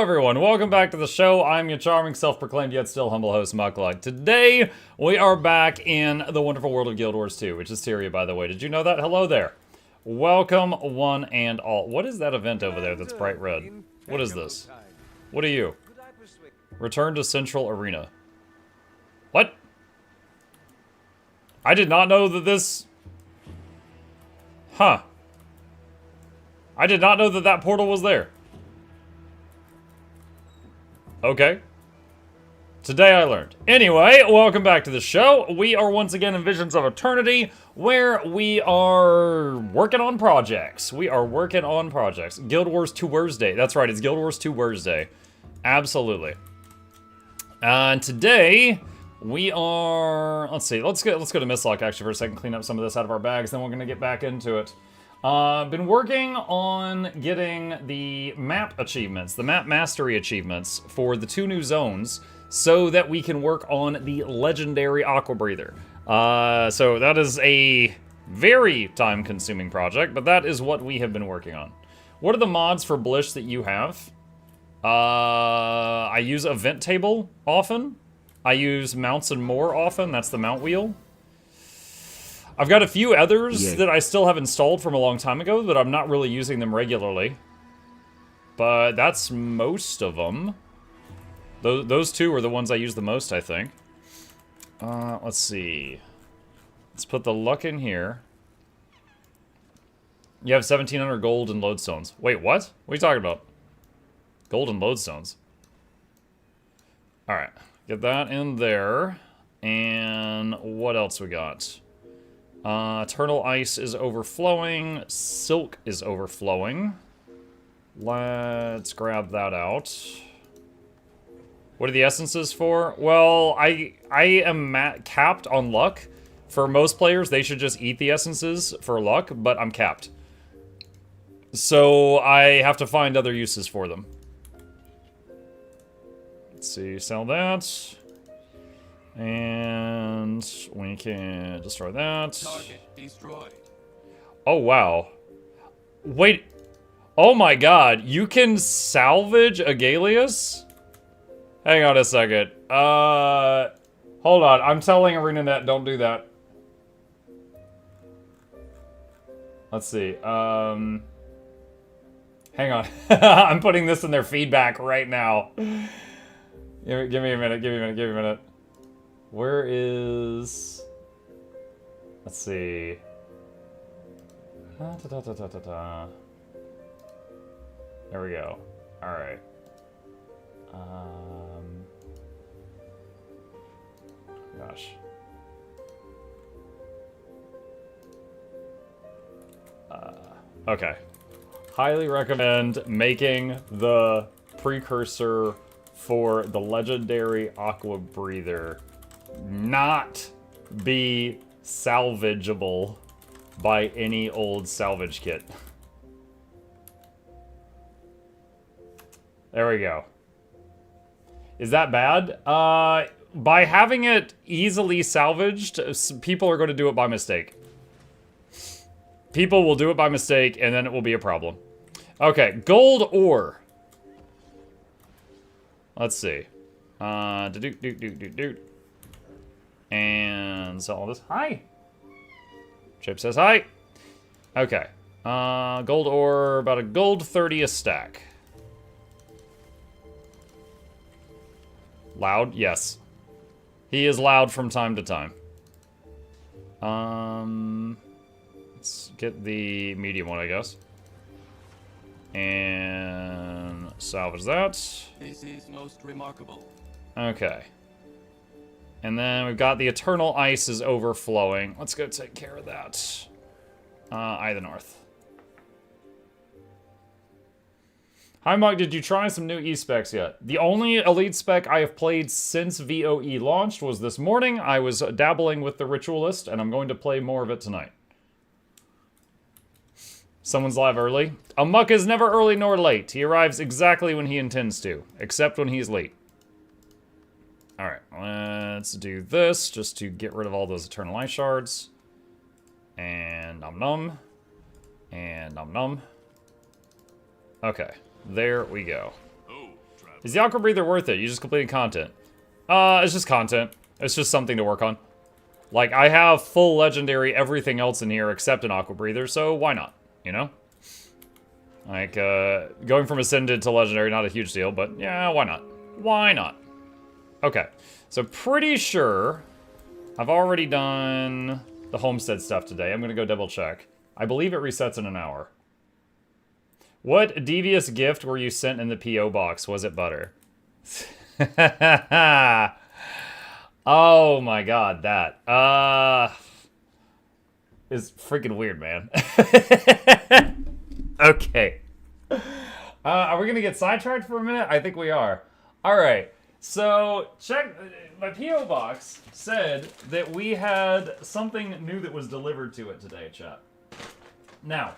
Hello everyone, welcome back to the show. I'm your charming, self-proclaimed yet still humble host, Mukluk. Today, we are back in the wonderful world of Guild Wars 2, which is Tyria, by the way. Did you know that? Hello there. Welcome, one and all. What is that event over there that's bright red? What is this? What are you? Return to Central Arena. What? I did not know that this... Huh. I did not know that that portal was there. Okay. Today I learned. Anyway, welcome back to the show. We are once again in Visions of Eternity, where we are working on projects. Guild Wars 2 Thursday. That's right, it's Guild Wars 2 Thursday. Absolutely. And today, we are... Let's see, let's go to Mistlock actually for a second, clean up some of this out of our bags, then we're going to get back into it. Been working on getting the map achievements, the map mastery achievements for the 2 new zones so that we can work on the legendary Aqua Breather. So that is a very time-consuming project, but that is what we have been working on. What are the mods for Blish that you have? I use Event Table often. I use Mounts and More often, that's the mount wheel. I've got a few others that I still have installed from a long time ago, but I'm not really using them regularly. But that's most of them. Those 2 are the ones I use the most, I think. Let's see. Let's put the luck in here. You have 1,700 gold and lodestones. Wait, what? What are you talking about? Gold and lodestones. Alright, get that in there. And what else we got? Eternal Ice is overflowing. Silk is overflowing. Let's grab that out. What are the essences for? Well, I am capped on luck. For most players, they should just eat the essences for luck, but I'm capped. So I have to find other uses for them. Let's see, sell that. And we can destroy that. Target destroyed. Oh, wow. Wait. Oh my god. You can salvage Agalius? Hang on a second. Hold on. I'm telling ArenaNet, don't do that. Let's see. Hang on. I'm putting this in their feedback right now. Give me a minute. Where is... Let's see. There we go. Alright. Gosh. Okay. Highly recommend making the precursor for the legendary Aqua Breather not be salvageable by any old salvage kit. There we go. Is that bad? By having it easily salvaged, people are going to do it by mistake. People will do it by mistake, and then it will be a problem. Okay, gold ore. Let's see. And sell all this. Hi! Chip says hi. Okay. Gold ore, about a gold 30 a stack. Loud? Yes. He is loud from time to time. Let's get the medium one, I guess. And salvage that. This is most remarkable. Okay. And then we've got the Eternal Ice is overflowing. Let's go take care of that. Eye of the North. Hi, Mike. Did you try some new E-specs yet? The only Elite spec I have played since VoE launched was this morning. I was dabbling with the Ritualist, and I'm going to play more of it tonight. Someone's live early. A Muck is never early nor late. He arrives exactly when he intends to, except when he's late. Alright, let's do this just to get rid of all those Eternal Ice Shards. And nom nom. And nom nom. Okay, there we go. Oh, Is the Aqua Breather worth it? You just completed content. It's just content. It's just something to work on. Like, I have full legendary everything else in here except an Aqua Breather, so why not? You know? Like, going from Ascended to Legendary, not a huge deal, but yeah, why not? Why not? Okay, so pretty sure I've already done the homestead stuff today. I'm gonna go double check. I believe it resets in an hour. What devious gift were you sent in the P.O. box? Was it butter? Oh my god, that. Is freaking weird, man. Okay. Are we gonna get sidetracked for a minute? I think we are. Alright, so check. My P.O. box said that we had something new that was delivered to it today, chat. Now,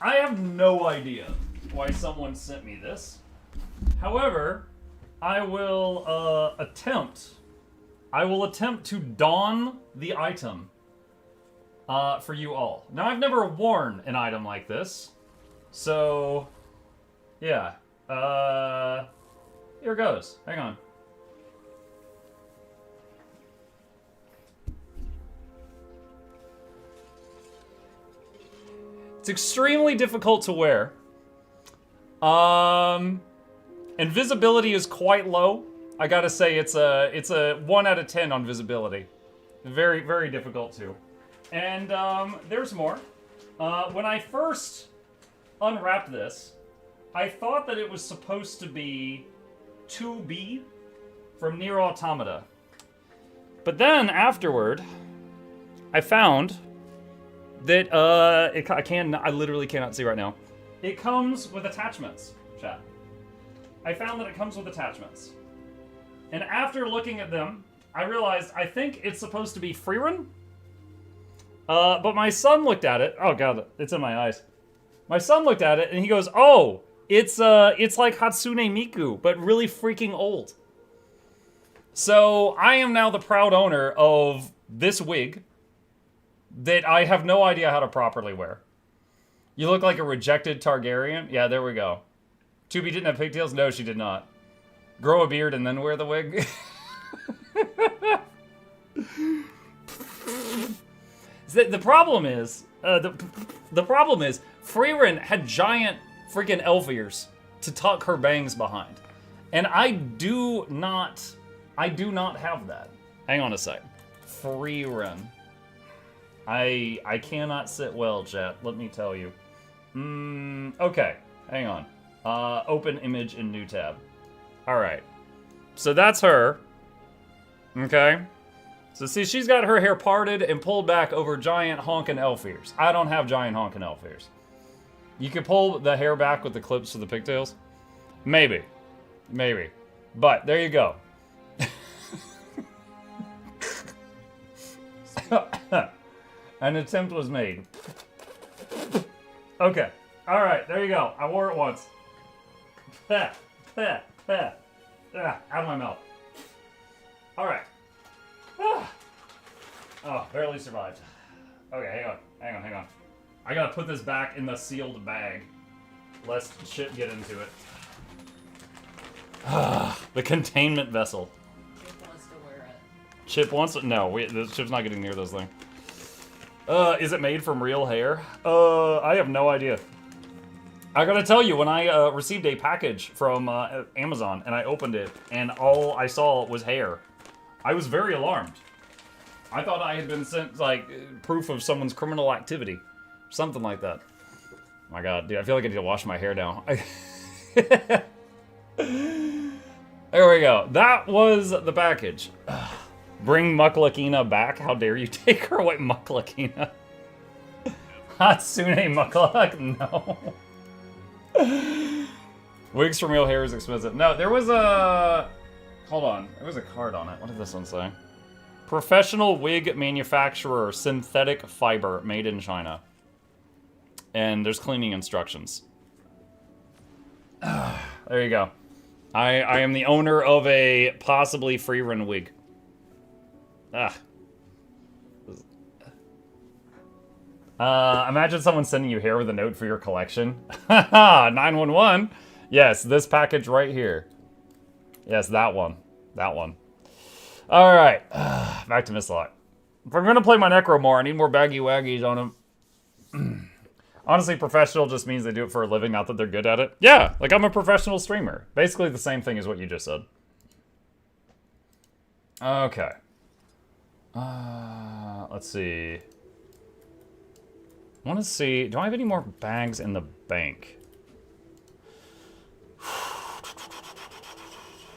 I have no idea why someone sent me this. However, I will attempt to don the item for you all. Now, I've never worn an item like this, so yeah. Here goes. Hang on. It's extremely difficult to wear. And visibility is quite low. I gotta say, it's a 1 out of 10 on visibility. Very, very difficult to. And there's more. When I first unwrapped this, I thought that it was supposed to be 2B from Nier Automata. But then afterward, I found that I literally cannot see right now. It comes with attachments, chat. I found that it comes with attachments. And after looking at them, I realized I think it's supposed to be free run. But my son looked at it. Oh god, it's in my eyes. My son looked at it and he goes, "Oh, it's like Hatsune Miku, but really freaking old." So I am now the proud owner of this wig that I have no idea how to properly wear. You look like a rejected Targaryen. Yeah, there we go. 2B didn't have pigtails? No, she did not. Grow a beard and then wear the wig? The problem is, Freerin had giant freaking elf ears to tuck her bangs behind. And I do not have that. Hang on a sec. Freerin. I cannot sit well, chat, let me tell you. Okay, hang on. Open image in new tab. Alright. So that's her. Okay. So see, she's got her hair parted and pulled back over giant honkin' elf ears. I don't have giant honkin' elf ears. You could pull the hair back with the clips of the pigtails? Maybe. Maybe. But, there you go. An attempt was made. Okay. Alright, there you go. I wore it once. Out of my mouth. Alright. Oh, barely survived. Okay, hang on. I gotta put this back in the sealed bag, lest shit get into it. The containment vessel. Chip wants to wear it. Chip wants to? No, the Chip's not getting near those things. Is it made from real hair? I have no idea. I gotta tell you, when I received a package from Amazon and I opened it and all I saw was hair, I was very alarmed. I thought I had been sent, like, proof of someone's criminal activity. Something like that. My god, dude, I feel like I need to wash my hair now. There we go. That was the package. Bring Muklukina back? How dare you take her away, Muklukina? Hatsune Mukluk? No. Wigs from real hair is expensive. No, there was a... Hold on. There was a card on it. What did this one say? Professional wig manufacturer, synthetic fiber, made in China. And there's cleaning instructions. There you go. I am the owner of a possibly free-run wig. Imagine someone sending you hair with a note for your collection. Haha, 911. Yes, this package right here. Yes, that one. That one. All right, back to Mistlock. If I'm gonna play my Necro more, I need more baggy waggies on him. Honestly, professional just means they do it for a living, not that they're good at it. Yeah, like I'm a professional streamer. Basically the same thing as what you just said. Okay. Let's see. I want to see, do I have any more bags in the bank?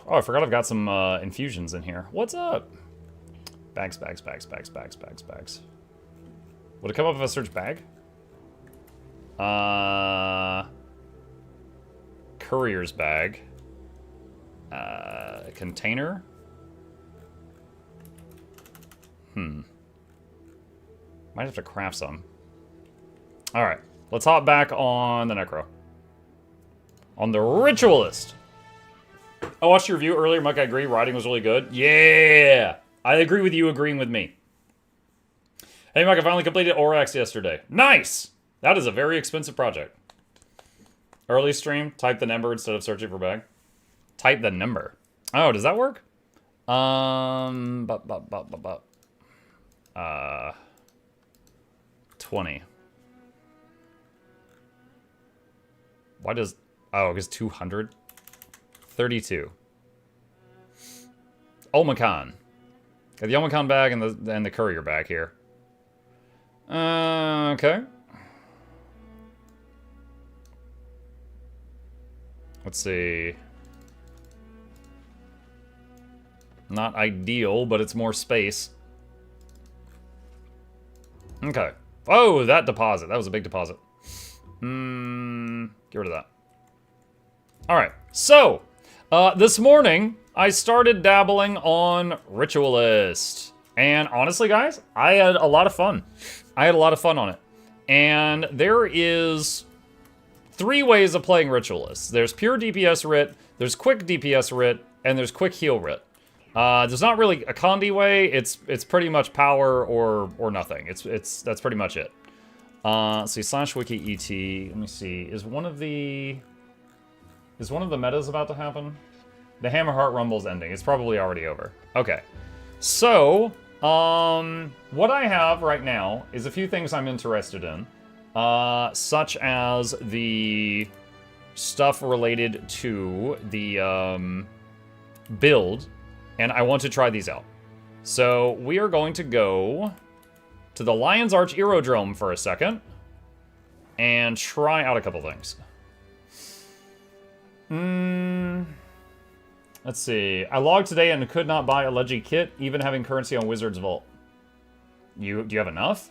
Oh, I forgot I've got some infusions in here. What's up? Bags, bags, bags, bags, bags, bags, bags. Would it come up if I search bag? Courier's bag. Container. Might have to craft some. Alright, let's hop back on the Necro. On the Ritualist. I watched your review earlier, Mike, I agree, writing was really good. Yeah! I agree with you agreeing with me. Hey, Mike, I finally completed Orax yesterday. Nice! That is a very expensive project. Early stream, type the number instead of searching for bag. Type the number. Oh, does that work? 20. Why does... Oh, because 200? 32. Omicron. Got the Omicron bag and the courier bag here. Okay. Let's see. Not ideal, but it's more space. Okay. Oh, that deposit. That was a big deposit. Get rid of that. Alright, so, this morning, I started dabbling on Ritualist. And honestly, guys, I had a lot of fun. I had a lot of fun on it. And there is 3 ways of playing Ritualist. There's pure DPS Rit, there's quick DPS Rit, and there's quick heal Rit. There's not really a Condi way. It's pretty much power or nothing. That's pretty much it. Let's see, /wiki et. Let me see. Is one of the metas about to happen? The Hammerheart Rumble's ending. It's probably already over. Okay. So, what I have right now is a few things I'm interested in. Such as the stuff related to the build. And I want to try these out. So we are going to go to the Lion's Arch Aerodrome for a second. And try out a couple things. Let's see. I logged today and could not buy a Leggy kit, even having currency on Wizard's Vault. Do you have enough?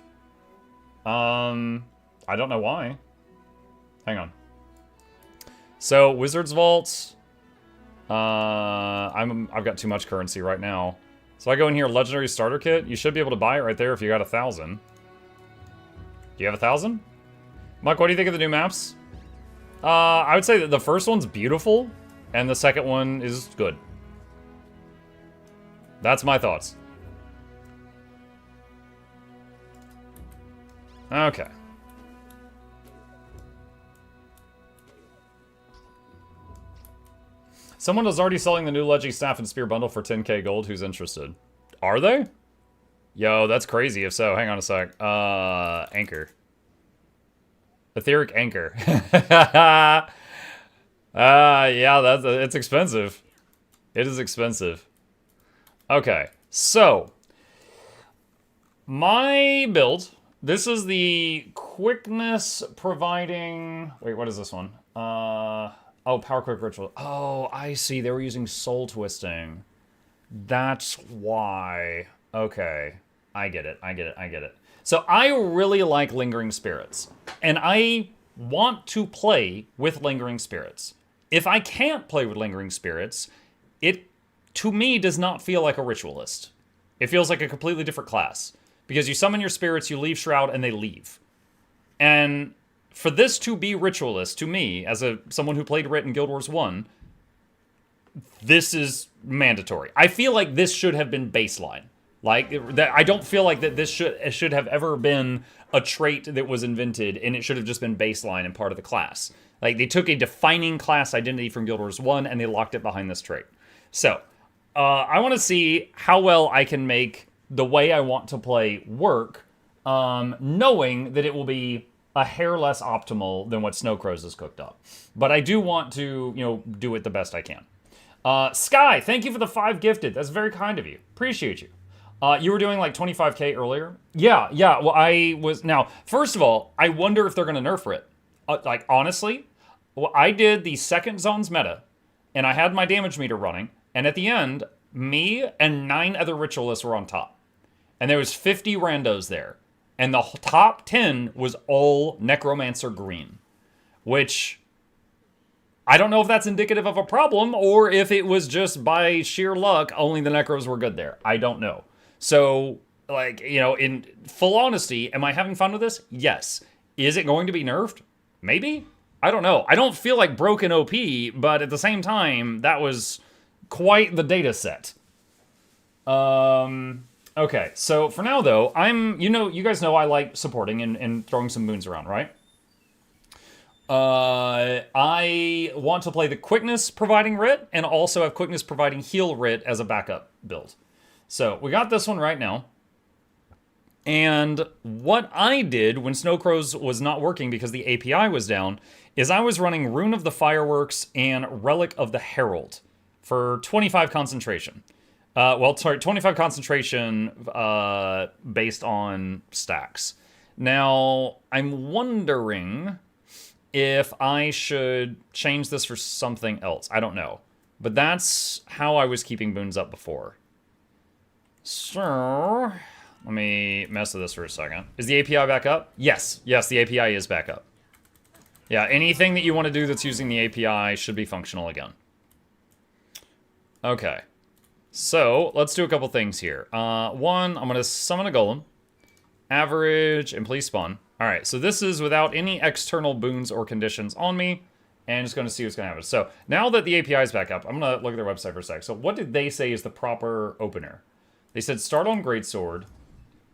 I don't know why. Hang on. So, Wizard's Vault... I've got too much currency right now. So I go in here, Legendary Starter Kit. You should be able to buy it right there if you got 1,000. Do you have 1,000? Mike, what do you think of the new maps? I would say that the first one's beautiful, and the second one is good. That's my thoughts. Okay. Someone is already selling the new Leggy Staff and Spear bundle for 10k gold. Who's interested? Are they? Yo, that's crazy. If so, hang on a sec. Anchor. Etheric Anchor. Yeah, it's expensive. It is expensive. Okay, so my build. This is the quickness providing. Wait, what is this one? Oh, Power Quick Ritual. Oh, I see. They were using Soul Twisting. That's why. Okay. I get it. So I really like Lingering Spirits. And I want to play with Lingering Spirits. If I can't play with Lingering Spirits, it, to me, does not feel like a Ritualist. It feels like a completely different class. Because you summon your spirits, you leave Shroud, and they leave. And for this to be Ritualist, to me, as someone who played Rit in Guild Wars 1, this is mandatory. I feel like this should have been baseline. Like, I don't feel like that this should have ever been a trait that was invented, and it should have just been baseline and part of the class. Like, they took a defining class identity from Guild Wars 1 and they locked it behind this trait. So, I want to see how well I can make the way I want to play work, knowing that it will be a hair less optimal than what Snow Crows has cooked up. But I do want to, you know, do it the best I can. Sky, thank you for the 5 gifted. That's very kind of you. Appreciate you. You were doing like 25k earlier? Yeah. Well, I was... Now, first of all, I wonder if they're going to nerf it. Like, honestly, well, I did the second zone's meta, and I had my damage meter running, and at the end, me and 9 other Ritualists were on top. And there was 50 randos there. And the top 10 was all Necromancer green. Which, I don't know if that's indicative of a problem, or if it was just by sheer luck, only the Necros were good there. I don't know. So, like, you know, in full honesty, am I having fun with this? Yes. Is it going to be nerfed? Maybe? I don't know. I don't feel like broken OP, but at the same time, that was quite the data set. Okay, so for now, though, you guys know I like supporting and throwing some moons around, right? I want to play the quickness providing Rit, and also have quickness providing heal Rit as a backup build. So, we got this one right now. And what I did when Snow Crows was not working because the API was down, is I was running Rune of the Fireworks and Relic of the Herald for 25 concentration. 25 concentration based on stacks. Now, I'm wondering if I should change this for something else. I don't know. But that's how I was keeping boons up before. So, let me mess with this for a second. Is the API back up? Yes, the API is back up. Yeah, anything that you want to do that's using the API should be functional again. Okay. So, let's do a couple things here. One, I'm going to summon a golem. Average, and please spawn. Alright, so this is without any external boons or conditions on me. And just going to see what's going to happen. So, now that the API is back up, I'm going to look at their website for a sec. So, what did they say is the proper opener? They said start on Greatsword,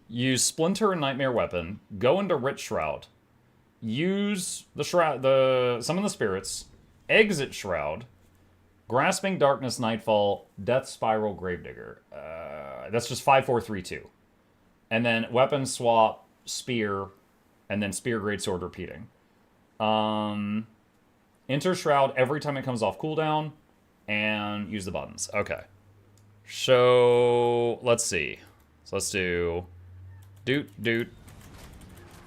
use Splinter and Nightmare Weapon, go into Rit Shroud, use the Shroud, summon the Spirits, exit Shroud, Grasping Darkness, Nightfall, Death Spiral, Gravedigger. That's just 5, 4, 3, 2. And then Weapon Swap, Spear, and then Spear, Greatsword repeating. Enter Shroud every time it comes off cooldown, and use the buttons. Okay. So, let's see. So let's do doot,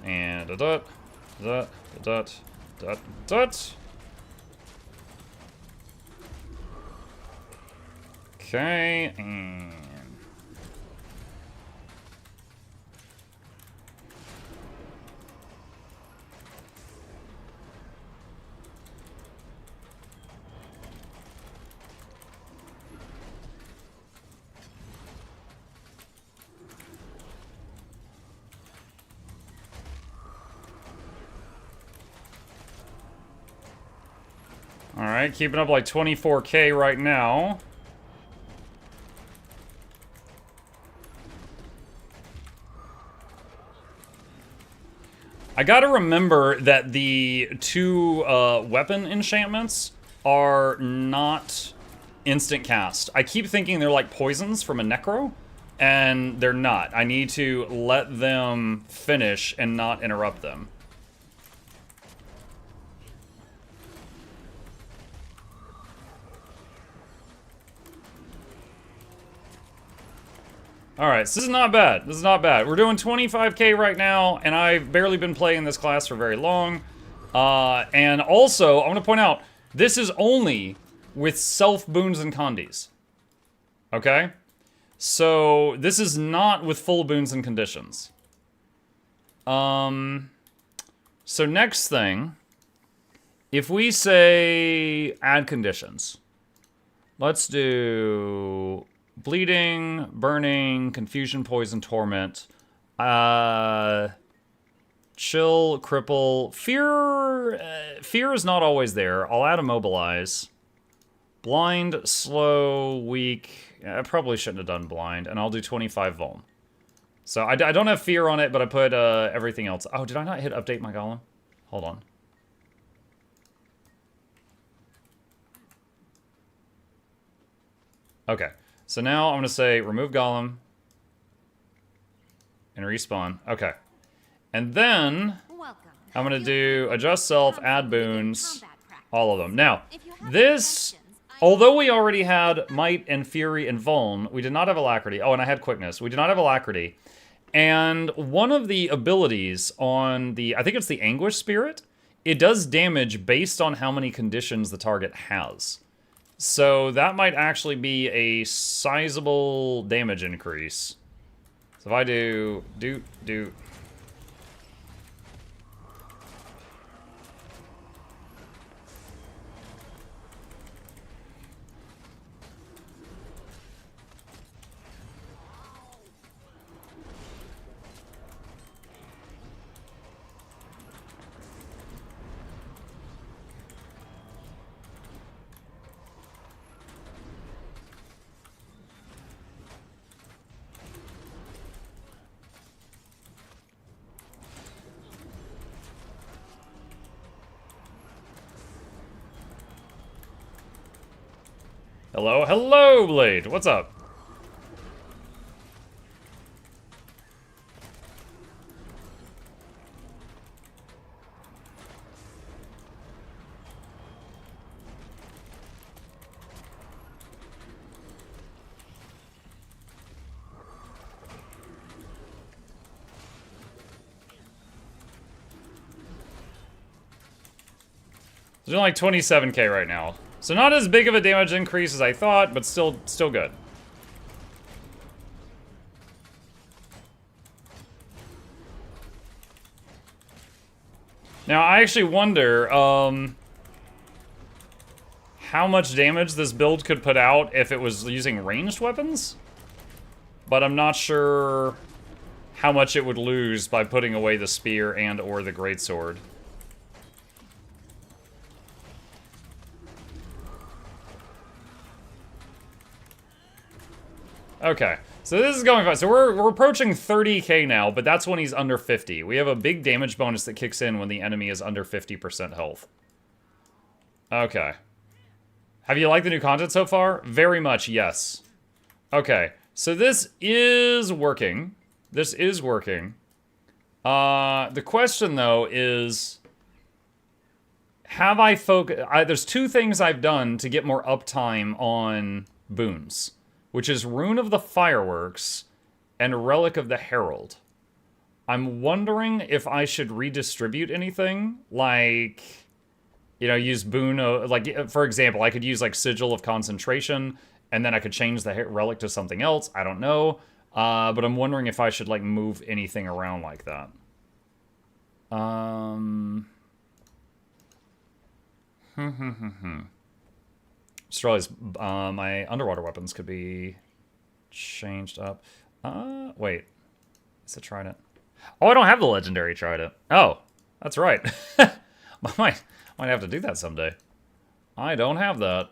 and dot. Okay, and... Alright, keeping up like 24k right now. I gotta remember that the 2 weapon enchantments are not instant cast. I keep thinking they're like poisons from a necro, and they're not. I need to let them finish and not interrupt them. Alright, so this is not bad. This is not bad. We're doing 25k right now, and I've barely been playing this class for very long. And also, I want to point out, this is only with self-boons and condies. Okay? So, this is not with full boons and conditions. So next thing, if we say add conditions, let's do... Bleeding, burning, confusion, poison, torment, chill, cripple, fear is not always there. I'll add immobilize. Blind, slow, weak. I probably shouldn't have done blind, and I'll do 25 vuln. So I don't have fear on it, but I put everything else. Oh, did I not hit update my golem? Hold on. Okay. So now I'm going to say remove golem. And respawn. Okay. And then I'm going to do adjust self, add boons, all of them. Now, this, although we already had might and fury and vuln, we did not have alacrity. Oh, and I had quickness. We did not have alacrity. And one of the abilities on the, I think it's the anguish spirit, it does damage based on how many conditions the target has. So that might actually be a sizable damage increase. So if I do. Hello, hello, Blade. What's up? There's only like 27k right now. So not as big of a damage increase as I thought, but still good. Now, I actually wonder how much damage this build could put out if it was using ranged weapons. But I'm not sure how much it would lose by putting away the spear and or the greatsword. Okay, so this is going fine. So we're approaching 30k now, but that's when he's under 50. We have a big damage bonus that kicks in when the enemy is under 50% health. Okay. Have you liked the new content so far? Very much, yes. Okay, so this is working. This is working. The question, though, is... Have I focused... There's two things I've done to get more uptime on boons, which is Rune of the Fireworks and Relic of the Herald. I'm wondering if I should redistribute anything, like, you know, use boon, like, for example, I could use, like, Sigil of Concentration, and then I could change the Relic to something else, I don't know, but I'm wondering if I should, like, move anything around like that. Australia's, my underwater weapons could be changed up. Wait. Is it Trident? Oh, I don't have the legendary Trident. Oh, that's right. I might have to do that someday. I don't have that.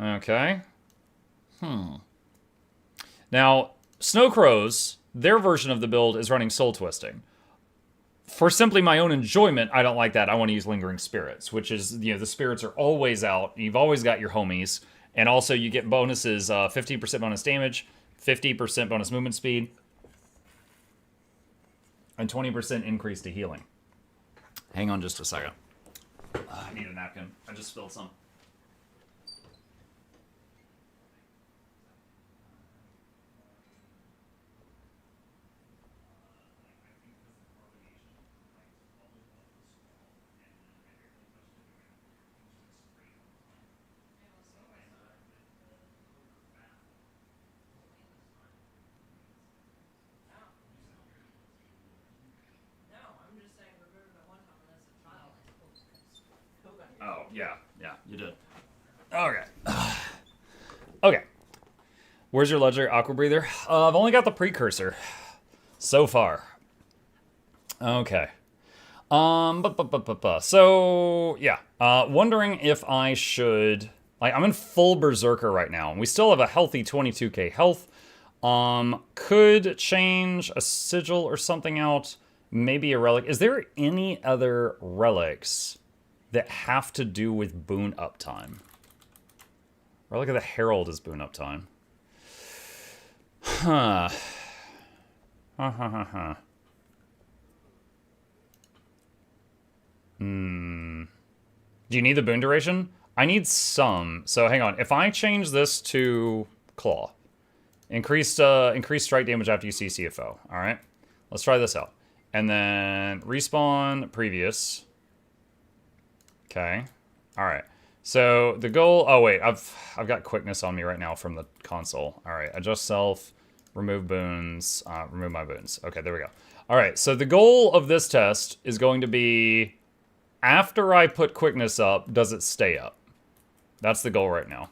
Okay. Now, Snow Crows, their version of the build is running Soul Twisting. For simply my own enjoyment, I don't like that. I want to use Lingering Spirits, which is, you know, the spirits are always out. You've always got your homies. And also you get bonuses, 15% bonus damage, 50% bonus movement speed, and 20% increase to healing. Hang on just a second. I need a napkin. I just spilled some. Oh, yeah, you did. Okay. Okay. Where's your legendary Aqua Breather? I've only got the Precursor so far. Okay. So, yeah. Wondering if I should... Like, I'm in full Berserker right now, and we still have a healthy 22k health. Could change a Sigil or something out. Maybe a Relic. Is there any other relics that have to do with boon uptime? Relic of the Herald is boon up time. Huh. Do you need the boon duration? I need some. So hang on. If I change this to Claw, increased strike damage after you CC a foe. All right, let's try this out. And then respawn previous. Okay. All right. So the goal. Oh wait, I've got quickness on me right now from the console. All right. Adjust self. Remove boons. Remove my boons. Okay, there we go. All right. So the goal of this test is going to be, after I put quickness up, does it stay up? That's the goal right now.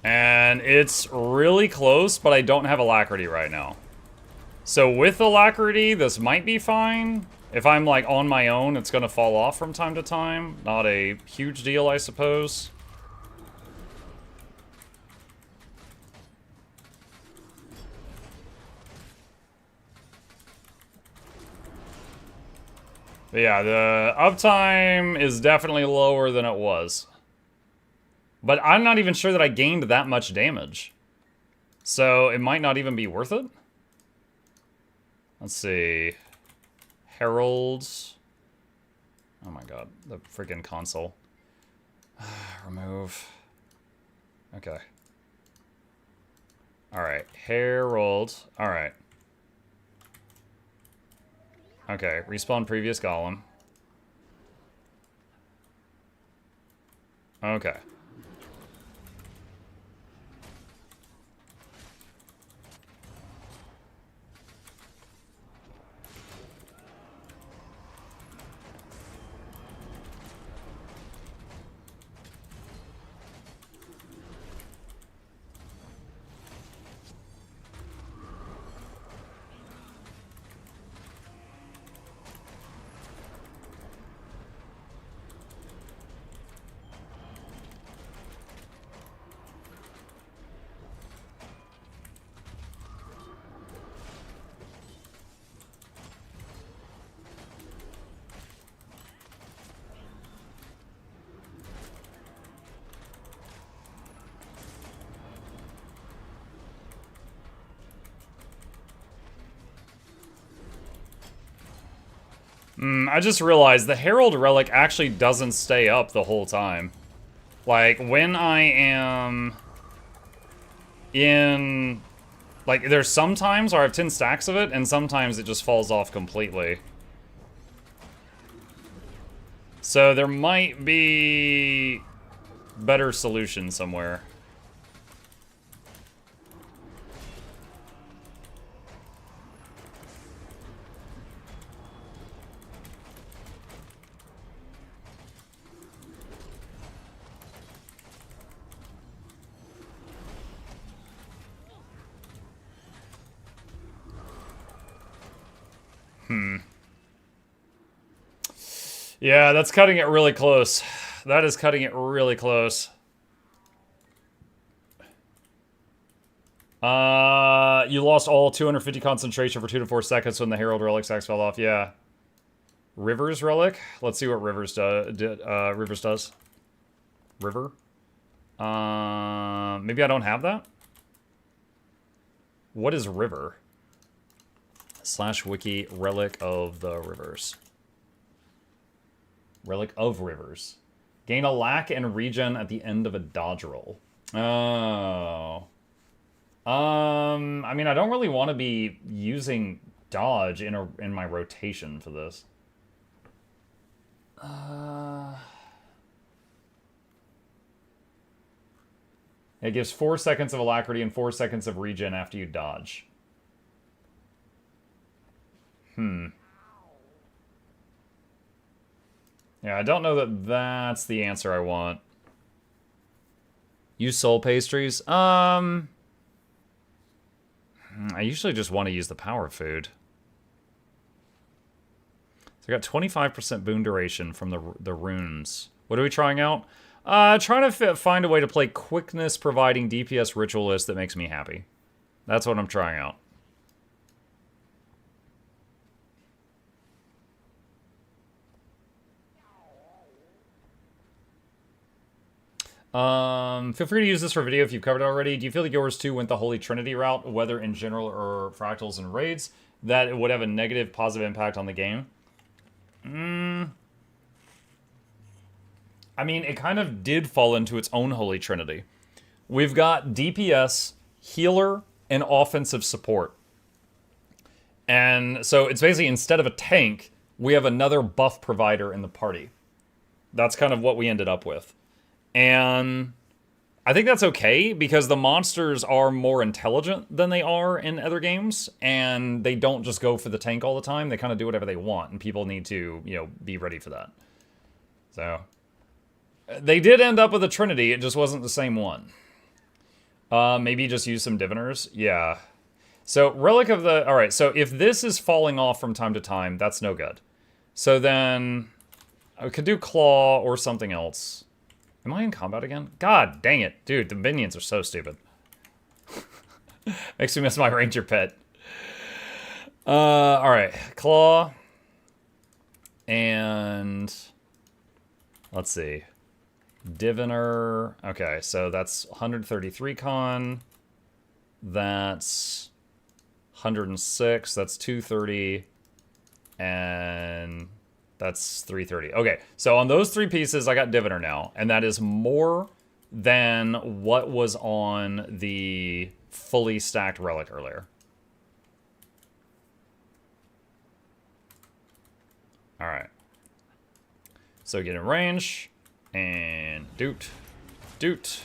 And it's really close, but I don't have alacrity right now. So with alacrity, this might be fine. If I'm like on my own, it's gonna fall off from time to time. Not a huge deal, I suppose. But yeah, the uptime is definitely lower than it was. But I'm not even sure that I gained that much damage. So it might not even be worth it. Let's see. Heralds. Oh my god, the freaking console. Remove. Okay. Alright, Herald. Alright. Okay, respawn previous golem. Okay. I just realized the Herald Relic actually doesn't stay up the whole time. Like, when I am in... Like, there's some times where I have 10 stacks of it, and sometimes it just falls off completely. So there might be better solution somewhere. Yeah, that's cutting it really close. That is cutting it really close. You lost all 250 concentration for 2 to 4 seconds when the Herald Relic stacks fell off. Yeah. Rivers Relic? Let's see what Rivers does. River? Maybe I don't have that? What is River? /wiki Relic of the Rivers. Relic of Rivers. Gain a lack and regen at the end of a dodge roll. Oh. I mean, I don't really want to be using dodge in my rotation for this. It gives 4 seconds of alacrity and 4 seconds of regen after you dodge. Yeah, I don't know that that's the answer I want. Use soul pastries? I usually just want to use the power food. So I got 25% boon duration from the runes. What are we trying out? Trying to find a way to play quickness providing DPS Ritualist that makes me happy. That's what I'm trying out. Feel free to use this for video if you've covered it already. Do you feel like yours too went the Holy Trinity route, whether in general or fractals and raids, that it would have a negative, positive impact on the game? I mean, it kind of did fall into its own Holy Trinity. We've got DPS, healer, and offensive support. And so it's basically, instead of a tank, we have another buff provider in the party. That's kind of what we ended up with. And I think that's okay, because the monsters are more intelligent than they are in other games, and they don't just go for the tank all the time. They kind of do whatever they want, and people need to, you know, be ready for that. So, they did end up with a Trinity, it just wasn't the same one. Maybe just use some diviners? Yeah. So, Relic of the... Alright, so if this is falling off from time to time, that's no good. So then, I could do Claw or something else. Am I in combat again? God dang it. Dude, the minions are so stupid. Makes me miss my ranger pet. Alright. Claw. And... let's see. Diviner. Okay, so that's 133 con. That's 106. That's 230. And... that's 330. Okay, so on those three pieces, I got Diviner now. And that is more than what was on the fully stacked Relic earlier. Alright. So get in range. And doot. Doot.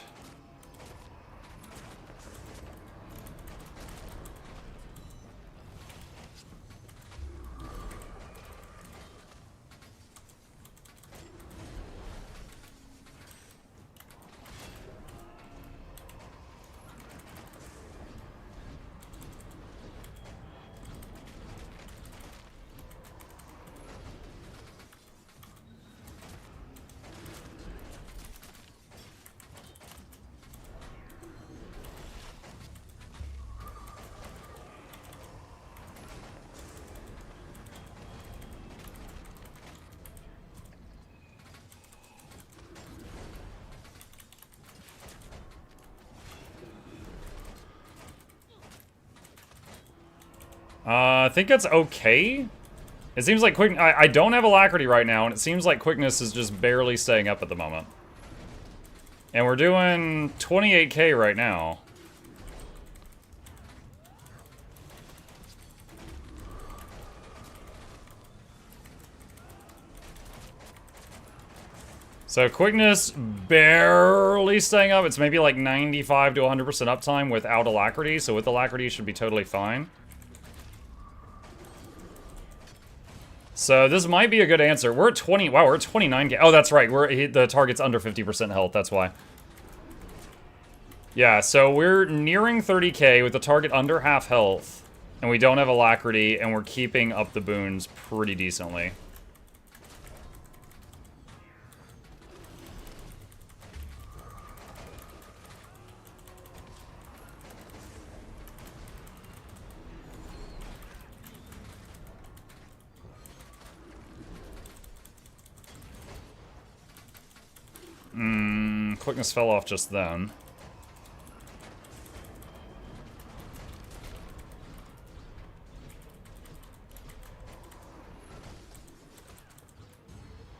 I think that's okay. It seems like I don't have Alacrity right now, and it seems like quickness is just barely staying up at the moment. And we're doing 28k right now. So quickness barely staying up. It's maybe like 95 to 100% uptime without Alacrity. So with Alacrity, it should be totally fine. So this might be a good answer. We're at 20. Wow, we're at 29k. Oh, that's right. The target's under 50% health. That's why. Yeah, so we're nearing 30k with the target under half health. And we don't have Alacrity, and we're keeping up the boons pretty decently. Quickness fell off just then.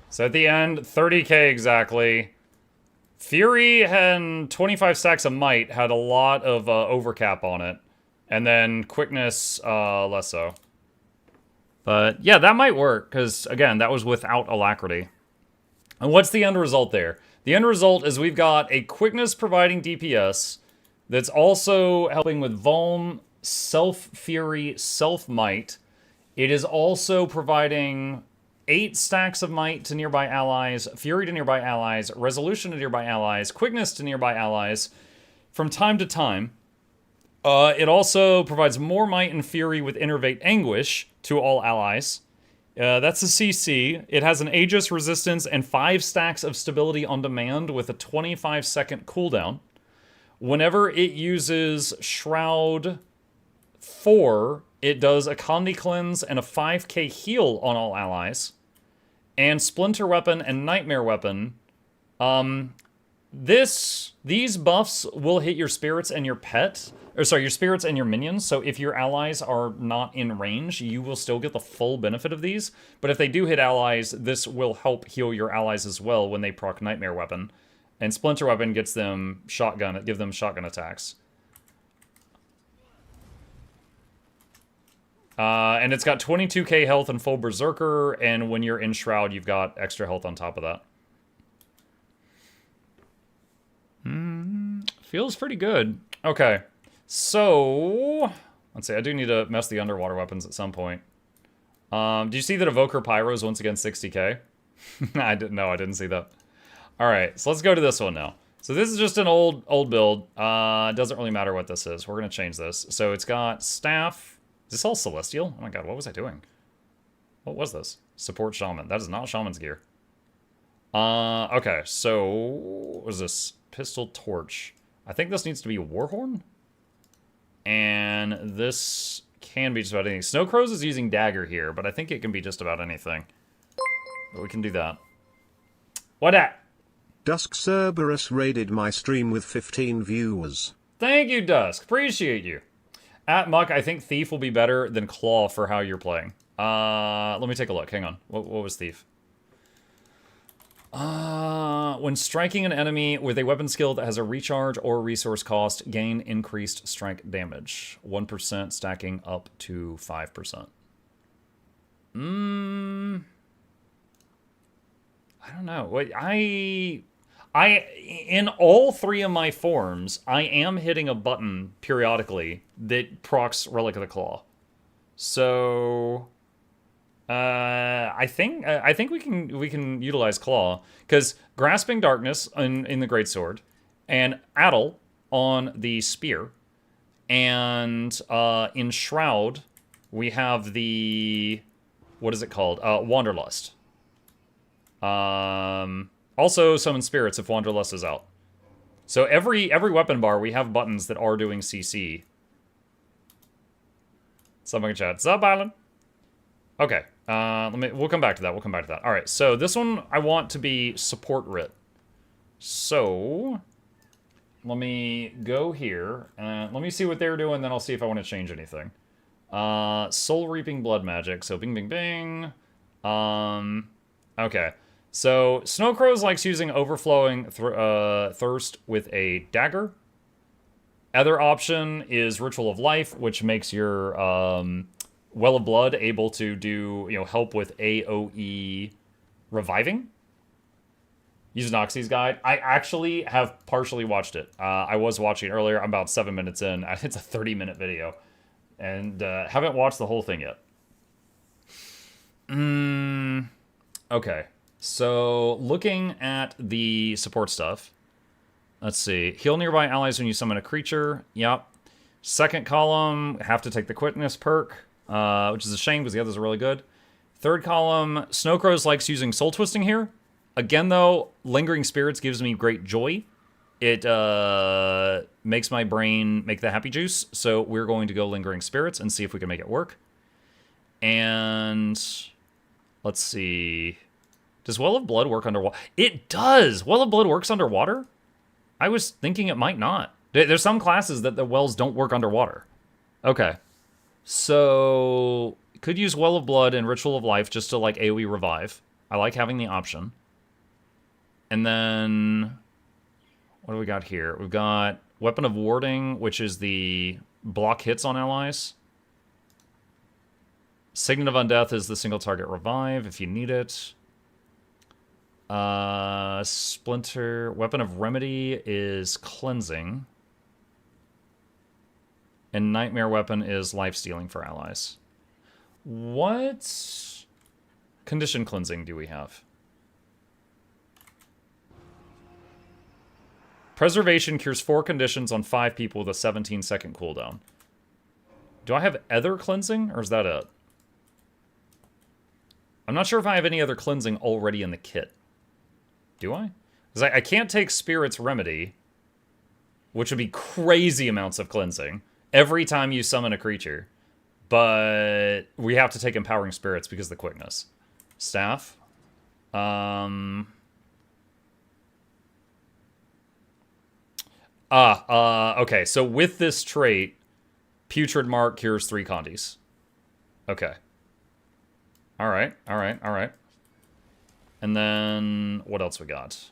So at the end, 30k exactly. Fury and 25 stacks of Might had a lot of overcap on it. And then quickness, less so. But yeah, that might work, because again, that was without Alacrity. And what's the end result there? The end result is we've got a quickness providing DPS that's also helping with Vuln, Self-Fury, Self-Might. It is also providing 8 stacks of might to nearby allies, fury to nearby allies, resolution to nearby allies, quickness to nearby allies from time to time. It also provides more might and fury with Innervate Anguish to all allies. That's a CC. It has an Aegis resistance and 5 stacks of stability on demand with a 25-second cooldown. Whenever it uses Shroud 4, it does a Condi Cleanse and a 5k heal on all allies. And Splinter Weapon and Nightmare Weapon. These buffs will hit your spirits and your pet. Or sorry, your spirits and your minions. So if your allies are not in range, you will still get the full benefit of these. But if they do hit allies, this will help heal your allies as well when they proc Nightmare Weapon. And Splinter Weapon give them shotgun attacks. And it's got 22k health and full Berserker, and when you're in Shroud, you've got extra health on top of that. Feels pretty good. Okay, so let's see. I do need to mess the underwater weapons at some point. Do you see that Evoker Pyro is once again 60k? I didn't see that. All right, so let's go to this one now. So this is just an old build. It doesn't really matter what this is. We're gonna change this. So it's got staff. Is this all Celestial? Oh my god, what was I doing? What was this? Support Shaman. That is not Shaman's gear. Okay, so what is this? Pistol Torch. I think this needs to be Warhorn. And this can be just about anything. Snowcrows is using Dagger here, but I think it can be just about anything. But we can do that. What at? Dusk Cerberus raided my stream with 15 viewers. Thank you, Dusk. Appreciate you. At Muck, I think Thief will be better than Claw for how you're playing. Let me take a look. Hang on. What was Thief? When striking an enemy with a weapon skill that has a recharge or resource cost, gain increased strike damage. 1% stacking up to 5%. I don't know. Wait, in all 3 of my forms, I am hitting a button periodically that procs Relic of the Claw. So I think we can utilize Claw, because Grasping Darkness in the Greatsword, and Addle on the Spear, and in Shroud we have the, what is it called? Wanderlust. Also summon spirits if Wanderlust is out. So every weapon bar we have buttons that are doing CC. Somebody in chat. Sup, Island? Okay. We'll come back to that. All right. So this one I want to be support writ. So let me go here and let me see what they're doing. Then I'll see if I want to change anything. Soul Reaping Blood Magic. So bing, bing, bing. Okay. So Snowcrows likes using Overflowing Thirst with a dagger. Other option is Ritual of Life, which makes your Well of Blood able to do, help with AoE reviving. Use Noxxi's guide. I actually have partially watched it. I was watching it earlier. I'm about 7 minutes in. It's a 30-minute video. And haven't watched the whole thing yet. Okay. So, looking at the support stuff. Let's see. Heal nearby allies when you summon a creature. Yep. Second column, have to take the quickness perk, which is a shame because the others are really good. Third column, Snowcrows likes using Soul Twisting here. Again, though, Lingering Spirits gives me great joy. It makes my brain make the happy juice. So we're going to go Lingering Spirits and see if we can make it work. And let's see. Does Well of Blood work underwater? It does! Well of Blood works underwater? I was thinking it might not. There's some classes that the wells don't work underwater. Okay. So, could use Well of Blood and Ritual of Life just to, AoE revive. I like having the option. And then, what do we got here? We've got Weapon of Warding, which is the block hits on allies. Signet of Undeath is the single target revive if you need it. Splinter. Weapon of Remedy is cleansing. And Nightmare Weapon is life stealing for allies. What condition cleansing do we have? Preservation cures 4 conditions on 5 people with a 17-second cooldown. Do I have other cleansing, or is that it? I'm not sure if I have any other cleansing already in the kit. Do I? Because I can't take Spirit's Remedy, which would be crazy amounts of cleansing every time you summon a creature. But we have to take Empowering Spirits because of the quickness. Staff. Okay, so with this trait, Putrid Mark cures 3 condies. Okay. Alright. And then, what else we got?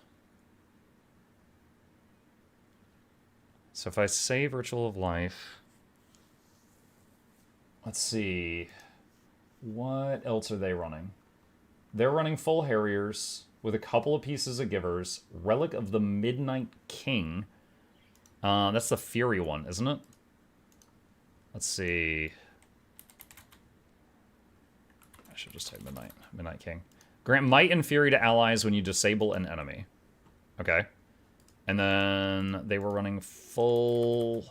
So if I save Ritual of Life... Let's see. What else are they running? They're running full Harriers with a couple of pieces of Givers. Relic of the Midnight King. That's the Fury one, isn't it? Let's see. I should just type Midnight King. Grant Might and Fury to allies when you disable an enemy. Okay. And then they were running full...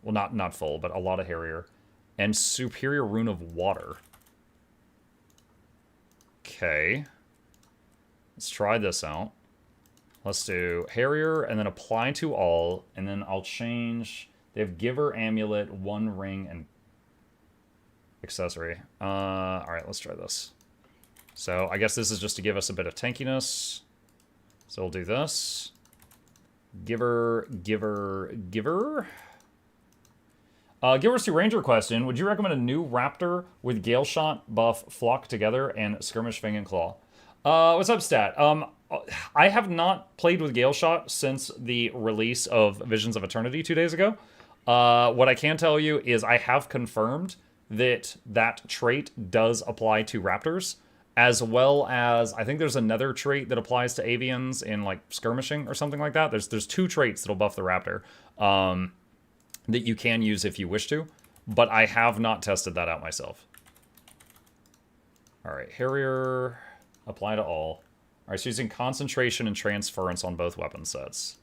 Well, not full, but a lot of Harrier. And Superior Rune of Water. Okay. Let's try this out. Let's do Harrier, and then apply to all, and then I'll change... They have Giver, Amulet, 1 ring, and accessory. Alright, let's try this. So, I guess this is just to give us a bit of tankiness. So we'll do this. Giver. Givers to Ranger question. Would you recommend a new Raptor with Gale Shot buff flock together and Skirmish Fang and Claw? What's up, Stat? I have not played with Gale Shot since the release of Visions of Eternity 2 days ago. What I can tell you is I have confirmed that that trait does apply to Raptors, as well as I think there's another trait that applies to Avians in like skirmishing or something like that. There's 2 traits that'll buff the Raptor that you can use if you wish to, but I have not tested that out myself. All right, Harrier, apply to all. All right, so using concentration and transference on both weapon sets.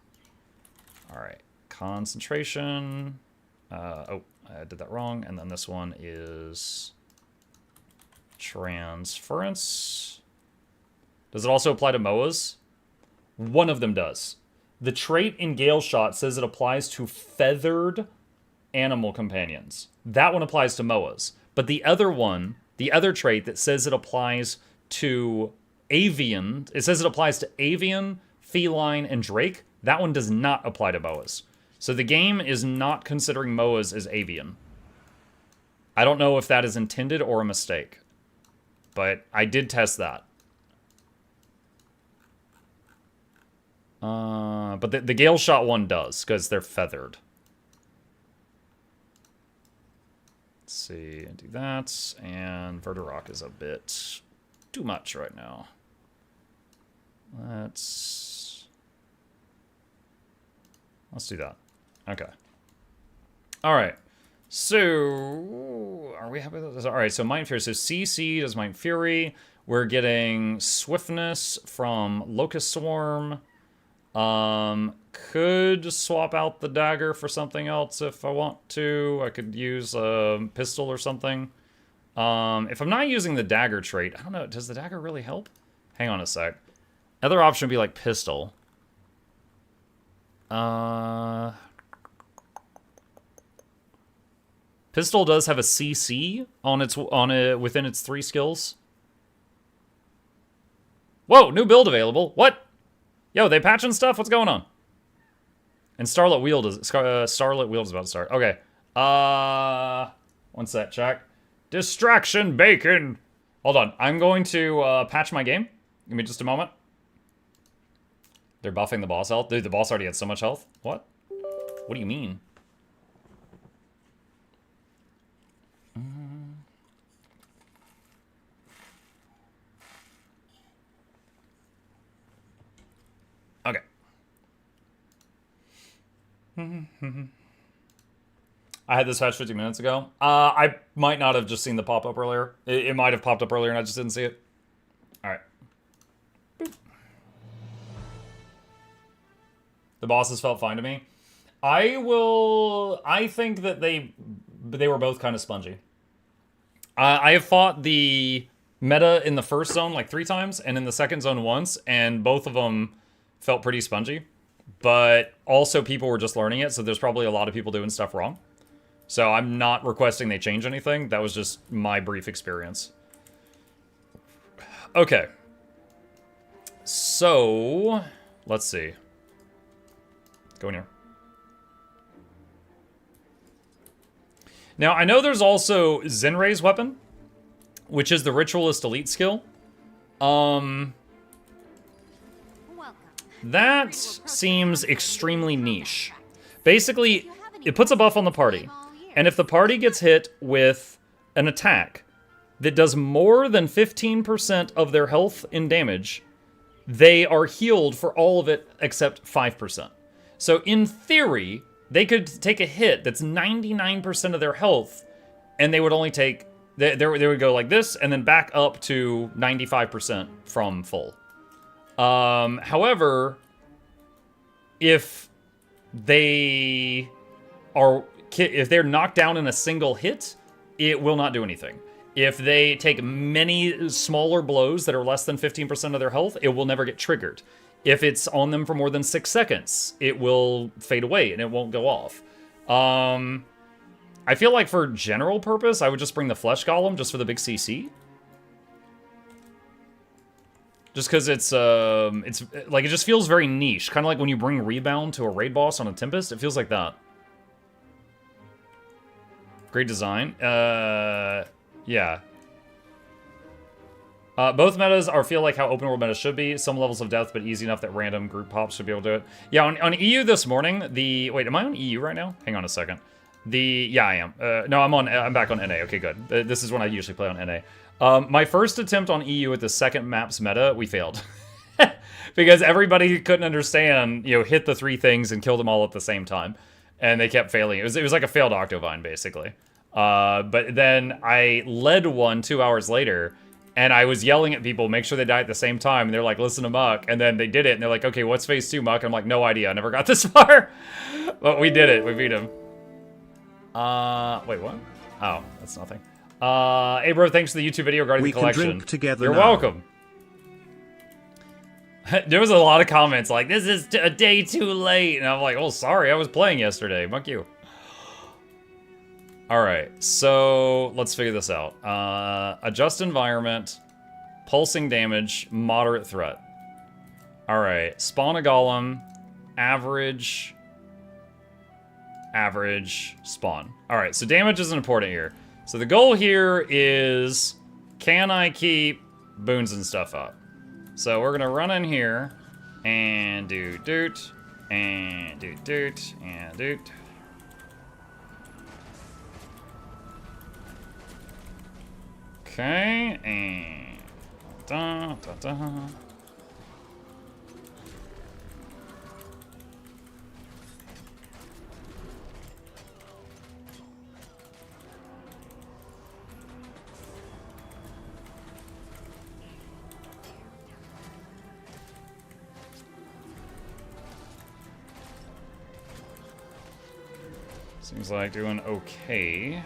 All right, concentration. Oh, I did that wrong. And then this one is transference. Does it also apply to MOAs? One of them does. The trait in Gale Shot says it applies to feathered animal companions. That one applies to MOAs. But the other one, the other trait that says it applies to avian, it says it applies to avian, feline, and drake. That one does not apply to MOAs. So the game is not considering MOAs as avian. I don't know if that is intended or a mistake. But I did test that. But the Gale Shot one does, because they're feathered. Let's see, do that. And Verdurock is a bit too much right now. Let's do that. Okay. Alright. So, are we happy with this? Alright, so Might and Fury. So CC does Might and Fury. We're getting Swiftness from Locust Swarm. Could swap out the dagger for something else if I want to. I could use a pistol or something. If I'm not using the dagger trait, I don't know, does the dagger really help? Hang on a sec. Other option would be like pistol. Pistol does have a CC within its 3 skills. Whoa, new build available. What? Yo, they patching stuff? What's going on? And Starlit Wheel is about to start. Okay. One sec, check. Distraction bacon. Hold on. I'm going to patch my game. Give me just a moment. They're buffing the boss health. Dude, the boss already had so much health. What? What do you mean? Okay. I had this patch 50 minutes ago. I might not have just seen the pop-up earlier. It might have popped up earlier and I just didn't see it. The bosses felt fine to me. I think that they were both kind of spongy. I have fought the meta in the first zone like 3 times, and in the second zone once, and both of them felt pretty spongy. But also people were just learning it, so there's probably a lot of people doing stuff wrong. So I'm not requesting they change anything. That was just my brief experience. Okay. So, let's see. Go in here. Now, I know there's also Zenrei's weapon, which is the Ritualist elite skill. That seems extremely niche. Basically, it puts a buff on the party, and if the party gets hit with an attack that does more than 15% of their health in damage, they are healed for all of it except 5%. So in theory, they could take a hit that's 99% of their health, and they would only take... They would go like this, and then back up to 95% from full. However, if they're knocked down in a single hit, it will not do anything. If they take many smaller blows that are less than 15% of their health, it will never get triggered. If it's on them for more than 6 seconds, it will fade away and it won't go off. I feel like for general purpose, I would just bring the Flesh Golem just for the big CC. Just because it's like, it just feels very niche. Kind of like when you bring Rebound to a raid boss on a Tempest, it feels like that. Great design. Yeah. Both metas feel like how open world metas should be. Some levels of depth, but easy enough that random group pops should be able to do it. Yeah, on EU this morning, wait, am I on EU right now? Hang on a second. Yeah, I am. No, I'm back on NA. Okay, good. This is when I usually play on NA. My first attempt on EU at the second map's meta, we failed. Because everybody couldn't understand, hit the 3 things and kill them all at the same time. And they kept failing. It was like a failed Octovine, basically. But then I led one 2 hours later, and I was yelling at people, make sure they die at the same time. And they're like, listen to Muck. And then they did it, and they're like, okay, what's phase 2, Muck? I'm like, no idea. I never got this far. But we did it. We beat him. Wait, what? Oh, that's nothing. Hey, bro, thanks for the YouTube video regarding the collection. Can drink together You're now. welcome. There was a lot of comments like, this is a day too late. And I'm like, oh, sorry, I was playing yesterday. Fuck you. All right, so let's figure this out. Adjust environment, pulsing damage, moderate threat. All right, spawn a golem, average, spawn. All right, so damage isn't important here. So the goal here is, can I keep boons and stuff up? So we're gonna run in here and do doot, and do doot, and doot. Okay, and da da da. Seems like doing okay.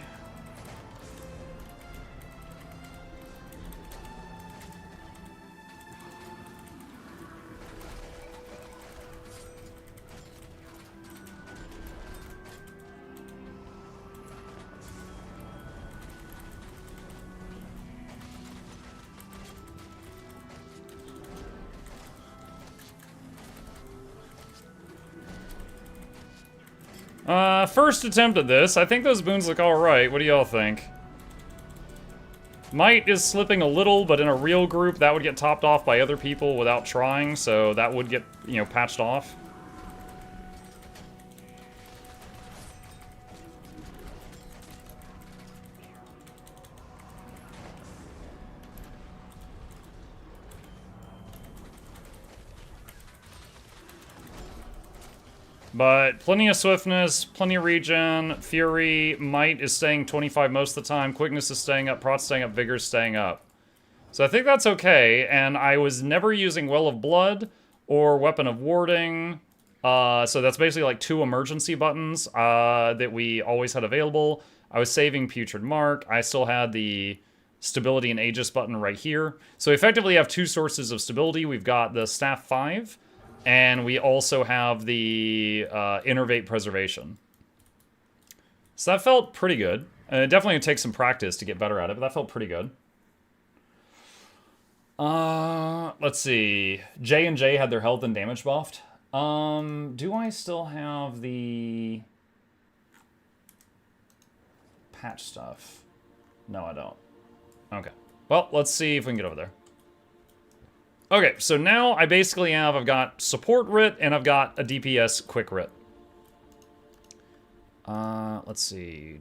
First attempt at this. I think those boons look alright. What do y'all think? Might is slipping a little, but in a real group, that would get topped off by other people without trying, so that would get, patched off. But plenty of swiftness, plenty of regen, fury, might is staying 25 most of the time, quickness is staying up, prot's staying up, vigor's staying up. So I think that's okay, and I was never using Well of Blood or Weapon of Warding So that's basically like 2 emergency buttons that we always had available. I was saving Putrid Mark. I still had the stability and Aegis button right here. So we effectively have 2 sources of stability. We've got the Staff 5, and we also have the Innervate Preservation. So that felt pretty good. It definitely would take some practice to get better at it, but that felt pretty good. Let's see. J and J had their health and damage buffed. Do I still have the patch stuff? No, I don't. Okay. Well, let's see if we can get over there. Okay, so now I basically have, I've got support writ and I've got a DPS quick writ. Let's see.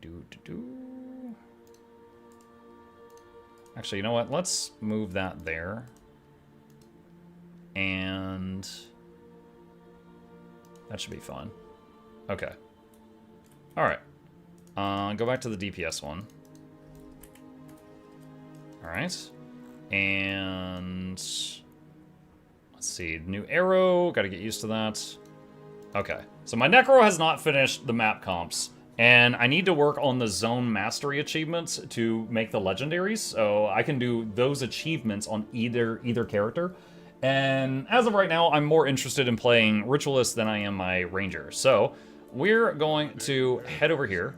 Actually, you know what? Let's move that there. And that should be fun. Okay. Alright. Go back to the DPS one. Alright. And let's see. New arrow. Gotta get used to that. Okay. So my Necro has not finished the map comps. And I need to work on the zone mastery achievements to make the legendaries. So I can do those achievements on either character. And as of right now, I'm more interested in playing Ritualist than I am my Ranger. So we're going to head over here.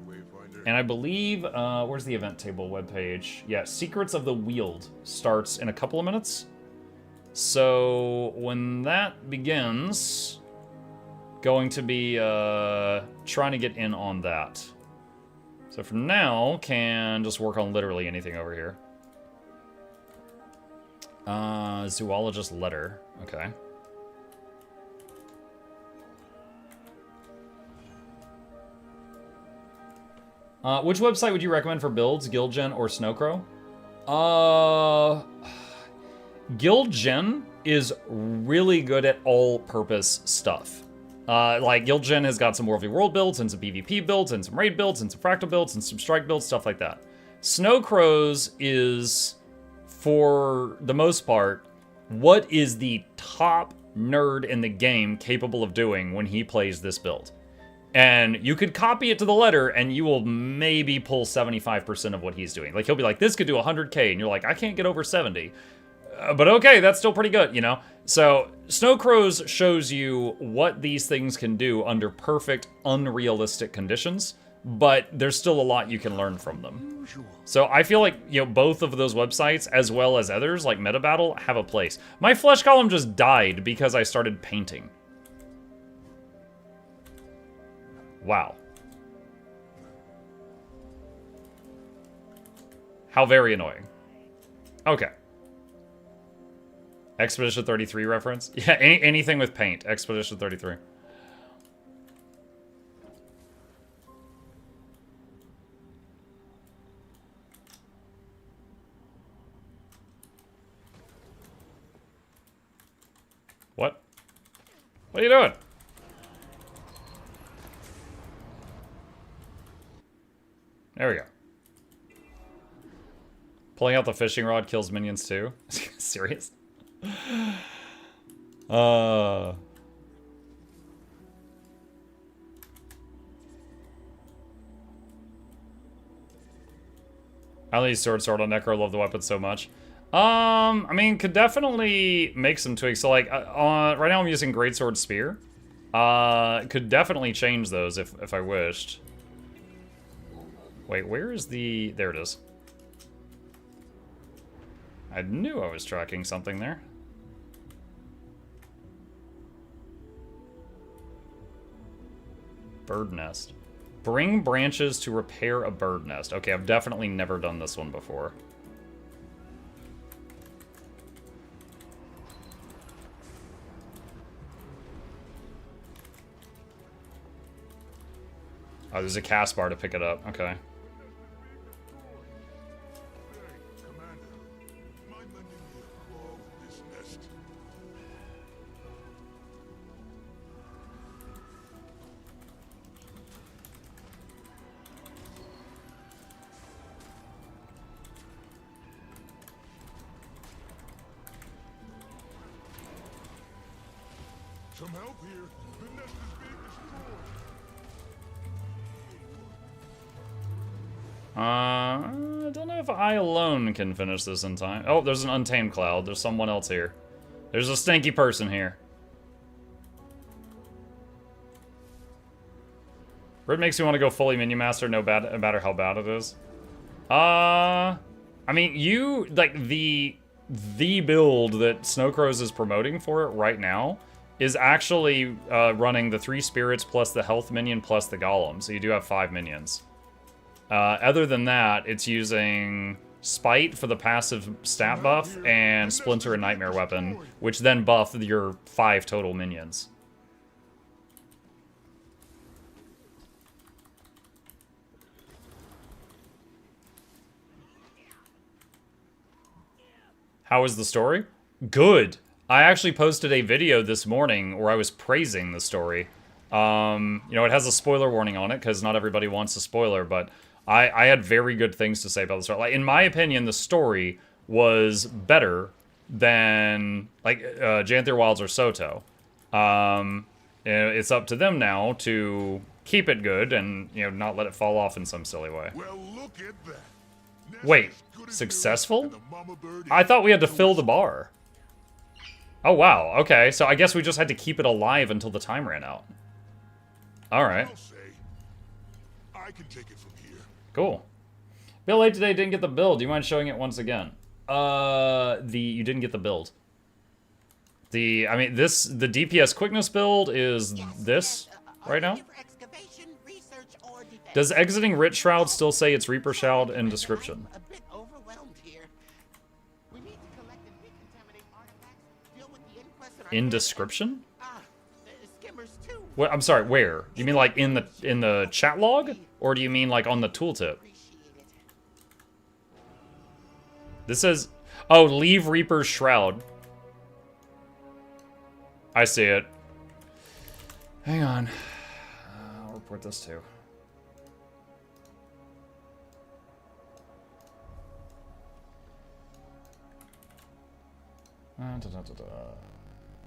And I believe, where's the event table webpage? Yeah, Secrets of the Wield starts in a couple of minutes. So when that begins, going to be trying to get in on that. So for now, can just work on literally anything over here. Zoologist letter. Okay. Which website would you recommend for builds, Guildgen or Snowcrow? Guildgen is really good at all-purpose stuff. Like, Guildgen has got some Worldly World builds, and some PvP builds, and some raid builds, and some fractal builds, and some strike builds, stuff like that. Snowcrow's is, for the most part, what is the top nerd in the game capable of doing when he plays this build. And you could copy it to the letter, and you will maybe pull 75% of what he's doing. Like, he'll be like, this could do 100k, and you're like, I can't get over 70. But okay, that's still pretty good, you know? So, Snowcrow's shows you what these things can do under perfect, unrealistic conditions, but there's still a lot you can learn from them. So I feel like, you know, both of those websites, as well as others, like MetaBattle, have a place. My flesh column just died because I started painting. Wow. How very annoying. Okay. Expedition 33 reference? Yeah, anything with paint. Expedition 33. What? What are you doing? There we go. Pulling out the fishing rod kills minions too? Serious? How many sword on Necro? Love the weapon so much. I mean, could definitely make some tweaks. So like, right now I'm using Greatsword Spear. Could definitely change those if I wished. Wait, where is the... There it is. I knew I was tracking something there. Bird nest. Bring branches to repair a bird nest. Okay, I've definitely never done this one before. Oh, there's a cast bar to pick it up. Okay. Some help here. The nest is being destroyed. I don't know if I alone can finish this in time. Oh, there's an untamed cloud. There's someone else here. There's a stinky person here. Rit makes me want to go fully minion master, no matter how bad it is. I mean, you like the build that Snowcrows is promoting for it right now is actually running the 3 spirits plus the health minion plus the golem, so you do have 5 minions. Other than that, it's using Spite for the passive stat buff and Splinter and Nightmare Weapon, which then buff your 5 total minions. How is the story? Good. I actually posted a video this morning where I was praising the story. You know, it has a spoiler warning on it because not everybody wants a spoiler, but I had very good things to say about the story. Like, in my opinion, the story was better than, like, Janther Wilds or Soto. It's up to them now to keep it good and, you know, not let it fall off in some silly way. Well, look at that. Nest Wait, is good as new, successful? and the mama bird I is thought we had to toast. fill the bar. Oh, wow. Okay, so I guess we just had to keep it alive until the time ran out. Alright. I'll say, I can take it from here. Cool. Bill late today, didn't get the build. Do you mind showing it once again? You didn't get the build. The DPS quickness build is this right now. Does exiting Rit Shroud still say it's Reaper Shroud in description? A bit overwhelmed here. We need to collect and decontaminate artifacts, deal with the inquest and our In description? skimmers too. What? I'm sorry. Where? You mean like in the chat log, or do you mean like on the tooltip? Appreciate it. This says, oh, leave Reaper's Shroud. I see it. Hang on. I'll report this too.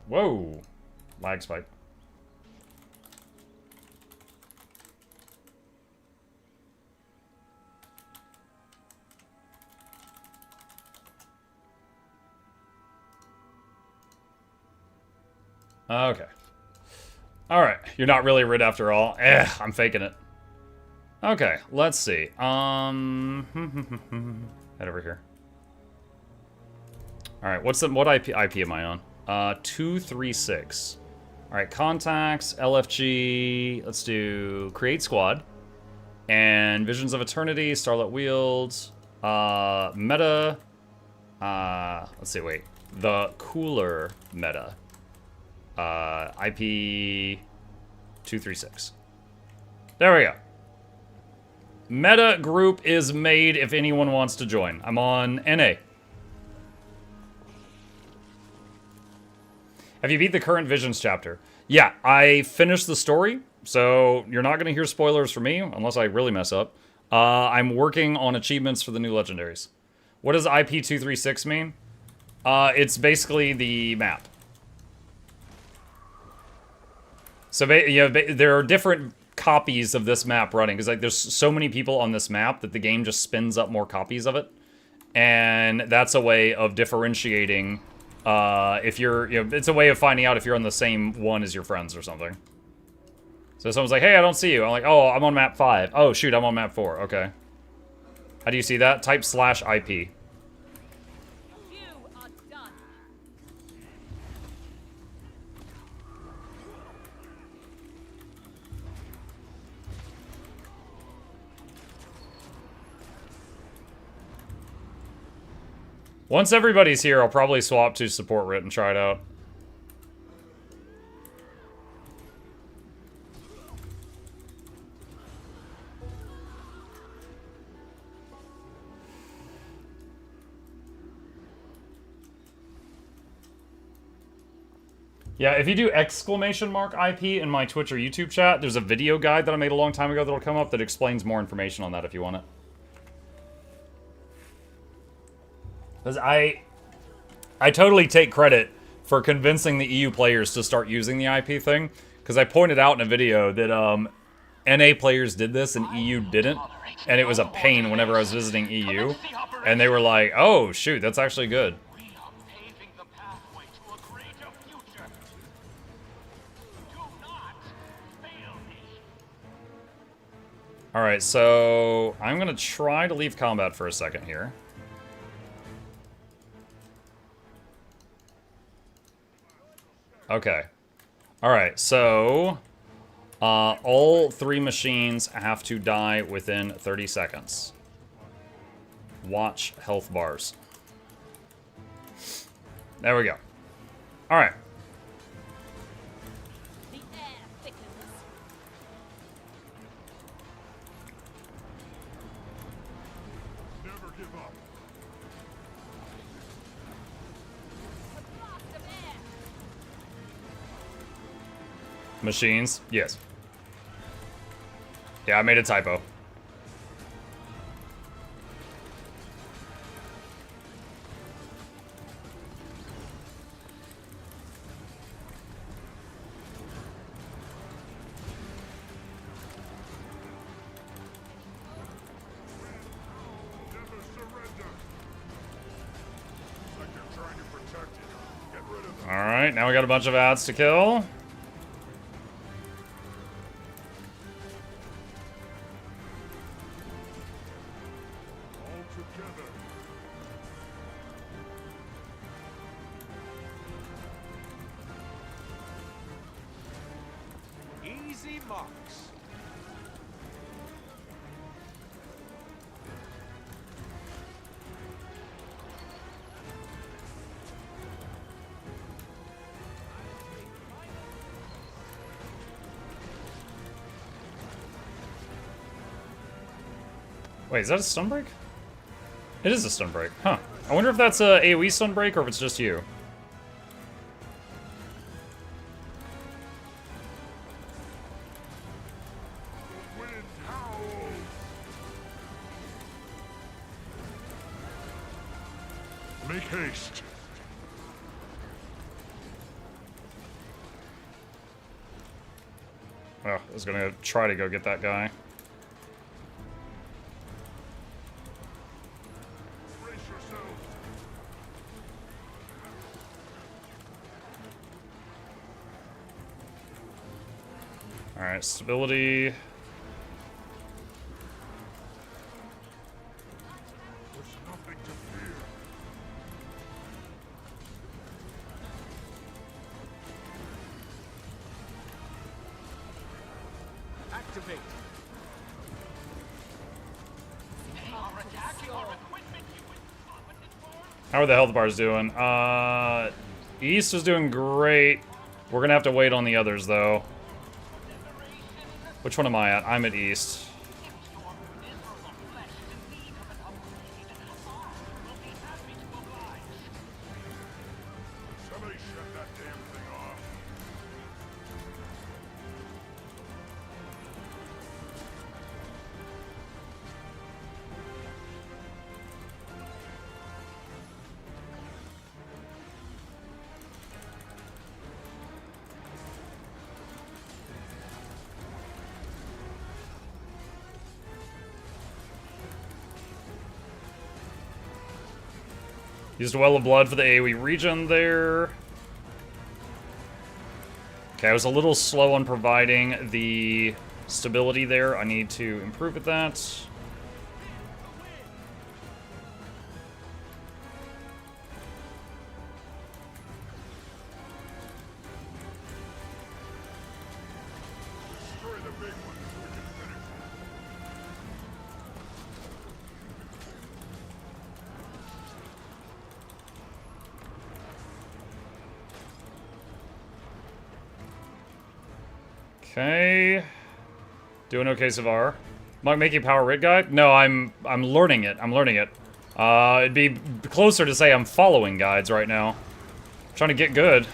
Whoa! Lag spike. Okay. Alright, you're not really Rid after all. I'm faking it. Okay, let's see. Head over here. Alright, what IP am I on? 236. Alright, contacts, LFG, let's do Create Squad. And Visions of Eternity, Starlit Wields, meta, let's see, wait. The cooler meta. IP 236. There we go. Meta group is made if anyone wants to join. I'm on NA. Have you beat the current Visions chapter? Yeah, I finished the story, so you're not going to hear spoilers from me, unless I really mess up. I'm working on achievements for the new legendaries. What does IP236 mean? It's basically the map. So, there are different copies of this map running, because like, there's so many people on this map that the game just spins up more copies of it. And that's a way of differentiating if you're, it's a way of finding out if you're on the same one as your friends or something. So someone's like, hey, I don't see you. I'm like, oh, I'm on map 5. Oh, shoot, I'm on map 4. Okay. How do you see that? Type /IP. You are done. Once everybody's here, I'll probably swap to support Rit and try it out. Yeah, if you do !IP in my Twitch or YouTube chat, there's a video guide that I made a long time ago that'll come up that explains more information on that if you want it. Because I totally take credit for convincing the EU players to start using the IP thing. Because I pointed out in a video that NA players did this and EU didn't. And it was a pain whenever I was visiting EU. And they were like, oh, shoot, that's actually good. We are paving the pathway to a greater future. Do not fail me. Alright, so I'm going to try to leave combat for a second here. Okay. Alright, so all 3 machines have to die within 30 seconds. Watch health bars. There we go. Alright. The air thickens. Never give up. A blast of air. Machines? Yes. Yeah, I made a typo. Never surrender. Like they're trying to protect you. Get rid of them. Alright, now we got a bunch of ads to kill. All together. Easy marks. Wait, is that a stun break? It is a stun break. Huh. I wonder if that's a AoE stun break or if it's just you. Wind howls. Make haste. Oh, I was gonna try to go get that guy. Brace yourselves. Alright, stability. There's nothing to fear. Activate. Our attack, our equipment, you would competent for? How are the health bars doing? East is doing great. We're gonna have to wait on the others, though. Which one am I at? I'm at East. Your miserable flesh is in need of an upgrade. I will be happy to oblige. Somebody shut that damn thing off. Used a well of blood for the AoE region there. Okay, I was a little slow on providing the stability there. I need to improve at that. Destroy the big one so we can finish it. Okay. Doing okay, Savar. Am I making power rid guide? No, I'm learning it. I'm learning it. It'd be closer to say I'm following guides right now. Trying to get good.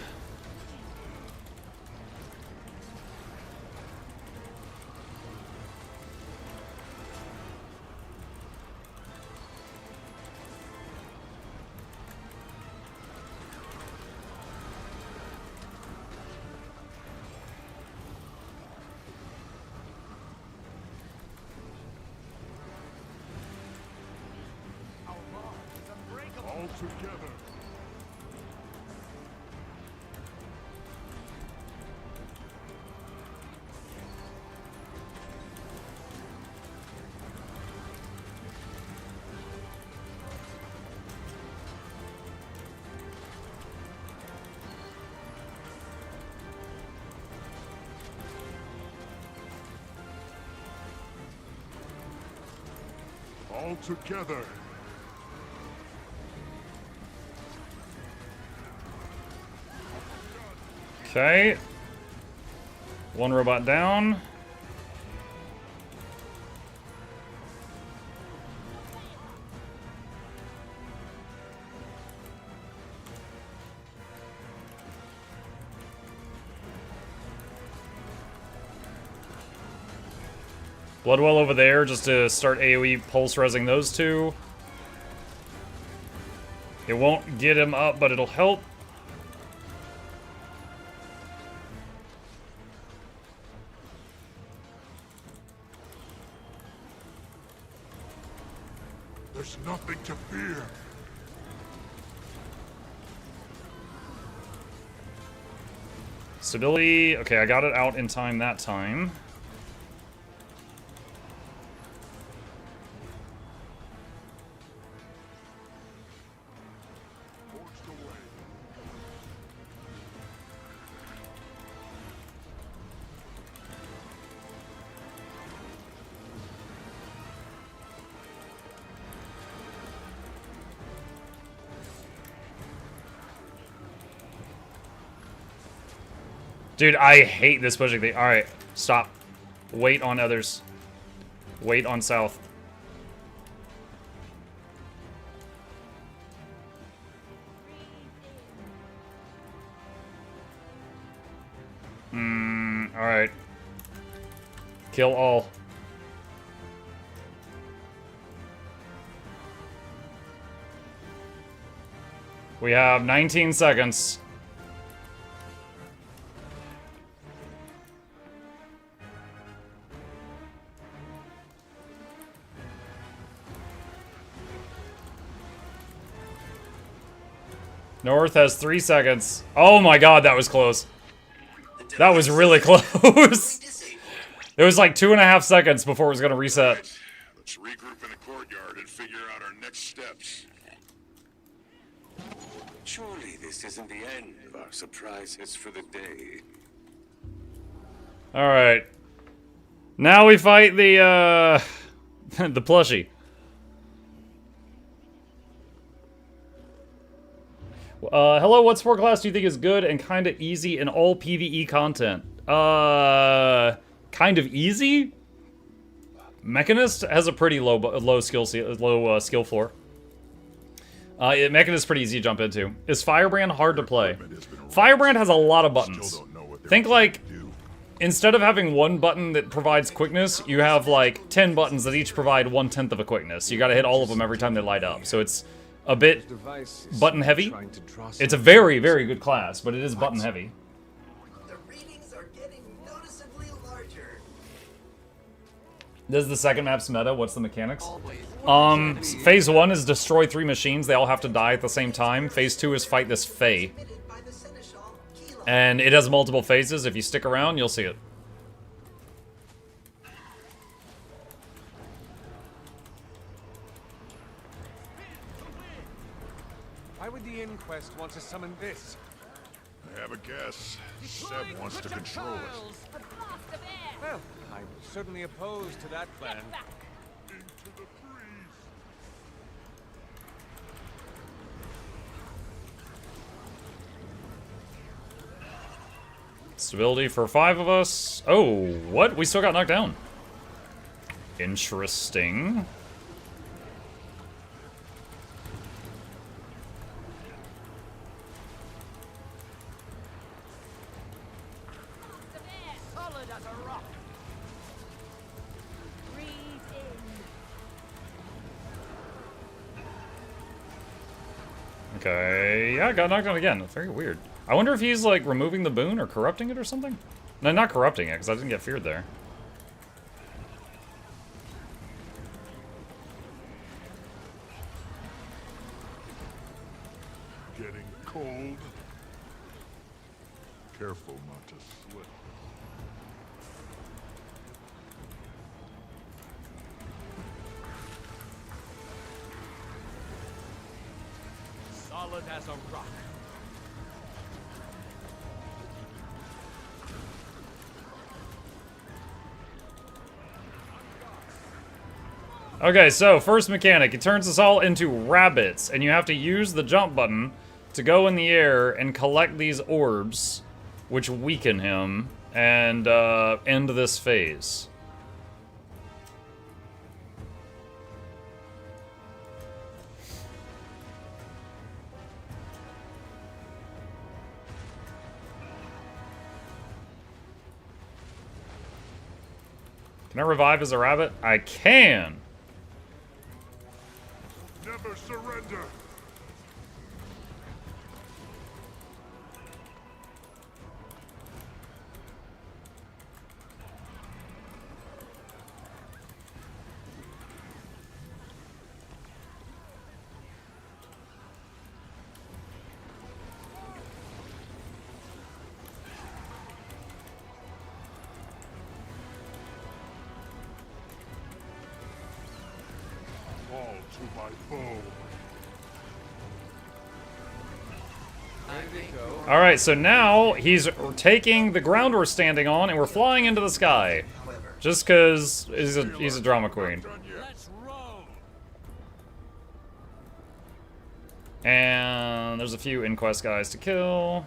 All together. All together. Okay. One robot down. Bloodwell over there just to start AoE pulse resing those two. It won't get him up, but it'll help. There's nothing to fear. Stability. Okay, I got it out in time that time. Forged away. Dude, I hate this pushing thing. Alright, stop. Wait on others. Wait on south. Alright. Kill all. We have 19 seconds. North has 3 seconds. Oh my god, that was close. That was really close. It was like 2.5 seconds before it was gonna reset. Let's regroup in the courtyard and figure out our next steps. Surely this isn't the end of our surprises for the day. Alright. Now we fight the, the plushie. Hello, what sport class do you think is good and kind of easy in all PvE content? Kind of easy? Mechanist has a pretty low skill floor. Mechanist is pretty easy to jump into. Is Firebrand hard to play? Firebrand has a lot of buttons. Think like, instead of having one button that provides quickness, you have like 10 buttons that each provide 1/10 of a quickness. You gotta hit all of them every time they light up. So it's a bit button heavy. It's a very, very good class, but it is button heavy. The readings are getting noticeably larger. This is the second map's meta. What's the mechanics? Phase 1 is destroy 3 machines. They all have to die at the same time. Phase 2 is fight this Fae. And it has multiple phases. If you stick around, you'll see it. Why would the Inquest want to summon this? I have a guess. Seb wants to control it. A blast of air. Well, I'm certainly opposed to that plan. Get back. Into the freeze. Stability for 5 of us. Oh, what? We still got knocked down. Interesting. Solid as a rock. Breathe in. Okay, yeah, got knocked down again. Very weird. I wonder if he's, like, removing the boon or corrupting it or something? No, not corrupting it, because I didn't get feared there. Careful not to slip. Solid as a rock. Okay, so first mechanic, it turns us all into rabbits, and you have to use the jump button to go in the air and collect these orbs, which weaken him, and end this phase. Can I revive as a rabbit? I can! Never surrender. Fall to my foe. Alright, so now he's taking the ground we're standing on and we're flying into the sky. Just because he's a drama queen. Let's roll. And there's a few Inquest guys to kill.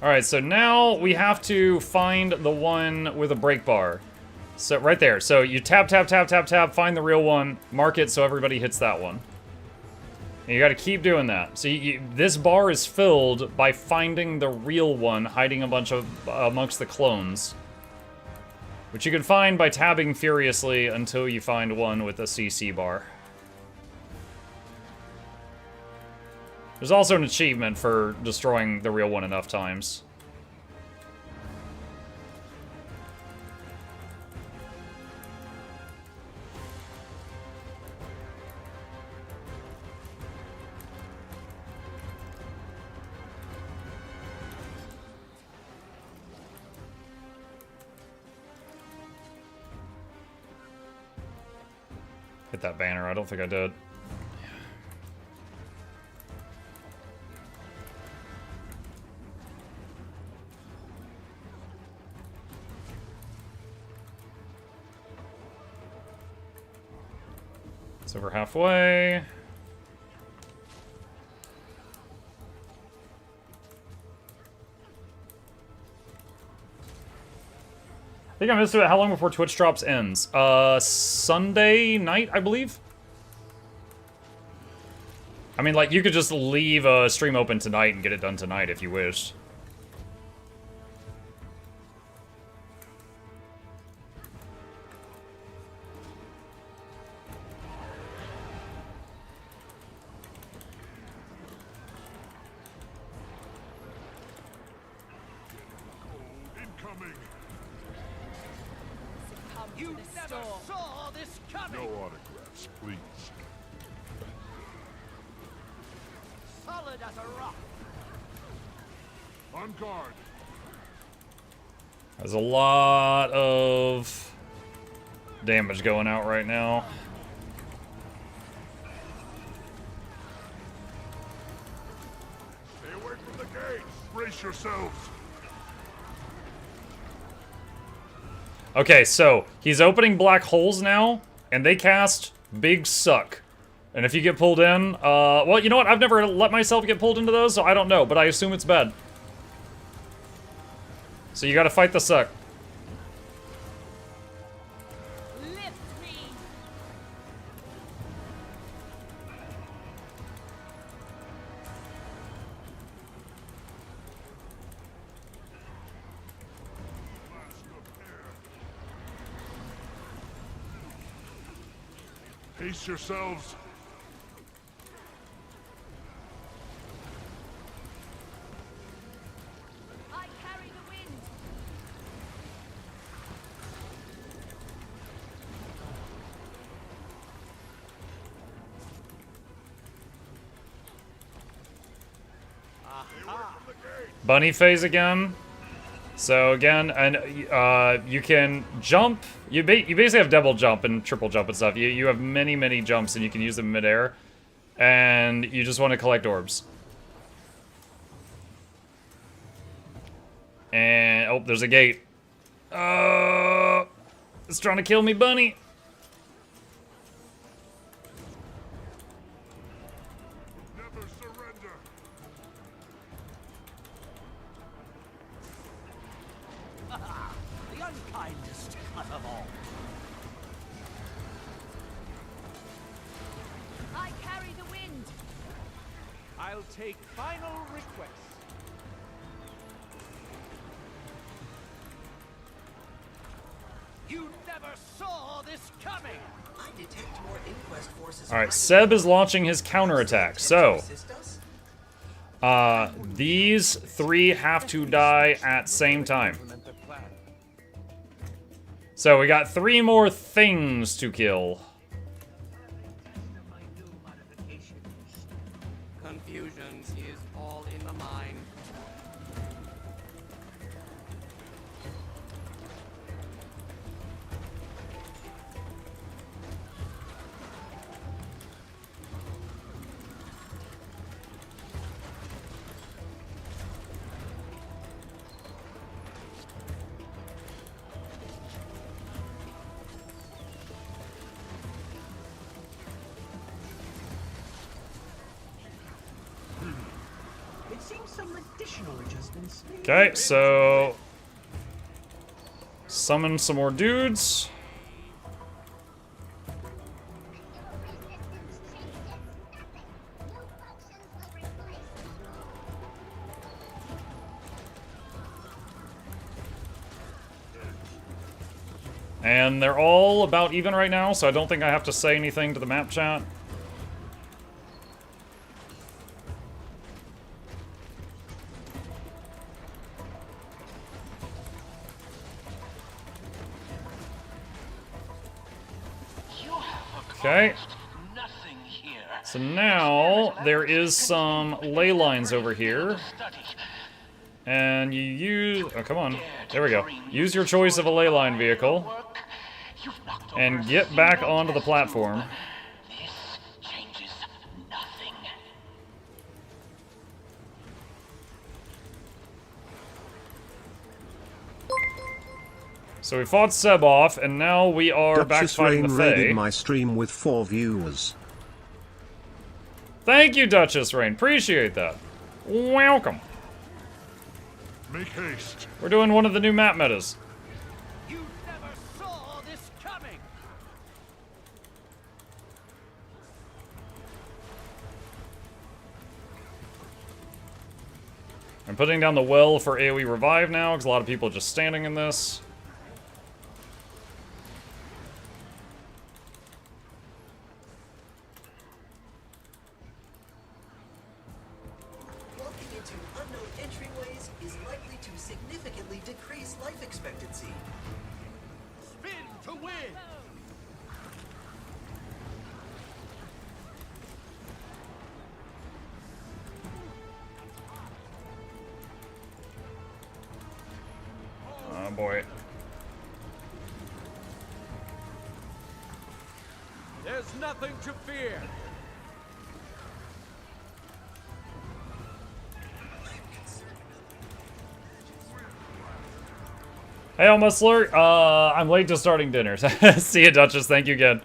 Alright, so now we have to find the one with a break bar. So, right there. So you tap, find the real one, mark it so everybody hits that one. And you gotta keep doing that. So this bar is filled by finding the real one hiding amongst the clones. Which you can find by tabbing furiously until you find one with a CC bar. There's also an achievement for destroying the real one enough times. Hit that banner. I don't think I did. It's over halfway. I think I missed it. How long before Twitch drops ends? Sunday night, I believe? I mean, like, you could just leave a stream open tonight and get it done tonight if you wish. Incoming. You never Saw this coming. No autographs, please. solid as a rock. On guard. There's a lot of damage going out right now. Stay away from the gates. Brace yourselves. Okay, so he's opening black holes now, and they cast Big Suck. And if you get pulled in, well, you know what? I've never let myself get pulled into those, so I don't know, but I assume it's bad. So you gotta fight the suck. Lift me. Pace yourselves. I carry the wind. Bunny phase again. So again, and you can jump. You basically have double jump and triple jump and stuff. You have many jumps and you can use them midair. And you just want to collect orbs. And oh, there's a gate. It's trying to kill me, bunny. Never surrender. The unkindest of them all. I carry the wind. I'll take final request. You never saw this coming. I detect more Inquest forces. All right, Seb is launching his counterattack. So, these three have to die at same time. Implement the plan. So we got 3 more things to kill. Confusion is all in the mind. It seems some additional adjustments. Okay, so summon some more dudes. And they're all about even right now, so I don't think I have to say anything to the map chat. Okay. Nothing here. So now there is some ley lines over here. And you use... Oh, come on. There we go. Use your choice of a ley line vehicle. And get back onto the platform. This changes nothing. So we fought Seb off, and now we are back Duchess fighting Rain the Fae. raided my stream with 4 viewers. Thank you, Duchess Rain. Appreciate that. Welcome. Make haste. We're doing one of the new map metas. You never saw this coming. I'm putting down the well for AoE revive now, because a lot of people are just standing in this. Walking into unknown entryways is likely to significantly decrease life expectancy. Spin to win. Oh boy. There's nothing to fear. Hey, Almusler. I'm late to starting dinner. See you, Duchess. Thank you again.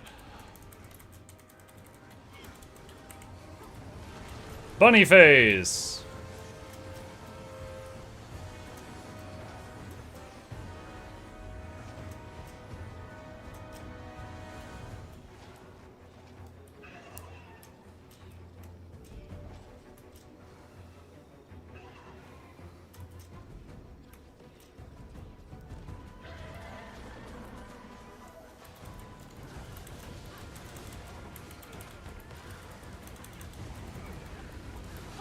Bunny phase.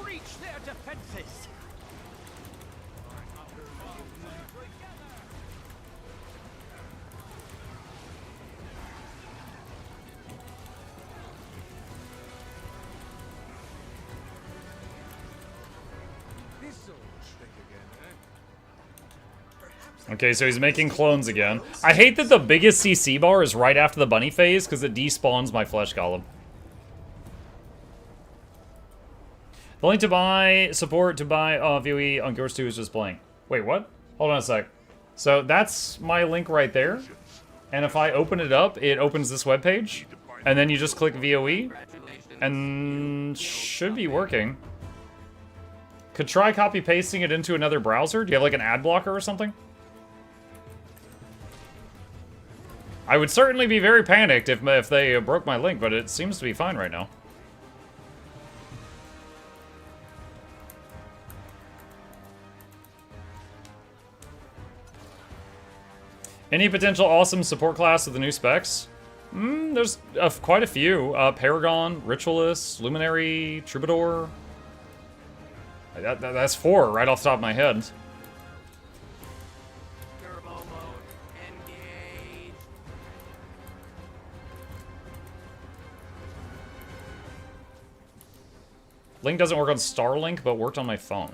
Breach their defenses. This old trick again, eh? Perhaps Okay, so he's making clones again. I hate that the biggest CC bar is right after the bunny phase, because it despawns my flesh golem. The link to buy, support to buy VoE on Ghost 2 is just blank. Wait, what? Hold on a sec. So that's my link right there. And if I open it up, it opens this webpage. And then you just click VoE. And should be working. Could try copy pasting it into another browser. Do you have like an ad blocker or something? I would certainly be very panicked if they broke my link, but it seems to be fine right now. Any potential awesome support class with the new specs? There's quite a few. Paragon, Ritualist, Luminary, Troubadour. That's 4 right off the top of my head. Turbo mode. Engage. Link doesn't work on Starlink, but worked on my phone.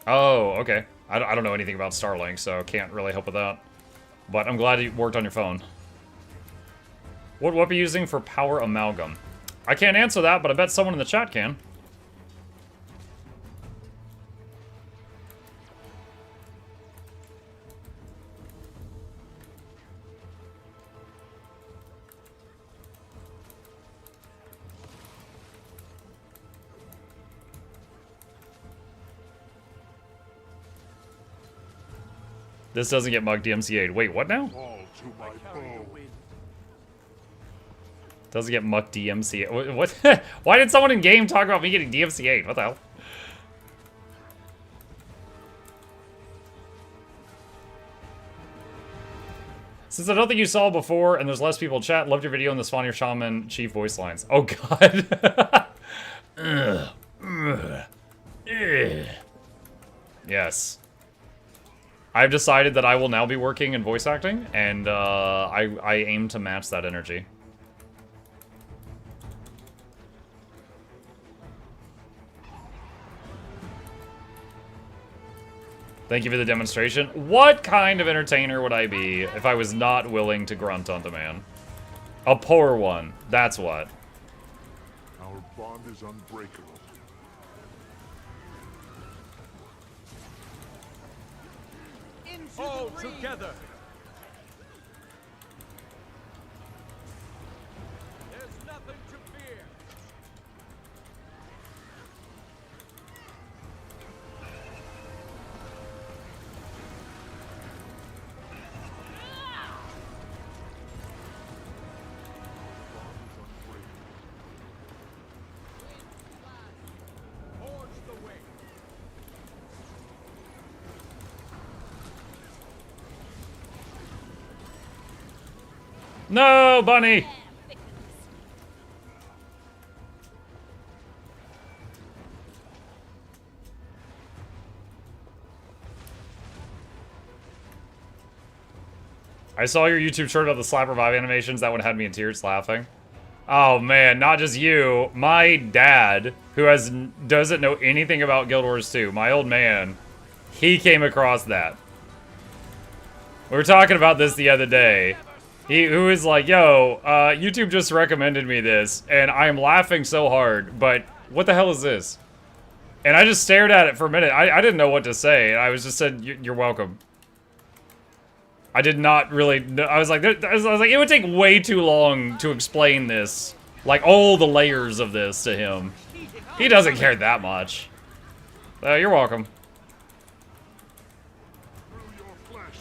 Oh, okay. I don't know anything about Starlink, so can't really help with that. But I'm glad it worked on your phone. What are you using for power amalgam? I can't answer that, but I bet someone in the chat can. This doesn't get Mug DMCA'd. Wait, what now? Fall to my bow. Doesn't get Muck DMCA'd. What? Why did someone in game talk about me getting DMCA'd? What the hell? Since I don't think you saw before, and there's less people in chat, loved your video on the Spawn Your Shaman Chief voice lines. Oh god. Ugh. Ugh. Ugh. Yes. I've decided that I will now be working in voice acting, and I aim to match that energy. Thank you for the demonstration. What kind of entertainer would I be if I was not willing to grunt on demand? A poor one, that's what. Our bond is unbreakable. All together. There's nothing to fear. Forge the way. No, Bunny! I saw your YouTube short about the slap revive animations. That one had me in tears laughing. Oh man, not just you. My dad, who doesn't know anything about Guild Wars 2, my old man, he came across that. We were talking about this the other day. Who was like, yo, YouTube just recommended me this, and I'm laughing so hard, but what the hell is this? And I just stared at it for a minute. I didn't know what to say. I was just said, you're welcome. I did not really know. I was like, it would take way too long to explain this. Like, all the layers of this to him. He doesn't care that much. You're welcome. Through your flesh.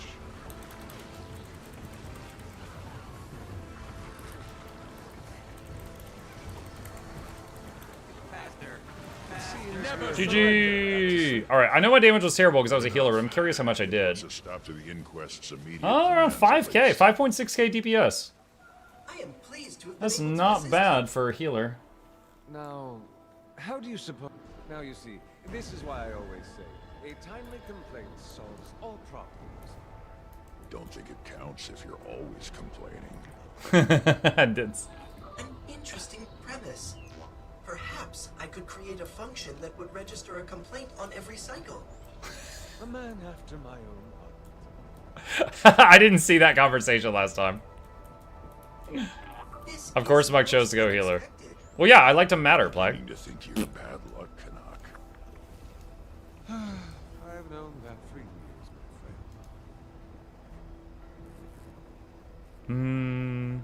GG! Alright, I know my damage was terrible because I was a healer, but I'm curious how much I did. It's a stop to the Inquest's immediate Oh, around plans 5k, 5.6k DPS. I am pleased to have been That's able to not assist bad for a healer. Now, how do you suppose... Now you see, this is why I always say, a timely complaint solves all problems. Don't think it counts if you're always complaining. I did. An interesting premise. Perhaps I could create a function that would register a complaint on every cycle. A man after my own heart. I didn't see that conversation last time. This Of course, is Mike chose most to go healer. unexpected. Well, yeah, I like to matter, Plague. Beginning to think you're bad luck, Canuck. I've known that for years, my friend.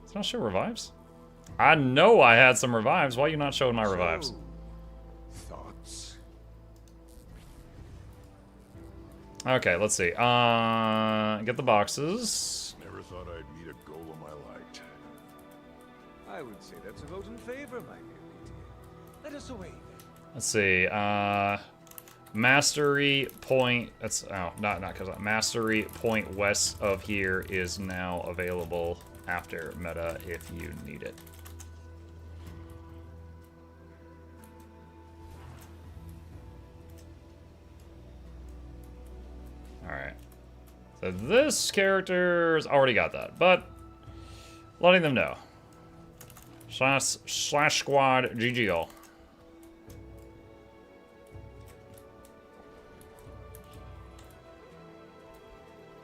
It's not show revives? I know I had some revives. Why are you not showing my revives? So, thoughts? Okay, let's see. Get the boxes. Never thought I'd meet a golem I liked. I would say that's a vote in favor, my dear BTA. Let us away then. Let's see. Mastery point. That's not because mastery point west of here is now available after meta if you need it. Alright. So this character's already got that, but letting them know. Slash squad GGO.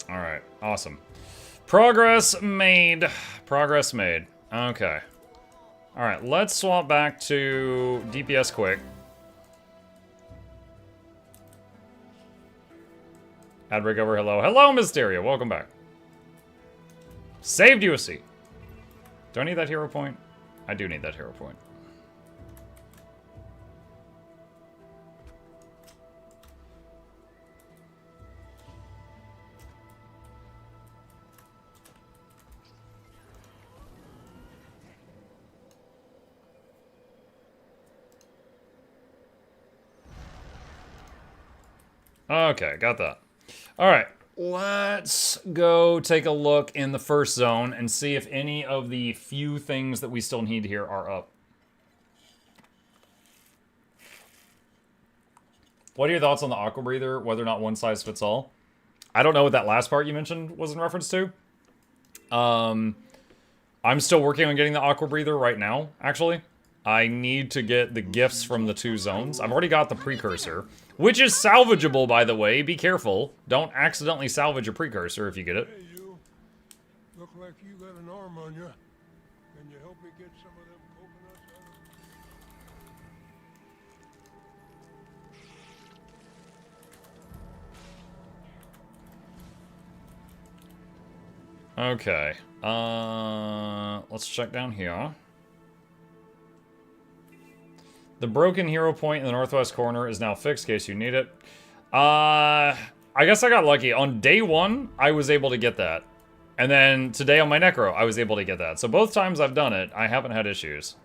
Alright, awesome. Progress made. Progress made. Okay. Alright, let's swap back to DPS quick. Adbreak over, hello. Hello, Mysteria, welcome back. Saved you a seat. Do I need that hero point? I do need that hero point. Okay, got that. All right, let's go take a look in the first zone and see if any of the few things that we still need here are up. What are your thoughts on the aqua breather, whether or not one size fits all? I don't know what that last part you mentioned was in reference to. I'm still working on getting the aqua breather right now, actually. I need to get the gifts from the 2 zones. I've already got the precursor, which is salvageable, by the way. Be careful. Don't accidentally salvage a precursor if you get it. Hey, you. Look like you got an arm on you. Can you help me get some of them coconuts out of Okay. Let's check down here. The broken hero point in the northwest corner is now fixed in case you need it. I guess I got lucky. On day 1, I was able to get that. And then today on my Necro, I was able to get that. So both times I've done it, I haven't had issues.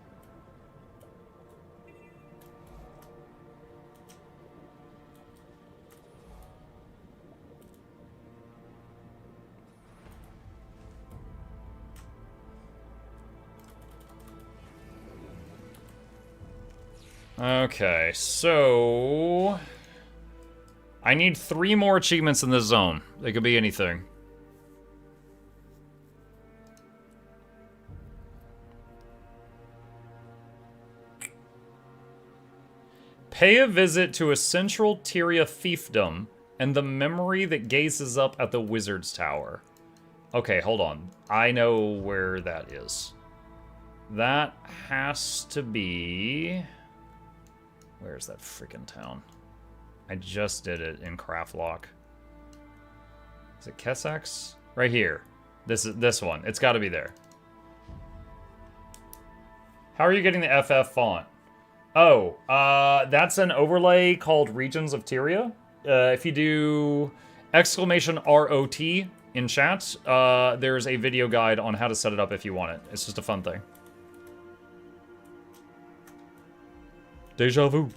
Okay, so I need 3 more achievements in this zone. They could be anything. Pay a visit to a central Tyria fiefdom and the memory that gazes up at the wizard's tower. Okay, hold on. I know where that is. That has to be... Where's that freaking town? I just did it in Craftlock. Is it Kessex? Right here. This one. It's got to be there. How are you getting the FF font? Oh, that's an overlay called Regions of Tyria. If you do exclamation ROT in chat, there's a video guide on how to set it up if you want it. It's just a fun thing. Deja vu.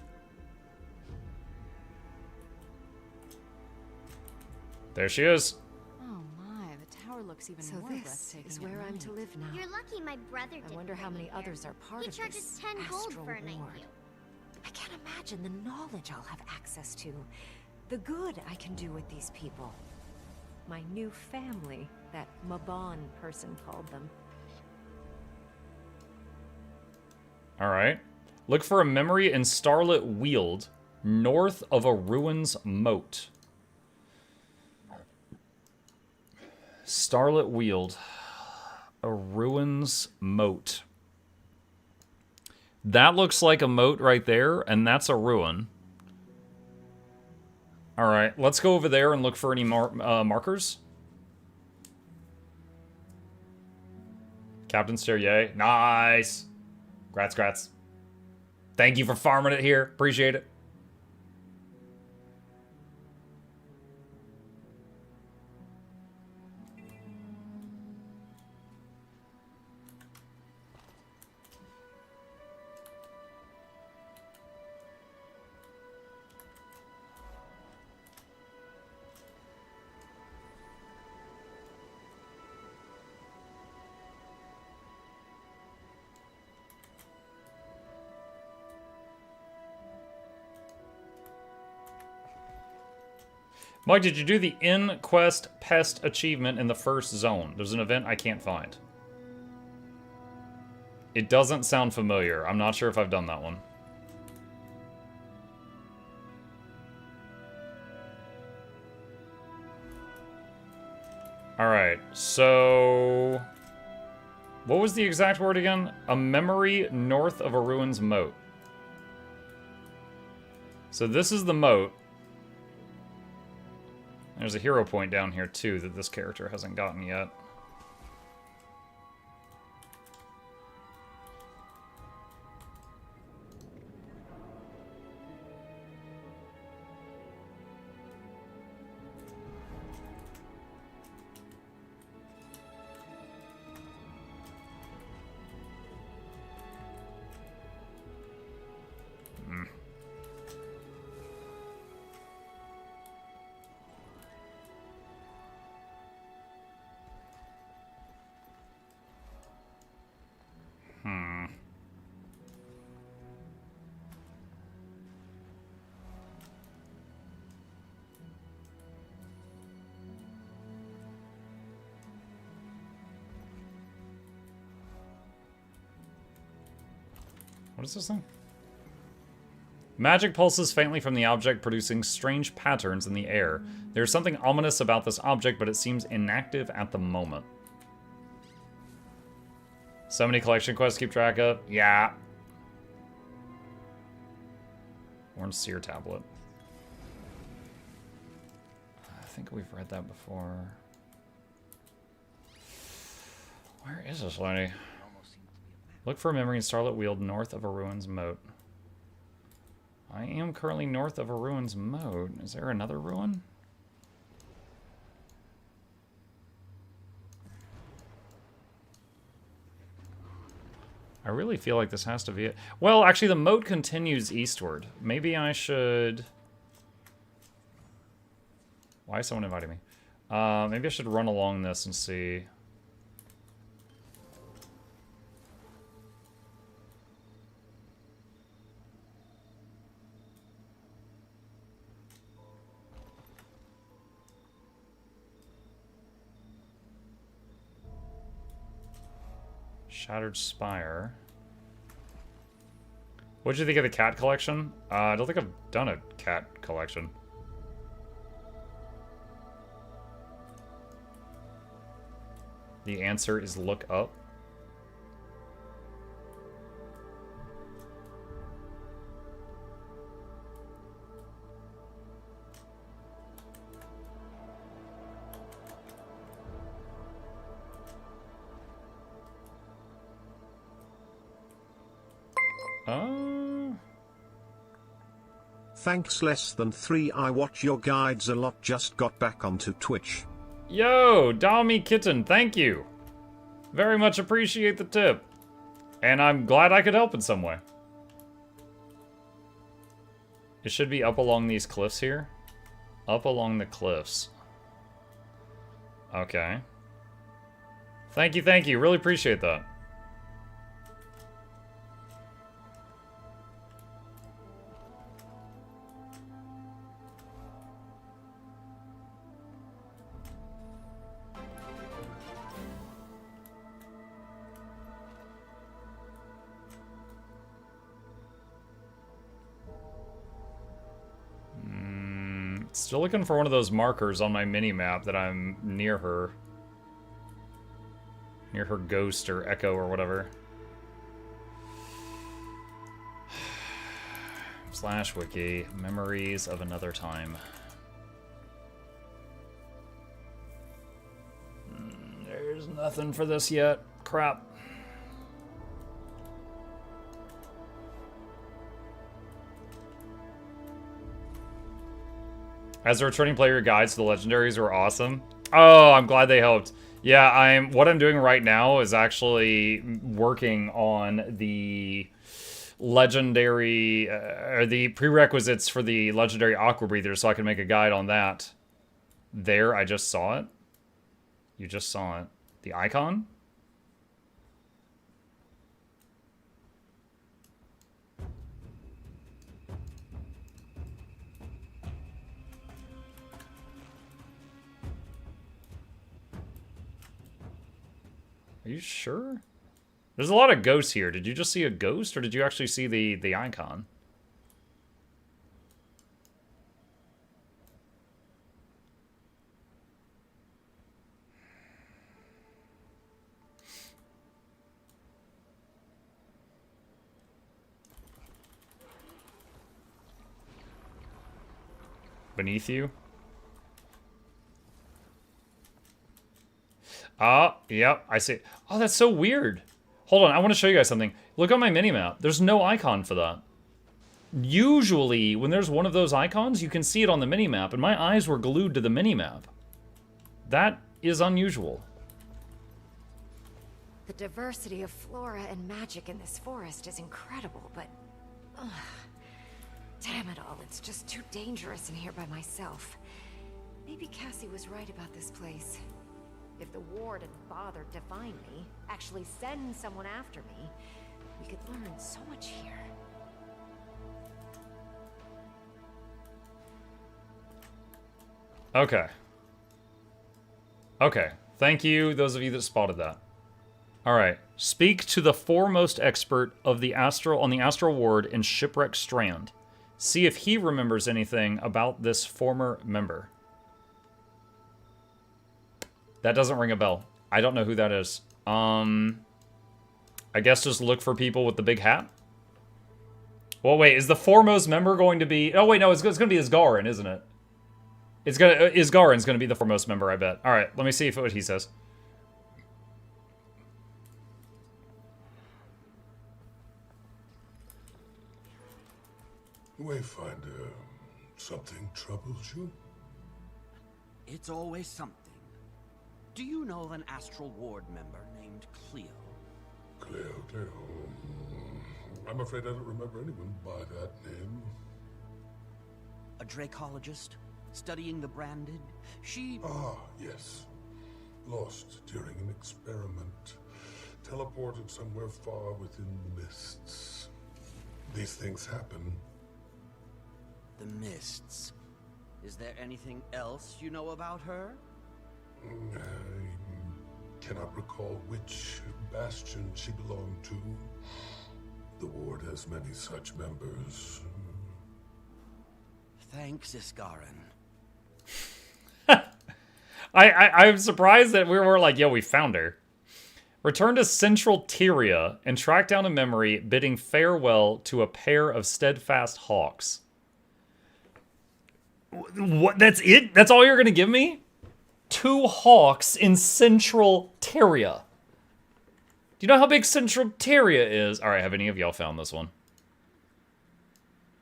There she is. Oh my, the tower looks even more breathtaking. Is where I'm to live now. You're lucky my brother didn't I wonder how many others are part He of charges this 10 gold astral for a night ward. view. I can't imagine the knowledge I'll have access to, the good I can do with these people. My new family, that Mabon person called them. Alright. Look for a memory in Starlit Weald, north of a ruins moat. Starlit Weald. A ruins moat. That looks like a moat right there, and that's a ruin. Alright, let's go over there and look for any markers. Captain Stair, yay. Nice! Grats, grats. Thank you for farming it here. Appreciate it. Mike, did you do the Inquest Pest achievement in the first zone? There's an event I can't find. It doesn't sound familiar. I'm not sure if I've done that one. Alright, so... what was the exact word again? A memory north of a ruins moat. So this is the moat. There's a hero point down here, too, that this character hasn't gotten yet. What is this thing? Magic pulses faintly from the object, producing strange patterns in the air. There's something ominous about this object, but it seems inactive at the moment. So many collection quests to keep track of? Yeah. Orange Seer Tablet. I think we've read that before. Where is this lady? Look for a memory in Starlit Weald north of a ruins moat. I am currently north of a ruins moat. Is there another ruin? I really feel like this has to be it. Well, actually, the moat continues eastward. Maybe I should... Why is someone inviting me? Maybe I should run along this and see... Shattered Spire. What did you think of the cat collection? I don't think I've done a cat collection. The answer is look up. Thanks less than 3. I watch your guides a lot. Just got back onto Twitch. Yo, Dami Kitten, thank you. Very much appreciate the tip. And I'm glad I could help in some way. It should be up along these cliffs here. Up along the cliffs. Okay. Thank you, thank you. Really appreciate that. Still looking for one of those markers on my mini-map that I'm near her. Near her ghost or echo or whatever. / wiki. Memories of another time. There's nothing for this yet. Crap. As a returning player, guides to the legendaries were awesome. Oh, I'm glad they helped. Yeah, what I'm doing right now is actually working on the legendary, or the prerequisites for the legendary aqua breather, so I can make a guide on that. There, I just saw it. You just saw it. The icon? Are you sure? There's a lot of ghosts here. Did you just see a ghost, or did you actually see the icon? Beneath you? Yep, I see. Oh, that's so weird. Hold on, I want to show you guys something. Look on my minimap. There's no icon for that. Usually, when there's one of those icons, you can see it on the minimap, and my eyes were glued to the minimap. That is unusual. The diversity of flora and magic in this forest is incredible, but... ugh, damn it all, it's just too dangerous in here by myself. Maybe Cassie was right about this place. If the ward didn't bother to find me, actually send someone after me, we could learn so much here. Okay. Okay. Thank you, those of you that spotted that. Alright. Speak to the foremost expert of the on the Astral Ward in Shipwreck Strand. See if he remembers anything about this former member. That doesn't ring a bell. I don't know who that is. I guess just look for people with the big hat? Well, wait, is the foremost member going to be... Oh, wait, no, it's going to be Isgarin, isn't it? Isgarin's going to be the foremost member, I bet. Alright, let me see what he says. Wayfinder, something troubles you? It's always something. Do you know of an Astral Ward member named Cleo? Cleo. I'm afraid I don't remember anyone by that name. A Dracologist? Studying the branded? She... Ah, yes. Lost during an experiment. Teleported somewhere far within the mists. These things happen. The mists. Is there anything else you know about her? I cannot recall which bastion she belonged to. The ward has many such members. Thanks, Isgarin. I'm surprised that we were like, yo, we found her. Return to Central Tyria and track down a memory bidding farewell to a pair of steadfast hawks. What? That's it? That's all you're going to give me? 2 hawks in Central Tyria. Do you know how big Central Tyria is? Alright, have any of y'all found this one?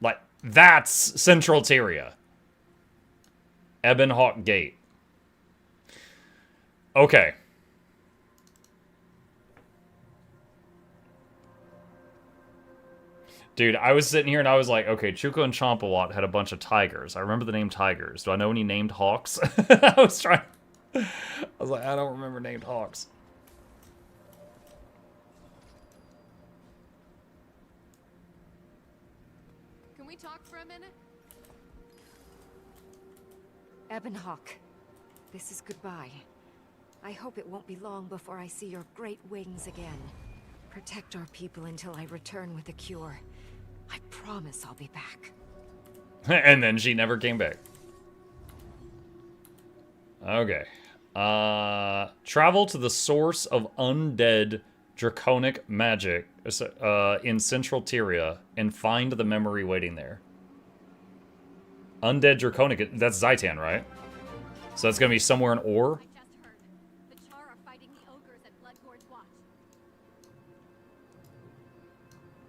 Like, that's Central Tyria. Ebonhawk Gate. Okay. Dude, I was sitting here and I was like, okay, Chuko and Chompawat had a bunch of tigers. I remember the name tigers. Do I know any named hawks? I was like, I don't remember named hawks. Can we talk for a minute? Ebonhawk, this is goodbye. I hope it won't be long before I see your great wings again. Protect our people until I return with a cure. I promise I'll be back. And then she never came back. Okay. Travel to the source of undead draconic magic in Central Tyria and find the memory waiting there. Undead draconic, that's Zaitan, right? So that's gonna be somewhere in Ore?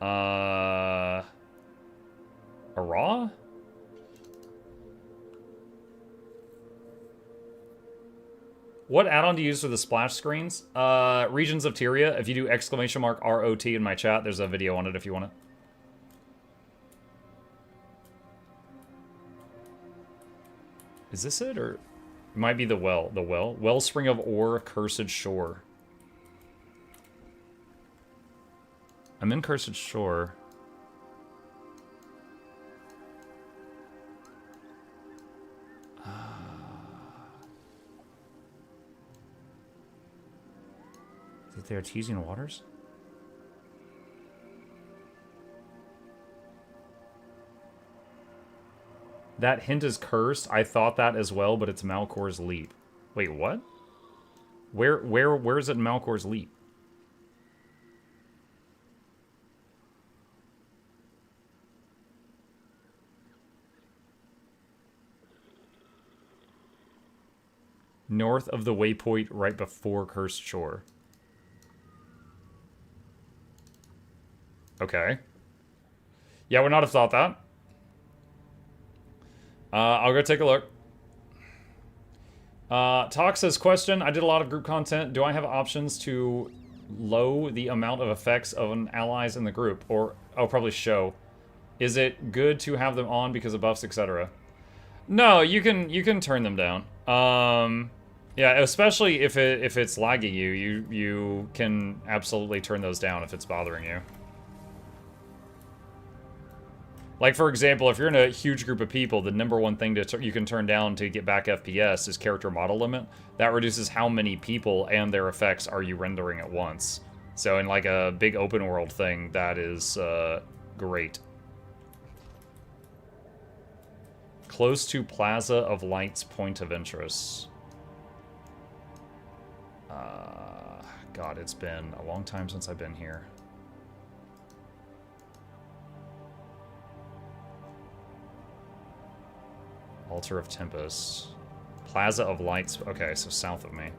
Ara? What add-on do you use for the splash screens? Regions of Tyria. If you do exclamation mark ROT in my chat, there's a video on it if you want it. Is this it, or it might be the well? The well? Wellspring of Ore, Cursed Shore. I'm in Cursed Shore. Is it the Artesian Waters? That hint is cursed. I thought that as well, but it's Malcor's Leap. Wait, what? Where is it in Malcor's Leap? North of the waypoint right before Cursed Shore. Okay. Yeah, would not have thought that. I'll go take a look. Talk says, question, I did a lot of group content. Do I have options to low the amount of effects of an allies in the group? Or, oh, probably show. Is it good to have them on because of buffs, etc.? No, you can turn them down. Yeah, especially if it's lagging you can absolutely turn those down if it's bothering you. Like, for example, if you're in a huge group of people, the number one thing you can turn down to get back FPS is character model limit. That reduces how many people and their effects are you rendering at once. So in like a big open world thing, that is great. Close to Plaza of Light's point of interest. God, it's been a long time since I've been here. Altar of Tempest. Plaza of Lights. Okay, so south of me.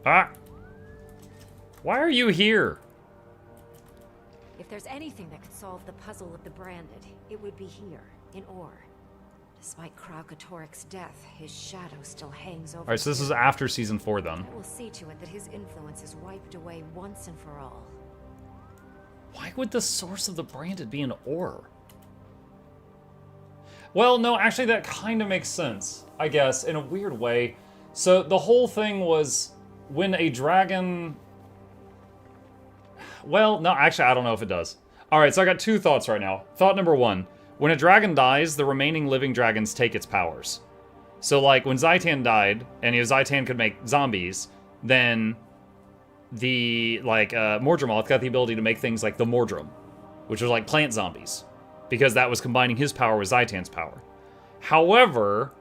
Ah! Why are you here? If there's anything that could solve the puzzle of the Branded, it would be here, in Ore. Despite Kraukatorik's death, his shadow still hangs over. Alright, so this is after Season 4 then. I will see to it that his influence is wiped away once and for all. Why would the source of the Branded be in Ore? Well, no, actually that kind of makes sense, I guess, in a weird way. So the whole thing was when a dragon... Well, no, actually, I don't know if it does. Alright, so I got two thoughts right now. Thought number one. When a dragon dies, the remaining living dragons take its powers. So, like, when Zaitan died, and Zaitan could make zombies, then the, like, Mordremoth got the ability to make things like the Mordrum, which was like plant zombies, because that was combining his power with Zaitan's power. However,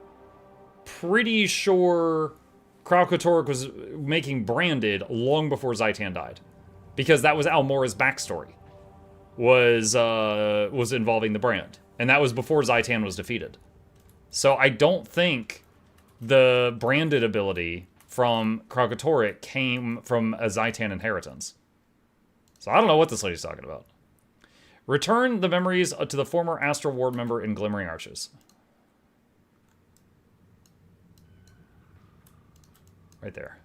pretty sure Kraukatorrik was making Branded long before Zaitan died, because that was Almora's backstory, was involving the brand, and that was before Zaitan was defeated. So I don't think the Branded ability from Kraukatorrik came from a Zaitan inheritance. So I don't know what this lady's talking about. Return the memories to the former Astral Ward member in Glimmering Arches. Right there.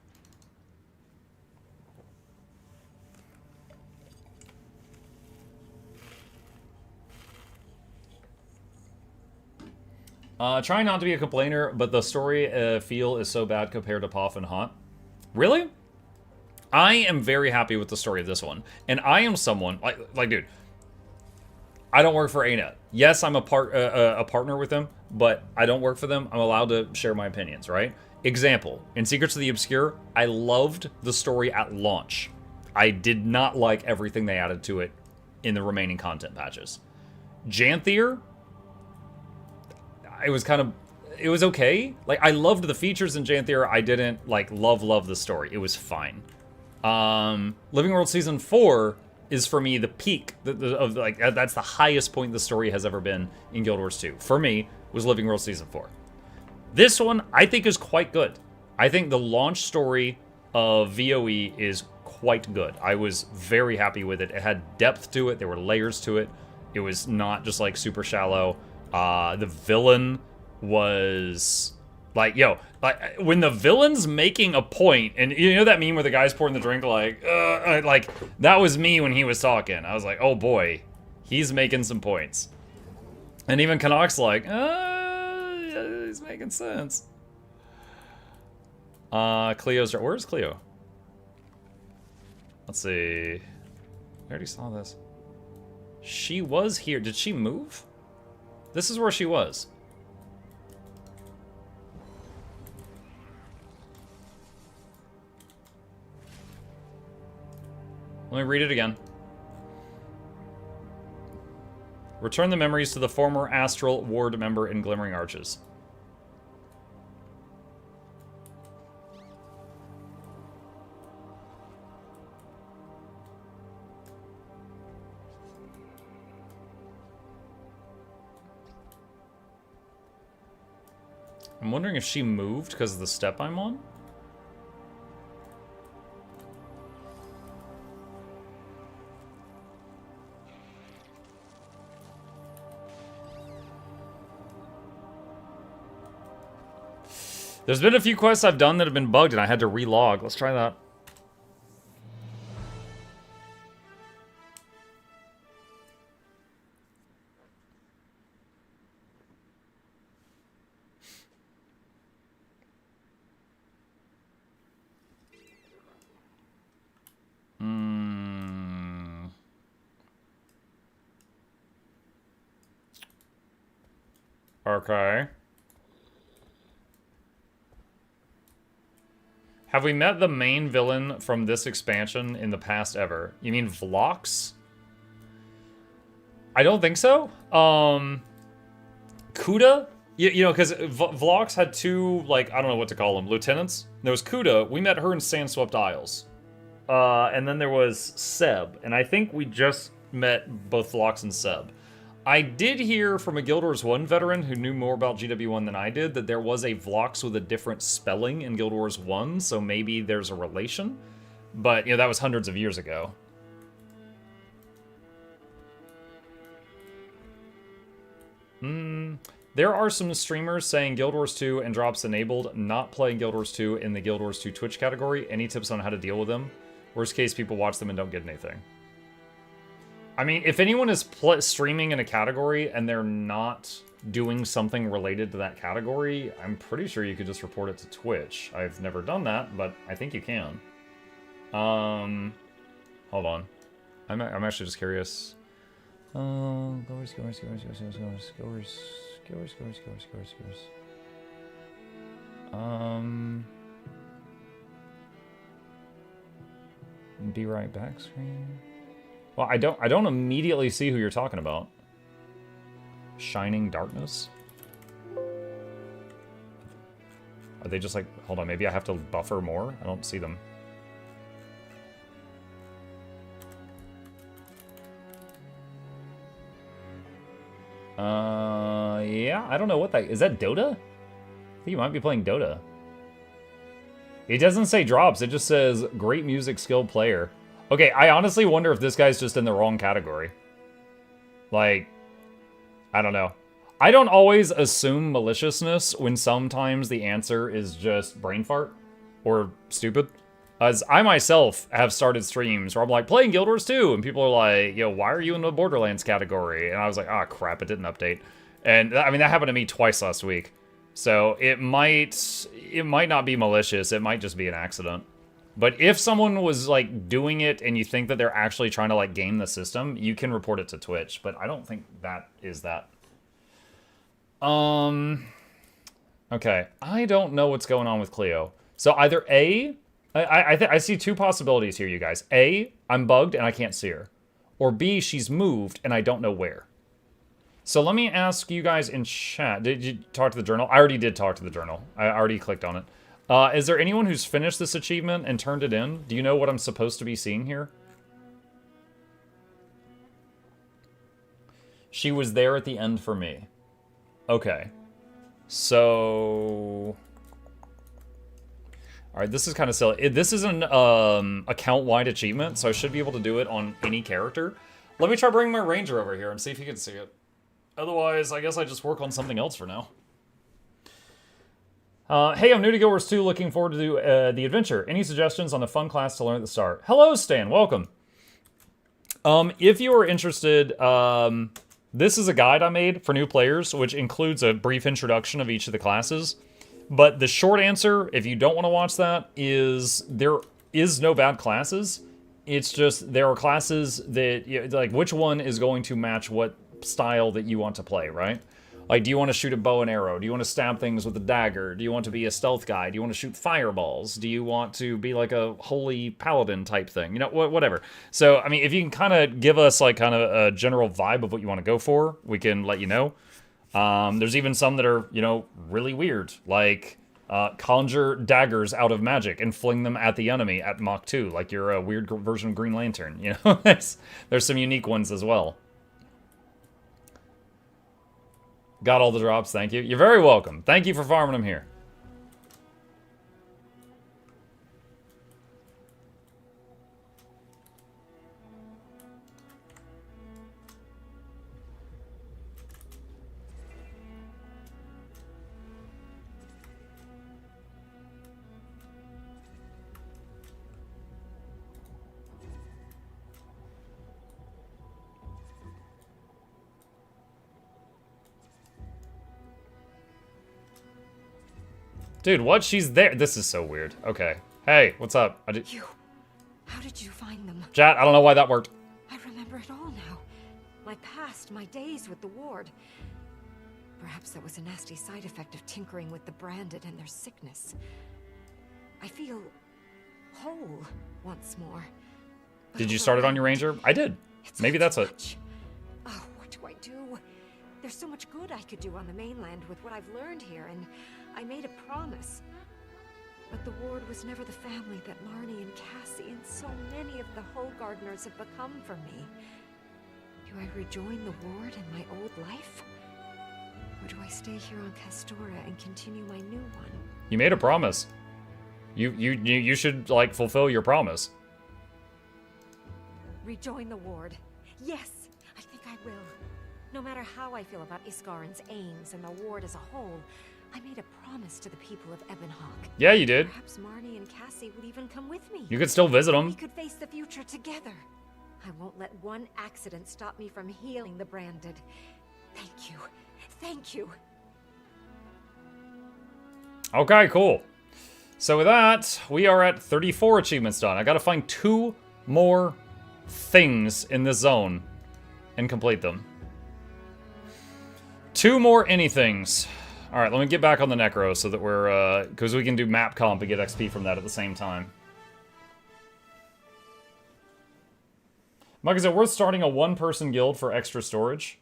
Trying not to be a complainer, but the story feel is so bad compared to Poff and Haunt. Really? I am very happy with the story of this one. And I am someone, like dude, I don't work for ANET. Yes, I'm a partner with them, but I don't work for them. I'm allowed to share my opinions, right? Example, in Secrets of the Obscure, I loved the story at launch. I did not like everything they added to it in the remaining content patches. Janthier, it was okay. Like, I loved the features in Janthier. I didn't, like, love the story. It was fine. Living World Season 4 is, for me, the peak of, like, that's the highest point the story has ever been in Guild Wars 2. For me, was Living World Season 4. This one, I think, is quite good. I think the launch story of VoE is quite good. I was very happy with it. It had depth to it. There were layers to it. It was not just, like, super shallow. The villain was... Like, yo, like, when the villain's making a point, and you know that meme where the guy's pouring the drink, like, that was me when he was talking. I was like, oh boy, he's making some points. And even Canuck's like, yeah, he's making sense. Cleo's, where's Cleo? Let's see. I already saw this. She was here. Did she move? This is where she was. Let me read it again. Return the memories to the former Astral Ward member in Glimmering Arches. I'm wondering if she moved because of the step I'm on. There's been a few quests I've done that have been bugged and I had to relog. Let's try that. Okay. Have we met the main villain from this expansion in the past ever? You mean Vlox? I don't think so. Kuda? You know, because Vlox had two, like, I don't know what to call them, lieutenants. There was Kuda. We met her in Sandswept Isles. And then there was Seb. And I think we just met both Vlox and Seb. I did hear from a Guild Wars 1 veteran who knew more about GW1 than I did that there was a Vlox with a different spelling in Guild Wars 1, so maybe there's a relation. But, you know, that was hundreds of years ago. There are some streamers saying Guild Wars 2 and drops enabled, not playing Guild Wars 2 in the Guild Wars 2 Twitch category. Any tips on how to deal with them? Worst case, people watch them and don't get anything. I mean, if anyone is streaming in a category and they're not doing something related to that category, I'm pretty sure you could just report it to Twitch. I've never done that, but I think you can. Hold on. I'm actually just curious. Goers. Be right back screen. Well, I don't immediately see who you're talking about. Shining Darkness? Are they just like, hold on, maybe I have to buffer more? I don't see them. Yeah, I don't know what that is. That Dota? I think you might be playing Dota. It doesn't say drops, it just says great music skilled player. Okay, I honestly wonder if this guy's just in the wrong category. Like, I don't know. I don't always assume maliciousness when sometimes the answer is just brain fart or stupid. As I myself have started streams where I'm like, playing Guild Wars 2, and people are like, yo, why are you in the Borderlands category? And I was like, ah, crap, it didn't update. And I mean, that happened to me twice last week. So it might not be malicious, it might just be an accident. But if someone was, like, doing it and you think that they're actually trying to, like, game the system, you can report it to Twitch. But I don't think that is that. Okay. I don't know what's going on with Cleo. So either A... I see two possibilities here, you guys. A, I'm bugged and I can't see her. Or B, she's moved and I don't know where. So let me ask you guys in chat. Did you talk to the journal? I already did talk to the journal. I already clicked on it. Is there anyone who's finished this achievement and turned it in? Do you know what I'm supposed to be seeing here? She was there at the end for me. Okay. So... Alright, this is kind of silly. This is an account-wide achievement, so I should be able to do it on any character. Let me try bringing my ranger over here and see if he can see it. Otherwise, I guess I just work on something else for now. Hey, I'm new to Guild Wars 2, looking forward to the adventure. Any suggestions on a fun class to learn at the start? Hello, Stan, welcome. If you are interested, this is a guide I made for new players, which includes a brief introduction of each of the classes. But the short answer, if you don't want to watch that, is there is no bad classes. It's just there are classes that, like, which one is going to match what style that you want to play, right? Like, do you want to shoot a bow and arrow? Do you want to stab things with a dagger? Do you want to be a stealth guy? Do you want to shoot fireballs? Do you want to be like a holy paladin type thing? You know, whatever. So, I mean, if you can kind of give us, like, kind of a general vibe of what you want to go for, we can let you know. There's even some that are, you know, really weird, like conjure daggers out of magic and fling them at the enemy at Mach 2, like you're a weird version of Green Lantern, you know? There's some unique ones as well. Got all the drops, thank you. You're very welcome. Thank you for farming them here. Dude, what? She's there. This is so weird. Okay. Hey, what's up? How did you find them? Chat, I don't know why that worked. I remember it all now. My past, my days with the ward. Perhaps that was a nasty side effect of tinkering with the branded and their sickness. I feel whole once more. Did you start it on your ranger? I did. Maybe that's it. Oh, what do I do? There's so much good I could do on the mainland with what I've learned here, and I made a promise. But the ward was never the family that Marnie and Cassie and so many of the Hull Gardeners have become for me. Do I rejoin the ward and my old life? Or do I stay here on Castora and continue my new one? You made a promise. You should, like, fulfill your promise. Rejoin the ward. Yes, I think I will. No matter how I feel about Iskarin's aims and the ward as a whole, I made a promise to the people of Ebonhawk. Yeah, you did. Perhaps Marnie and Cassie would even come with me. You could still visit them. We could face the future together. I won't let one accident stop me from healing the branded. Thank you. Thank you. Okay, cool. So with that, we are at 34 achievements done. I gotta find 2 more things in this zone and complete them. 2 more anythings. Alright, let me get back on the Necro so that we're, because we can do map comp and get XP from that at the same time. Mike, is it worth starting a 1-person guild for extra storage?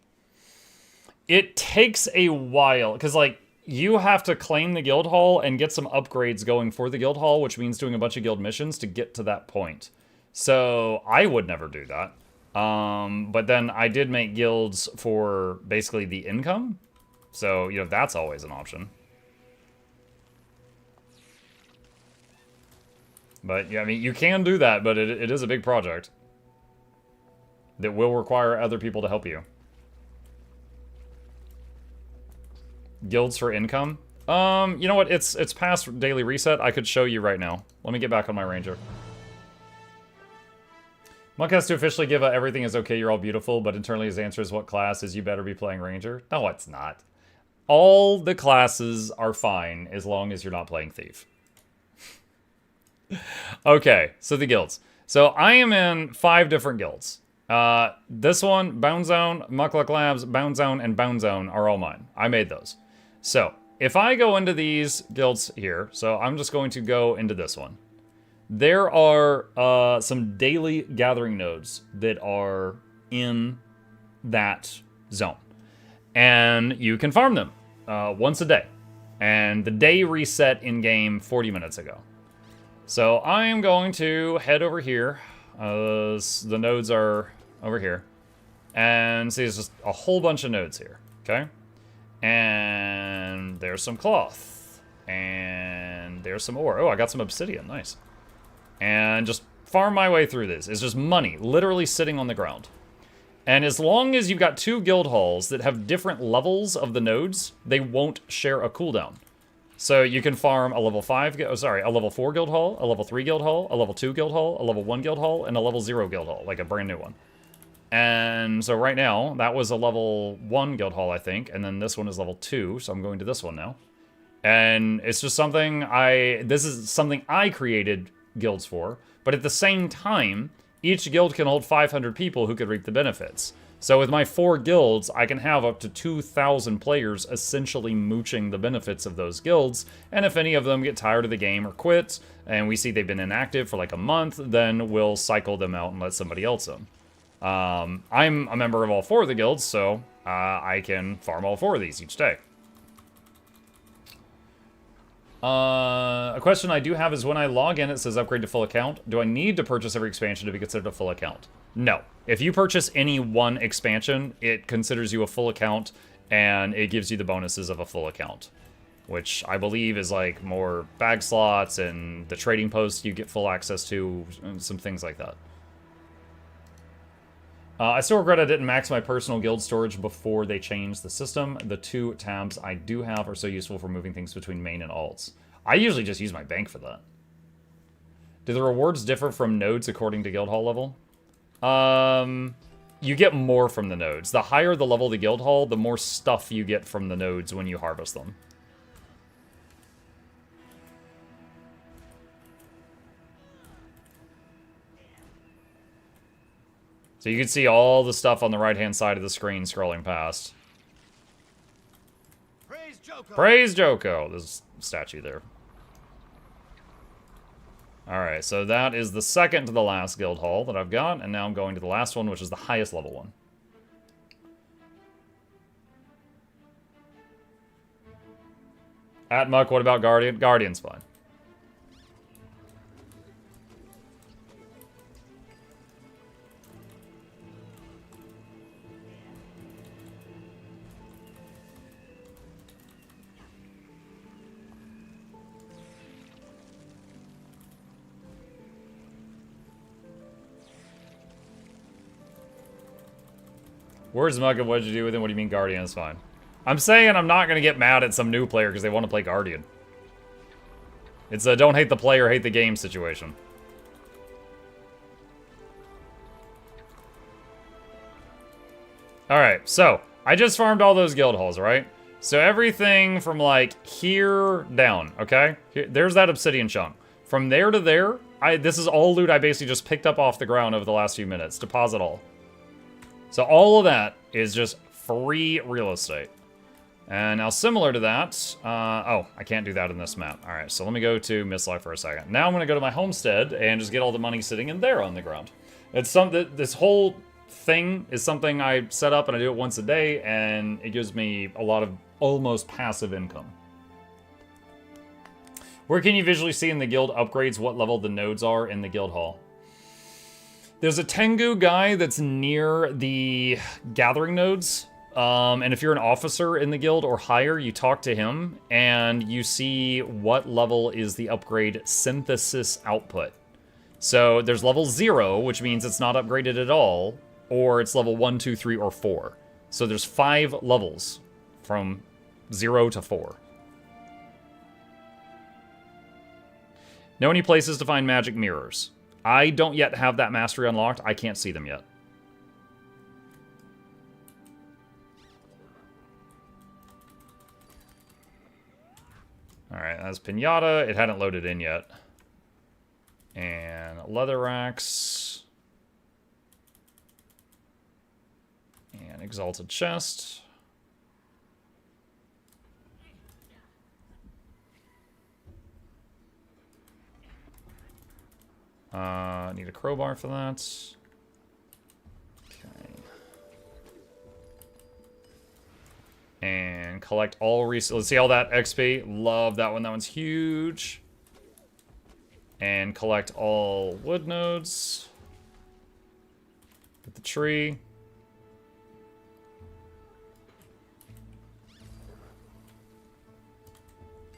It takes a while, because, like, you have to claim the guild hall and get some upgrades going for the guild hall, which means doing a bunch of guild missions to get to that point. So, I would never do that. But then I did make guilds for basically the income. So, you know, that's always an option. But, yeah, I mean, you can do that, but it is a big project that will require other people to help you. Guilds for income? You know what? It's past daily reset. I could show you right now. Let me get back on my ranger. Monk has to officially give a everything is okay, you're all beautiful, but internally his answer is what class is you better be playing ranger? No, it's not. All the classes are fine as long as you're not playing thief. Okay, so the guilds. So I am in 5 different guilds. This one, Bone Zone, Mukluk Labs, Bone Zone, and Bone Zone are all mine. I made those. So if I go into these guilds here, so I'm just going to go into this one. There are some daily gathering nodes that are in that zone. And you can farm them once a day. And the day reset in-game 40 minutes ago. So I am going to head over here. The nodes are over here. And see, there's just a whole bunch of nodes here, okay? And there's some cloth. And there's some ore. Oh, I got some obsidian, nice. And just farm my way through this. It's just money, literally sitting on the ground. And as long as you've got 2 guild halls that have different levels of the nodes, they won't share a cooldown. So you can farm a level 5, a level 4 guild hall, a level 3 guild hall, a level 2 guild hall, a level 1 guild hall, and a level 0 guild hall, like a brand new one. And so right now, that was a level 1 guild hall, I think, and then this one is level 2, so I'm going to this one now. And it's just something this is something I created guilds for, but at the same time, each guild can hold 500 people who could reap the benefits. So with my 4 guilds, I can have up to 2,000 players essentially mooching the benefits of those guilds, and if any of them get tired of the game or quit, and we see they've been inactive for like a month, then we'll cycle them out and let somebody else in. I'm a member of all 4 of the guilds, so I can farm all 4 of these each day. A question I do have is when I log in, it says upgrade to full account. Do I need to purchase every expansion to be considered a full account? No. If you purchase any one expansion, it considers you a full account, and it gives you the bonuses of a full account, which I believe is like more bag slots and the trading posts you get full access to, and some things like that. I still regret I didn't max my personal guild storage before they changed the system. The 2 tabs I do have are so useful for moving things between main and alts. I usually just use my bank for that. Do the rewards differ from nodes according to guild hall level? You get more from the nodes. The higher the level of the guild hall, the more stuff you get from the nodes when you harvest them. So you can see all the stuff on the right-hand side of the screen scrolling past. Praise Joko! Praise Joko! There's a statue there. Alright, so that is the second to the last guild hall that I've got, and now I'm going to the last one, which is the highest level one. At Muck, what about Guardian? Guardian's fine. Where's Mug and what'd you do with him? What do you mean Guardian is fine? I'm saying I'm not going to get mad at some new player because they want to play Guardian. It's a don't hate the player, hate the game situation. Alright, so I just farmed all those guild halls, right? So everything from like here down, okay? There's that obsidian chunk. From there to there, this is all loot I basically just picked up off the ground over the last few minutes. Deposit all. So all of that is just free real estate. And now similar to that, oh, I can't do that in this map. All right, so let me go to Mistlife for a second. Now I'm gonna go to my homestead and just get all the money sitting in there on the ground. It's something, this whole thing is something I set up and I do it once a day, and it gives me a lot of almost passive income. Where can you visually see in the guild upgrades what level the nodes are in the guild hall? There's a Tengu guy that's near the gathering nodes. And if you're an officer in the guild or higher, you talk to him and you see what level is the upgrade synthesis output. So there's level 0, which means it's not upgraded at all, or it's level 1, 2, 3, or 4. So there's 5 levels from 0 to 4. Know any places to find magic mirrors? I don't yet have that mastery unlocked. I can't see them yet. Alright, that's Pinata. It hadn't loaded in yet. And leather racks. And exalted chest. Need a crowbar for that. Okay. And collect all let's see all that XP. Love that one. That one's huge. And collect all wood nodes. Get the tree.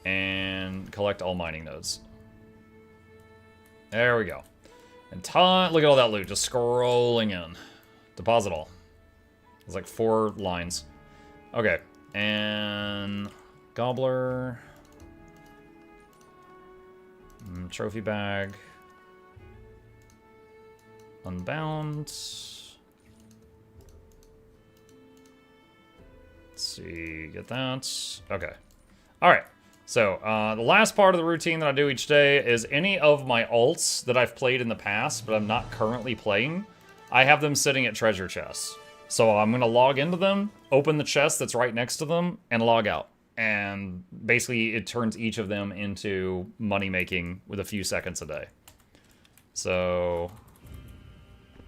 And collect all mining nodes. There we go. And look at all that loot, just scrolling in. Deposit all. It's like 4 lines. Okay, and gobbler. Trophy bag. Unbound. Let's see, get that. Okay. Alright. So, the last part of the routine that I do each day is any of my alts that I've played in the past, but I'm not currently playing, I have them sitting at treasure chests. So I'm going to log into them, open the chest that's right next to them, and log out. And basically, it turns each of them into money-making with a few seconds a day. So,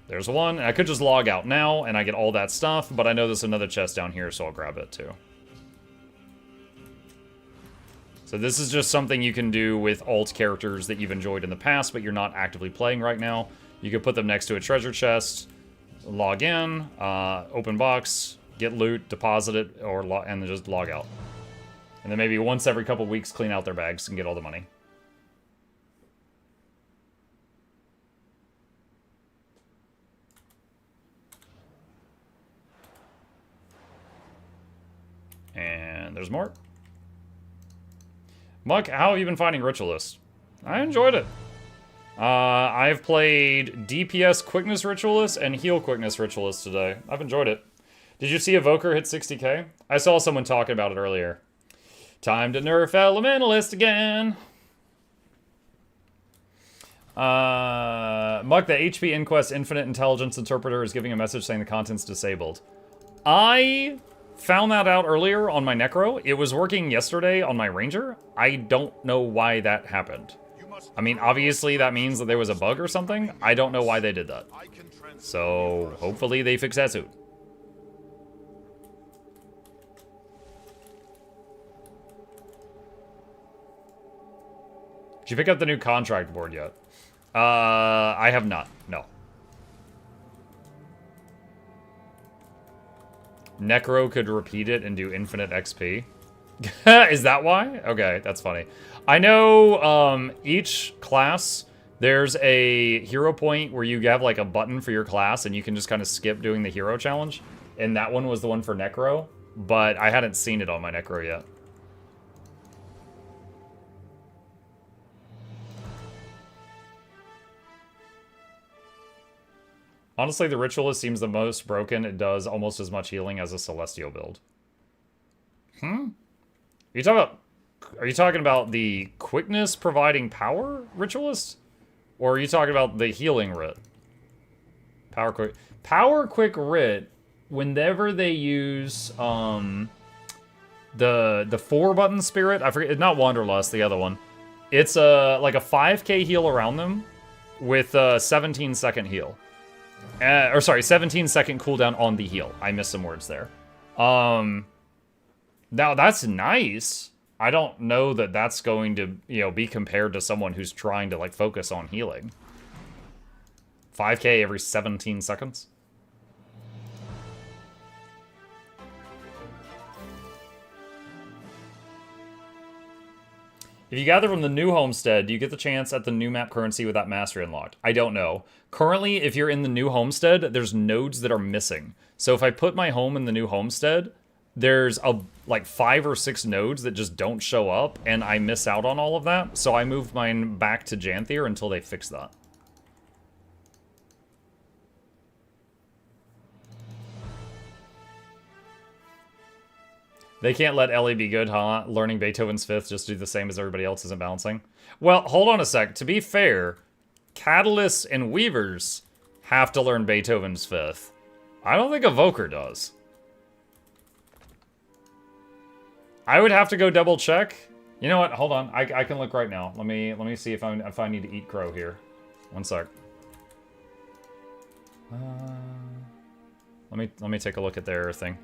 there's one. I could just log out now, and I get all that stuff, but I know there's another chest down here, so I'll grab it too. So this is just something you can do with alt characters that you've enjoyed in the past, but you're not actively playing right now. You can put them next to a treasure chest, log in, open box, get loot, deposit it, and then just log out. And then maybe once every couple weeks clean out their bags and get all the money. And there's more. Muck, how have you been finding Ritualist? I enjoyed it. I've played DPS Quickness Ritualist and Heal Quickness Ritualist today. I've enjoyed it. Did you see Evoker hit 60k? I saw someone talking about it earlier. Time to nerf Elementalist again. Muck, the HP Inquest Infinite Intelligence Interpreter is giving a message saying the content's disabled. I found that out earlier on my Necro. It was working yesterday on my Ranger. I don't know why that happened. I mean, obviously that means that there was a bug or something. I don't know why they did that. So, hopefully they fix that soon. Did you pick up the new contract board yet? I have not, no. Necro could repeat it and do infinite XP. Is that why? Okay, that's funny. I know each class, there's a hero point where you have like a button for your class and you can just kind of skip doing the hero challenge. And that one was the one for Necro, but I hadn't seen it on my Necro yet. Honestly, the Ritualist seems the most broken. It does almost as much healing as a Celestial build. Are you talking about the quickness providing power Ritualist? Or are you talking about the healing Rit? Power quick Rit, whenever they use the 4-button spirit, I forget, not Wanderlust, the other one. It's like a 5k heal around them with a 17-second heal. Or sorry, 17-second cooldown on the heal. I missed some words there. Now that's nice. I don't know that that's going to, be compared to someone who's trying to, like, focus on healing. 5k every 17 seconds? If you gather from the new homestead, do you get the chance at the new map currency with that mastery unlocked? I don't know. Currently, if you're in the new homestead, there's nodes that are missing. So if I put my home in the new homestead, there's like 5 or 6 nodes that just don't show up, and I miss out on all of that. So I moved mine back to Janthier until they fix that. They can't let Ellie be good, huh? Learning Beethoven's Fifth just to do the same as everybody else isn't balancing. Well, hold on a sec. To be fair, Catalysts and Weavers have to learn Beethoven's Fifth. I don't think Evoker does. I would have to go double check. You know what? Hold on. I can look right now. Let me see if I need to eat crow here. One sec. Let me take a look at their thing.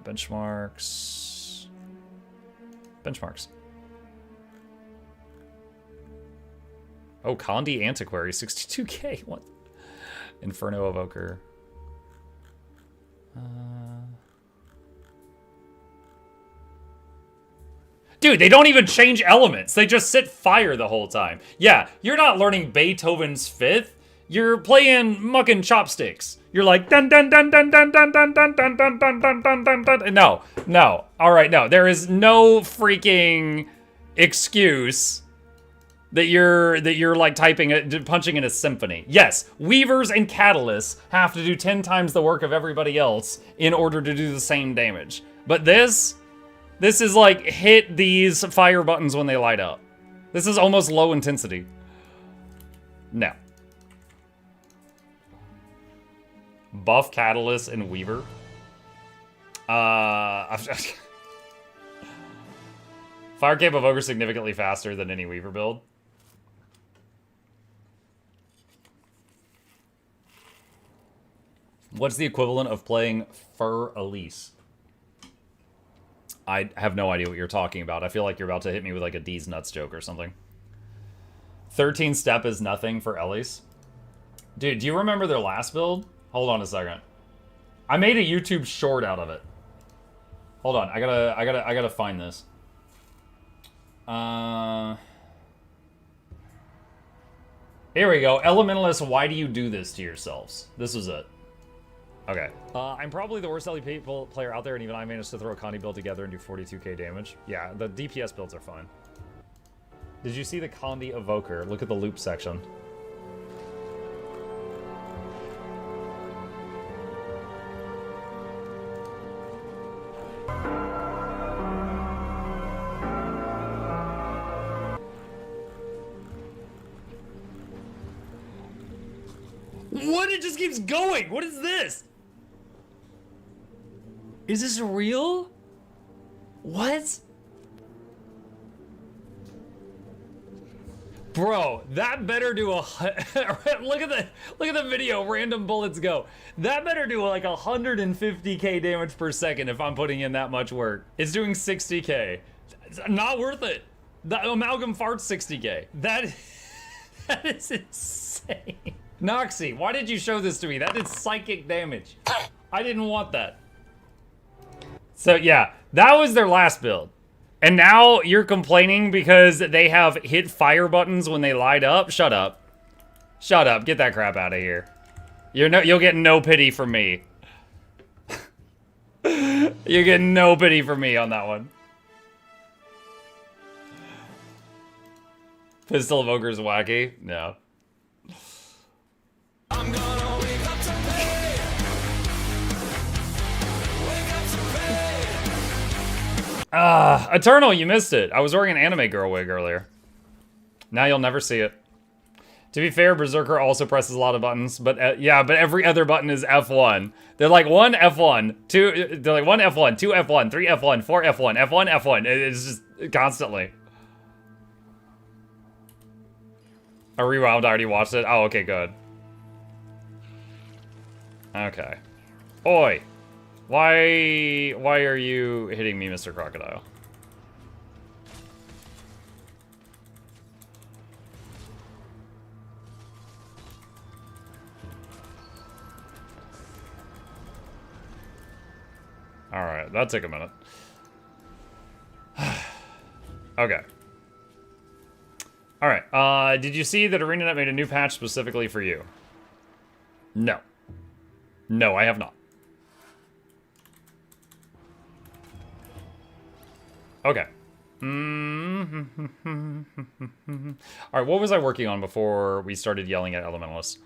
Benchmarks. Benchmarks. Oh, Condi Antiquary, 62k. What? Inferno Evoker. Dude, they don't even change elements. They just sit fire the whole time. Yeah, you're not learning Beethoven's Fifth. You're playing mucking chopsticks. You're like dun dun dun dun dun dun dun dun dun dun dun dun dun dun dun. No, no. All right, no. There is no freaking excuse that you're like punching in a symphony. Yes, Weavers and Catalysts have to do 10 times the work of everybody else in order to do the same damage. But this is like hit these fire buttons when they light up. This is almost low intensity. No. Buff Catalyst and Weaver. Fire Cape Evoker significantly faster than any Weaver build. What's the equivalent of playing Fur Elise? I have no idea what you're talking about. I feel like you're about to hit me with like a D's nuts joke or something. 13 step is nothing for Elise. Dude, do you remember their last build? Hold on a second. I made a YouTube short out of it. Hold on, I gotta find this. Here we go. Elementalists, why do you do this to yourselves? This was it. Okay. I'm probably the worst LP player out there, and even I managed to throw a Condi build together and do 42k damage. Yeah, the DPS builds are fine. Did you see the Condi Evoker? Look at the loop section. What? It just keeps going. What is this? Is this real? What? Bro, that better do a look at the video. Random bullets go. That better do like 150k damage per second if I'm putting in that much work. It's doing 60k. It's not worth it. The amalgam farts 60k. That is insane. Noxxi, why did you show this to me? That did psychic damage. I didn't want that. So yeah, that was their last build. And now you're complaining because they have hit fire buttons when they light up? Shut up. Shut up. Get that crap out of here. You'll get no pity from me. You get no pity from me on that one. Pistol Evoker's wacky? No. I'm gonna wake up to pay. Wake up to pay. Eternal, you missed it. I was wearing an anime girl wig earlier. Now you'll never see it. To be fair, Berserker also presses a lot of buttons, but yeah, but every other button is F1. They're like one F1, two. They're like one F1, two F1, three F1, four F1, F1, F1. It's just constantly. I rewound. I already watched it. Oh, okay, good. Okay. Oi. Why are you hitting me, Mr. Crocodile? Alright, that took a minute. Okay. Alright, did you see that ArenaNet made a new patch specifically for you? No. No, I have not. Okay. Alright, what was I working on before we started yelling at Elementalists?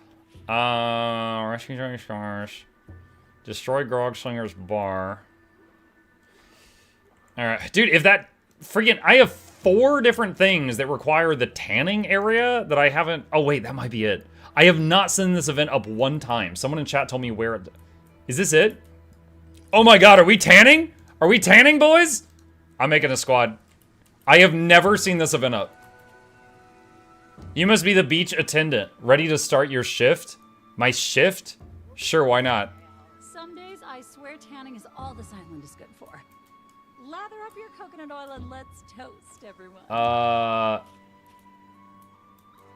Rescue Stars. Destroy Grogslinger's bar. Alright. Dude, if that freaking... I have 4 different things that require the tanning area that I haven't... Oh, wait, that might be it. I have not seen this event up one time. Someone in chat told me where... Is this it? Oh my god, are we tanning? Are we tanning, boys? I'm making a squad. I have never seen this event up. You must be the beach attendant. Ready to start your shift? My shift? Sure, why not? Some days I swear tanning is all this island is good for. Lather up your coconut oil and let's toast, everyone.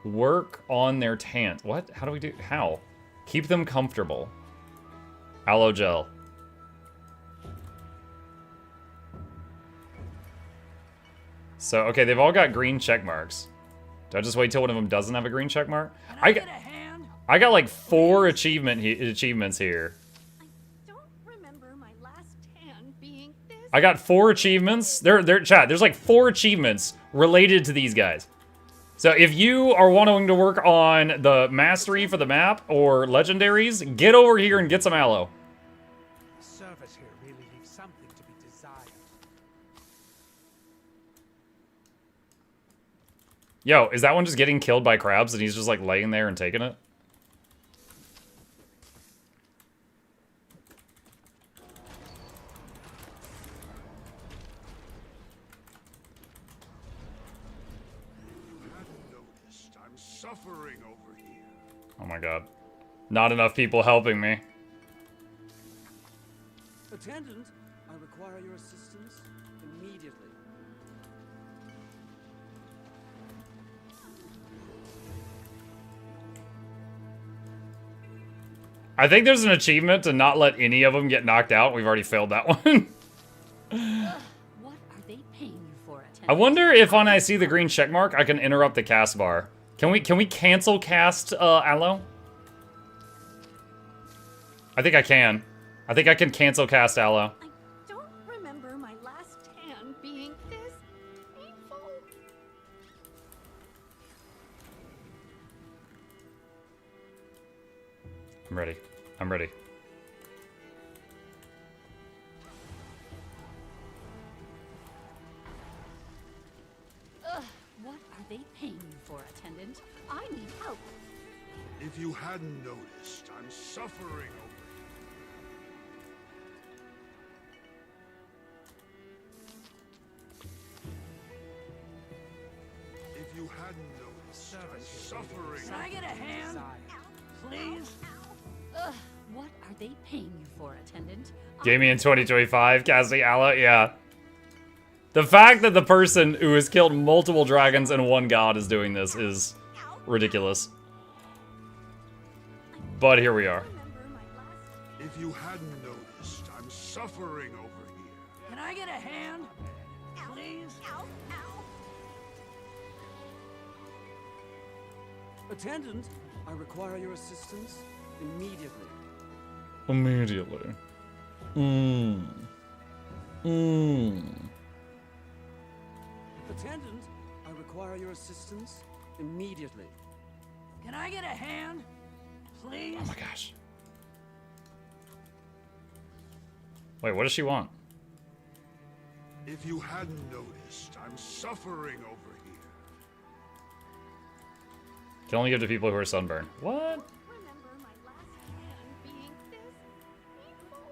Work on their tan. What? How do we do? How? Keep them comfortable. Aloe gel. So, okay, they've all got green check marks. Do I just wait till one of them doesn't have a green check mark? I got like 4 achievements here. I don't remember my last tan being this. I got 4 achievements. Chat, there's like 4 achievements related to these guys. So if you are wanting to work on the mastery for the map or legendaries, get over here and get some aloe. The service here really leaves something to be desired. Yo, is that one just getting killed by crabs and he's just like laying there and taking it? I'm suffering over here. Oh my god. Not enough people helping me. Attendant, I require your assistance immediately. I think there's an achievement to not let any of them get knocked out. We've already failed that one. What are they paying you for, attendant? I wonder if when I see the green check mark, I can interrupt the cast bar. Can we cancel cast aloe? I think I can. I think I can cancel cast aloe. I don't remember my last tan being this painful. I'm ready. I'm ready. What are they paying you for, attendant? I need help. If you hadn't noticed, I'm suffering over here. If you hadn't noticed, I'm suffering. Can I get a hand? Please? What are they paying you for, attendant? Gave me in 2025, casting aloe, yeah. The fact that the person who has killed multiple dragons and one god is doing this is ridiculous. But here we are. If you hadn't noticed, I'm suffering over here. Can I get a hand? Please? Attendant, I require your assistance immediately. Immediately. Attendant, I require your assistance immediately. Can I get a hand? Please? Oh my gosh. Wait, what does she want? If you hadn't noticed, I'm suffering over here. Can only give to people who are sunburned. What? Remember my last tan being this painful.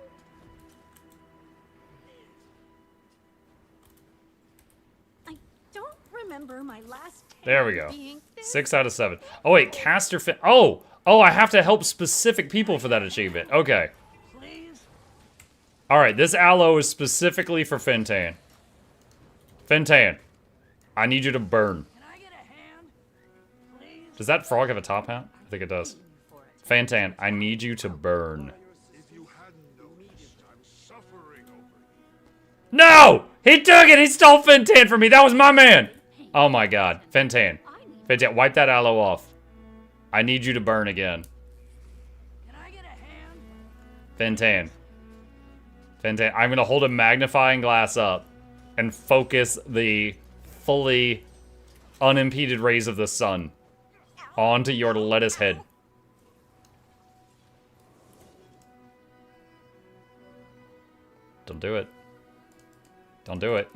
I don't remember my last tan There we go. being this 6 out of 7. Oh wait, caster fin. Oh, I have to help specific people for that achievement. Okay. All right, this aloe is specifically for Fintan. Fintan, I need you to burn. Does that frog have a top hat? I think it does. Fintan, I need you to burn. No! He took it! He stole Fintan from me! That was my man! Oh my god. Fintan. Fintan, wipe that aloe off. I need you to burn again. Fintan. Fintan, I'm gonna hold a magnifying glass up and focus the fully unimpeded rays of the sun onto your lettuce head. Don't do it. Don't do it.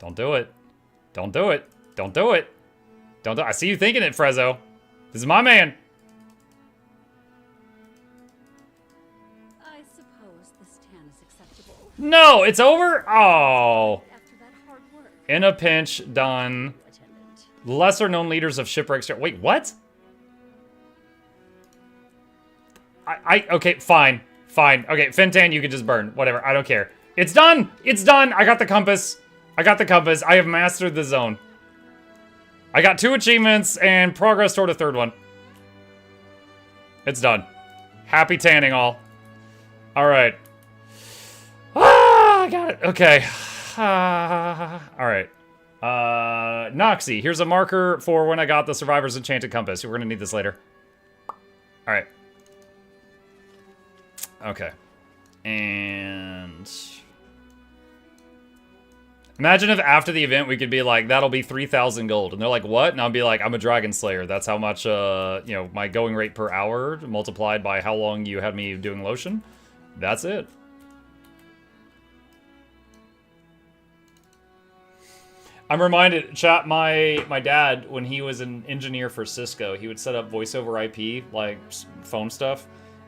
Don't do it. Don't do it. Don't do it. Don't do it. I see you thinking it, Frezzo. This is my man. I suppose this tan is acceptable. No, it's over? Oh. After that hard work. In a pinch, done. Lesser known leaders of shipwrecks. Wait, what? Okay, fine. Fine. Okay, Fintan, you can just burn. Whatever, I don't care. It's done! It's done! I got the compass. I got the compass. I have mastered the zone. I got 2 achievements and progress toward a 3rd one. It's done. Happy tanning all. Alright. Ah, I got it. Okay. Alright. Noxxi, here's a marker for when I got the Survivor's Enchanted Compass. We're gonna need this later. Alright. Okay. And... imagine if after the event we could be like, that'll be 3,000 gold. And they're like, what? And I'll be like, I'm a Dragon Slayer. That's how much, you know, my going rate per hour multiplied by how long you had me doing lotion. That's it. I'm reminded, chat, my dad, when he was an engineer for Cisco, he would set up voice over IP, like phone stuff.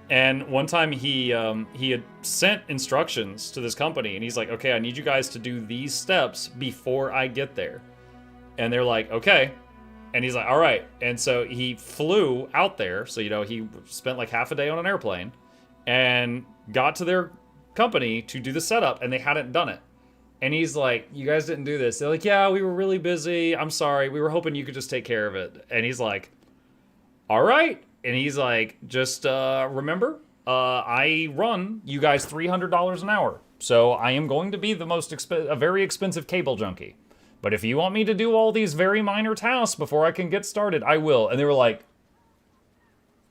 And one time he had sent instructions to this company, and he's like, okay, I need you guys to do these steps before I get there. And they're like, okay. And he's like, all right. And so he flew out there. So, you know, he spent like half a day on an airplane and got to their company to do the setup, and they hadn't done it. And he's like, you guys didn't do this. They're like, yeah, we were really busy. I'm sorry. We were hoping you could just take care of it. And he's like, all right. And he's like, just remember, I run you guys $300 an hour. So I am going to be the most a very expensive cable junkie. But if you want me to do all these very minor tasks before I can get started, I will. And they were like,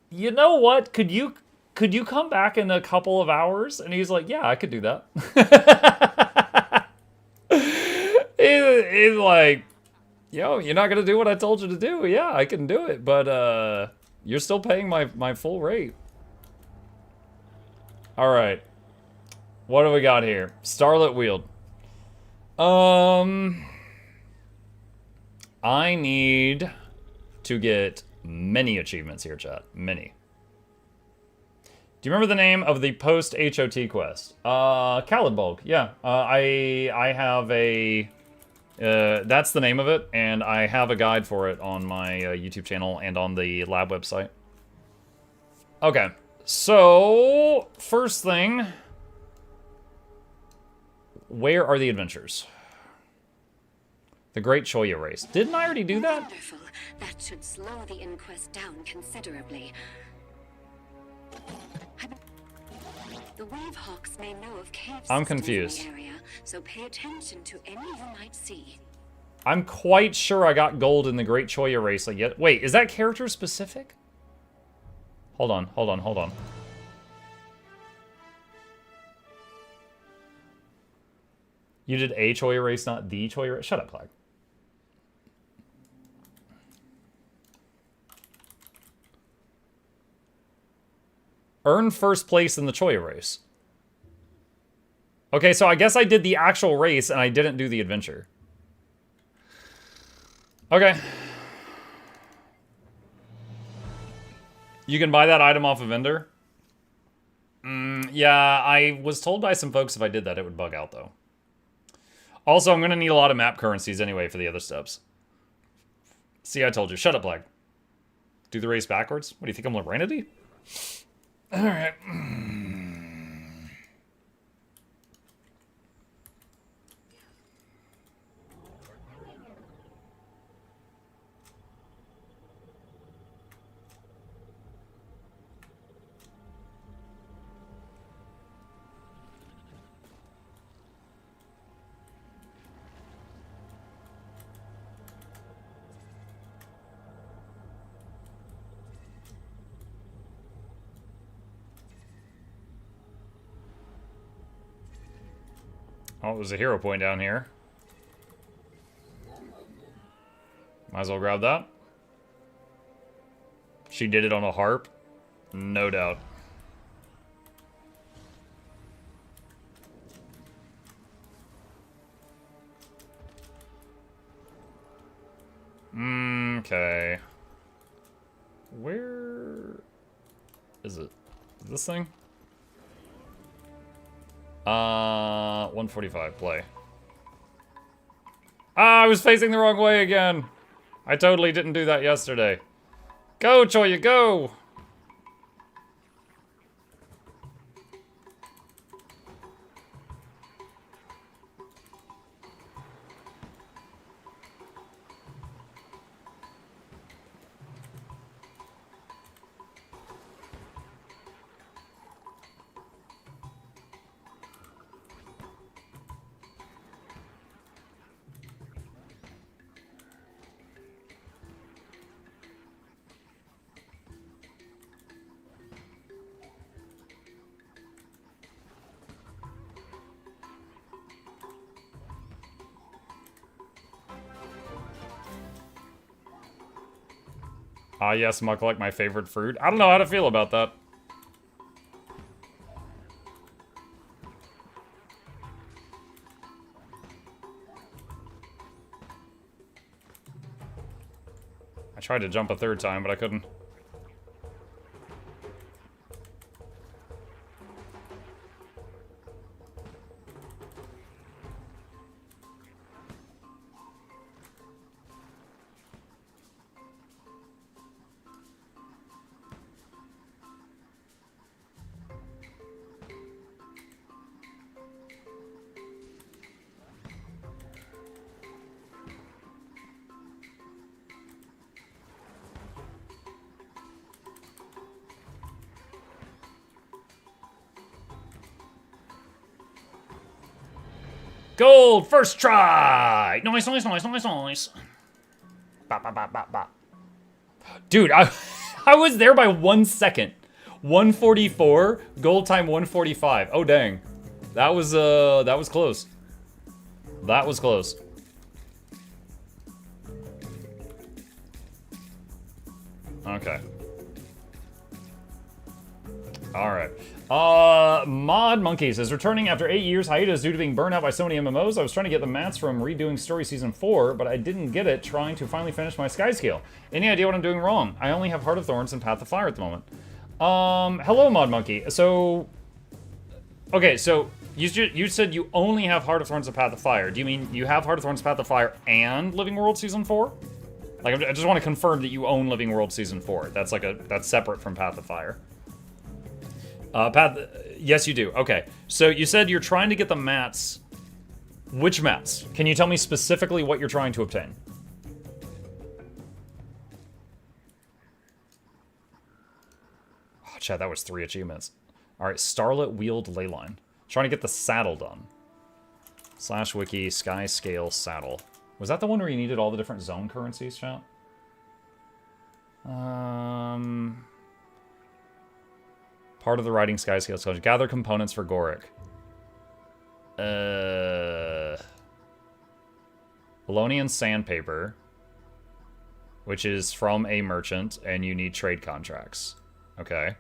you know what? Could you come back in a couple of hours? And he's like, yeah, I could do that. He's like, yo, you're not going to do what I told you to do. Yeah, I can do it. But you're still paying my full rate. All right. What do we got here? Starlit Wield. I need to get many achievements here, chat. Many. Do you remember the name of the post-HOT quest? Khalidbolg. Yeah. I have a... that's the name of it, and I have a guide for it on my YouTube channel and on the lab website. Okay. So, first thing... where are the adventures? The Great Choya race. Didn't I already do that? Wonderful. That should slow the Inquest down considerably. The wave hawks may know of cave I'm systems confused. in the area, so pay attention to any you might see. I'm quite sure I got gold in the Great Choya race like yet. Wait, is that character specific? Hold on, hold on, hold on. You did a Choya race, not the Choya race? Shut up, Clag. Earn first place in the Choya race. Okay, so I guess I did the actual race and I didn't do the adventure. Okay. You can buy that item off a vendor? Yeah, I was told by some folks if I did that, it would bug out, though. Also, I'm going to need a lot of map currencies anyway for the other steps. See, I told you. Shut up, Lag. Do the race backwards? What, do you think I'm Lorenity? Alright. Oh, there's a hero point down here. Might as well grab that. She did it on a harp? No doubt. Okay. Where is it? Is this thing? 145, play. Ah, I was facing the wrong way again. I totally didn't do that yesterday. Go, Choya, go! Ah, yes, Mukluk, my favorite fruit. I don't know how to feel about that. I tried to jump a third time, but I couldn't. Gold, first try! Nice, nice, nice, nice, nice. Bop, bop, bop, bop, bop. Dude, I was there by 1 second. 144, gold time 145. Oh, dang. That was close. That was close. Okay. Alright. Mod Monkeys is returning after 8 years hiatus due to being burned out by so many MMOs. I was trying to get the mats from redoing Story Season 4, but I didn't get it trying to finally finish my skyscale. Any idea what I'm doing wrong? I only have Heart of Thorns and Path of Fire at the moment. Hello, Mod Monkey. So... Okay, so you said you only have Heart of Thorns and Path of Fire. Do you mean you have Heart of Thorns, Path of Fire, and Living World Season 4? Like, I just want to confirm that you own Living World Season 4. That's that's separate from Path of Fire. Yes, you do. Okay. So you said you're trying to get the mats. Which mats? Can you tell me specifically what you're trying to obtain? Oh, Chad, that was 3 achievements. All right, Starlit Wheeled Leyline. Trying to get the saddle done. /wiki, skyscale, saddle. Was that the one where you needed all the different zone currencies, chat? Part of the writing skyscale skills. Gather components for Goric. Bolognian sandpaper, which is from a merchant, and you need trade contracts. Okay.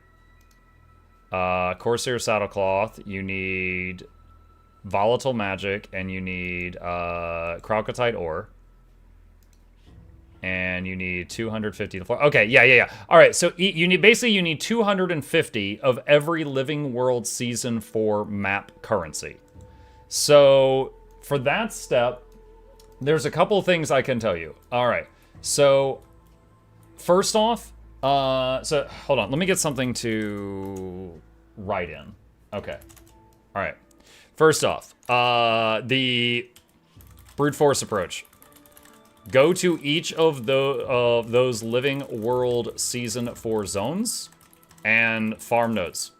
Corsair saddlecloth. You need volatile magic, and you need crocotite ore. And you need 250 to 4. Okay, yeah. All right, so you need 250 of every Living World Season 4 map currency. So for that step, there's a couple things I can tell you. All right, so first off, so hold on, let me get something to write in. Okay, all right. First off, the brute force approach. Go to each of those Living World Season 4 zones and farm nodes.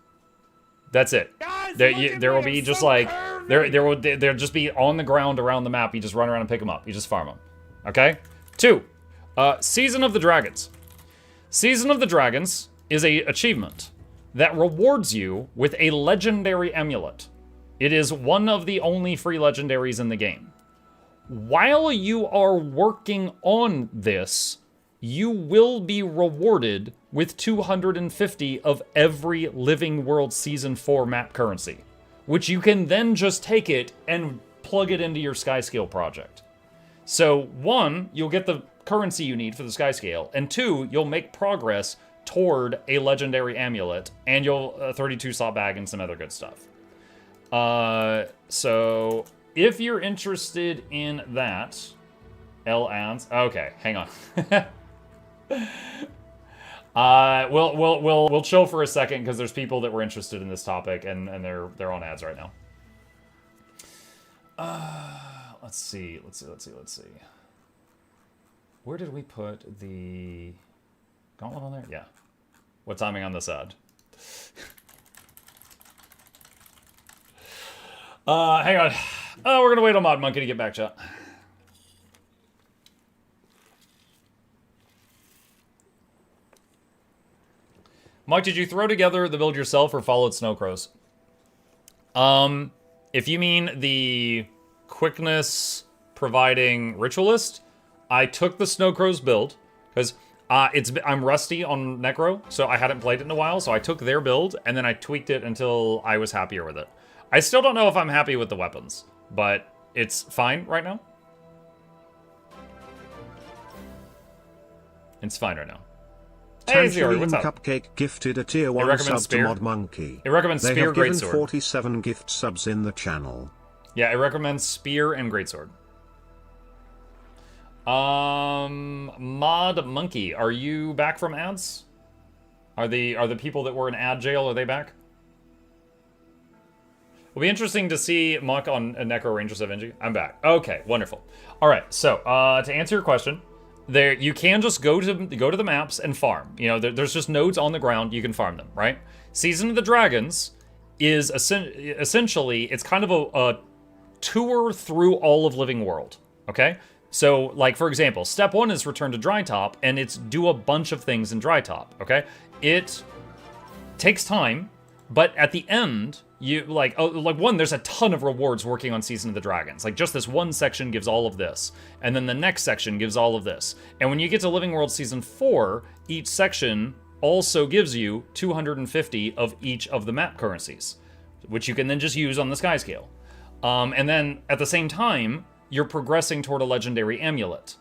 That's it. Guys, there will be just like they'll just be on the ground around the map. You just run around and pick them up. You just farm them. Okay. 2. Season of the Dragons. Season of the Dragons is a achievement that rewards you with a legendary amulet. It is one of the only free legendaries in the game. While you are working on this, you will be rewarded with 250 of every Living World Season 4 map currency, which you can then just take it and plug it into your skyscale project. So 1, you'll get the currency you need for the skyscale, and 2, you'll make progress toward a legendary amulet, and you'll 32 slot bag and some other good stuff. So if you're interested in that, L ads. Okay, hang on. We'll chill for a second because there's people that were interested in this topic and they're on ads right now. Let's see. Where did we put the gauntlet on there? Yeah. What timing on this ad? Hang on. Oh, we're gonna wait on Mod Monkey to get back, chat. Mike, did you throw together the build yourself or followed Snowcrows? If you mean the quickness providing Ritualist, I took the Snowcrows build because I'm rusty on Necro, so I hadn't played it in a while, so I took their build and then I tweaked it until I was happier with it. I still don't know if I'm happy with the weapons, but it's fine right now. It's fine right now. Hey, Zero, what's up? Cupcake gifted a tier 1 sub to Mod Monkey. It recommends They Spear, have given Greatsword. 47 gift subs in the channel. Yeah, it recommends Spear and Greatsword. Mod Monkey, are you back from ads? Are the people that were in ad jail, are they back? It'll be interesting to see Muck on Necro Rangers of Engie. I'm back. Okay, wonderful. All right, so to answer your question, there you can just go to the maps and farm. You know, there's just nodes on the ground. You can farm them, right? Season of the Dragons is essentially it's kind of a tour through all of Living World. Okay, so like for example, step 1 is return to Drytop, and it's do a bunch of things in Drytop. Okay, it takes time, but at the end, you like one, there's a ton of rewards working on Season of the Dragons. Like just this one section gives all of this, and then the next section gives all of this. And when you get to Living World Season 4, each section also gives you 250 of each of the map currencies, which you can then just use on the skyscale. And then at the same time, you're progressing toward a legendary amulet.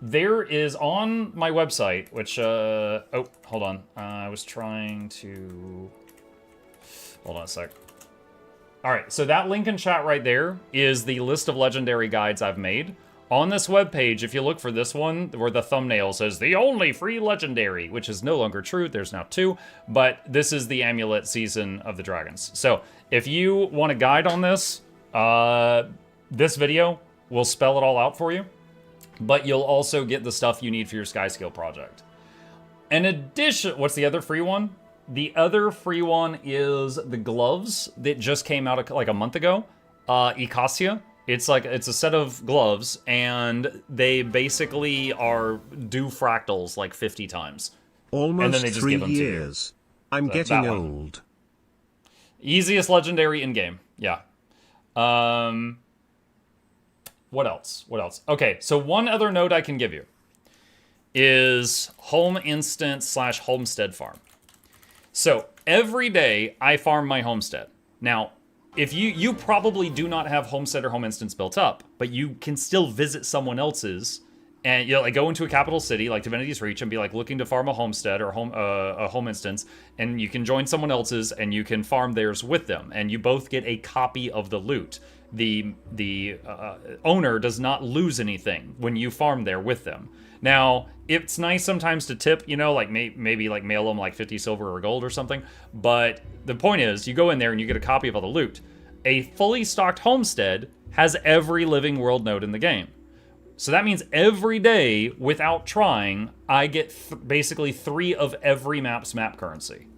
There is on my website, which oh, hold on, I was trying to. Hold on a sec. All right, so that link in chat right there is the list of legendary guides I've made. On this webpage, if you look for this one, where the thumbnail says, the only free legendary, which is no longer true, there's now 2, but this is the Amulet Season of the Dragons. So, if you want a guide on this, this video will spell it all out for you, but you'll also get the stuff you need for your skyscale project. In addition, what's the other free one? The other free one is the gloves that just came out like a month ago. Icacia. It's a set of gloves, and they basically do fractals like 50 times. Almost and then they just 3 give them years. I'm so getting old. Easiest legendary in game. Yeah. What else? Okay, so one other note I can give you is home instance / homestead farm. So every day I farm my homestead. Now, if you probably do not have homestead or home instance built up, but you can still visit someone else's, and like go into a capital city like Divinity's Reach and be like looking to farm a homestead or a home instance, and you can join someone else's and you can farm theirs with them, and you both get a copy of the loot. The owner does not lose anything when you farm there with them. Now, it's nice sometimes to tip, you know, like maybe like mail them like 50 silver or gold or something. But the point is, you go in there and you get a copy of all the loot. A fully stocked homestead has every Living World node in the game. So that means every day, without trying, I get basically 3 of every map's map currency.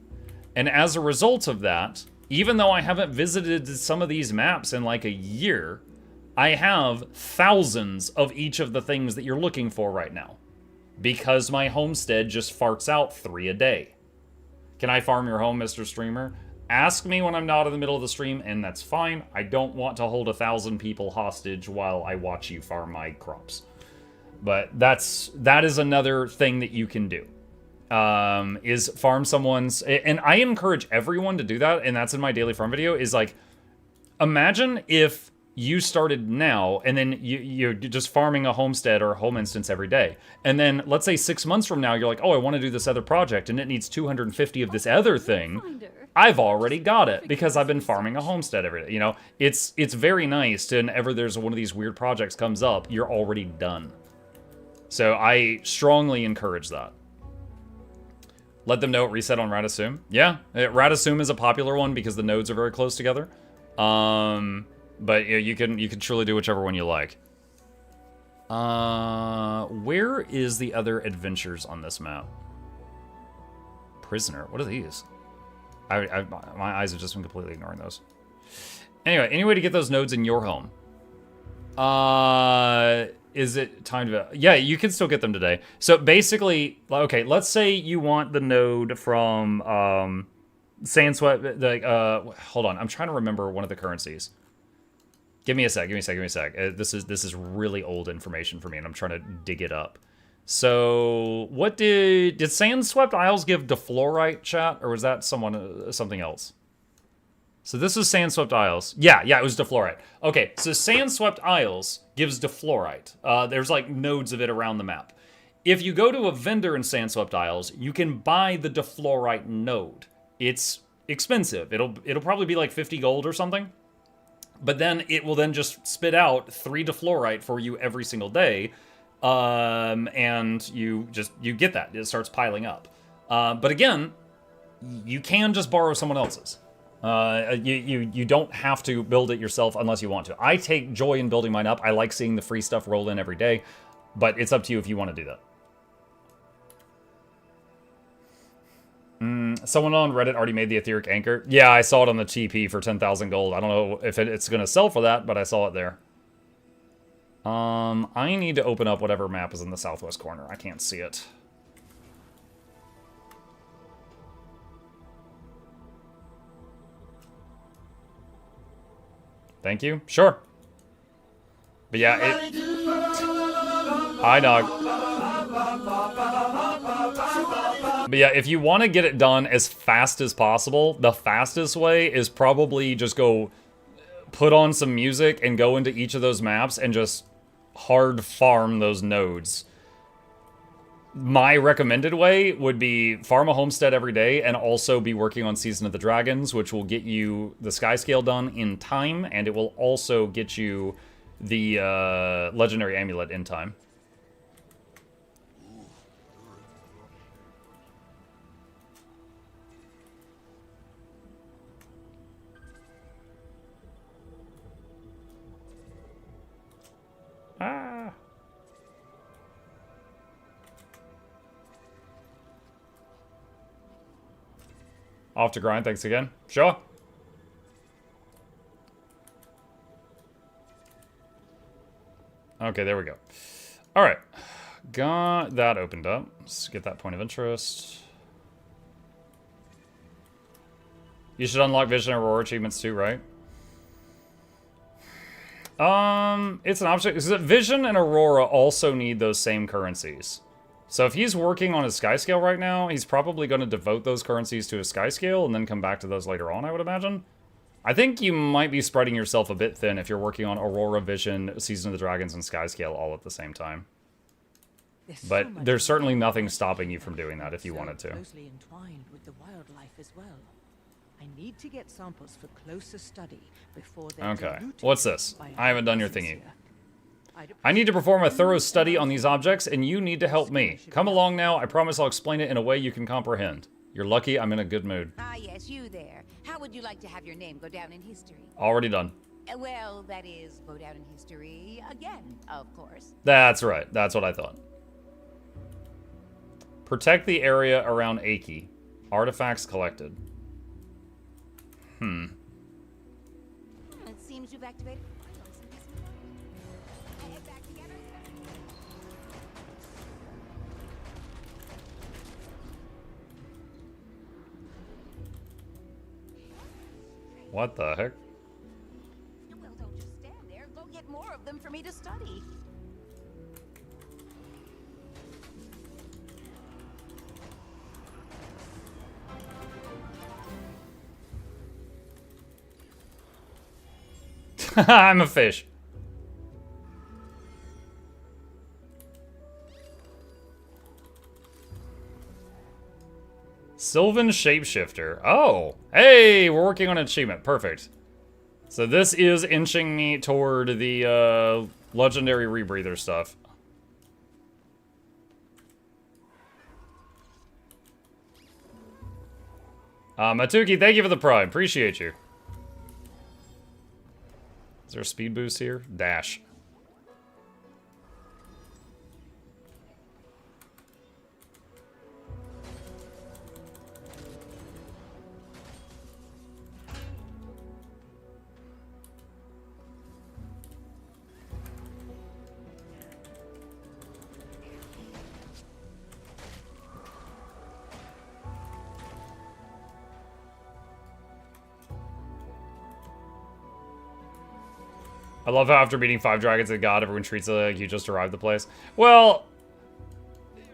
And as a result of that, even though I haven't visited some of these maps in like a year, I have thousands of each of the things that you're looking for right now. Because my homestead just farts out 3 a day. Can I farm your home, Mr. Streamer? Ask me when I'm not in the middle of the stream, and that's fine. I don't want to hold 1,000 people hostage while I watch you farm my crops. But that is another thing that you can do. Is farm someone's... And I encourage everyone to do that, and that's in my daily farm video, is like... Imagine if you started now, and then you're just farming a homestead or a home instance every day. And then let's say 6 months from now, you're like, oh, I want to do this other project, and it needs 250 of this other thing. I've already got it because I've been farming a homestead every day. You know, it's very nice to whenever there's one of these weird projects comes up, you're already done. So I strongly encourage that. Let them know it reset on Radasum. Yeah, Radasum is a popular one because the nodes are very close together. But yeah, you can truly do whichever one you like. Where is the other adventures on this map? Prisoner. What are these? My eyes have just been completely ignoring those. Anyway, any way to get those nodes in your home? Is it time to... Yeah, you can still get them today. So basically, okay, let's say you want the node from Sandswept. Like, hold on, I'm trying to remember one of the currencies. Give me a sec. This is really old information for me, and I'm trying to dig it up. So, what did Sandswept Isles give defluorite, chat, or was that something else? So this is Sandswept Isles. Yeah, it was defluorite. Okay, so Sandswept Isles gives defluorite. There's like nodes of it around the map. If you go to a vendor in Sandswept Isles, you can buy the defluorite node. It's expensive. It'll probably be like 50 gold or something. But then it will then just spit out 3 defluorite for you every single day. And you get that. It starts piling up. But again, you can just borrow someone else's. You don't have to build it yourself unless you want to. I take joy in building mine up. I like seeing the free stuff roll in every day, but it's up to you if you want to do that. Someone on Reddit already made the etheric anchor. Yeah, I saw it on the TP for 10,000 gold. I don't know if it's going to sell for that, but I saw it there. I need to open up whatever map is in the southwest corner. I can't see it. Thank you. Sure. But yeah, Hi, dog. But yeah, if you want to get it done as fast as possible, the fastest way is probably just go put on some music and go into each of those maps and just hard farm those nodes. My recommended way would be farm a homestead every day and also be working on Season of the Dragons, which will get you the skyscale done in time, and it will also get you the legendary amulet in time. Ah. Off to grind, thanks again. Sure. Okay, there we go. Alright. Got that opened up. Let's get that point of interest. You should unlock Vision and Aurora achievements too, right? It's an option. Because Vision and Aurora also need those same currencies. So if he's working on his skyscale right now, he's probably going to devote those currencies to his skyscale and then come back to those later on, I would imagine. I think you might be spreading yourself a bit thin if you're working on Aurora, Vision, Season of the Dragons, and skyscale all at the same time. But there's certainly nothing stopping you from doing that if you wanted to. Closely entwined with the wildlife as well. I need to get samples for closer study before they Okay, what's this? I haven't done your thingy. I need to perform a thorough study on these objects, and you need to help me. Come along now, I promise I'll explain it in a way you can comprehend. You're lucky I'm in a good mood. Ah, yes, you there. How would you like to have your name go down in history? Already done. Well, that is, go down in history again, of course. That's right, that's what I thought. Protect the area around Aki. Artifacts collected. It seems you've activated. What the heck? Well, don't just stand there. Go get more of them for me to study. I'm a fish. Sylvan Shapeshifter. Oh, hey, we're working on an achievement. Perfect. So this is inching me toward the legendary rebreather stuff. Matuki, thank you for the prime. Appreciate you. Is there a speed boost here? Dash. I love how after meeting 5 dragons and God, everyone treats it like you just arrived the place. Well,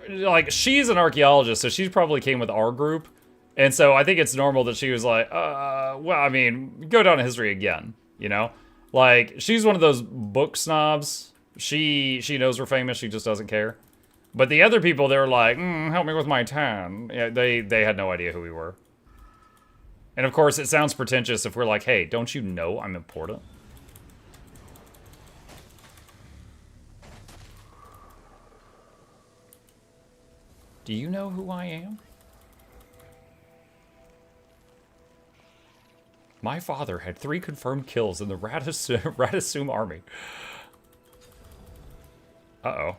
like, she's an archaeologist, so she probably came with our group. And so I think it's normal that she was like, well, I mean, go down in history again, you know? Like, she's one of those book snobs. She knows we're famous, she just doesn't care. But the other people, they're like, help me with my tan. Yeah, they had no idea who we were. And of course, it sounds pretentious if we're like, hey, don't you know I'm important? Do you know who I am? My father had 3 confirmed kills in the Radisum army. Uh-oh.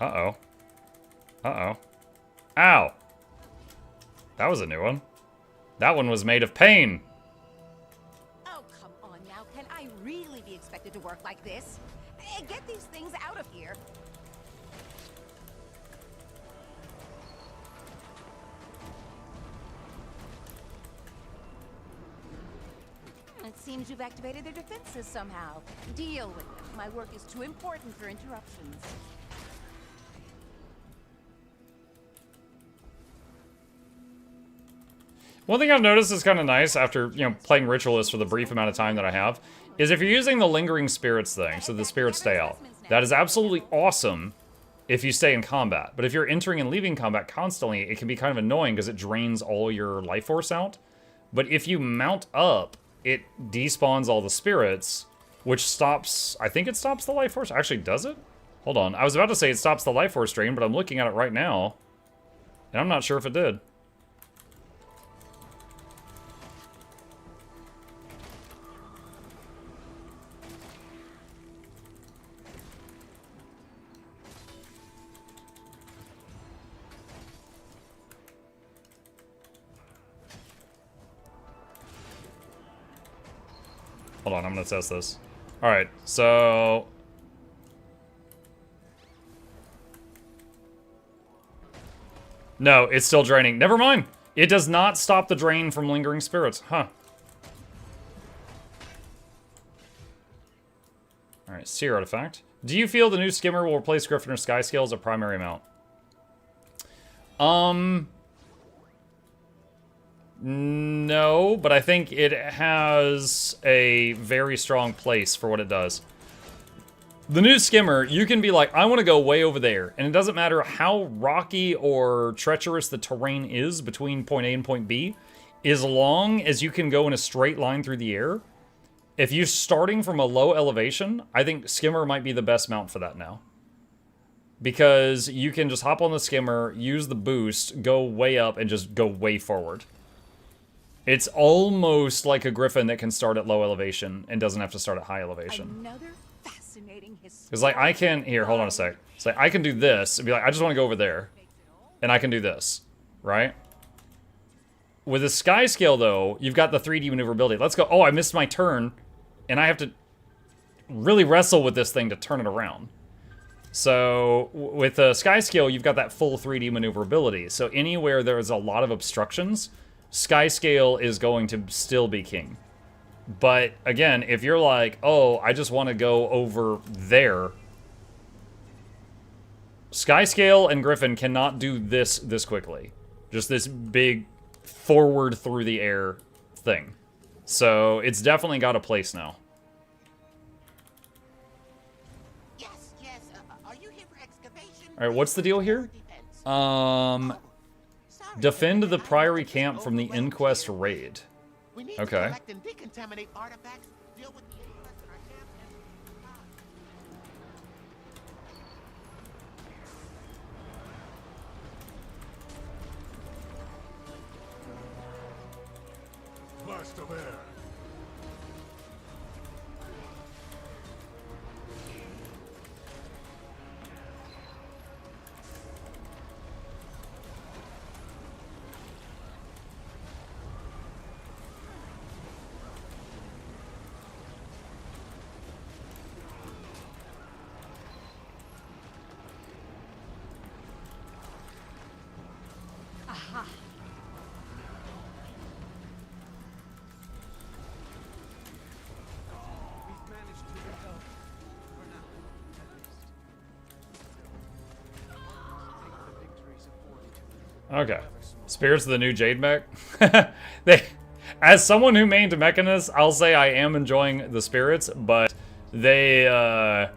Uh-oh. Uh-oh. Ow! That was a new one. That one was made of pain. Oh, come on now. Can I really be expected to work like this? Get these things out of here. It seems you've activated their defenses somehow. Deal with them. My work is too important for interruptions. One thing I've noticed is kind of nice after, you know, playing Ritualist for the brief amount of time that I have, is if you're using the Lingering Spirits thing, so the spirits stay out, that is absolutely awesome if you stay in combat. But if you're entering and leaving combat constantly, it can be kind of annoying because it drains all your life force out. But if you mount up, it despawns all the spirits, which stops, I think it stops the life force. Actually, does it? Hold on. I was about to say it stops the life force drain, but I'm looking at it right now, and I'm not sure if it did. Hold on, I'm gonna test this. Alright, so... No, it's still draining. Never mind! It does not stop the drain from Lingering Spirits. Huh. Alright, Seer Artifact. Do you feel the new skimmer will replace Griffin or skyscale as a primary mount? No, but I think it has a very strong place for what it does. The new skimmer, you can be like, I want to go way over there, and it doesn't matter how rocky or treacherous the terrain is between point A and point B, as long as you can go in a straight line through the air. If you're starting from a low elevation, I think skimmer might be the best mount for that now. Because you can just hop on the skimmer, use the boost, go way up, and just go way forward. It's almost like a griffin that can start at low elevation and doesn't have to start at high elevation. Another fascinating history. Because, like, I can... Here, hold on a sec. It's like, I can do this and be like, I just want to go over there. And I can do this. Right? With a skyscale, though, you've got the 3D maneuverability. Let's go... Oh, I missed my turn. And I have to really wrestle with this thing to turn it around. So, with a skyscale, you've got that full 3D maneuverability. So, anywhere there's a lot of obstructions... Skyscale is going to still be king. But, again, if you're like, oh, I just want to go over there, Skyscale and Griffin cannot do this quickly. Just this big forward through the air thing. So, it's definitely got a place now. Alright, what's the deal here? Defend the Priory camp from the Inquest raid. Okay. Collect and decontaminate artifacts, deal with the Inquest in our camp, Blast of air. Aha. We've managed to rebel. For now, at least. Okay. Spirits of the new Jade mech. As someone who mained Mechanist, I'll say I am enjoying the spirits, but they are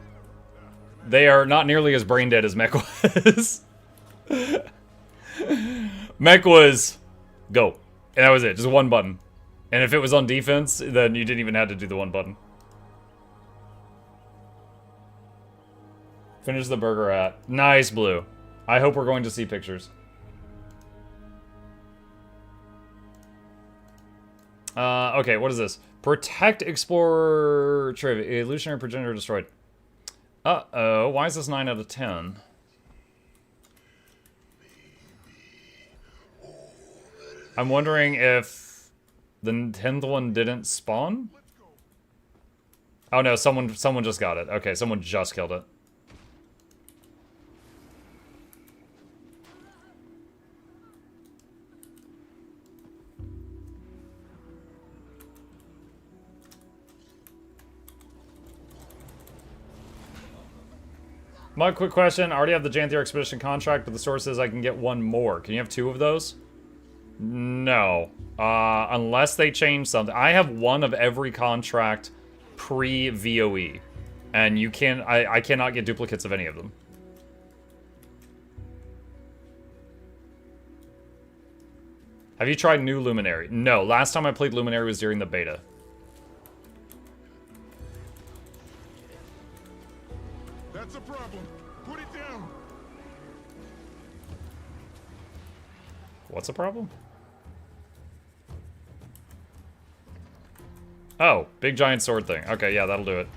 not nearly as brain dead as Mech was. Mech was go. And that was it. Just one button. And if it was on defense, then you didn't even have to do the one button. Finish the burger hat. Nice, Blue. I hope we're going to see pictures. Okay, what is this? Protect Explorer Trivia. Illusionary Progenitor destroyed. Uh-oh. Why is this 9 out of 10? I'm wondering if the 10th one didn't spawn? Oh no, someone just got it. Okay, someone just killed it. My quick question, I already have the Janthier Expedition contract, but the source says I can get one more. Can you have 2 of those? No. Unless they change something. I have 1 of every contract pre-VoE. And you can't, I cannot get duplicates of any of them. Have you tried New Luminary? No, last time I played Luminary was during the beta. That's a problem. Put it down. What's the problem? Oh, big giant sword thing. Okay, yeah, that'll do it.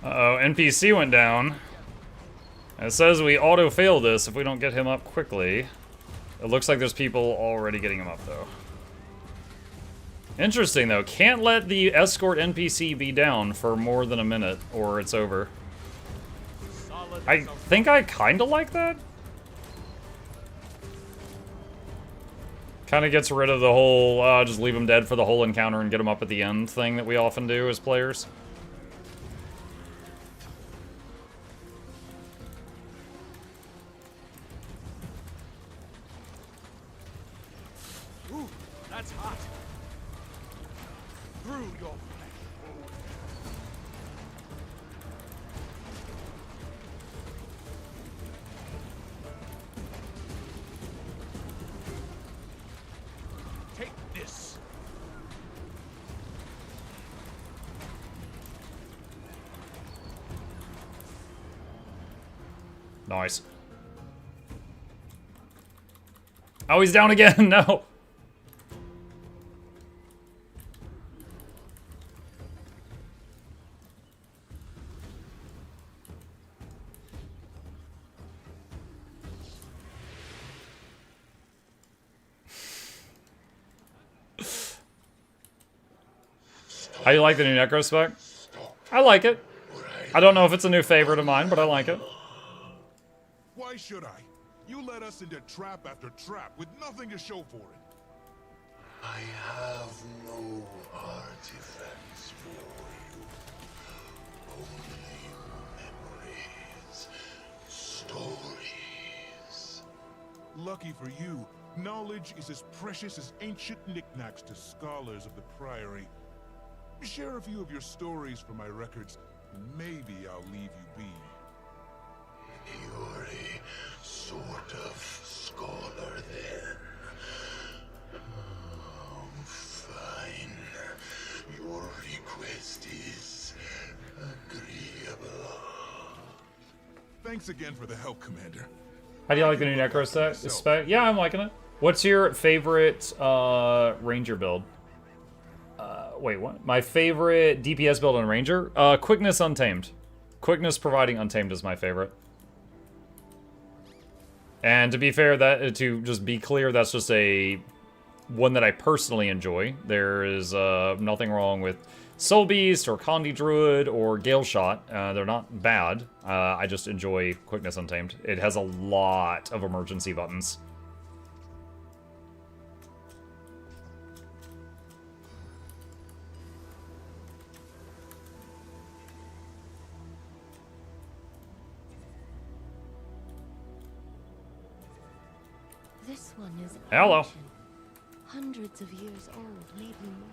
Uh-oh, NPC went down. It says we auto-fail this if we don't get him up quickly. It looks like there's people already getting him up, though. Interesting, though. Can't let the escort NPC be down for more than a minute, or it's over. I think I kinda like that. Kinda gets rid of the whole, just leave him dead for the whole encounter and get him up at the end thing that we often do as players. Ooh, that's hot. Through your flesh. Take this. Nice. Oh, he's down again. No. How do you like the new Necro spec? I like it. I don't know if it's a new favorite of mine, but I like it. Why should I? You led us into trap after trap with nothing to show for it. I have no artifacts for you. Only memories, stories. Lucky for you, knowledge is as precious as ancient knickknacks to scholars of the Priory. Share a few of your stories for my records, and maybe I'll leave you be. You're a sort of scholar then. Oh, fine. Your request is agreeable. Thanks again for the help, Commander. How do you like the new Necro spec? Yeah, I'm liking it. What's your favorite Ranger build? Wait, what? My favorite DPS build on Ranger? Quickness Untamed. Quickness providing Untamed is my favorite. And to be fair, to just be clear, that's just a one that I personally enjoy. There is nothing wrong with Soul Beast or Condi Druid or Gale Shot. They're not bad. I just enjoy Quickness Untamed. It has a lot of emergency buttons. This one is Hello. ancient. Hundreds of years old, maybe more.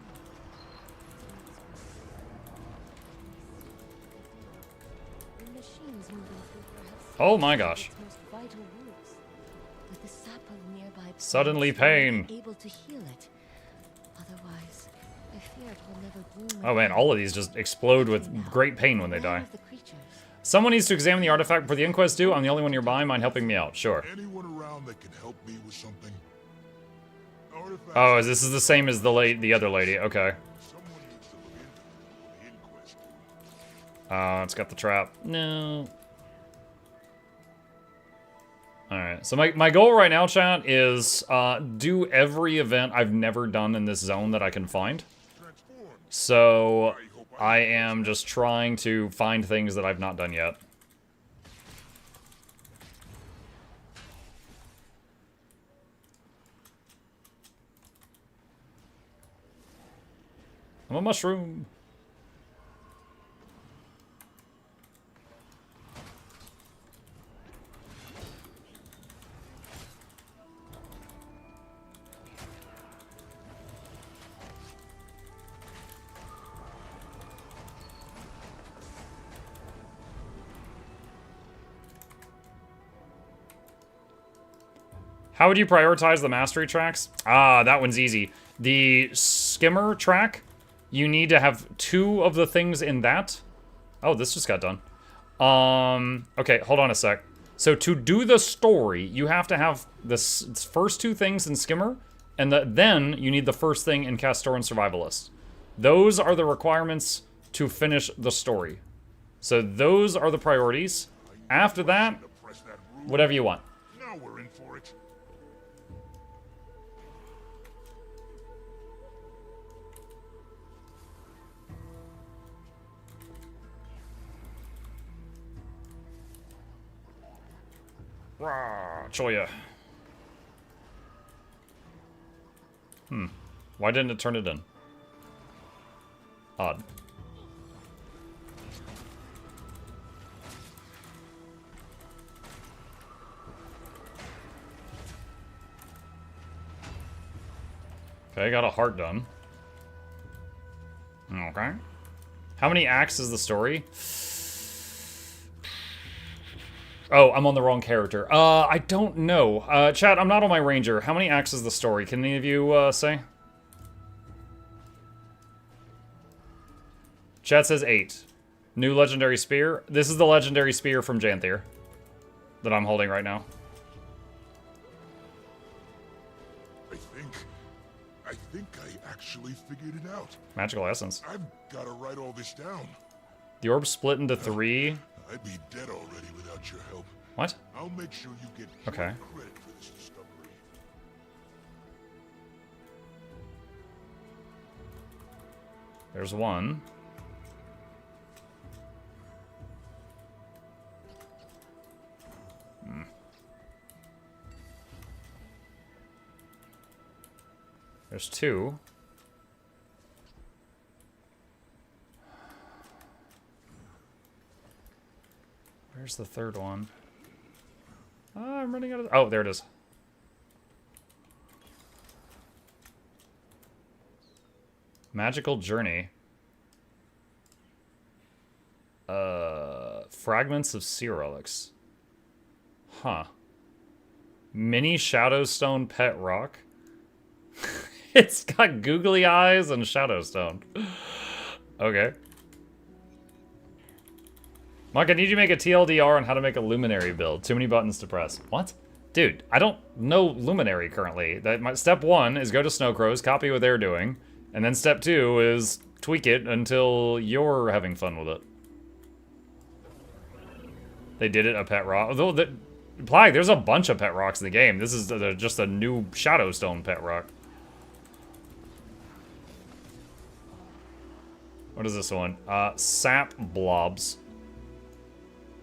The machines moving through perhaps Oh my gosh. its most vital roots. With the sap of nearby Suddenly plants pain. able to heal it. Otherwise, I fear it will never bloom. Oh man, all of these just explode with great pain when they die. Someone needs to examine the artifact before the Inquest do. I'm the only one nearby. Mind helping me out? Sure. Anyone around that can help me with something? Oh, this is the same as the other lady. Okay. It's got the trap. No. Alright, so my goal right now, chat, is do every event I've never done in this zone that I can find. So I am just trying to find things that I've not done yet. I'm a mushroom. How would you prioritize the mastery tracks? Ah, that one's easy. The skimmer track, you need to have 2 of the things in that. Oh, this just got done. Okay, hold on a sec. So to do the story, you have to have the first 2 things in skimmer, and then you need the first thing in Castoran Survivalist. Those are the requirements to finish the story. So those are the priorities. After that, whatever you want. Now we're in for it. Rah, Choya. Why didn't it turn it in? Odd. Okay, got a heart done. Okay. How many acts is the story? Oh, I'm on the wrong character. I don't know. Chat, I'm not on my ranger. How many acts is the story? Can any of you, say? Chat says 8. New legendary spear. This is the legendary spear from Janthier. that I'm holding right now. I think I actually figured it out. Magical essence. I've got to write all this down. The orb split into 3. I'd be dead already without your help. What? I'll make sure you get okay. credit for this discovery. There's 1. There's 2. Where's the 3rd one? Oh, I'm running out of... Oh, there it is. Magical Journey. Fragments of sea relics. Huh. Mini Shadowstone pet rock. It's got googly eyes and Shadowstone. Okay. Mike, I need you to make a TLDR on how to make a Luminary build. Too many buttons to press. What? Dude, I don't know Luminary currently. Step 1 is go to Snowcrows, copy what they're doing, and then step 2 is tweak it until you're having fun with it. They did it a pet rock. Although, Plague, there's a bunch of pet rocks in the game. This is just a new Shadowstone pet rock. What is this one? Sap blobs.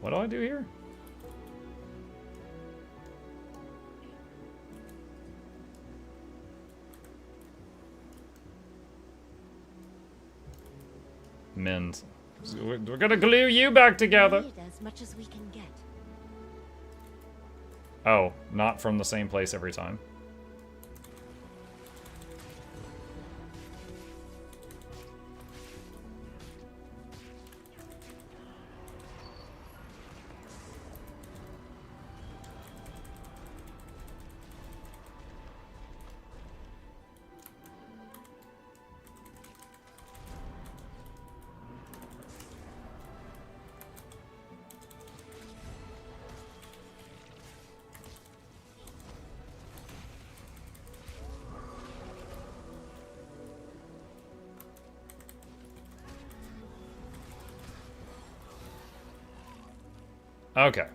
What do I do here? Mend. We're gonna glue you back together. As much as we can get. Oh, not from the same place every time. Okay.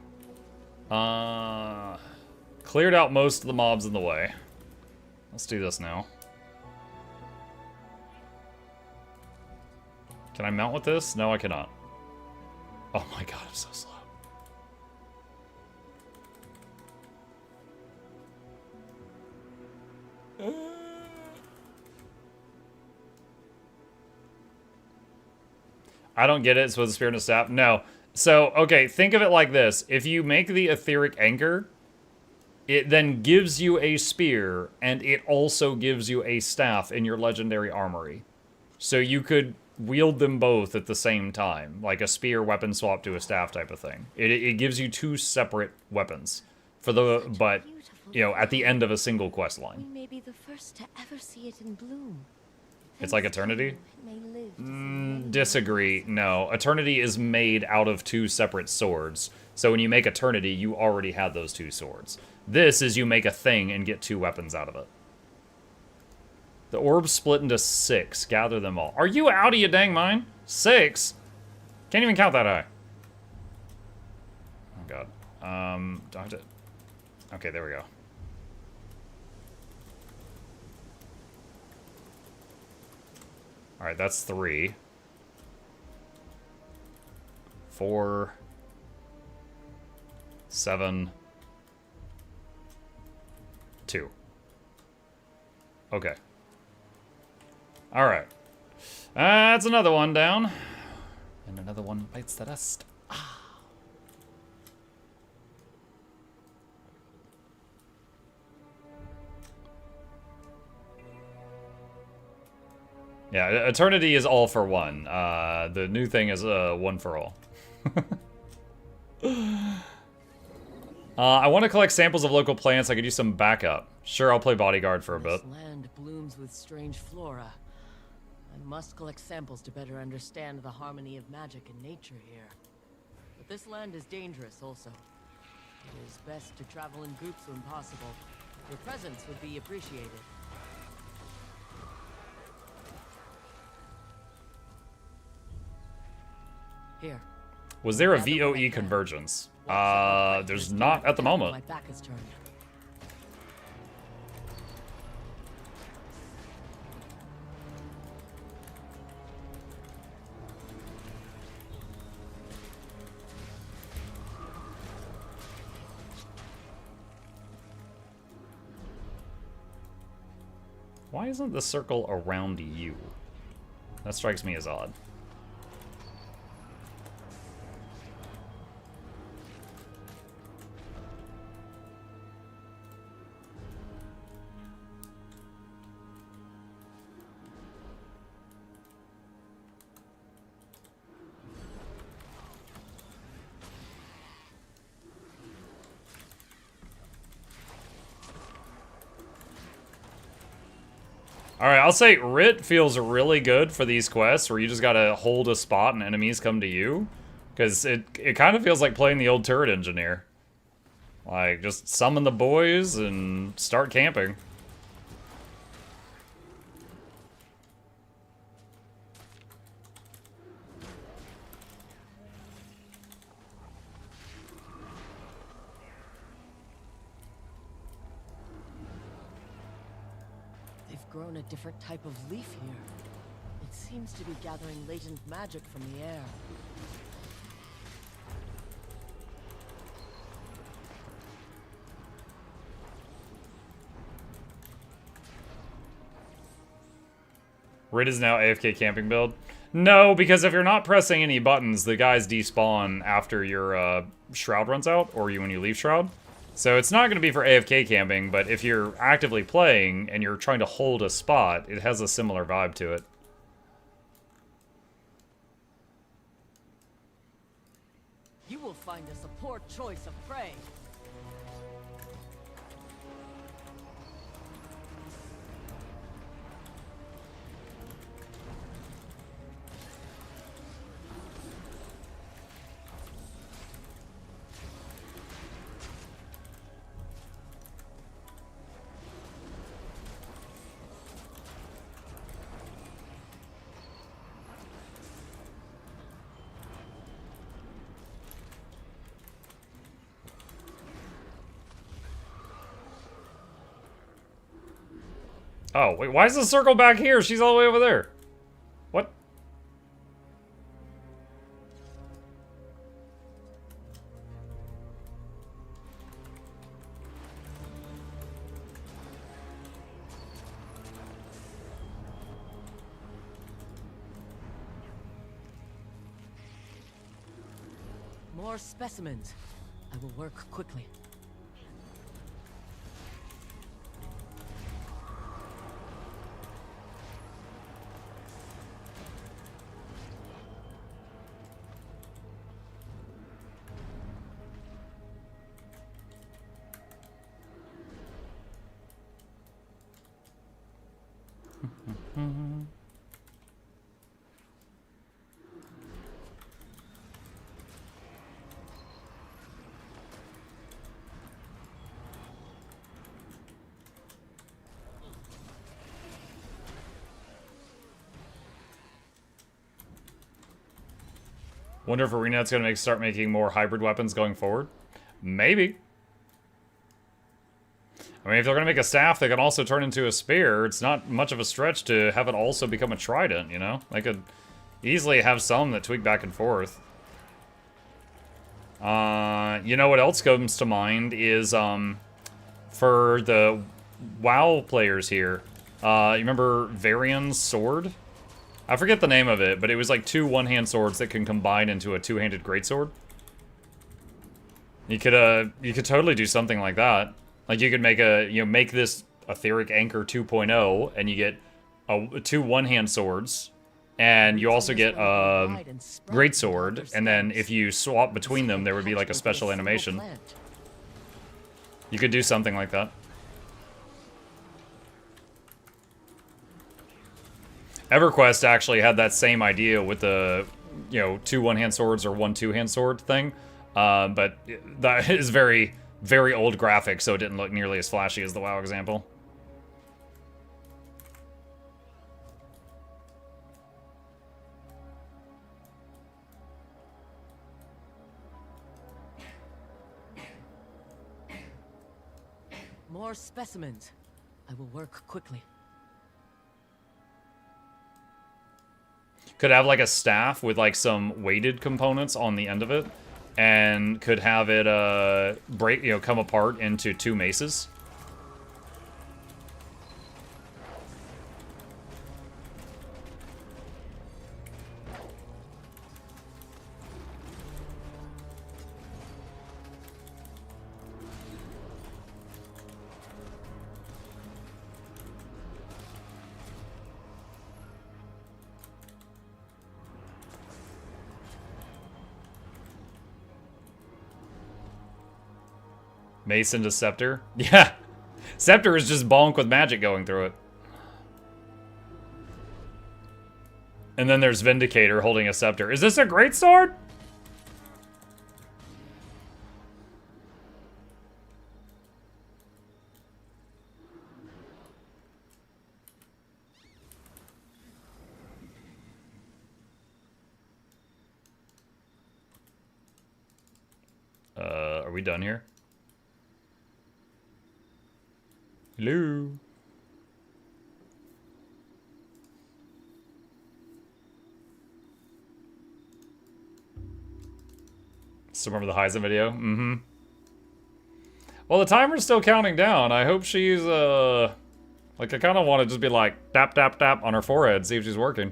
Cleared out most of the mobs in the way. Let's do this now. Can I mount with this? No, I cannot. Oh my god, I'm so slow. I don't get it. It's with the Spirit of Staff. No. So, okay, think of it like this. If you make the Etheric Anchor, it then gives you a spear, and it also gives you a staff in your Legendary Armory. So you could wield them both at the same time, like a spear weapon swap to a staff type of thing. It gives you 2 separate weapons, but, you know, at the end of a single quest line. We may be the first to ever see it in bloom. It's like Eternity? Disagree. No. Eternity is made out of 2 separate swords. So when you make Eternity, you already had those 2 swords. This is you make a thing and get 2 weapons out of it. The orbs split into 6. Gather them all. Are you out of your dang mind? 6? Can't even count that high. Oh, God. Do I have to... Okay, there we go. Alright, that's 3. 4. 7. 2. Okay. Alright. That's another one down. And another one bites the dust. Yeah, Eternity is all for one. The new thing is one for all. I want to collect samples of local plants. I could use some backup. Sure, I'll play bodyguard for a bit. This land blooms with strange flora. I must collect samples to better understand the harmony of magic and nature here. But this land is dangerous also. It is best to travel in groups when possible. Your presence would be appreciated. Here. Was there a VoE convergence? There's not at the moment. My back is turned. Why isn't the circle around you? That strikes me as odd. Alright, I'll say Rit feels really good for these quests where you just gotta hold a spot and enemies come to you. Because it kind of feels like playing the old turret engineer. Like, just summon the boys and start camping. Grown a different type of leaf here. It seems to be gathering latent magic from the air. Rit is now AFK camping build? No, because if you're not pressing any buttons, the guys despawn after your Shroud runs out, or when you leave Shroud. So it's not going to be for AFK camping, but if you're actively playing and you're trying to hold a spot, it has a similar vibe to it. You will find us a poor choice of prey. Oh, wait, why is the circle back here? She's all the way over there. What? More specimens. I will work quickly. Wonder if ArenaNet's gonna start making more hybrid weapons going forward? Maybe. I mean, if they're gonna make a staff that can also turn into a spear, it's not much of a stretch to have it also become a trident, you know? They could easily have some that tweak back and forth. You know what else comes to mind is, for the WoW players here, you remember Varian's sword? I forget the name of it, but it was like two one-hand swords that can combine into a two-handed greatsword. You could totally do something like that. Like you could make make this Etheric Anchor 2.0, and you get two one-hand swords, and you also get a greatsword, and then if you swap between them, there would be like a special animation. You could do something like that. EverQuest actually had that same idea with the, two one-hand swords or one two-hand sword thing. But that is very, very old graphics, so it didn't look nearly as flashy as the WoW example. More specimens. I will work quickly. Could have like a staff with like some weighted components on the end of it, and could have it break, come apart into 2 maces. Mace into Scepter? Yeah. Scepter is just bonk with magic going through it. And then there's Vindicator holding a Scepter. Is this a greatsword? Are we done here? Hello? Still remember the Heisen video? Mm-hmm. Well, the timer's still counting down. I hope she's, like, I kind of want to just be like, tap, tap, tap on her forehead, see if she's working.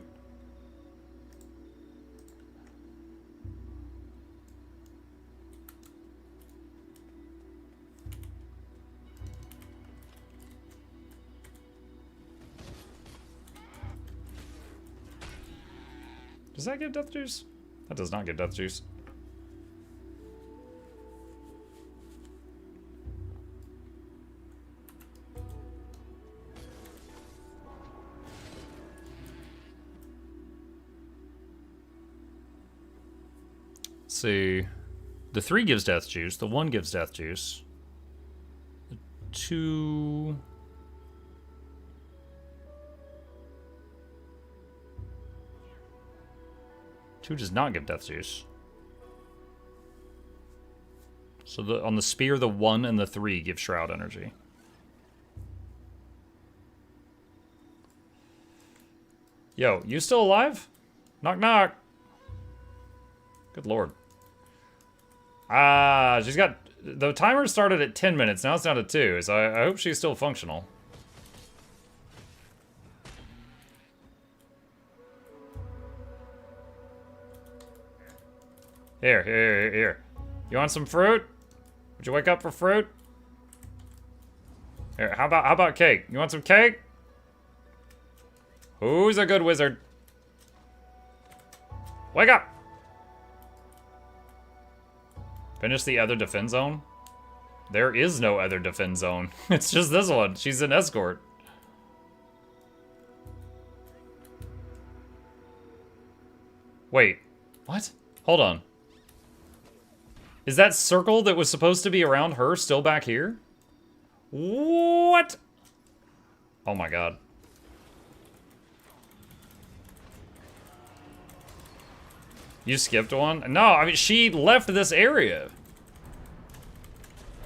Does that give death juice? That does not give death juice. Let's see. The 3 gives death juice. The 1 gives death juice. The 2... Two does not give death juice. So on the spear, the 1 and the 3 give shroud energy. Yo, you still alive? Knock knock. Good lord. She's got... The timer started at 10 minutes, now it's down to 2, so I hope she's still functional. Here. You want some fruit? Would you wake up for fruit? Here, how about cake? You want some cake? Who's a good wizard? Wake up! Finish the other defense zone? There is no other defense zone. It's just this one. She's an escort. Wait. What? Hold on. Is that circle that was supposed to be around her still back here? What? Oh my god. You skipped one? No, I mean, she left this area.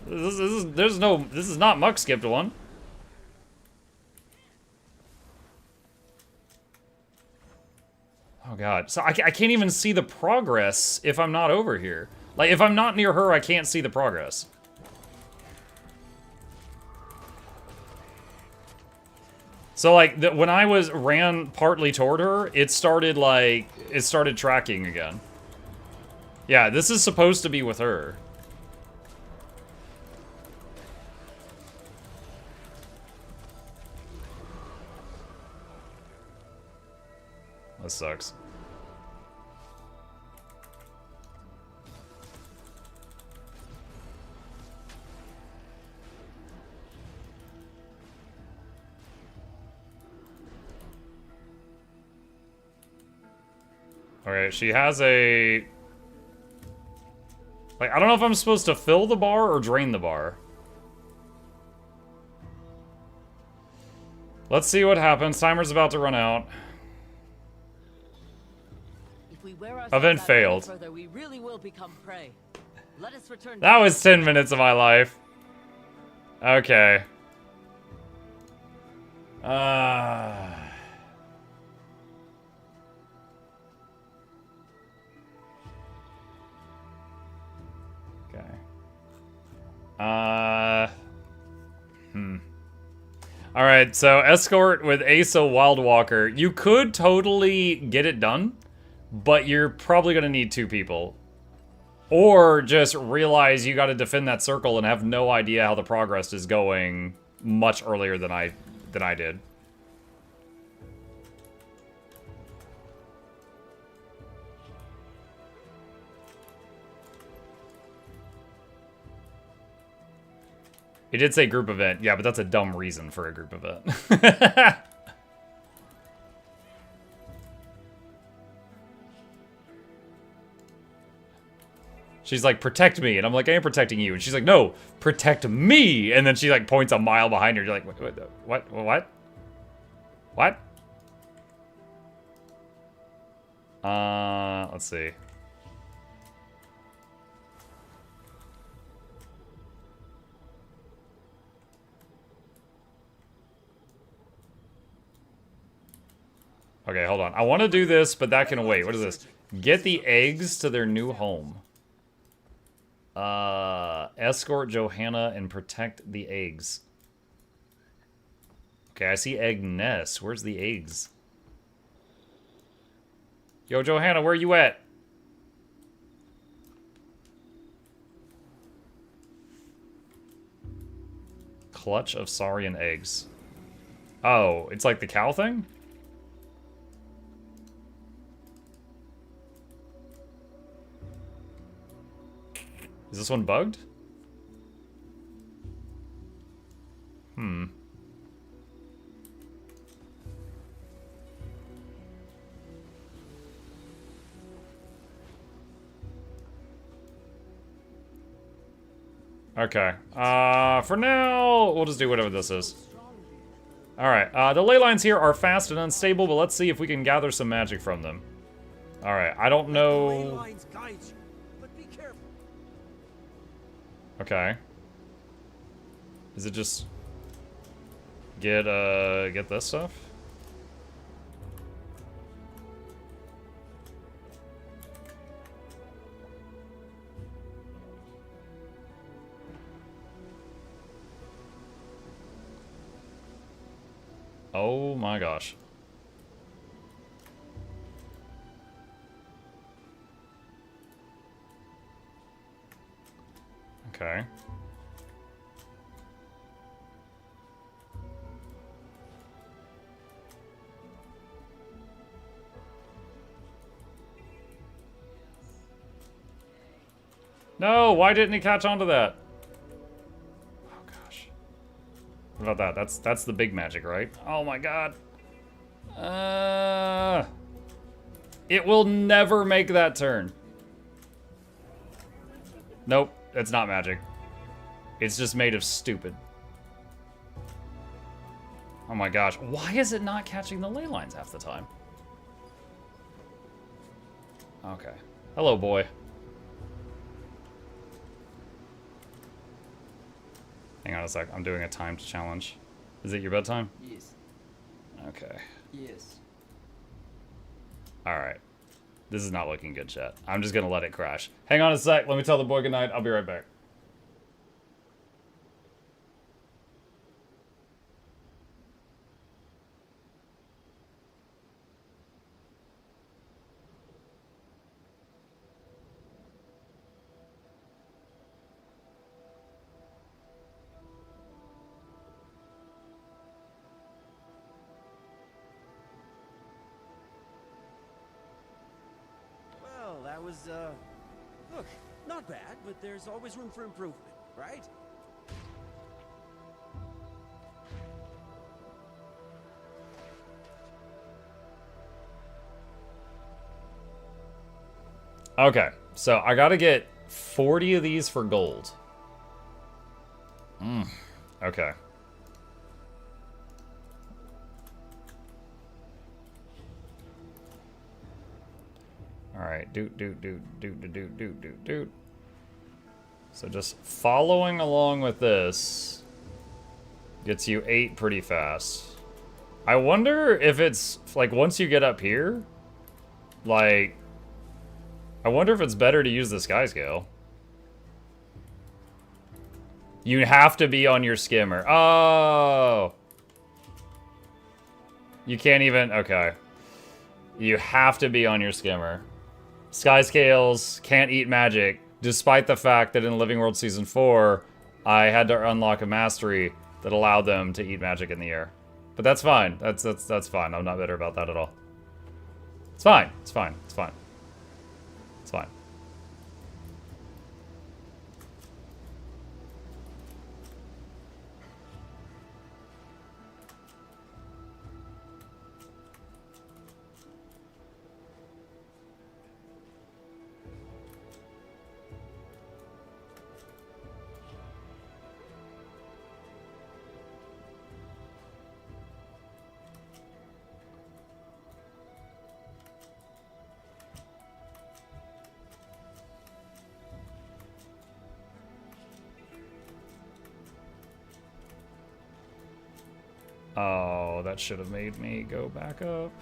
This is not Muck skipped one. Oh god. So I can't even see the progress if I'm not over here. Like, if I'm not near her, I can't see the progress. So, like, when I ran partly toward her, it started tracking again. Yeah, this is supposed to be with her. That sucks. Okay, she has a... Like, I don't know if I'm supposed to fill the bar or drain the bar. Let's see what happens. Timer's about to run out. If we wear ourselves Event out failed. further, we really will become prey. Let us return. That was 10 minutes of my life. Okay. Okay. Alright, so escort with Asa Wildwalker. You could totally get it done, but you're probably gonna need 2 people. Or just realize you gotta defend that circle and have no idea how the progress is going much earlier than I did. It did say group event. Yeah, but that's a dumb reason for a group event. She's like, protect me. And I'm like, I am protecting you. And she's like, no, protect me. And then she like points a mile behind her. You're like, what? What? Let's see. Okay, hold on. I want to do this, but that can wait. What is this? Get the eggs to their new home. Escort Johanna and protect the eggs. Okay, I see egg nests. Where's the eggs? Yo, Johanna, where you at? Clutch of saurian eggs. Oh, it's like the cow thing? Is this one bugged? Okay. For now, we'll just do whatever this is. Alright, the ley lines here are fast and unstable, but let's see if we can gather some magic from them. Alright, I don't know... Okay. Is it just... get this stuff? Oh my gosh. Okay. No, why didn't he catch on to that? Oh gosh. What about that? That's the big magic, right? Oh my god. It will never make that turn. Nope, it's not magic. It's just made of stupid. Oh my gosh, why is it not catching the ley lines half the time? Okay. Hello, boy. Hang on a sec, I'm doing a timed challenge. Is it your bedtime? Yes. Okay. Yes. Alright. This is not looking good, chat. I'm just gonna let it crash. Hang on a sec, let me tell the boy goodnight. I'll be right back. Well, that was, look, not bad, but there's always room for improvement, right? Okay, so I gotta get 40 of these for gold. Okay. Alright, do. So just following along with this gets you 8 pretty fast. I wonder if it's, like, once you get up here, like, I wonder if it's better to use the skyscale. You have to be on your skimmer. Oh! You can't even, okay. You have to be on your skimmer. Skyscales can't eat magic, despite the fact that in Living World Season 4, I had to unlock a mastery that allowed them to eat magic in the air. But that's fine. That's fine. I'm not bitter about that at all. It's fine. It's fine. It's fine. It's fine. Oh, that should have made me go back up.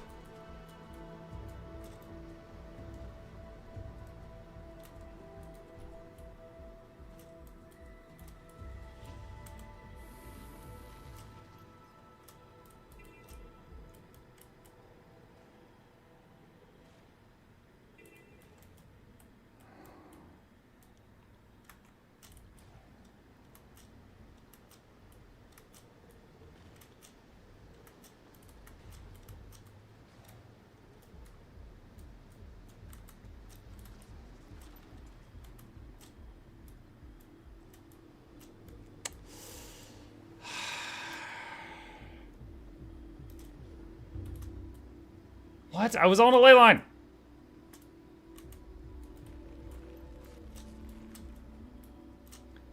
What? I was on a ley line.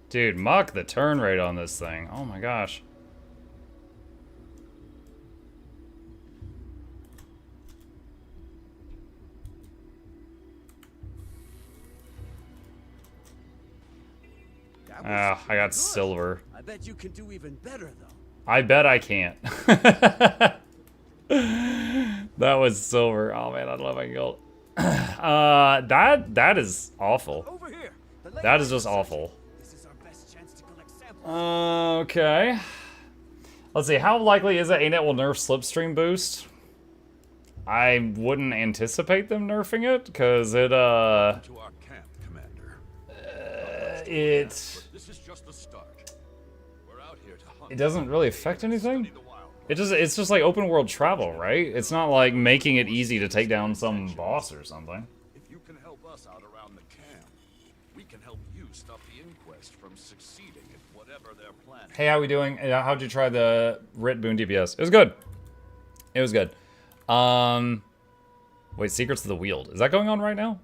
Dude, muck the turn rate on this thing. Oh my gosh. Ah, I got silver. I bet you can do even better, though. I bet I can't. That was silver. Oh man, I'd love my gold. That is awful. That is just awful. Okay. Let's see. How likely is it ANET will nerf Slipstream boost? I wouldn't anticipate them nerfing it because it it doesn't really affect anything. It's just like open world travel, right? It's not like making it easy to take down some boss or something. If you can help us out around the camp, we can help you stop the Inquest from succeeding at whatever they're planning. Hey, how we doing? How'd you try the Rit Boon DPS? It was good. It was good. Wait, Secrets of the Wield. Is that going on right now?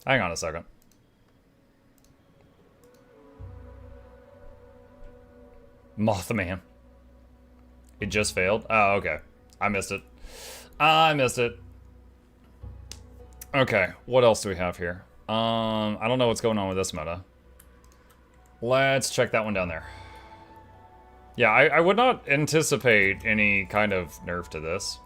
Hang on a second. Mothman. It just failed? Oh, okay. I missed it. I missed it. Okay, what else do we have here? I don't know what's going on with this meta. Let's check that one down there. Yeah, I would not anticipate any kind of nerf to this.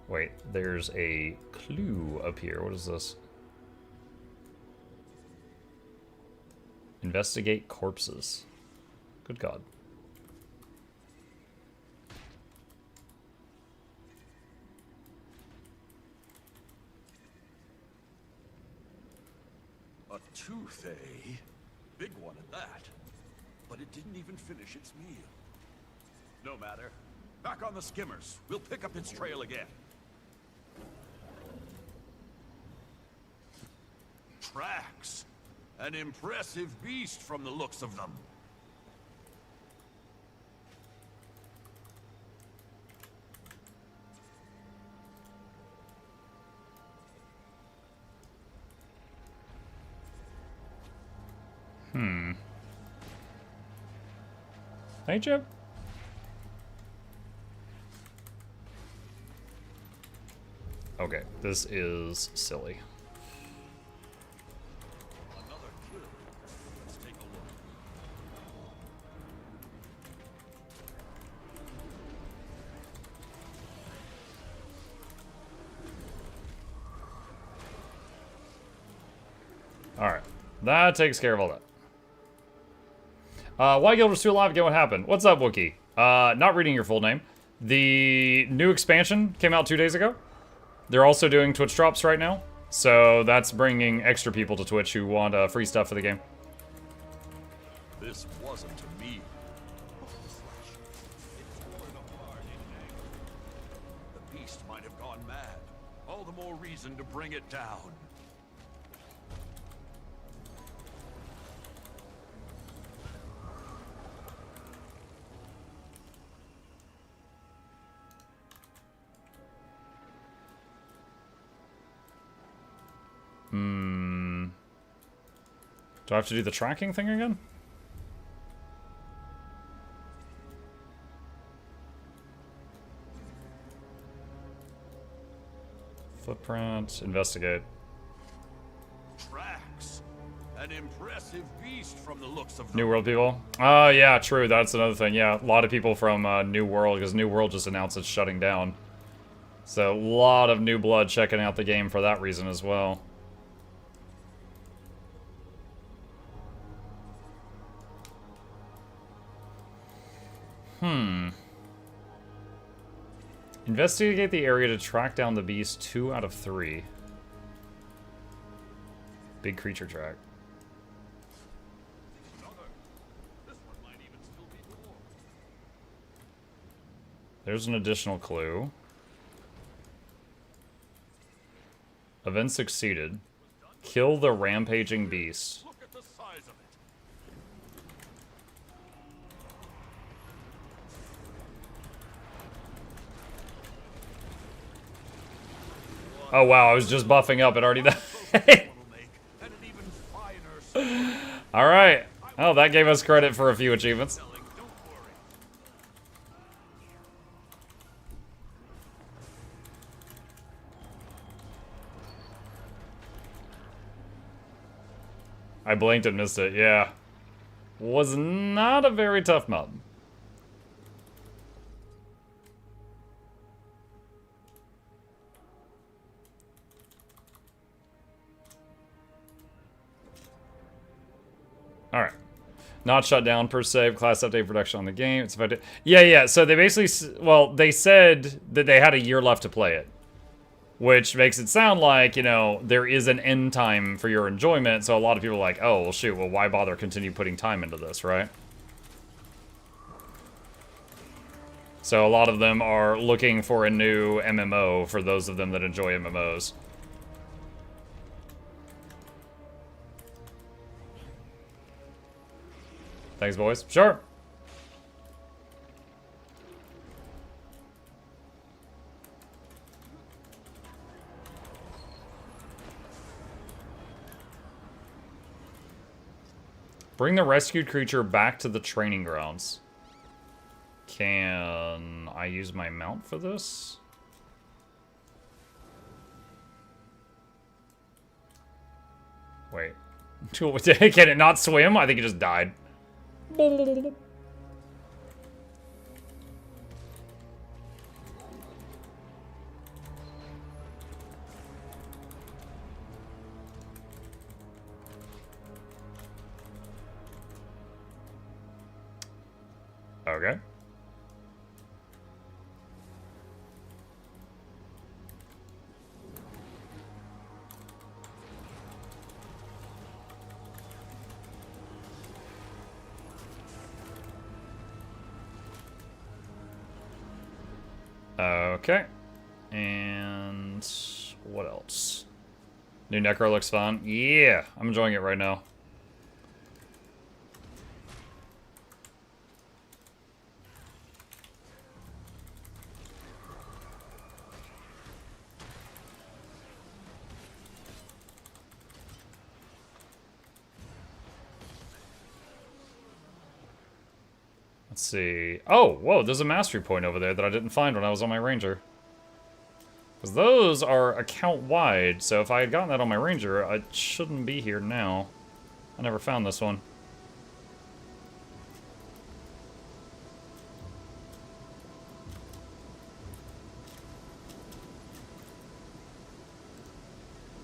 Wait, there's a clue up here. What is this? Investigate corpses. Good God. A tooth, eh? Big one at that. But it didn't even finish its meal. No matter. Back on the skimmers. We'll pick up its trail again. Tracks. An impressive beast from the looks of them. Hey, Chip. Okay, this is silly. Alright. That takes care of all that. Why Guild was too alive again? What happened? What's up, Wookie? Not reading your full name. The new expansion came out 2 days ago. They're also doing Twitch drops right now. So that's bringing extra people to Twitch who want free stuff for the game. This wasn't to me. The beast might have gone mad. All the more reason to bring it down. Do I have to do the tracking thing again? Footprint, investigate. Tracks. An impressive beast from the looks of New World people? Oh, yeah, true. That's another thing. Yeah, a lot of people from New World, because New World just announced it's shutting down. So, a lot of new blood checking out the game for that reason as well. Investigate the area to track down the beast 2 out of 3. Big creature track. There's an additional clue. Event succeeded. Kill the rampaging beast. Oh wow, I was just buffing up and already died. Alright. Oh, that gave us credit for a few achievements. I blinked and missed it, yeah. Was not a very tough mob. Alright. Not shut down per se. Class update production on the game. It's about yeah. So they basically, well, they said that they had a year left to play it. Which makes it sound like, you know, there is an end time for your enjoyment. So a lot of people are like, oh, well, shoot, well, why bother continue putting time into this, right? So a lot of them are looking for a new MMO for those of them that enjoy MMOs. Thanks, boys. Sure. Bring the rescued creature back to the training grounds. Can I use my mount for this? Wait. Can it not swim? I think it just died. Okay. Okay. And what else? New Necro looks fun. Yeah, I'm enjoying it right now. Let's see. Oh, whoa, there's a mastery point over there that I didn't find when I was on my ranger. Because those are account-wide, so if I had gotten that on my ranger, I shouldn't be here now. I never found this one.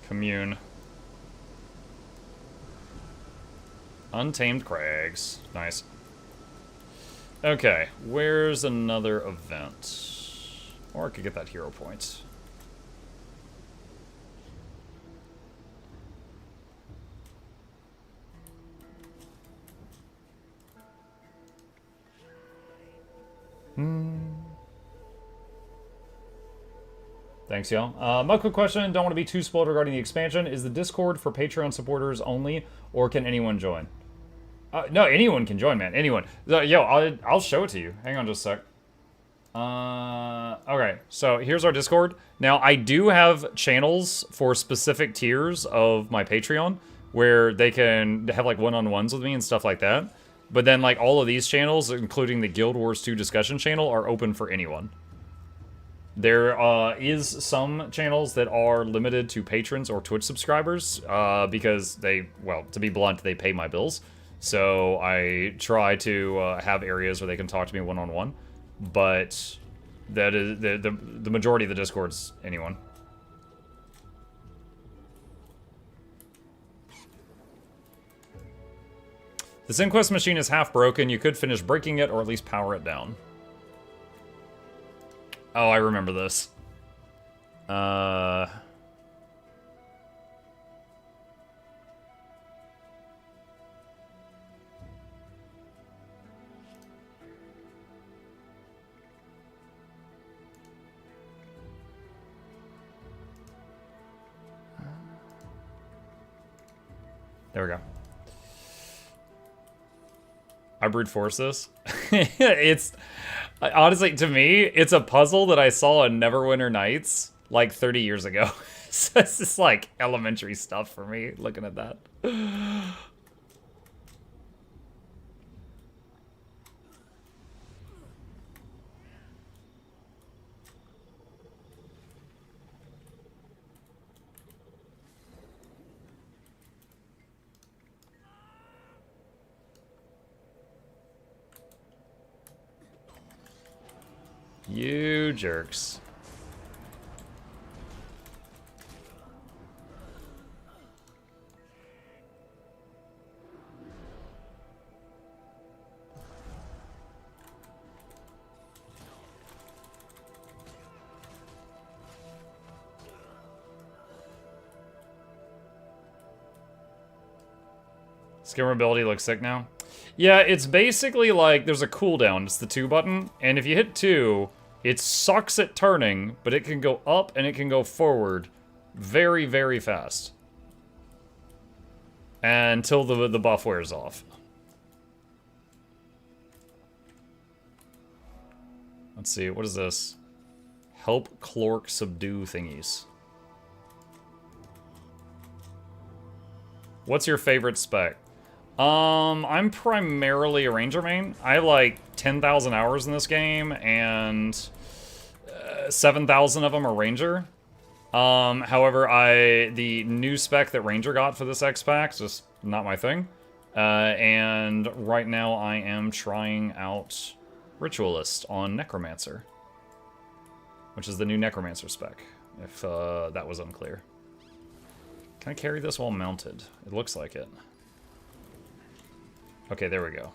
Commune. Untamed Crags. Nice. Okay, where's another event? Or I could get that hero point. Thanks, y'all. My quick question, don't want to be too spoiled regarding the expansion. Is the Discord for Patreon supporters only, or can anyone join? No, anyone can join, man. Anyone. Yo, I'll show it to you. Hang on just a sec. Okay, so here's our Discord. Now, I do have channels for specific tiers of my Patreon where they can have, like, one-on-ones with me and stuff like that. But then, like, all of these channels, including the Guild Wars 2 discussion channel, are open for anyone. There is some channels that are limited to patrons or Twitch subscribers because they, well, to be blunt, they pay my bills. So I try to have areas where they can talk to me one-on-one. But that is the majority of the Discord's anyone. This Inquest machine is half broken. You could finish breaking it or at least power it down. Oh, I remember this. There we go. I brute force this. It's honestly, to me, it's a puzzle that I saw in Neverwinter Nights like 30 years ago. So it's just like elementary stuff for me looking at that. You jerks. Skimmer ability looks sick now. Yeah, it's basically like there's a cooldown. It's the 2 button, and if you hit 2, it sucks at turning, but it can go up and it can go forward very, very fast. Until the buff wears off. Let's see, what is this? Help Clork subdue thingies. What's your favorite spec? I'm primarily a Ranger main. I have like 10,000 hours in this game, and 7,000 of them are Ranger. However, the new spec that Ranger got for this X-Pack is just not my thing. And right now I am trying out Ritualist on Necromancer, which is the new Necromancer spec, if that was unclear. Can I carry this while mounted? It looks like it. Okay, there we go.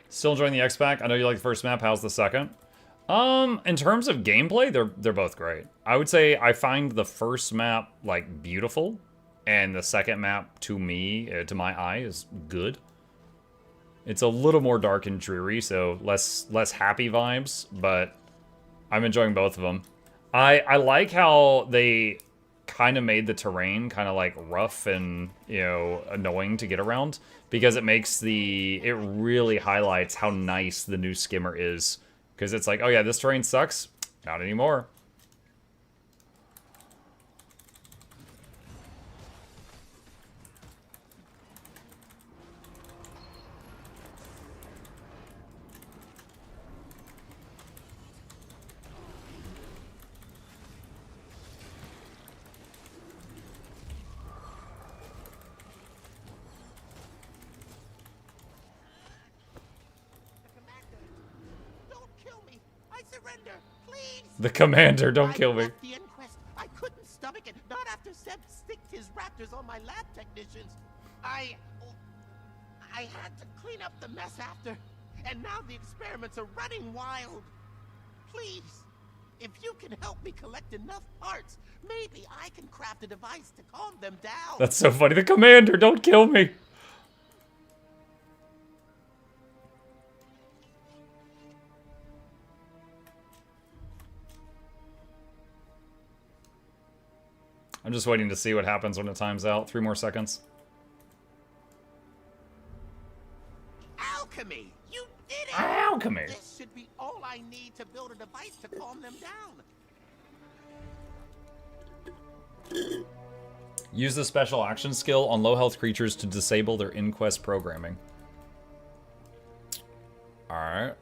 Still enjoying the X-Pack? I know you like the first map. How's the second? In terms of gameplay, they're both great. I would say I find the first map, like, beautiful, and the second map, to me, to my eye, is good. It's a little more dark and dreary, so less happy vibes, but I'm enjoying both of them. I like how they kind of made the terrain kind of like rough and, you know, annoying to get around, because it makes it really highlights how nice the new skimmer is, because it's like, oh yeah, this terrain sucks, not anymore. The commander, don't kill me. The Inquest. I couldn't stomach it. Not after Seb sticked his raptors on my lab technicians. I had to clean up the mess after, and now the experiments are running wild. Please, if you can help me collect enough parts, maybe I can craft a device to calm them down. That's so funny. The commander, don't kill me. I'm just waiting to see what happens when it times out. 3 more seconds. Alchemy! You did it! Alchemy! This should be all I need to build a device to calm them down. Use the special action skill on low health creatures to disable their Inquest programming. Alright.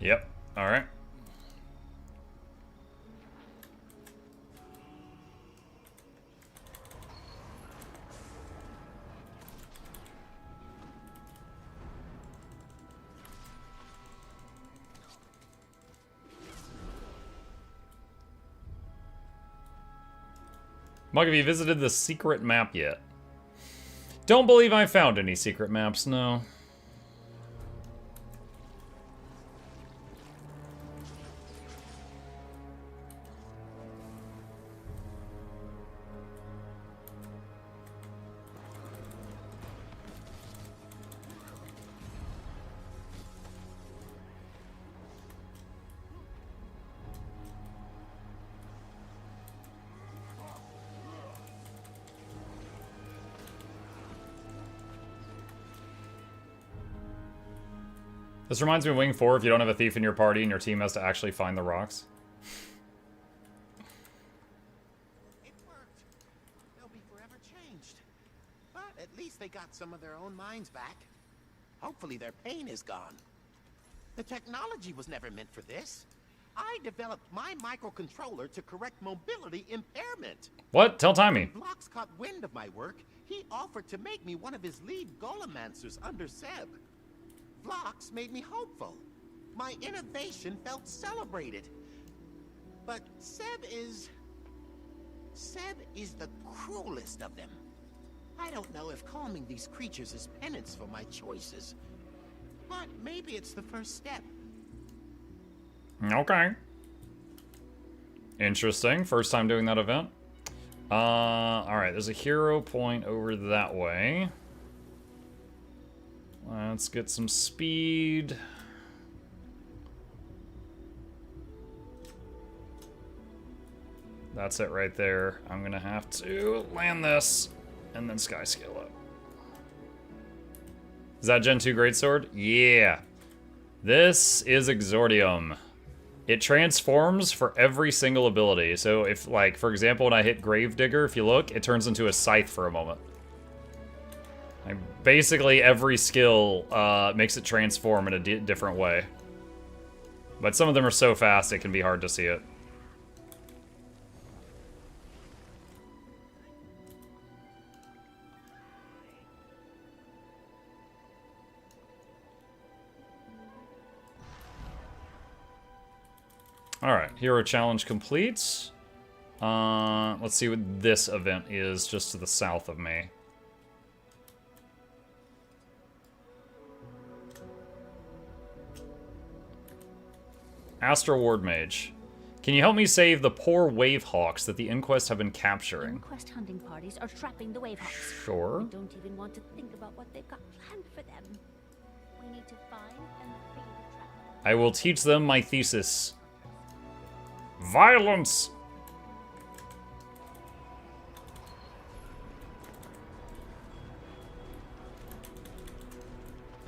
Yep. Alright. Mug, have you visited the secret map yet? Don't believe I found any secret maps, no. This reminds me of Wing 4 if you don't have a thief in your party and your team has to actually find the rocks. It worked. They'll be forever changed. But at least they got some of their own minds back. Hopefully their pain is gone. The technology was never meant for this. I developed my microcontroller to correct mobility impairment. What? Tell Timey. When Blox caught wind of my work, he offered to make me one of his lead golemoncers under Seb. Blox made me hopeful. My innovation felt celebrated. But Seb is the cruelest of them. I don't know if calming these creatures is penance for my choices. But maybe it's the first step. Okay. Interesting. First time doing that event. Alright, there's a hero point over that way. Let's get some speed. That's it right there. I'm gonna have to land this and then skyscale up. Is that Gen 2 Greatsword? Yeah. This is Exordium. It transforms for every single ability. So if, like, for example, when I hit Gravedigger, if you look, it turns into a scythe for a moment. Like, basically every skill makes it transform in a different way. But some of them are so fast it can be hard to see it. Alright, hero challenge complete. Let's see what this event is just to the south of me. Astral Ward Mage. Can you help me save the poor wave hawks that the Inquest have been capturing? Inquest hunting parties are trapping the wave hawks. Sure. I don't even want to think about what they've got planned for them. We need to find and free the trap. I will teach them my thesis. Violence!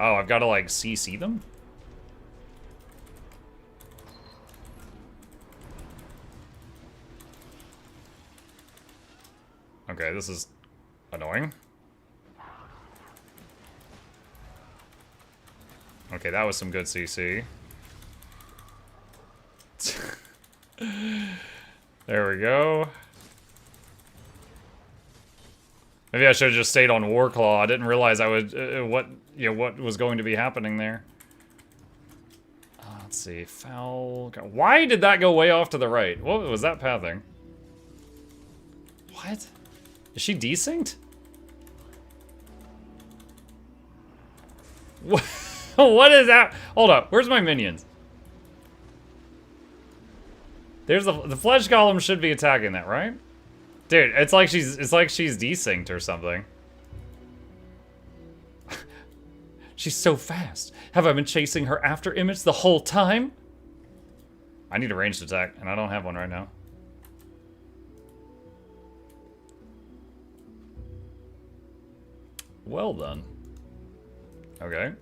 Oh, I've got to, like, CC them? Okay, this is annoying. Okay, that was some good CC. There we go. Maybe I should have just stayed on Warclaw. I didn't realize I would what was going to be happening there. Let's see, foul. Why did that go way off to the right? What was that pathing? What? Is she desynced? What? What is that? Hold up. Where's my minions? There's the fledged column should be attacking that, right? Dude, it's like she's desynced or something. She's so fast. Have I been chasing her after image the whole time? I need a ranged attack, and I don't have one right now. Well done. Okay.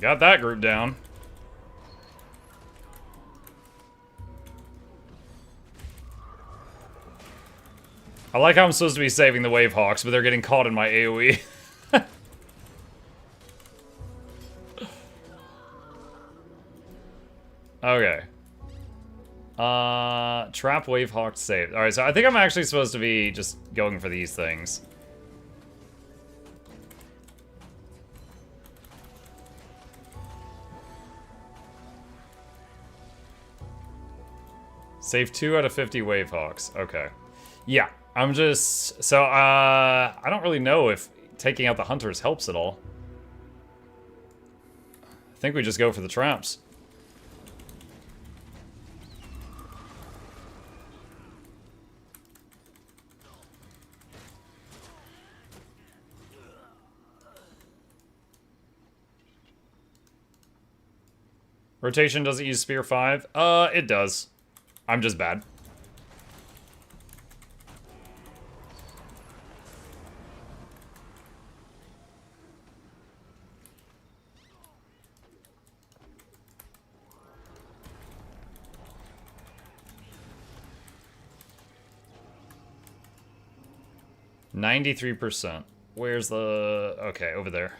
Got that group down. I like how I'm supposed to be saving the Wave Hawks, but they're getting caught in my AoE. Okay. Trap Wave Hawk saved. Alright, so I think I'm actually supposed to be just going for these things. Save 2 out of 50 Wave Hawks. Okay. Yeah, I'm just... So, I don't really know if taking out the hunters helps at all. I think we just go for the traps. Rotation doesn't use Spear 5? It does. I'm just bad. %. Where's the... Okay, over there.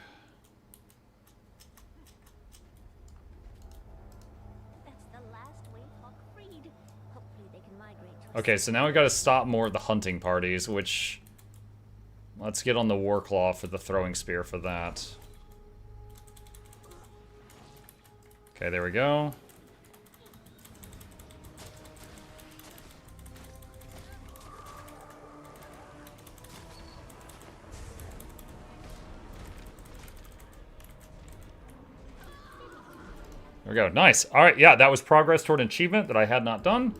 Okay, so now we gotta stop more of the hunting parties, which... Let's get on the Warclaw for the throwing spear for that. Okay, there we go. There we go, nice. Alright, yeah, that was progress toward an achievement that I had not done.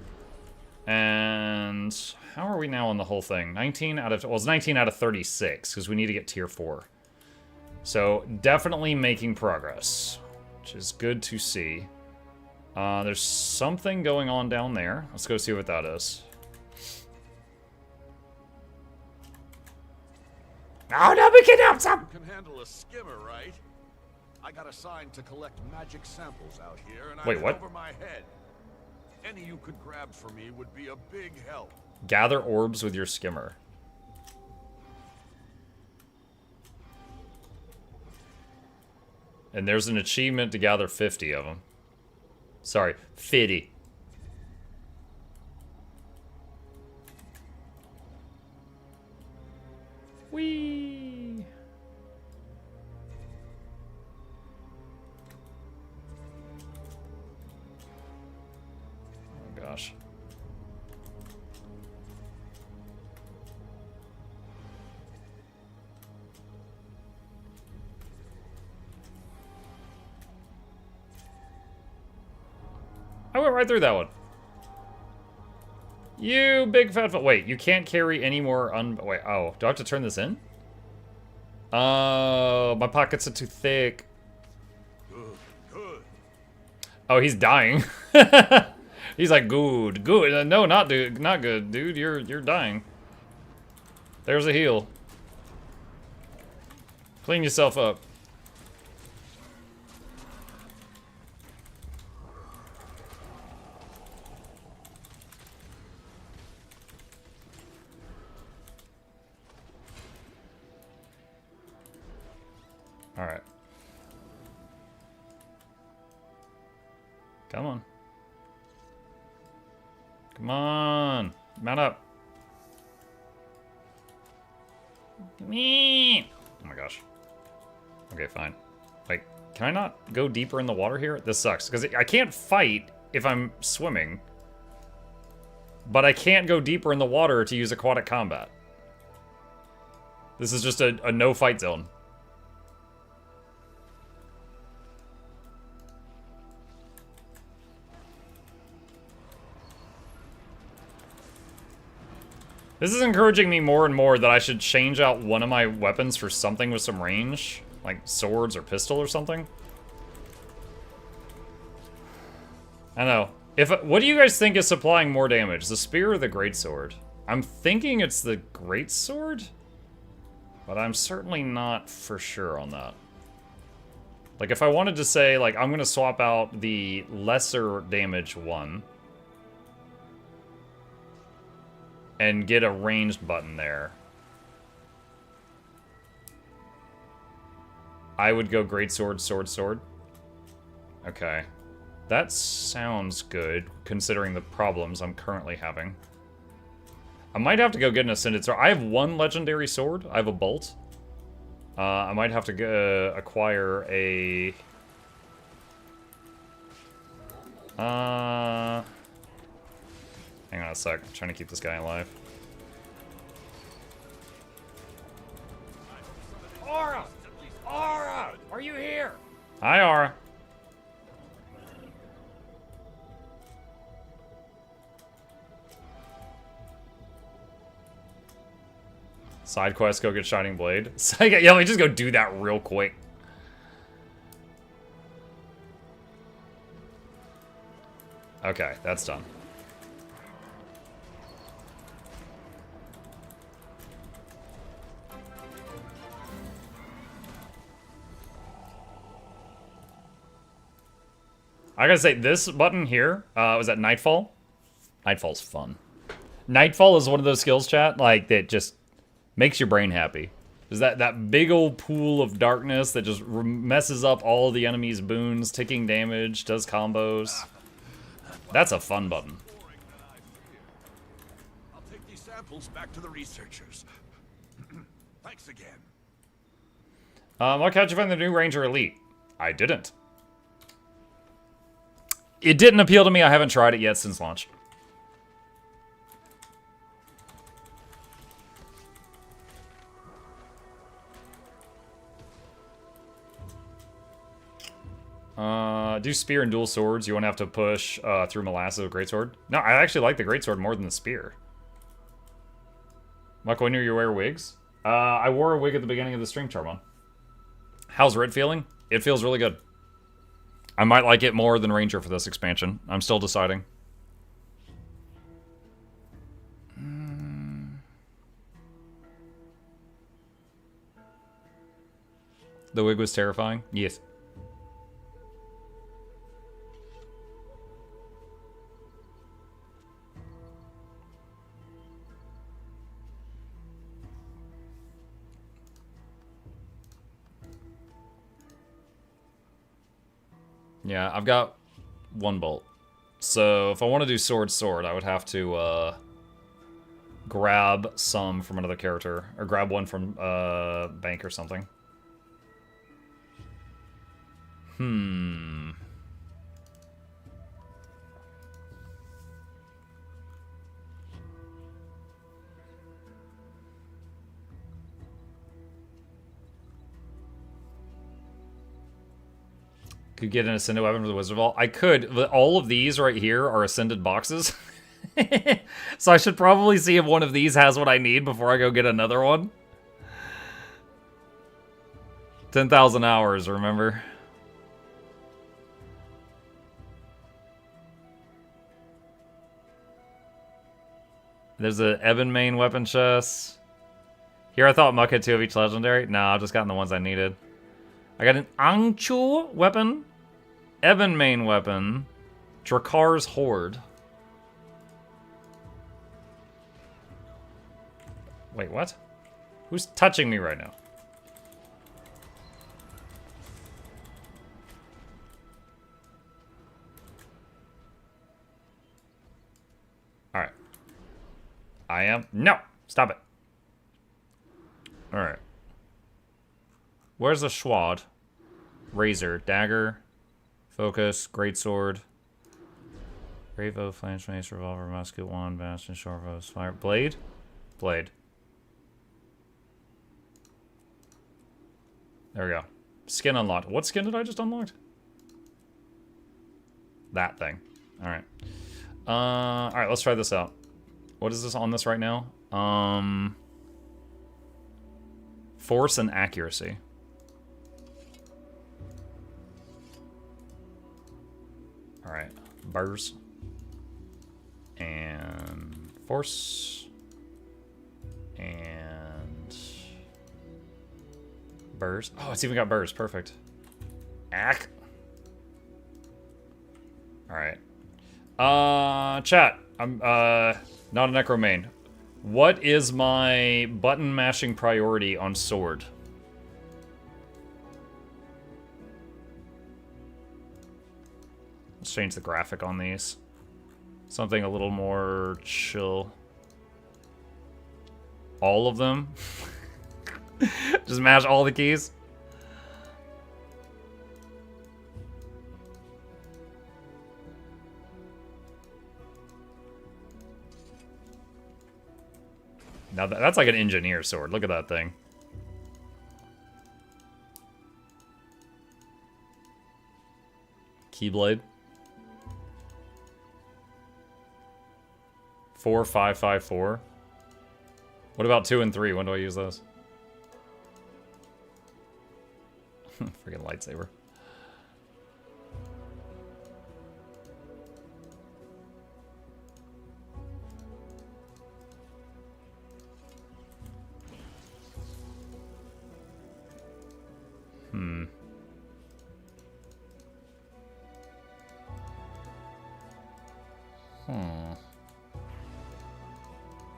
And how are we now on the whole thing? 19 out of... Well, it's 19 out of 36, because we need to get tier 4. So, definitely making progress, which is good to see. There's something going on down there. Let's go see what that is. Oh, no, we can help some! You can handle a skimmer, right? I got assigned to collect magic samples out here, and Wait, I'm what? over my head. Any you could grab for me would be a big help. Gather orbs with your skimmer. And there's an achievement to gather 50 of them. Sorry, 50. Whee! I went right through that one. You big fat... Wait, you can't carry any more Wait, oh. Do I have to turn this in? Oh, my pockets are too thick. Oh, he's dying. He's like, good. No, not good, dude. You're dying. There's a heal. Clean yourself up. All right. Come on. Come on. Mount up. Come in. Oh my gosh. Okay, fine. Like, can I not go deeper in the water here? This sucks, because I can't fight if I'm swimming. But I can't go deeper in the water to use aquatic combat. This is just a no-fight zone. This is encouraging me more and more that I should change out one of my weapons for something with some range. Like swords or pistol or something. I don't know. What do you guys think is supplying more damage? The spear or the greatsword? I'm thinking it's the greatsword, but I'm certainly not for sure on that. Like if I wanted to say, like, I'm gonna swap out the lesser damage one and get a ranged button there, I would go greatsword, sword. Okay. That sounds good, considering the problems I'm currently having. I might have to go get an ascended sword. I have one legendary sword. I have a bolt. I might have to acquire a... Hang on a sec. I'm trying to keep this guy alive. Aura! Aura! Are you here? Hi, Aura. Side quest, go get Shining Blade. Yeah, let me just go do that real quick. Okay, that's done. I gotta say, this button here, was that Nightfall? Nightfall's fun. Nightfall is one of those skills, chat, like, that just makes your brain happy. There's that big old pool of darkness that just messes up all the enemy's boons, taking damage, does combos. That's a fun button. I'll take these samples back to the researchers. Thanks again. What catch you find the new Ranger Elite? I didn't. It didn't appeal to me. I haven't tried it yet since launch. Do spear and dual swords. You won't have to push through molasses with greatsword. No, I actually like the greatsword more than the spear. Mike, when do you wear wigs? I wore a wig at the beginning of the stream, Charmon. How's Red feeling? It feels really good. I might like it more than Ranger for this expansion. I'm still deciding. The wig was terrifying? Yes. Yeah, I've got one bolt. So if I want to do sword, I would have to grab some from another character. Or grab one from bank or something. Could get an ascended weapon for the Wizard Vault. I could, but all of these right here are ascended boxes. So I should probably see if one of these has what I need before I go get another one. 10,000 hours, remember? There's a Ebon main weapon chest. Here I thought Muck had 2 of each legendary. No, I've just gotten the ones I needed. I got an Angchu weapon, Ebon main weapon, Drakar's Horde. Wait, what? Who's touching me right now? Alright. I am... No! Stop it. Alright. Where's the Schwad? Razor, dagger, focus, greatsword, Bravo, flange mace, revolver, musket, wand, bastion, short bow, fire, blade? Blade. There we go. Skin unlocked. What skin did I just unlock? That thing. Alright. Alright, let's try this out. What is this on this right now? Force and accuracy. Alright. Burrs. And force. And burrs. Oh, it's even got burrs. Perfect. Ack. Alright. Chat. I'm not a necromain. What is my button mashing priority on sword? Let's change the graphic on these. Something a little more chill. All of them? Just mash all the keys? Now that's like an engineer sword. Look at that thing. Keyblade. 4, 5, 5, 4. What about 2 and 3? When do I use those? Freaking lightsaber.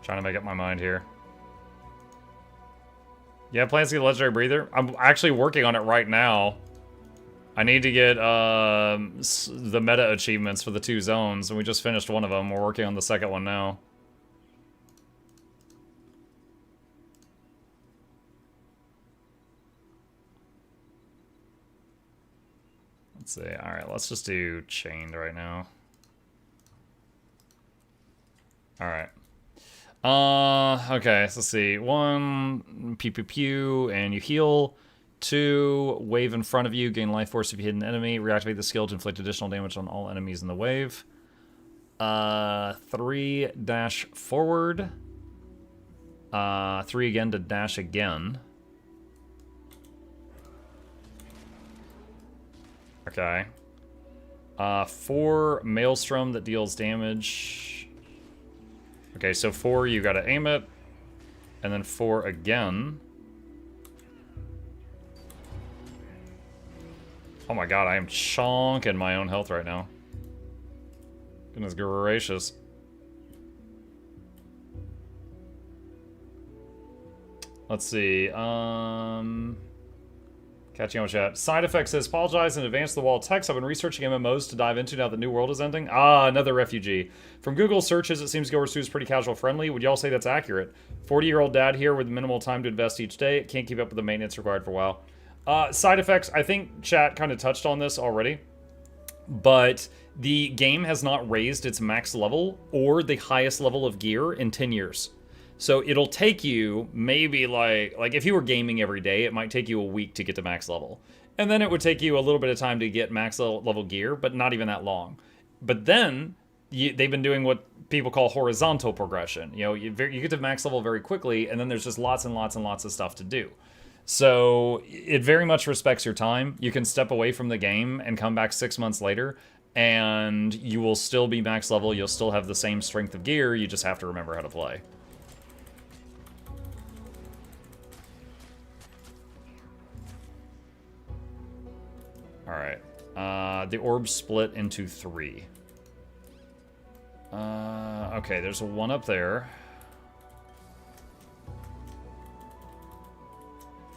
Trying to make up my mind here. Yeah, plans to get a legendary breather. I'm actually working on it right now. I need to get the meta achievements for the 2 zones, and we just finished one of them. We're working on the second one now. Let's see. All right, let's just do chained right now. All right. Okay, so let's see. 1, pew pew pew, and you heal. 2, wave in front of you, gain life force if you hit an enemy. Reactivate the skill to inflict additional damage on all enemies in the wave. 3, dash forward. 3 again to dash again. Okay. 4, maelstrom that deals damage. Okay, so 4, you gotta aim it. And then 4 again. Oh my god, I am chonking my own health right now. Goodness gracious. Let's see, catching on with chat. Side effect says, apologize in advance to the wall text. I've been researching MMOs to dive into now that New World is ending. Ah, another refugee. From Google searches, it seems Goersu is pretty casual friendly. Would y'all say that's accurate? 40-year-old dad here with minimal time to invest each day. Can't keep up with the maintenance required for a while. Side effects, I think chat kind of touched on this already. But the game has not raised its max level or the highest level of gear in 10 years. So it'll take you maybe like if you were gaming every day, it might take you a week to get to max level. And then it would take you a little bit of time to get max level gear, but not even that long. But then they've been doing what people call horizontal progression. You know, you get to max level very quickly, and then there's just lots and lots and lots of stuff to do. So it very much respects your time. You can step away from the game and come back 6 months later, and you will still be max level. You'll still have the same strength of gear. You just have to remember how to play. Alright. The orbs split into 3. Okay, there's one up there.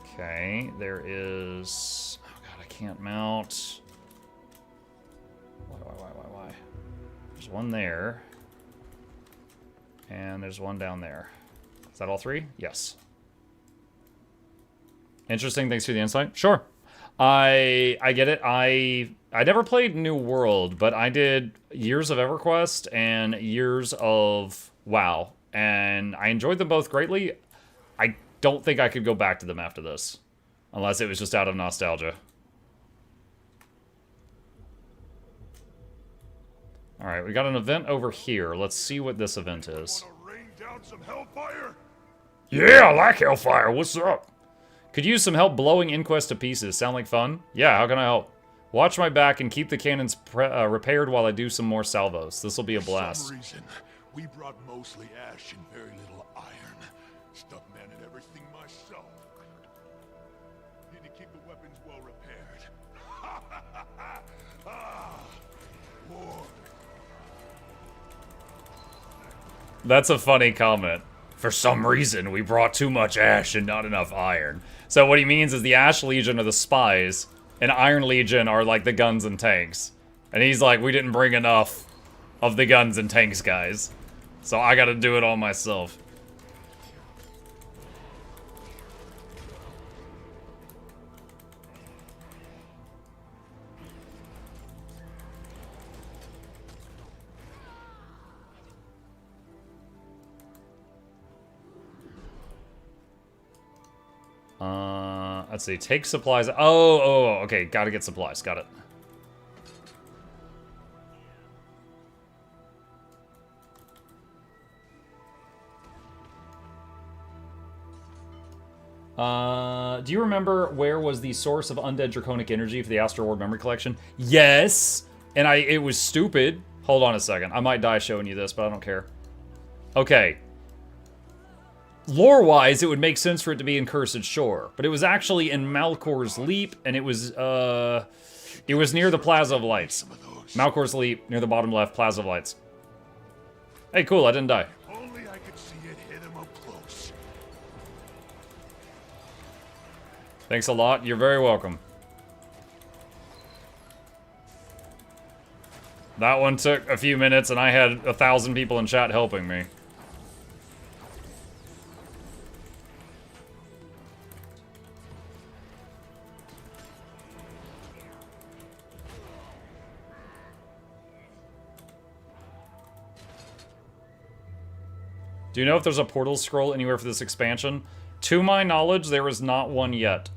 Okay, there is... Oh god, I can't mount. Why? There's one there. And there's one down there. Is that all 3? Yes. Interesting, thanks for the insight. Sure. I get it. I never played New World, but I did years of EverQuest and years of WoW, and I enjoyed them both greatly. I don't think I could go back to them after this, unless it was just out of nostalgia. Alright, we got an event over here. Let's see what this event is. Rain down some hellfire? Yeah, I like hellfire. What's up? Could use some help blowing Inquest to pieces. Sound like fun? Yeah, how can I help? Watch my back and keep the cannons repaired while I do some more salvos. This will be a blast. For some reason, we brought mostly ash and very little iron. Stuck man and everything myself. Need to keep the weapons well repaired. War. That's a funny comment. For some reason, we brought too much ash and not enough iron. So what he means is the Ash Legion are the spies, and Iron Legion are like the guns and tanks. And he's like, we didn't bring enough of the guns and tanks, guys. So I gotta do it all myself. Let's see, take supplies. Oh, okay, gotta get supplies, got it. Do you remember where was the source of undead draconic energy for the Astral Ward memory collection? Yes! And it was stupid. Hold on a second, I might die showing you this, but I don't care. Okay. Lore-wise, it would make sense for it to be in Cursed Shore, but it was actually in Malkor's Leap, and it was near the Plaza of Lights. Malkor's Leap, near the bottom left, Plaza of Lights. Hey, cool, I didn't die. Only I could see it hit him up close. Thanks a lot, you're very welcome. That one took a few minutes, and I had 1,000 people in chat helping me. Do you know if there's a portal scroll anywhere for this expansion? To my knowledge, there is not one yet.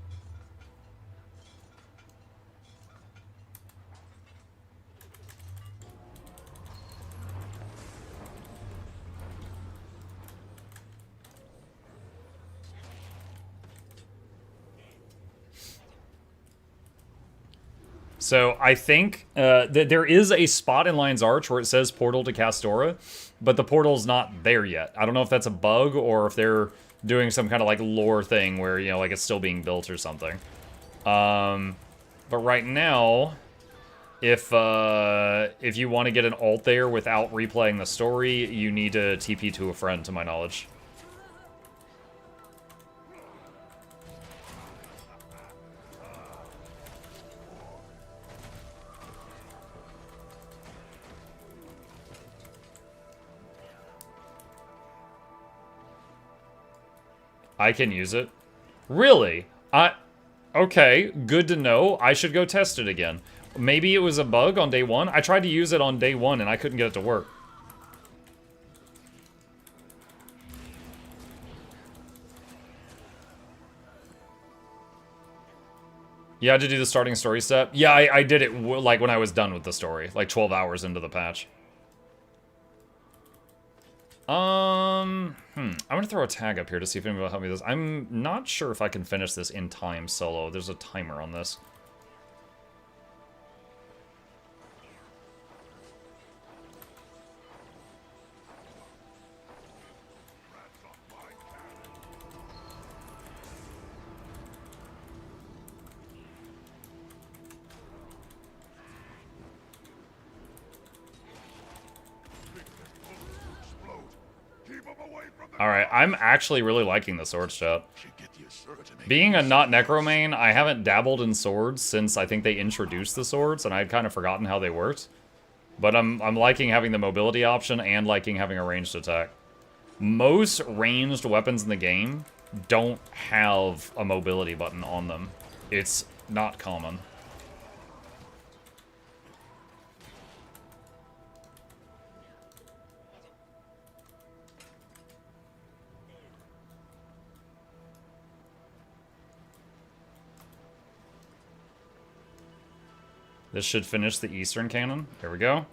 So I think that there is a spot in Lion's Arch where it says portal to Castora, but the portal's not there yet. I don't know if that's a bug or if they're doing some kind of like lore thing where, you know, like it's still being built or something. But right now, if you want to get an alt there without replaying the story, you need to TP to a friend, to my knowledge. I can use it. Really? Okay, good to know. I should go test it again. Maybe it was a bug on day 1. I tried to use it on day 1 and I couldn't get it to work. You had to do the starting story step? Yeah, I did it like when I was done with the story, like 12 hours into the patch. I'm gonna throw a tag up here to see if anybody will help me with this. I'm not sure if I can finish this in time solo. There's a timer on this. Alright, I'm actually really liking the swords, chat. Being a not necromain, I haven't dabbled in swords since I think they introduced the swords, and I'd kind of forgotten how they worked. But I'm liking having the mobility option and liking having a ranged attack. Most ranged weapons in the game don't have a mobility button on them. It's not common. This should finish the Eastern Canon. There we go.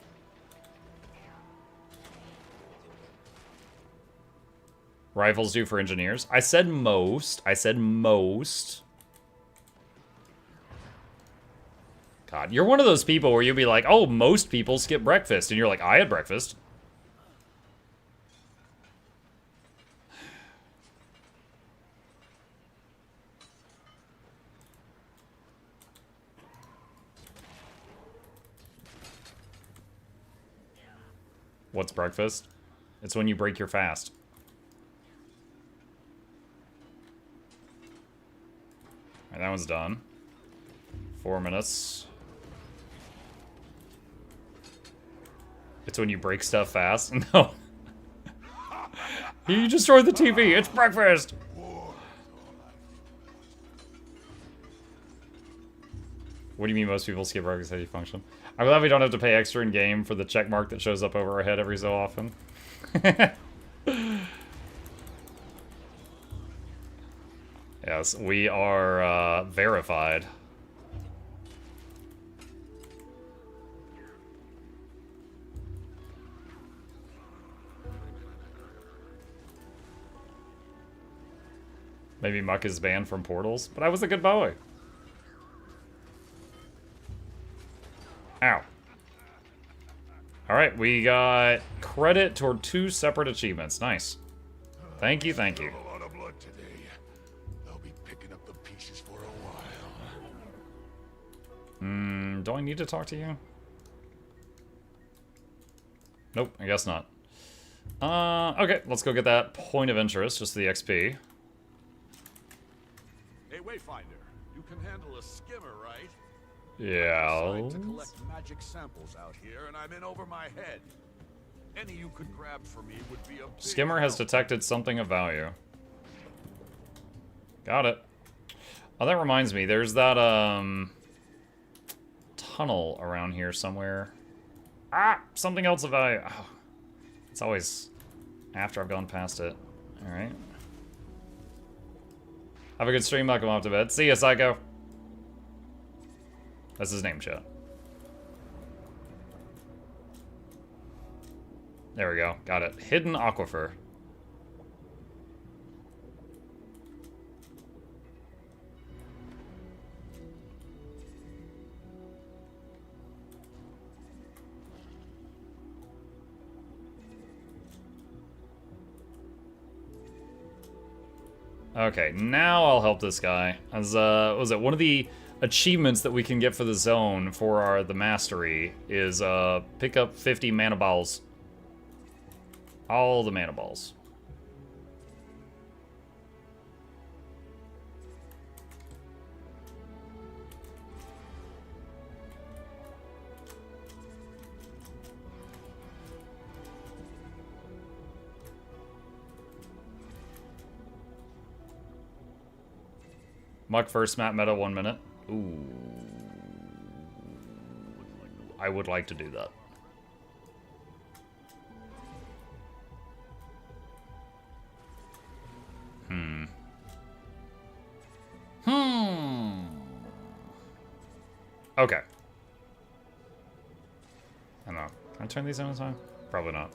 Rifles due for engineers. I said most. I said most. God, you're one of those people where you'll be like, oh, most people skip breakfast. And you're like, I had breakfast. What's breakfast? It's when you break your fast. Alright, that one's done. 4 minutes. It's when you break stuff fast? No. You destroyed the TV. It's breakfast. What do you mean most people skip breakfast? How do you function? I'm glad we don't have to pay extra in game for the check mark that shows up over our head every so often. Yes, we are verified. Maybe Muck is banned from portals, but I was a good boy. Ow. Alright, we got credit toward 2 separate achievements. Nice. Thank you, thank you. A lot of blood today. They'll be picking up the pieces for a while. Do I need to talk to you? Nope, I guess not. Okay, let's go get that point of interest, just the XP. Hey, Wayfinder, you can handle a skimmer, right? Yeah. I'm assigned to collect magic samples out here, and I'm in over my head. Any you could grab for me would be a big Skimmer has detected something of value. Got it. Oh, that reminds me, there's that, tunnel around here somewhere. Ah! Something else of value. Oh, it's always after I've gone past it. Alright. Have a good stream, Malcolm, off to bed. See ya, Psycho. That's his name, chat. There we go. Got it. Hidden Aquifer. Okay, now I'll help this guy. As was it one of the achievements that we can get for the zone for the mastery is pick up 50 mana balls. All the mana balls. Muck first map meta 1 minute. Ooh. I would like to do that. Okay. I don't know. Can I turn these on in time? Probably not.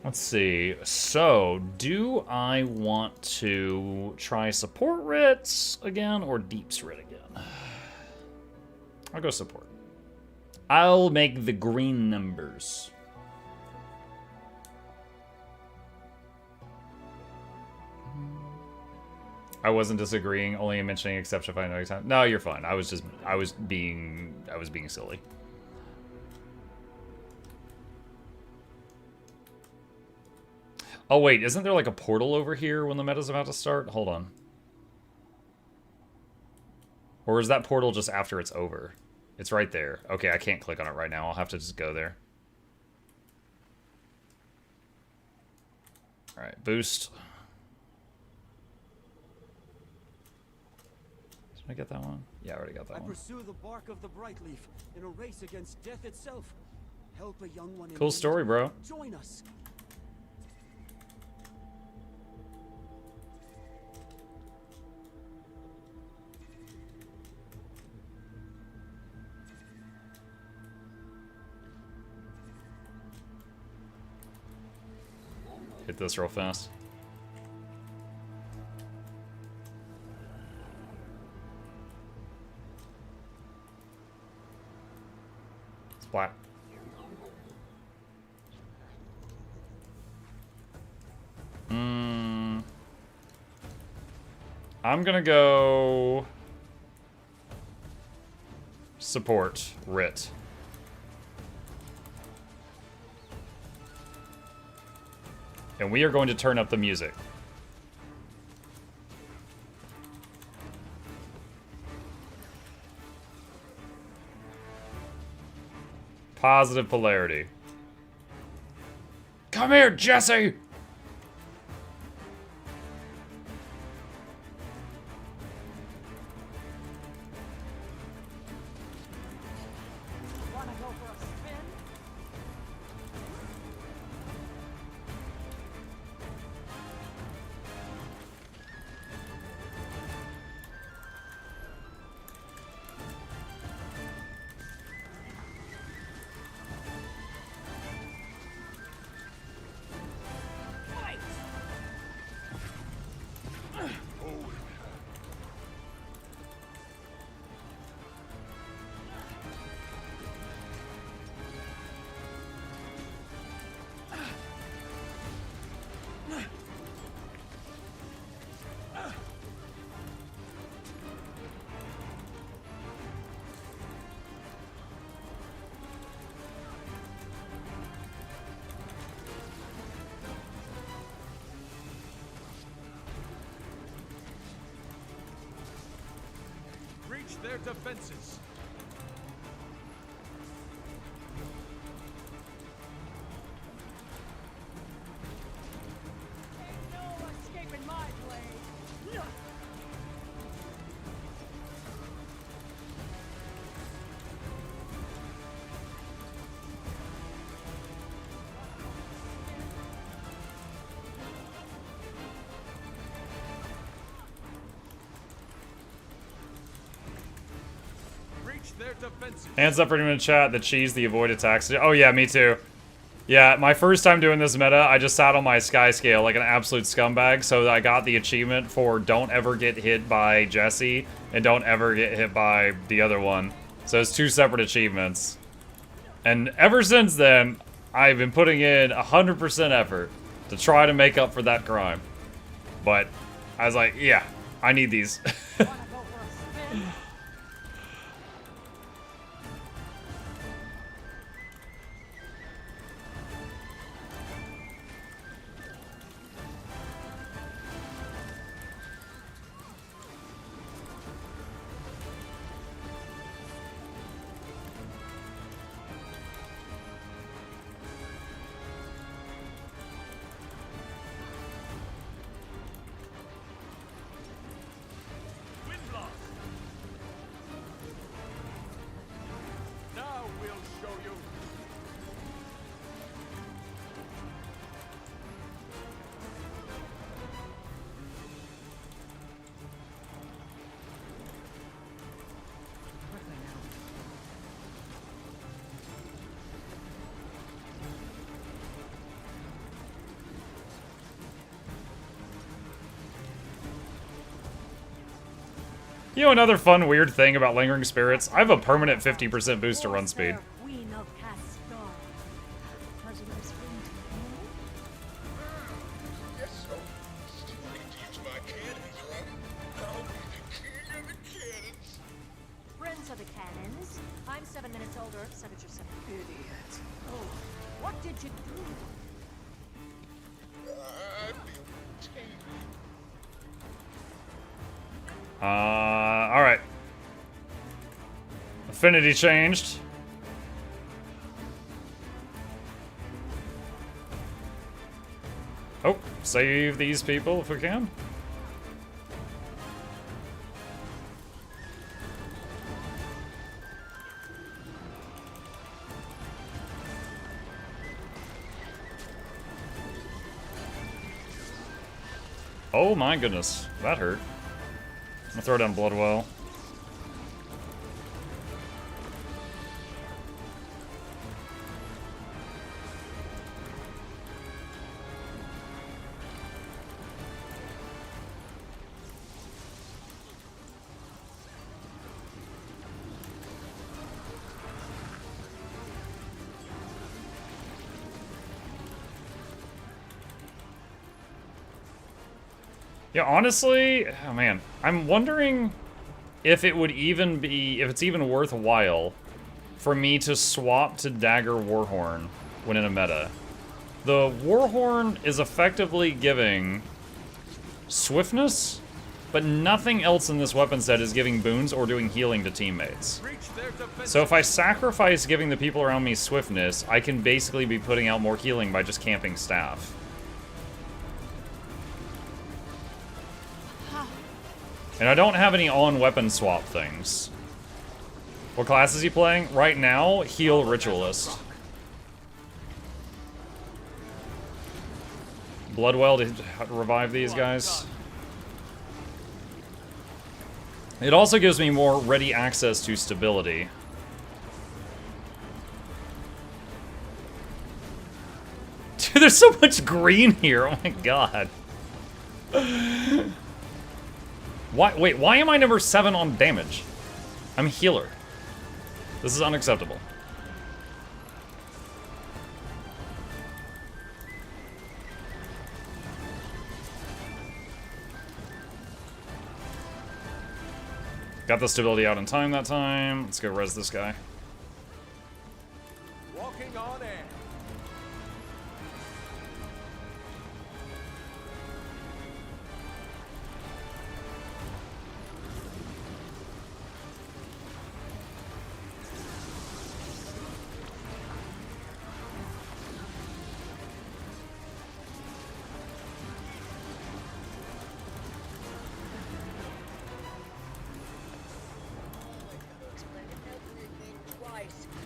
Let's see. So, do I want to try support writs again or deeps writ again? I'll go support. I'll make the green numbers. I wasn't disagreeing, only mentioning exception if I know time. No, you're fine. I was being silly. Oh wait, isn't there like a portal over here when the meta's about to start? Hold on. Or is that portal just after it's over? It's right there. Okay, I can't click on it right now. I'll have to just go there. Alright, boost. Did I get that one? Yeah, I already got that one. I pursue the bark of the bright leaf in a race against death itself. Help a young one in Cool need. story, bro. Join us. Hit this real fast. Splat. I'm gonna go support writ. And we are going to turn up the music. Positive polarity. Come here, Jesse! Breach their defenses. No escaping my blade. Their defenses. Hands up for anyone in chat. The cheese, the avoid attacks. Oh yeah, me too. Yeah, my first time doing this meta, I just sat on my skyscale like an absolute scumbag, so I got the achievement for don't ever get hit by Jesse and don't ever get hit by the other one. So it's 2 separate achievements. And ever since then, I've been putting in 100% effort to try to make up for that crime. But I was like, yeah, I need these. You know, another fun, weird thing about Lingering Spirits, I have a permanent 50% boost to run speed. Queen of Castor. Pleasure of spring Yes, so. Still need to use my cannons, huh? I'll be the king of the cannons. Friends of the cannons. I'm 7 minutes older. 7 or 7. Idiot. Oh, what did you do? I feel tame. Alright. Affinity changed. Oh, save these people if we can. Oh my goodness, that hurt. I'm gonna throw down Bloodwell. Yeah, honestly, oh man, I'm wondering if it would even be, if it's even worthwhile for me to swap to Dagger Warhorn when in a meta. The Warhorn is effectively giving swiftness, but nothing else in this weapon set is giving boons or doing healing to teammates. So if I sacrifice giving the people around me swiftness, I can basically be putting out more healing by just camping staff. And I don't have any on-weapon swap things. What class is he playing? Right now, heal Ritualist. Bloodwell to revive these guys. It also gives me more ready access to stability. Dude, there's so much green here, oh my god. Wait, why am I number 7 on damage? I'm a healer. This is unacceptable. Got the stability out in time that time. Let's go res this guy. Walking on air.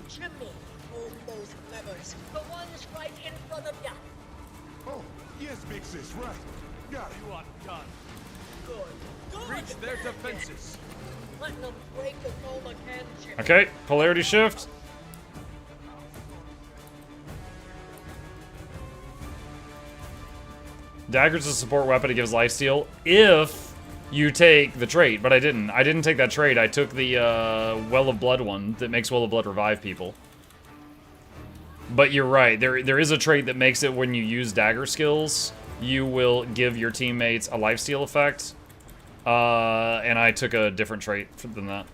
Chimney. Hold those levers. The ones right in front of ya. Oh, yes, big sis, right. Got it. You are done. Good. Breach their defenses. Letting them break the Goma can chip. Okay, polarity shift. Dagger's a support weapon. It gives lifesteal if you take the trait, but I didn't. I didn't take that trait. I took the Well of Blood one that makes Well of Blood revive people. But you're right. There is a trait that makes it when you use dagger skills, you will give your teammates a lifesteal effect. And I took a different trait than that.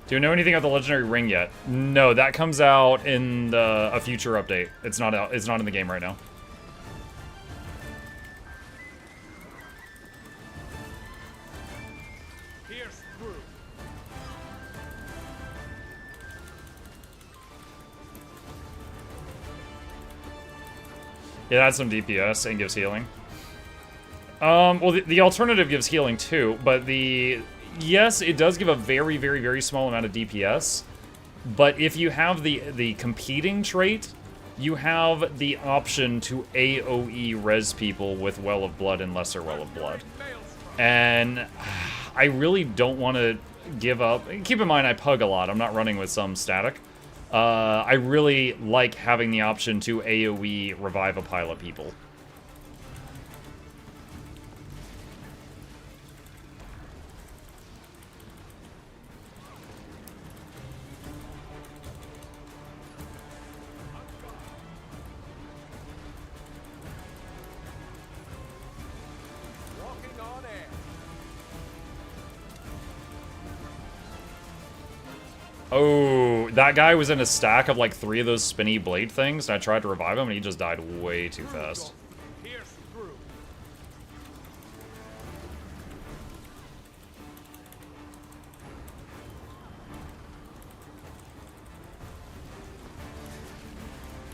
Do you know anything about the legendary ring yet? No, that comes out in a future update. It's not out. It's not in the game right now. Pierce through. It adds some DPS and gives healing. Well, the alternative gives healing too, but yes, it does give a very, very, very small amount of DPS, but if you have the competing trait, you have the option to AoE res people with Well of Blood and Lesser Well of Blood. And I really don't want to give up. Keep in mind, I pug a lot. I'm not running with some static. I really like having the option to AoE revive a pile of people. Oh, that guy was in a stack of like 3 of those spinny blade things, and I tried to revive him, and he just died way too fast.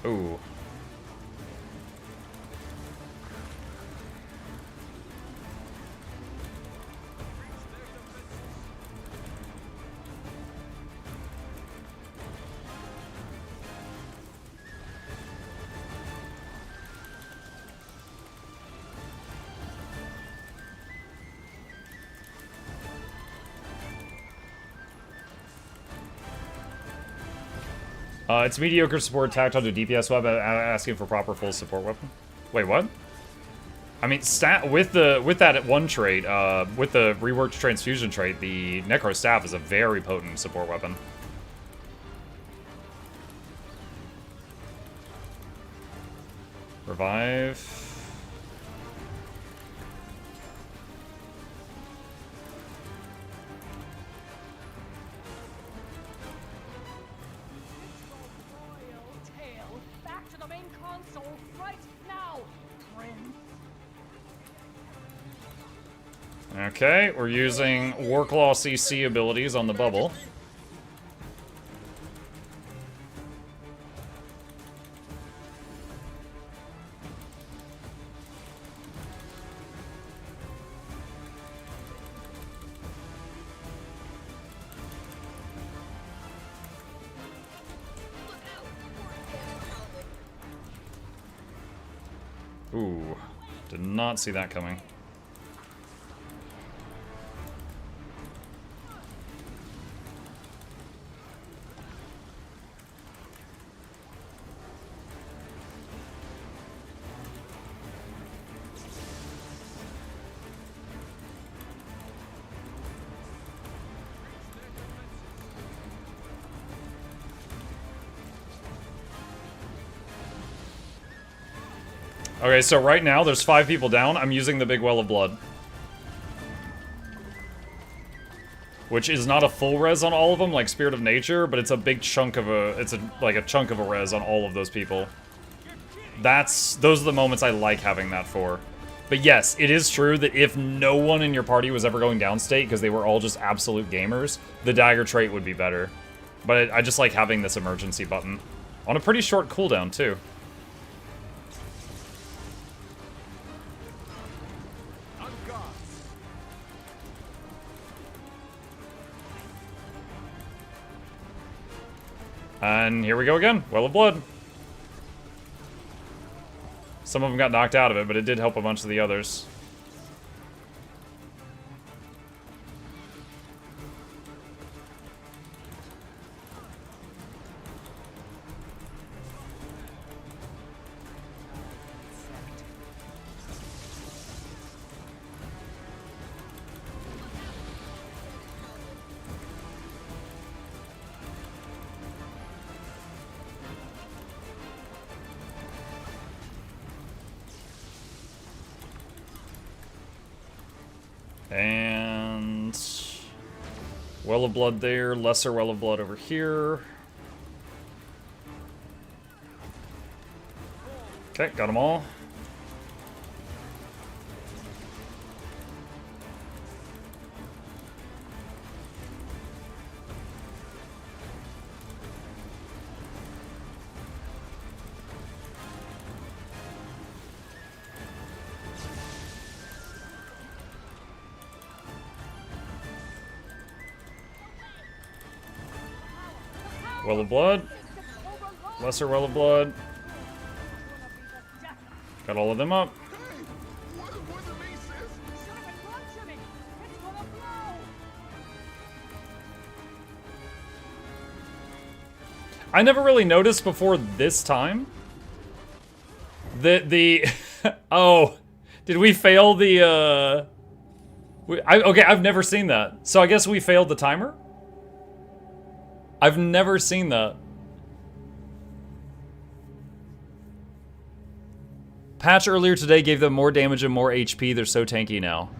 Ooh. It's mediocre support tacked onto DPS weapon, asking for proper full support weapon. Wait, what? I mean, with that one trait, with the reworked transfusion trait, the Necro Staff is a very potent support weapon. Revive. Okay, we're using Warclaw CC abilities on the bubble. Ooh, did not see that coming. Okay, so right now there's 5 people down. I'm using the big well of blood, which is not a full res on all of them, like Spirit of Nature, but it's a big chunk of like a chunk of a res on all of those people. Those are the moments I like having that for. But yes, it is true that if no one in your party was ever going downstate because they were all just absolute gamers, the dagger trait would be better. But I just like having this emergency button on a pretty short cooldown too. And here we go again. Well of Blood. Some of them got knocked out of it, but it did help a bunch of the others. And Well of Blood there, lesser Well of Blood over here. Okay, got them all. Well of Blood. Lesser Well of Blood. Got all of them up. I never really noticed before this time that the oh, did we fail the okay, I've never seen that. So I guess we failed the timer? I've never seen that. Patch earlier today gave them more damage and more HP. They're so tanky now.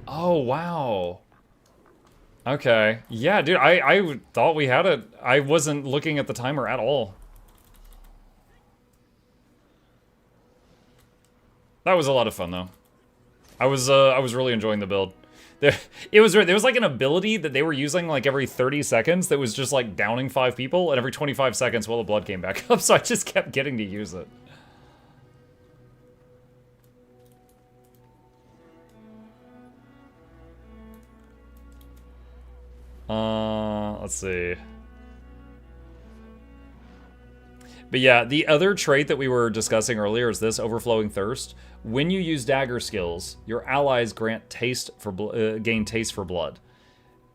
Oh, wow. Okay. Yeah, dude, I thought we had it. I wasn't looking at the timer at all. That was a lot of fun, though. I was really enjoying the build. There was like an ability that they were using like every 30 seconds that was just like downing 5 people, and every 25 seconds while the blood came back up, so I just kept getting to use it. Let's see. But yeah, the other trait that we were discussing earlier is this overflowing thirst. When you use dagger skills, your allies gain taste for blood.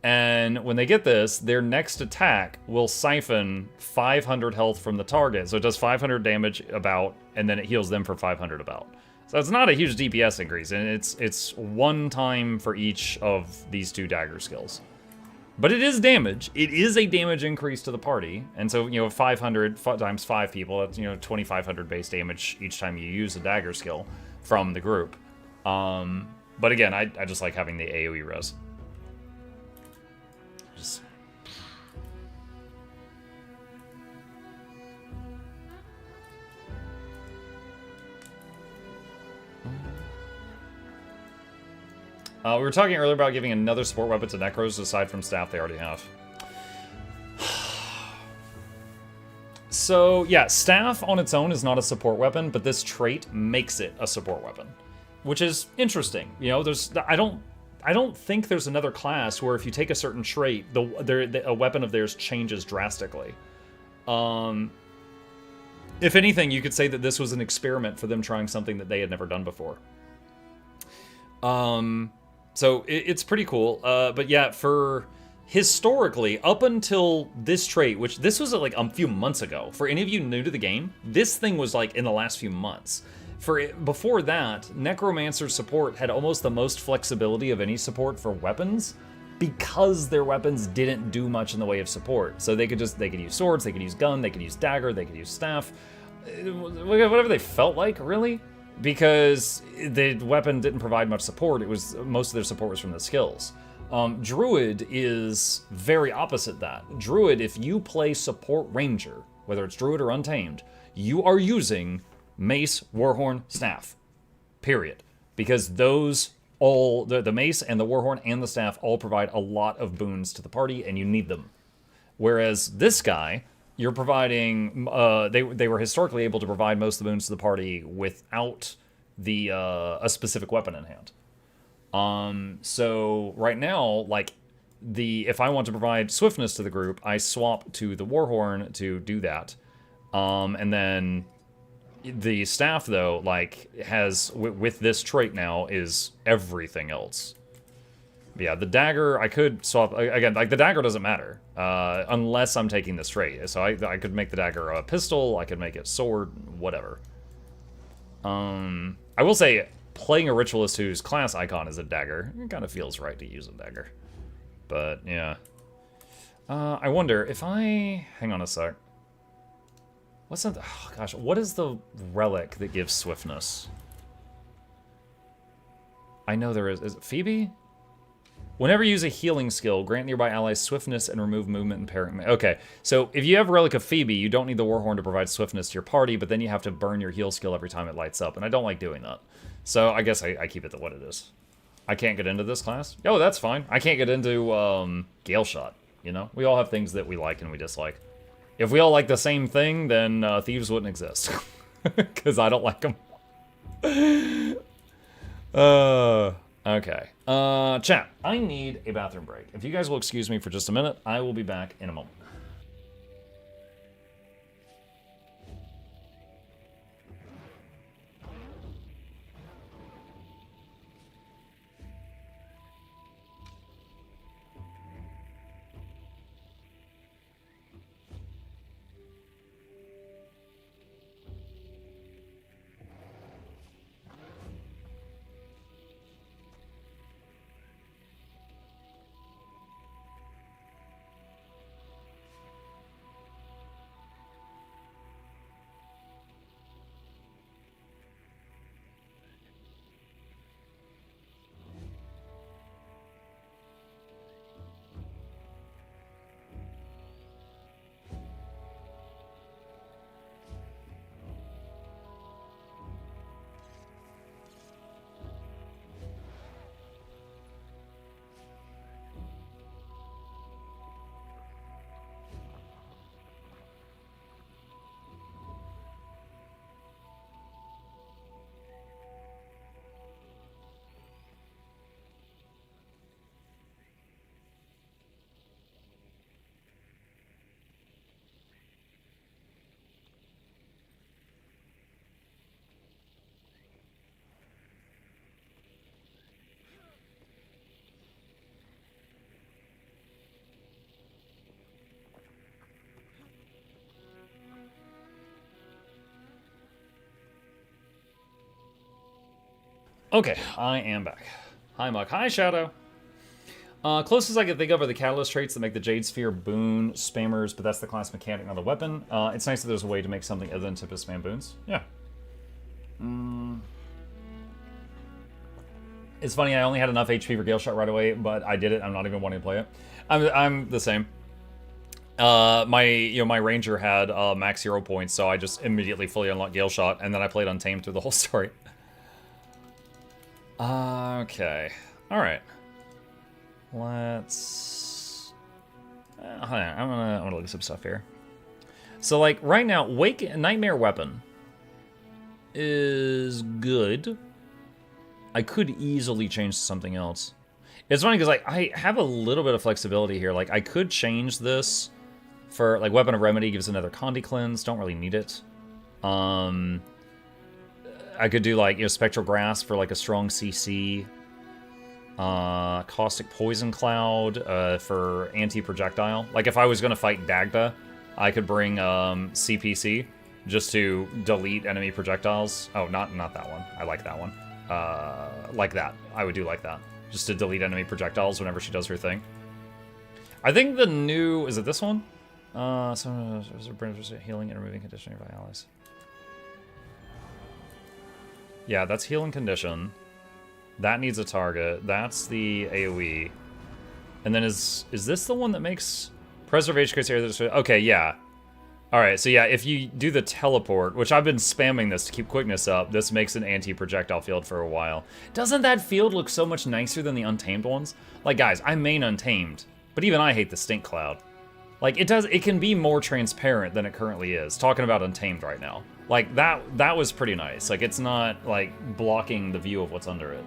And when they get this, their next attack will siphon 500 health from the target. So it does 500 damage about, and then it heals them for 500 about. So it's not a huge DPS increase, and it's 1 time for each of these 2 dagger skills. But it is damage. It is a damage increase to the party. And so, you know, 500 times 5 people, that's, you know, 2,500 base damage each time you use a dagger skill from the group. But again, I just like having the AoE res. Just... we were talking earlier about giving another support weapon to Necros aside from staff they already have. So, yeah, staff on its own is not a support weapon, but this trait makes it a support weapon, which is interesting. You know, I don't think there's another class where if you take a certain trait, a weapon of theirs changes drastically. If anything, you could say that this was an experiment for them trying something that they had never done before. So it's pretty cool. But yeah, for historically, up until this trait, which this was like a few months ago, for any of you new to the game, this thing was like in the last few months. Before that, Necromancer's support had almost the most flexibility of any support for weapons, because their weapons didn't do much in the way of support. So they could use swords, they could use gun, they could use dagger, they could use staff, whatever they felt like, really. Because the weapon didn't provide much support, most of their support was from the skills. Druid is very opposite that. Druid, if you play support ranger, whether it's Druid or Untamed, you are using mace, warhorn, staff. Period. Because those the mace and the warhorn and the staff all provide a lot of boons to the party, and you need them. Whereas this guy, you're providing, they were historically able to provide most of the boons to the party without a specific weapon in hand. So right now, like, if I want to provide swiftness to the group, I swap to the warhorn to do that. And then the staff, though, like, has, with this trait now, is everything else. Yeah, the dagger, I could swap, again, like, the dagger doesn't matter, unless I'm taking this trait. So I could make the dagger a pistol, I could make it sword, whatever. I will say, playing a Ritualist whose class icon is a dagger, it kind of feels right to use a dagger. But, yeah. I wonder, if I, hang on a sec. What's that, oh gosh, what is the relic that gives swiftness? I know there is it Phoebe? Whenever you use a healing skill, grant nearby allies swiftness and remove movement and parrying. Okay, so if you have Relic of Phoebe, you don't need the Warhorn to provide swiftness to your party, but then you have to burn your heal skill every time it lights up, and I don't like doing that. So I guess I keep it to what it is. I can't get into this class? Oh, that's fine. I can't get into Gale Shot, you know? We all have things that we like and we dislike. If we all like the same thing, then Thieves wouldn't exist. Because I don't like them. Okay. Chat, I need a bathroom break. If you guys will excuse me for just a minute, I will be back in a moment. Okay, I am back. Hi, Muck. Hi, Shadow. Closest I can think of are the catalyst traits that make the Jade Sphere boon spammers, but that's the class mechanic, not a weapon. It's nice that there's a way to make something other than tip of spam boons. Yeah. It's funny, I only had enough HP for Gale Shot right away, but I did it. I'm not even wanting to play it. I'm the same. My Ranger had max 0 points, so I just immediately fully unlocked Gale Shot, and then I played Untamed through the whole story. Okay. Alright. Let's... I'm gonna look at some stuff here. So, like, right now, Nightmare Weapon is good. I could easily change to something else. It's funny because, like, I have a little bit of flexibility here. Like, I could change this for, like, Weapon of Remedy gives another Condi Cleanse. Don't really need it. I could do, like, Spectral Grasp for, like, a strong CC. Caustic Poison Cloud for anti-projectile. Like, if I was going to fight Dagda, I could bring CPC just to delete enemy projectiles. Oh, not that one. I like that one. Like that. I would do like that. Just to delete enemy projectiles whenever she does her thing. I think the new... Is it this one? Some healing and removing condition by allies. Yeah, that's healing condition. That needs a target. That's the AoE. And then is this the one that makes preservation criteria? Okay, yeah. Alright, so yeah, if you do the teleport, which I've been spamming this to keep quickness up, this makes an anti-projectile field for a while. Doesn't that field look so much nicer than the Untamed ones? Like, guys, I main Untamed, but even I hate the Stink Cloud. Like, it can be more transparent than it currently is. Talking about Untamed right now. Like, that was pretty nice. Like, it's not, like, blocking the view of what's under it.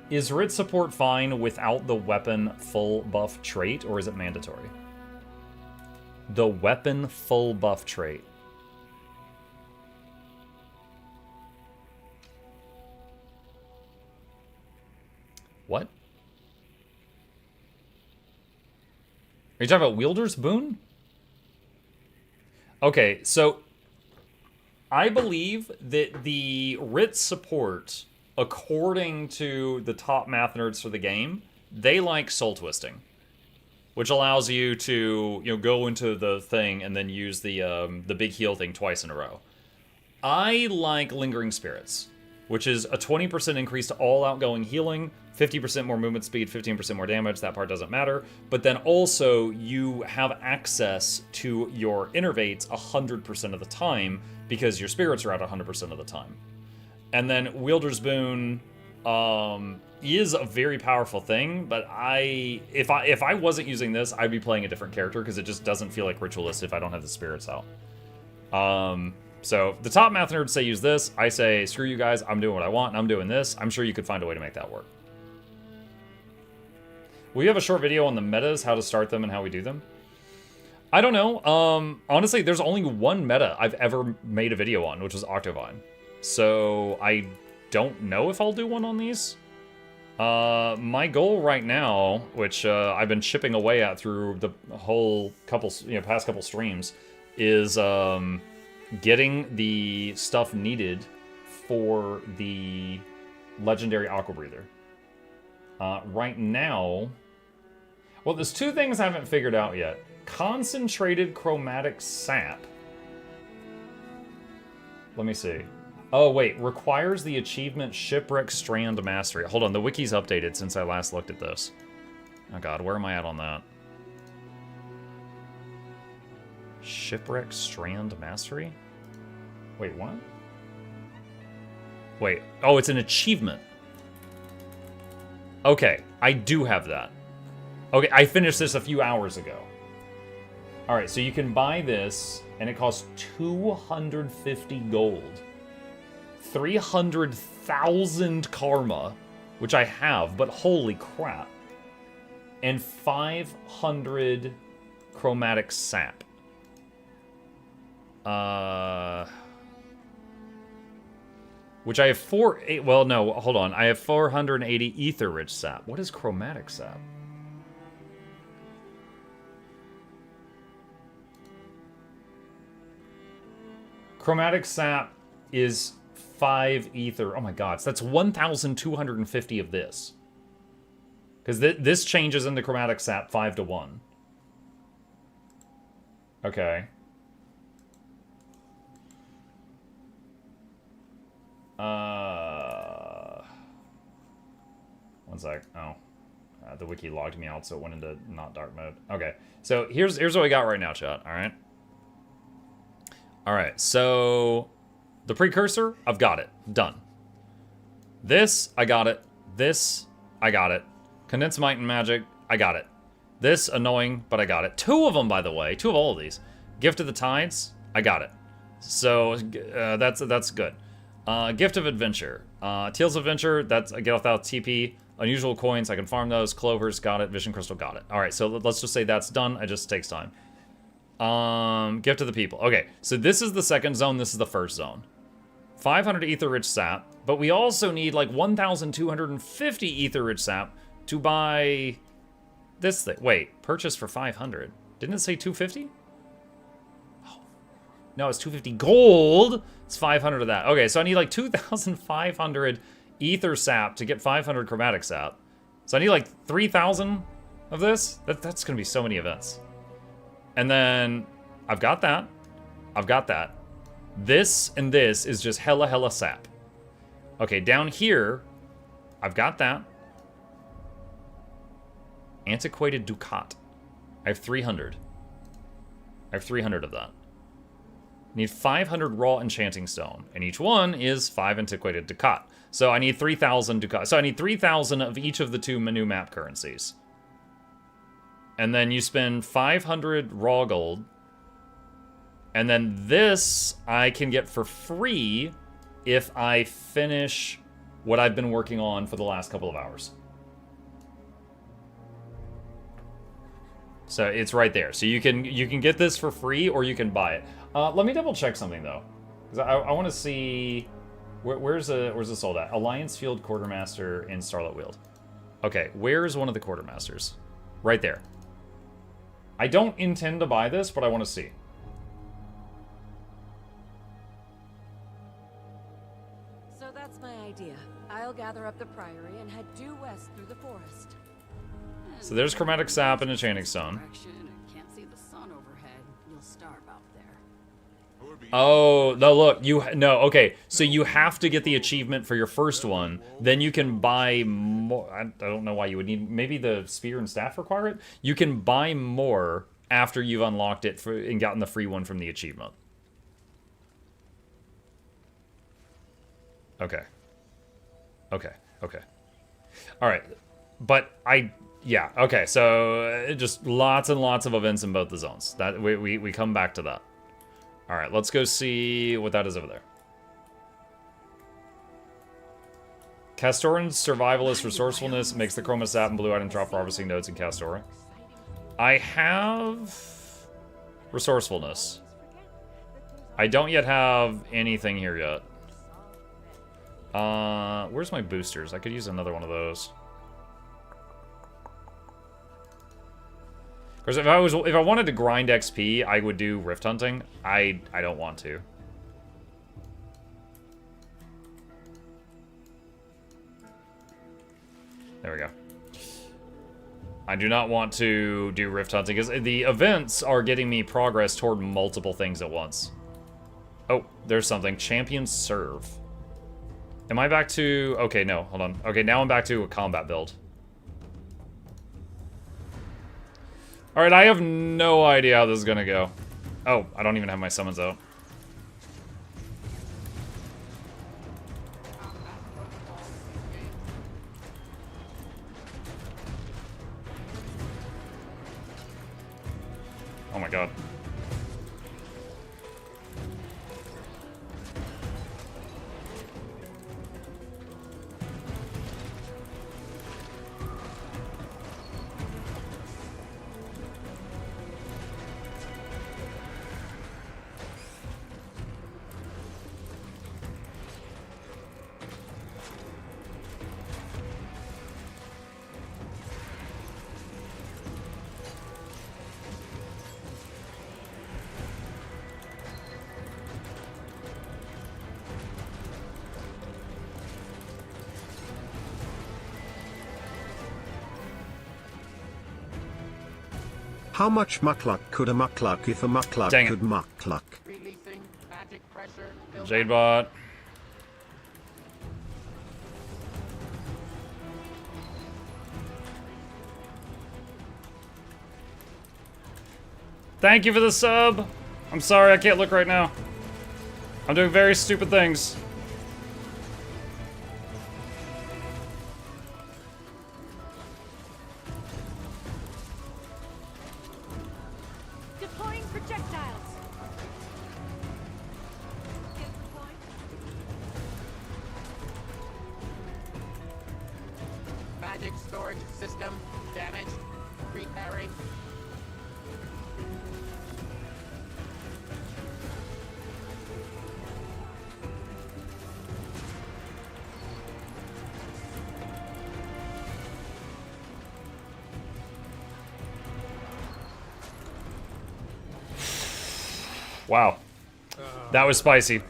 Is Rit support fine without the weapon full buff trait, or is it mandatory? The weapon full buff trait. What? Are you talking about Wielder's Boon? Okay, so I believe that the Rit support, according to the top math nerds for the game, they like soul twisting, which allows you to go into the thing and then use the big heal thing twice in a row. I like lingering spirits, which is a 20% increase to all outgoing healing, 50% more movement speed, 15% more damage. That part doesn't matter. But then also you have access to your innervates 100% of the time because your spirits are out 100% of the time. And then Wielder's Boon is a very powerful thing, but if I wasn't using this, I'd be playing a different character because it just doesn't feel like Ritualist if I don't have the spirits out. So the top math nerds say use this. I say, screw you guys, I'm doing what I want, and I'm doing this. I'm sure you could find a way to make that work. Will you have a short video on the metas, how to start them, and how we do them? I don't know. Honestly, there's only one meta I've ever made a video on, which was Octovine. So I don't know if I'll do one on these. My goal right now, which I've been chipping away at through the whole past couple streams, is getting the stuff needed for the legendary Aqua Breather. Right now, well, there's two things I haven't figured out yet. Concentrated chromatic sap. Let me see. Oh, wait. Requires the achievement Shipwreck Strand Mastery. Hold on. The wiki's updated since I last looked at this. Oh, God. Where am I at on that? Shipwreck Strand Mastery? Wait, what? Wait. Oh, it's an achievement. Okay. I do have that. Okay. I finished this a few hours ago. Alright, so you can buy this, and it costs 250 gold. 300,000 karma, which I have, but holy crap. And 500 chromatic sap. Which I have well, no, hold on. I have 480 ether-rich sap. What is chromatic sap? Chromatic sap is 5 ether. Oh my god, so that's 1,250 of this. Because this changes into chromatic sap 5 to 1. Okay. One sec. Oh. The wiki logged me out, so it went into not dark mode. Okay. So here's what we got right now, chat. Alright. Alright, so the precursor, I've got it. Done. This, I got it. This, I got it. Condensed might and magic, I got it. This, annoying, but I got it. 2 of them, by the way. 2 of all of these. Gift of the Tides, I got it. So, that's good. Gift of Adventure. Teals of Adventure, that's I get off that TP. Unusual coins, I can farm those. Clovers, got it. Vision Crystal, got it. Alright, so let's just say that's done. It just takes time. Gift of the People. Okay, so this is the second zone, this is the first zone. 500 Ether-Rich Sap, but we also need like 1,250 Ether-Rich Sap to buy this thing. Wait, purchase for 500. Didn't it say 250? Oh, no, it's 250 gold. It's 500 of that. Okay, so I need like 2,500 Ether Sap to get 500 Chromatic Sap. So I need like 3,000 of this. That's gonna be so many events. And then I've got that. I've got that. This and this is just hella sap. Okay, down here, I've got that. Antiquated Ducat. I have 300. I have 300 of that. Need 500 raw enchanting stone, and each one is 5 antiquated Ducat. So I need 3,000 Ducat. So I need 3,000 of each of the 2 new map currencies. And then you spend 500 raw gold. And then this I can get for free if I finish what I've been working on for the last couple of hours. So it's right there. So you can get this for free or you can buy it. Let me double check something though, because I want to see where's the sold at? Alliance Field Quartermaster in Starlit Weald. Okay, where's one of the quartermasters? Right there. I don't intend to buy this, but I want to see. So that's my idea. I'll gather up the priory and head due west through the forest. So there's chromatic sap and enchanting stone. Can't see the sun overhead. You'll starve out there. Oh, no, look, okay, so you have to get the achievement for your first one, then you can buy more. I don't know why you would need, maybe the spear and staff require it? You can buy more after you've unlocked it and gotten the free one from the achievement. Okay. Okay, okay. Alright, but yeah, okay, so just lots and lots of events in both the zones. That we come back to that. Alright, let's go see what that is over there. Castoran's Survivalist Resourcefulness makes the Chroma Sap and Blue Item drop for harvesting nodes in Castora. I have Resourcefulness. I don't yet have anything here yet. Where's my boosters? I could use another one of those. Because if I wanted to grind XP, I would do rift hunting. I don't want to. There we go. I do not want to do rift hunting because the events are getting me progress toward multiple things at once. Oh, there's something. Champion serve. Am I back to... Okay, no, hold on. Okay, now I'm back to a combat build. Alright, I have no idea how this is gonna go. Oh, I don't even have my summons out. Oh my god. How much mukluk could a mukluk if a mukluk Dang it. could mukluk? Releasing magic pressure. Jadebot. Thank you for the sub. I'm sorry, I can't look right now. I'm doing very stupid things. Deploying projectiles. Magic storage system damaged. Repairing. Wow. That was spicy.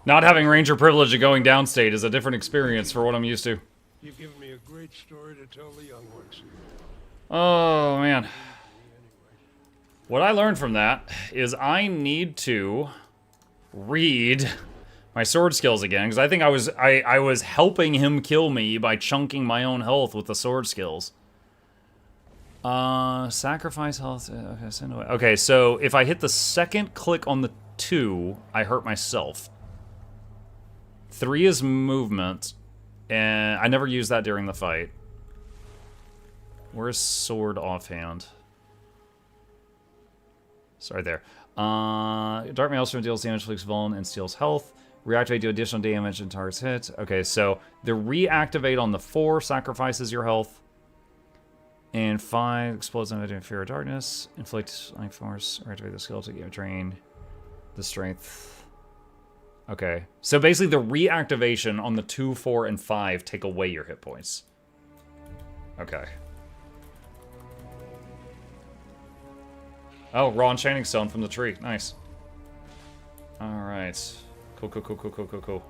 Not having ranger privilege of going downstate is a different experience for what I'm used to. You've given me a great story to tell the young ones. Oh, man. What I learned from that is I need to read my sword skills again, because I think I was helping him kill me by chunking my own health with the sword skills. Sacrifice health. Okay, send away. Okay, so if I hit the second click on the 2, I hurt myself. 3 is movement, and I never used that during the fight. Where's sword offhand? Sorry there. Dark Maelstrom deals damage, inflicts vuln, and steals health. Reactivate, do additional damage and targets hit. Okay, so the reactivate on the 4 sacrifices your health. And 5 explodes on fear of darkness. Inflict life force. Reactivate the skill to drain the strength. Okay, so basically the reactivation on the 2, 4, and 5 take away your hit points. Okay. Oh, raw enchanting stone from the tree. Nice. Alright. Cool.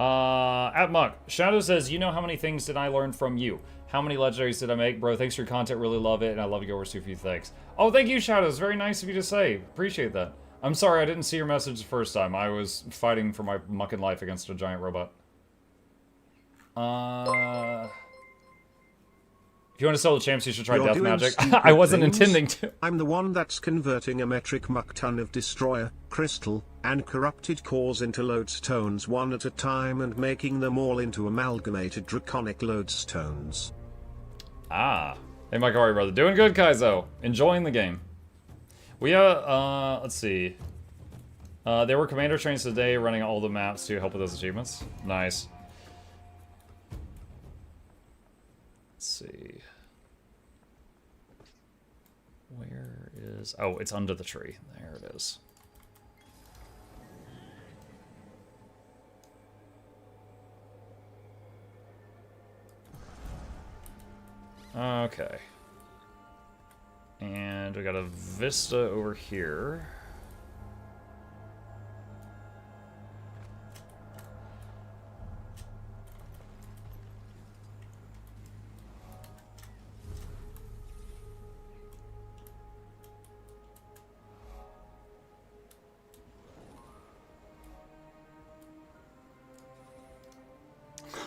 At Muck, Shadow says, you know how many things did I learn from you? How many legendaries did I make? Bro, thanks for your content. Really love it. And I love you over a few things. Oh, thank you, Shadows. Very nice of you to say. Appreciate that. I'm sorry I didn't see your message the first time. I was fighting for my mucking life against a giant robot. If you want to sell the champs, you should try Death Magic. I wasn't intending to. I'm the one that's converting a metric muck ton of destroyer, crystal, and corrupted cores into lodestones one at a time and making them all into amalgamated draconic lodestones. Ah. Hey, my Kari brother. Doing good, Kaizo. Enjoying the game. We, let's see. There were commander trains today running all the maps to help with those achievements. Nice. Let's see. Where is... Oh, it's under the tree. There it is. Okay. And we got a vista over here.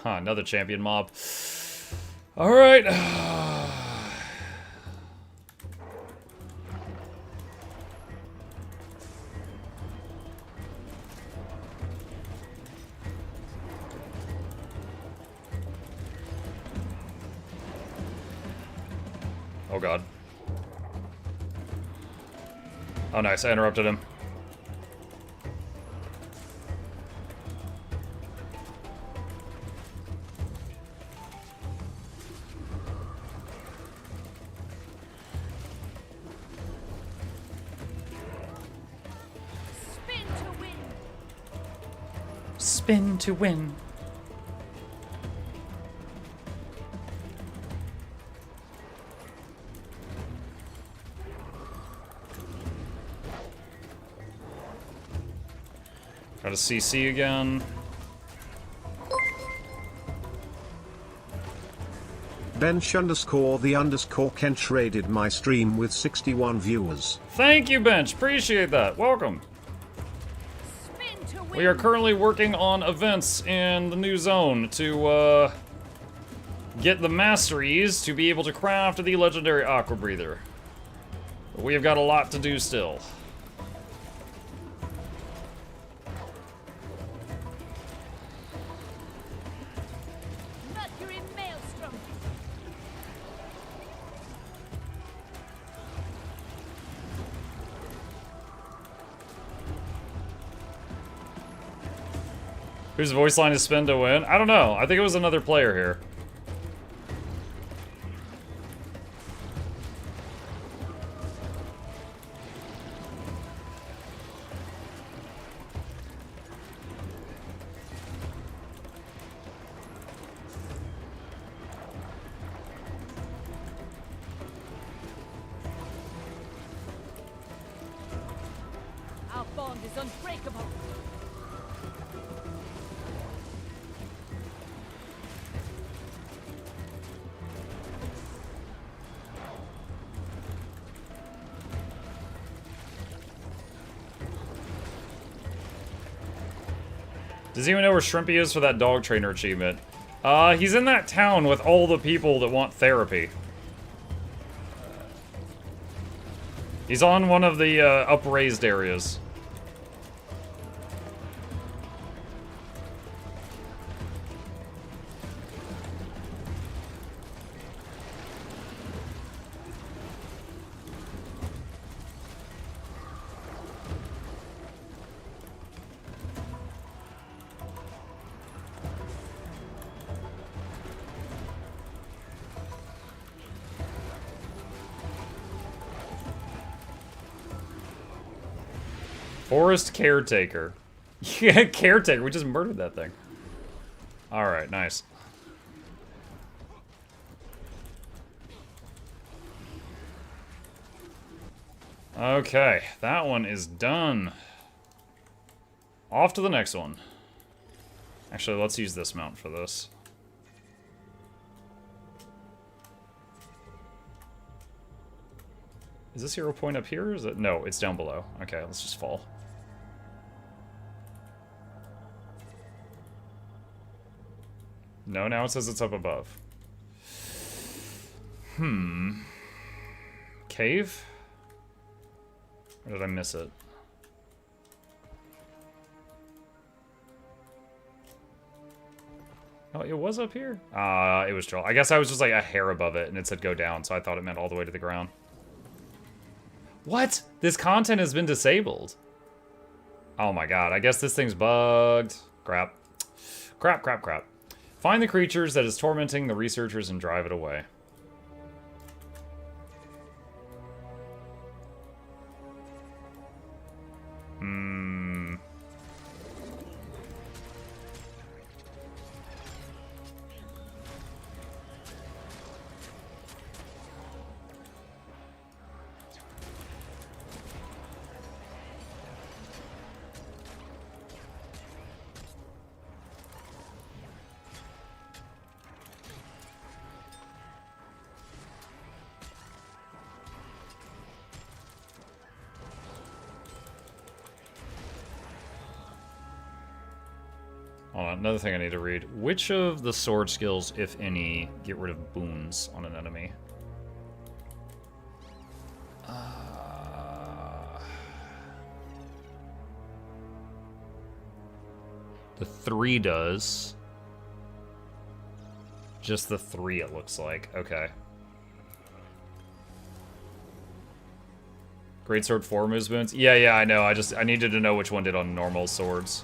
Huh, another champion mob. All right. Oh god. Oh nice, I interrupted him. Spin to win. Got a CC again. Bench_the_Kench raided my stream with 61 viewers. Thank you, Bench. Appreciate that. Welcome. We are currently working on events in the new zone to get the masteries to be able to craft the legendary aqua breather. But we have got a lot to do still. Mercury Maelstrom. Whose voice line is spin to win? I don't know. I think it was another player here. Our bond is unbreakable. Does anyone know where Shrimpy is for that dog trainer achievement? He's in that town with all the people that want therapy. He's on one of the upraised areas. Forest caretaker. Yeah, caretaker. We just murdered that thing. Alright, nice. Okay, that one is done. Off to the next one. Actually, let's use this mount for this. Is this hero point up here? Or is it? No, it's down below. Okay, let's just fall. No, now it says it's up above. Cave? Or did I miss it? Oh, it was up here? It was troll. I guess I was just like a hair above it and it said go down, so I thought it meant all the way to the ground. What? This content has been disabled. Oh my god, I guess this thing's bugged. Crap. Crap, crap, crap. Find the creatures that is tormenting the researchers and drive it away. Hold on, another thing I need to read. Which of the sword skills, if any, get rid of boons on an enemy? The 3 does. Just the 3, it looks like. Okay. Greatsword 4 moves boons? Yeah, I know. I needed to know which one did on normal swords.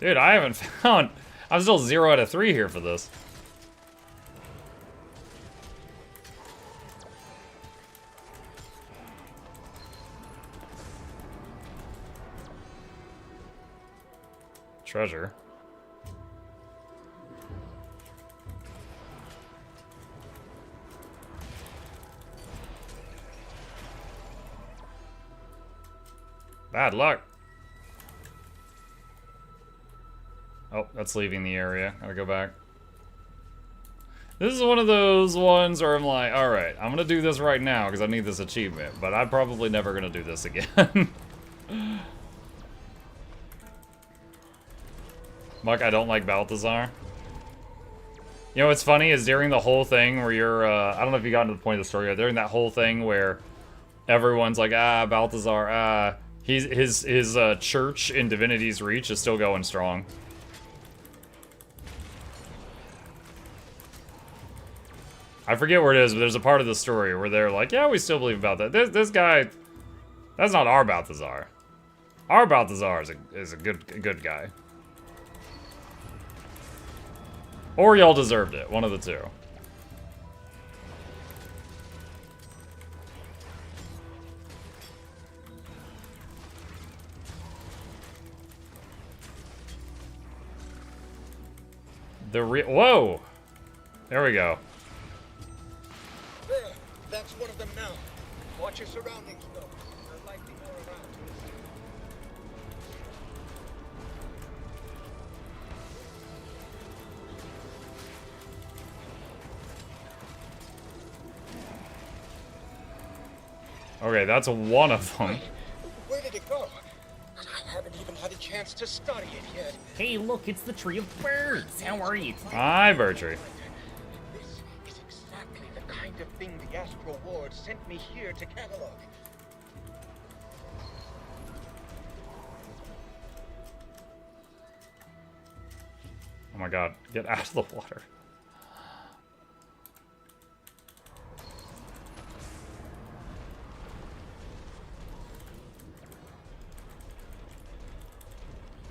Dude, I haven't found... I'm still 0 out of 3 here for this. Treasure. Bad luck. Oh, that's leaving the area. Gotta go back. This is one of those ones where I'm like, alright, I'm gonna do this right now because I need this achievement, but I'm probably never gonna do this again. Muck, I don't like Balthazar. You know what's funny is during the whole thing where you're, I don't know if you got to the point of the story, but during that whole thing where everyone's like, ah, Balthazar, his church in Divinity's Reach is still going strong. I forget where it is, but there's a part of the story where they're like, yeah, we still believe about that. This guy, that's not our Balthazar. Our Balthazar is a good guy. Or y'all deserved it, one of the two. Whoa! There we go. There, that's one of them now. Watch your surroundings, though. There might be more around. Okay, that's one of them. Where did it go? I haven't even had a chance to study it yet. Hey, look, it's the Tree of Birds. How are you? Hi, Bertree. This is exactly the kind of thing the Astral Ward sent me here to catalog. Oh my god, get out of the water.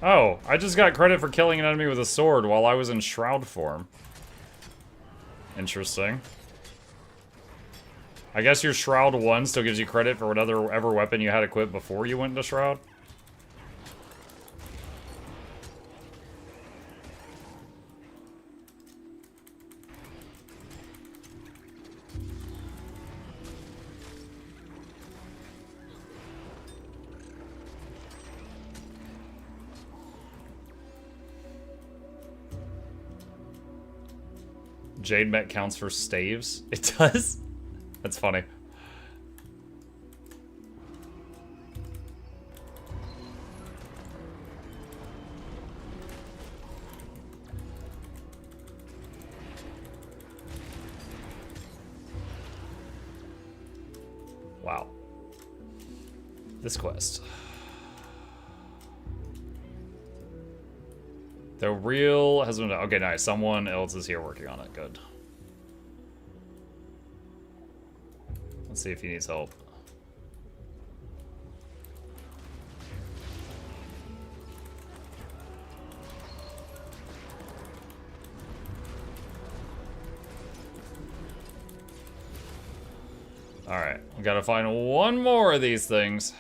Oh, I just got credit for killing an enemy with a sword while I was in Shroud form. Interesting. I guess your Shroud 1 still gives you credit for whatever weapon you had equipped before you went into Shroud. Jade Met counts for staves? It does? That's funny. Wow. This quest. The real husband. Okay, nice. Someone else is here working on it. Good. Let's see if he needs help. Alright, we gotta find one more of these things.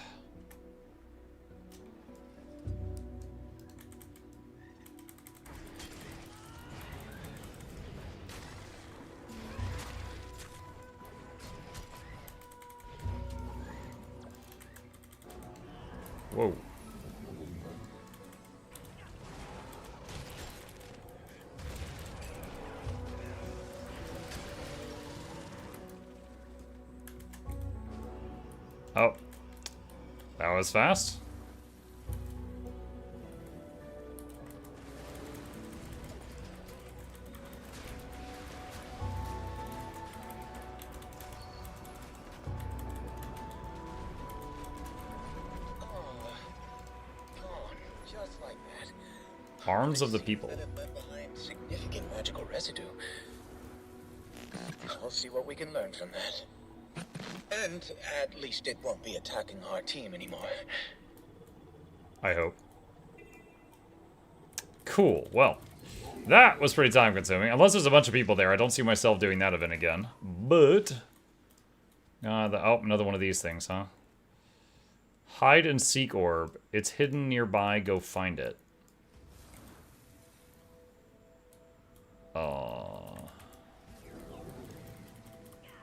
Whoa. Oh. That was fast. Arms of the people. Behind significant magical residue. I'll see what we can learn from that. And at least it won't be attacking our team anymore. I hope. Cool. Well, that was pretty time consuming. Unless there's a bunch of people there, I don't see myself doing that event again. But oh, another one of these things, huh? Hide and seek orb. It's hidden nearby. Go find it.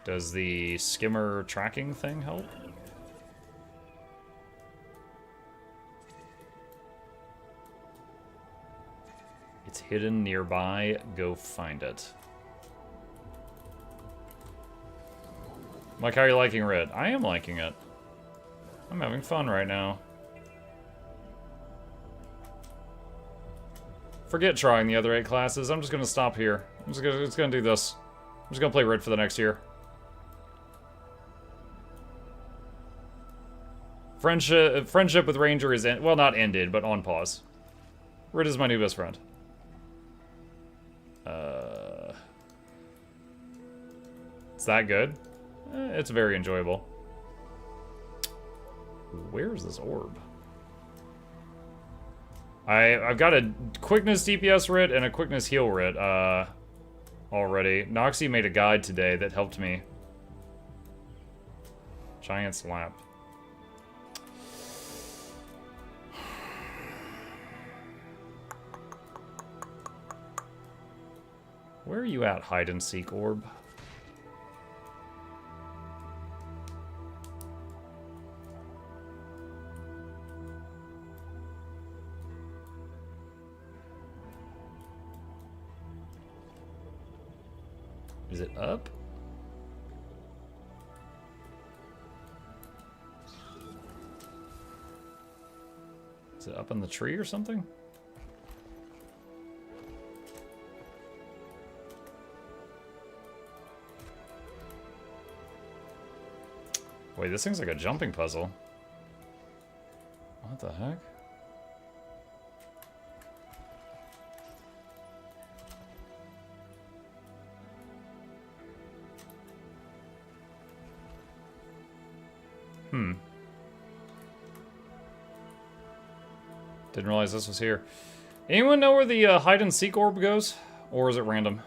Does the skimmer tracking thing help? It's hidden nearby. Go find it. Mike, how are you liking Red? I am liking it. I'm having fun right now. Forget trying the other 8 classes. I'm just gonna stop here. I'm just gonna do this. I'm just gonna play Red for the next year. Friendship with Ranger is well, not ended, but on pause. Red is my new best friend. It's that good? It's very enjoyable. Where is this orb? I've got a quickness DPS writ and a quickness heal writ already. Noxxi made a guide today that helped me. Giant's Lap. Where are you at, hide and seek orb? Is it up? Is it up in the tree or something? Wait, this thing's like a jumping puzzle. What the heck? Didn't realize this was here. Anyone know where the hide and seek orb goes? Or is it random?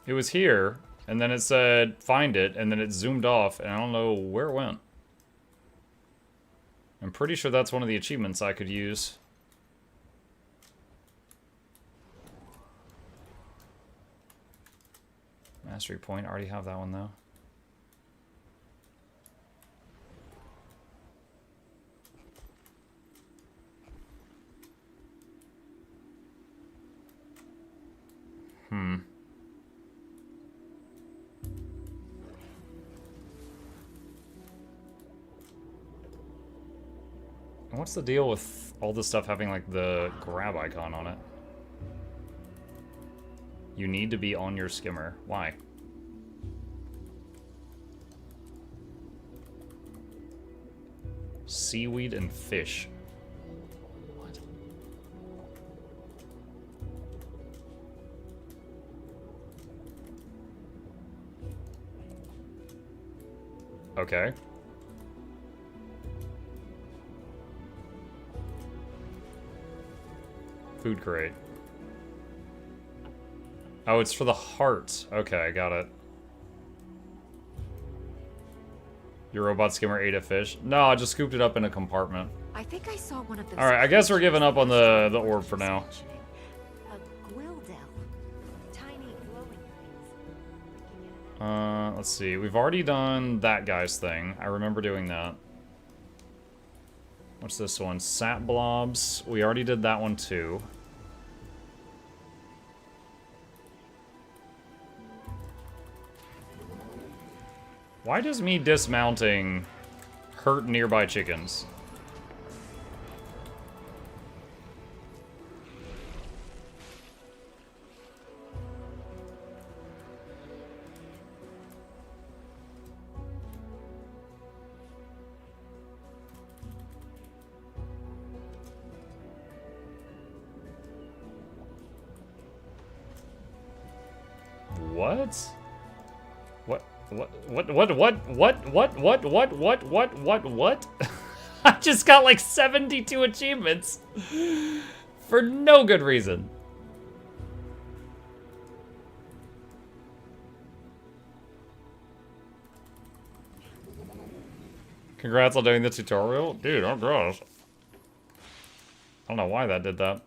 It was here, and then it said find it, and then it zoomed off, and I don't know where it went. I'm pretty sure that's one of the achievements I could use. Mastery point, I already have that one though. What's the deal with all this stuff having like the grab icon on it? You need to be on your skimmer. Why? Seaweed and fish. What? Okay. Food crate. Oh, it's for the heart. Okay, I got it. Your robot skimmer ate a fish? No, I just scooped it up in a compartment. I think I saw one of those. Alright, I guess we're giving up on the orb for now. A Gwildel. Tiny glowing things. Let's see. We've already done that guy's thing. I remember doing that. What's this one? Sap blobs. We already did that one too. Why does me dismounting hurt nearby chickens? What? What? What? I just got like 72 achievements for no good reason. Congrats on doing the tutorial. Dude, oh gosh. I don't know why that did that.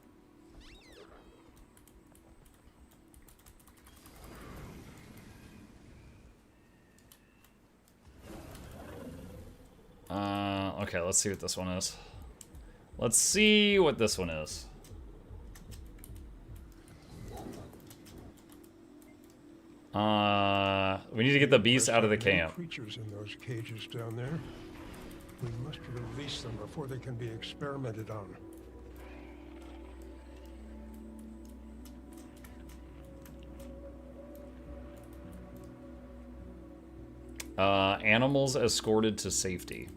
Okay, let's see what this one is. Let's see what this one is. We need to get the beast out of the camp. Creatures in those cages down there. We must release them before they can be experimented on. Animals escorted to safety.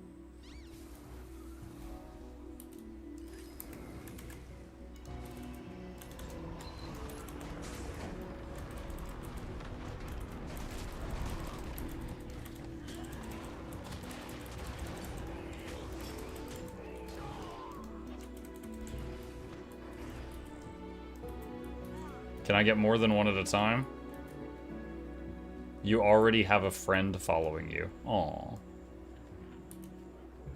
Can I get more than one at a time? You already have a friend following you. Aww.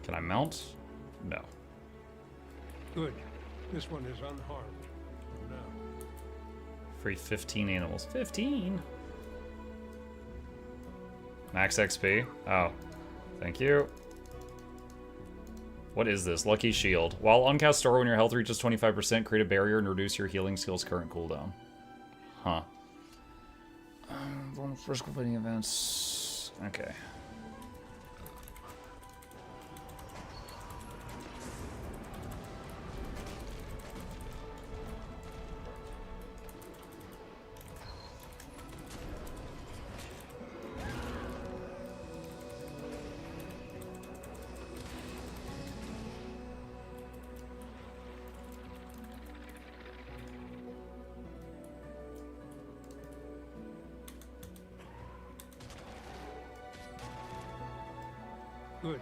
Can I mount? No. Good. This one is unharmed. For now. Free 15 animals. 15? Max XP? Oh. Thank you. What is this? Lucky Shield. While on cast store, when your health reaches 25%, create a barrier and reduce your healing skill's current cooldown. Huh. First completing events. Okay. Good.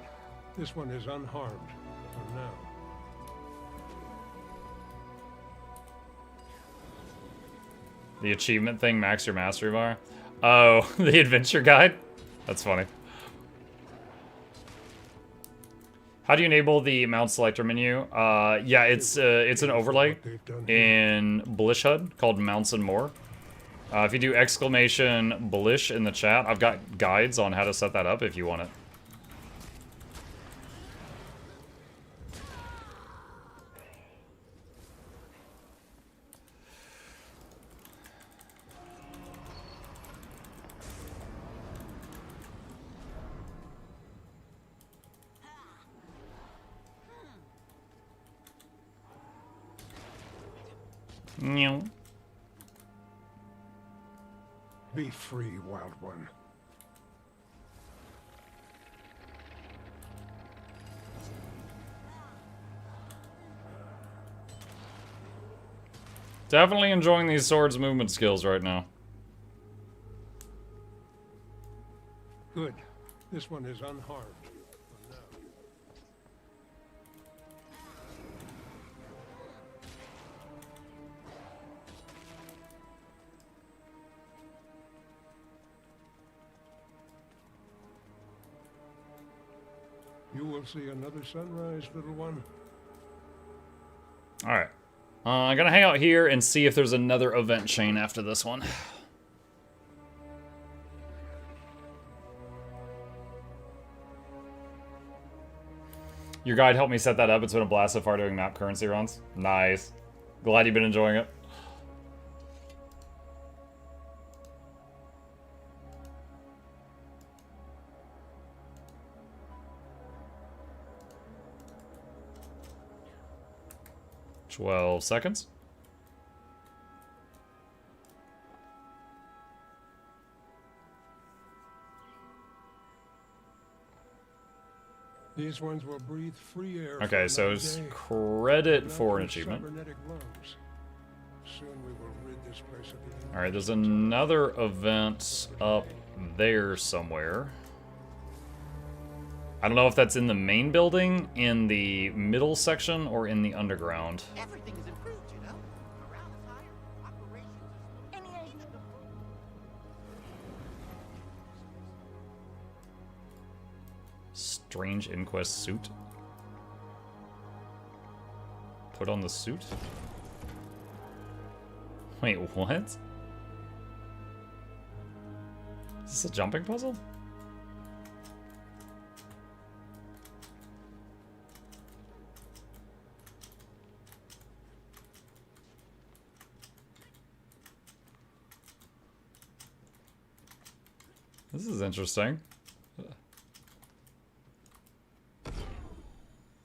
This one is unharmed. For now. The achievement thing, max your mastery bar. Oh, the adventure guide? That's funny. How do you enable the mount selector menu? Yeah, it's an overlay in Blish HUD called Mounts and More. If you do exclamation Blish in the chat, I've got guides on how to set that up if you want it. Be free, Wild One. Definitely enjoying these swords movement skills right now. Good. This one is unharmed. You will see another sunrise, little one. Alright. I'm gonna hang out here and see if there's another event chain after this one. Your guide helped me set that up. It's been a blast so far doing map currency runs. Nice. Glad you've been enjoying it. $12 seconds. These ones will breathe free air. Okay, so it's credit for an achievement. Soon we will rid this place of the Alright, there's another event up there somewhere. I don't know if that's in the main building, in the middle section, or in the underground. Everything is improved, you know? Morale is higher, operations is... Any idea? Strange Inquest suit. Put on the suit? Wait, what? Is this a jumping puzzle? This is interesting.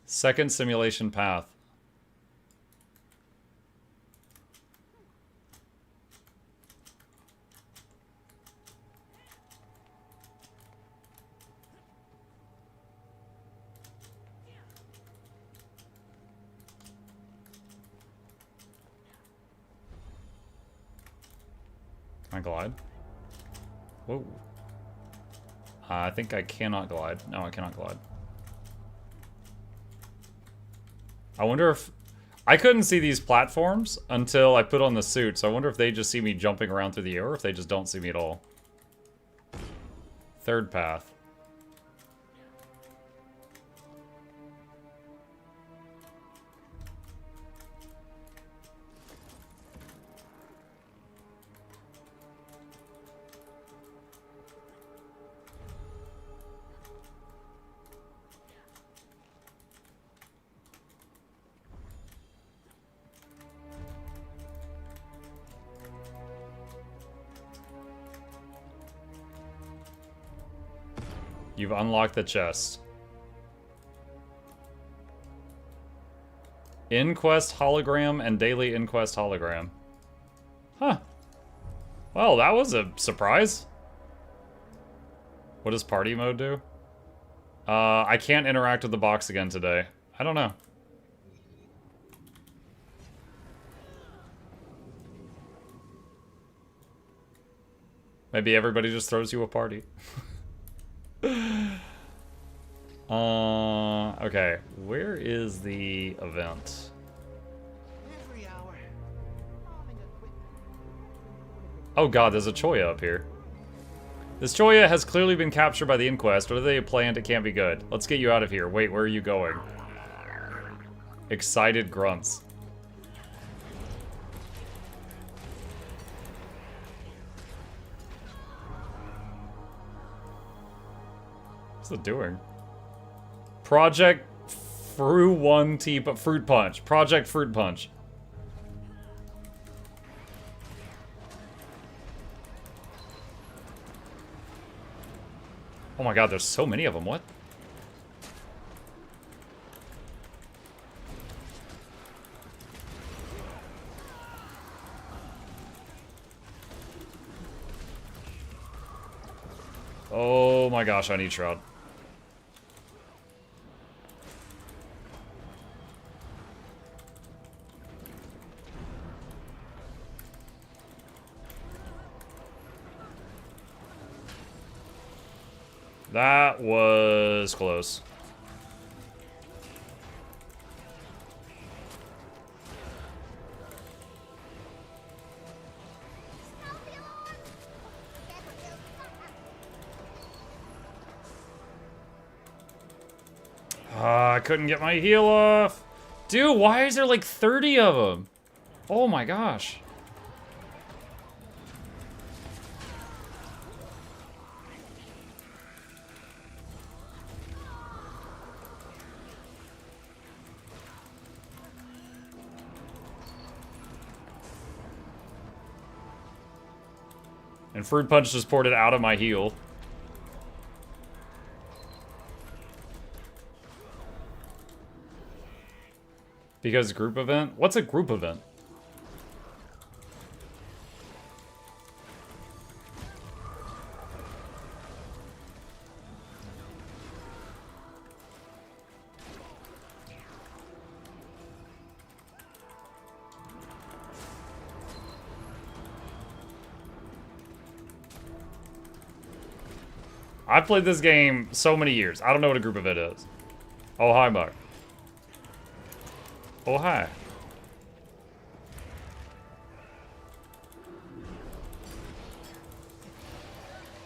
Second simulation path. Can I glide? Whoa. I think I cannot glide. No, I cannot glide. I wonder if... I couldn't see these platforms until I put on the suit, so I wonder if they just see me jumping around through the air or if they just don't see me at all. Third path. You've unlocked the chest. Inquest hologram and daily Inquest hologram. Huh. Well, that was a surprise. What does party mode do? I can't interact with the box again today. I don't know. Maybe everybody just throws you a party. Okay, where is the event? Oh god, there's a Choya up here. This Choya has clearly been captured by the Inquest. What are they planned? It can't be good. Let's get you out of here. Wait, where are you going? Excited grunts. What's it doing? Project Fruit Punch. Project Fruit Punch. Oh my god, there's so many of them. What? Oh my gosh, I need Shroud. That was close. I couldn't get my heal off. Dude, why is there like 30 of them? Oh my gosh. And Fruit Punch just poured it out of my heal. Because group event? What's a group event? I've played this game so many years. I don't know what a group of it is. Oh, hi, Mark. Oh, hi.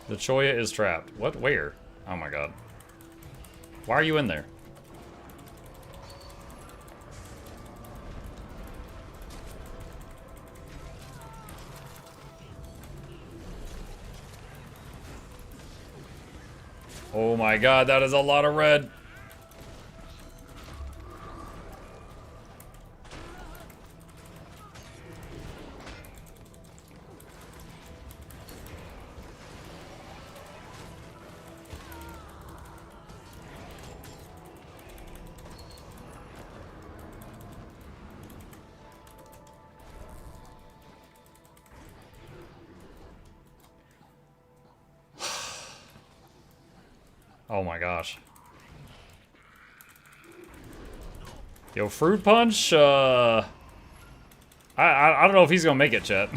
The Choya is trapped. What? Where? Oh my god. Why are you in there? Oh my god, that is a lot of red. Oh my gosh. Yo, Fruit Punch, I don't know if he's gonna make it, chat.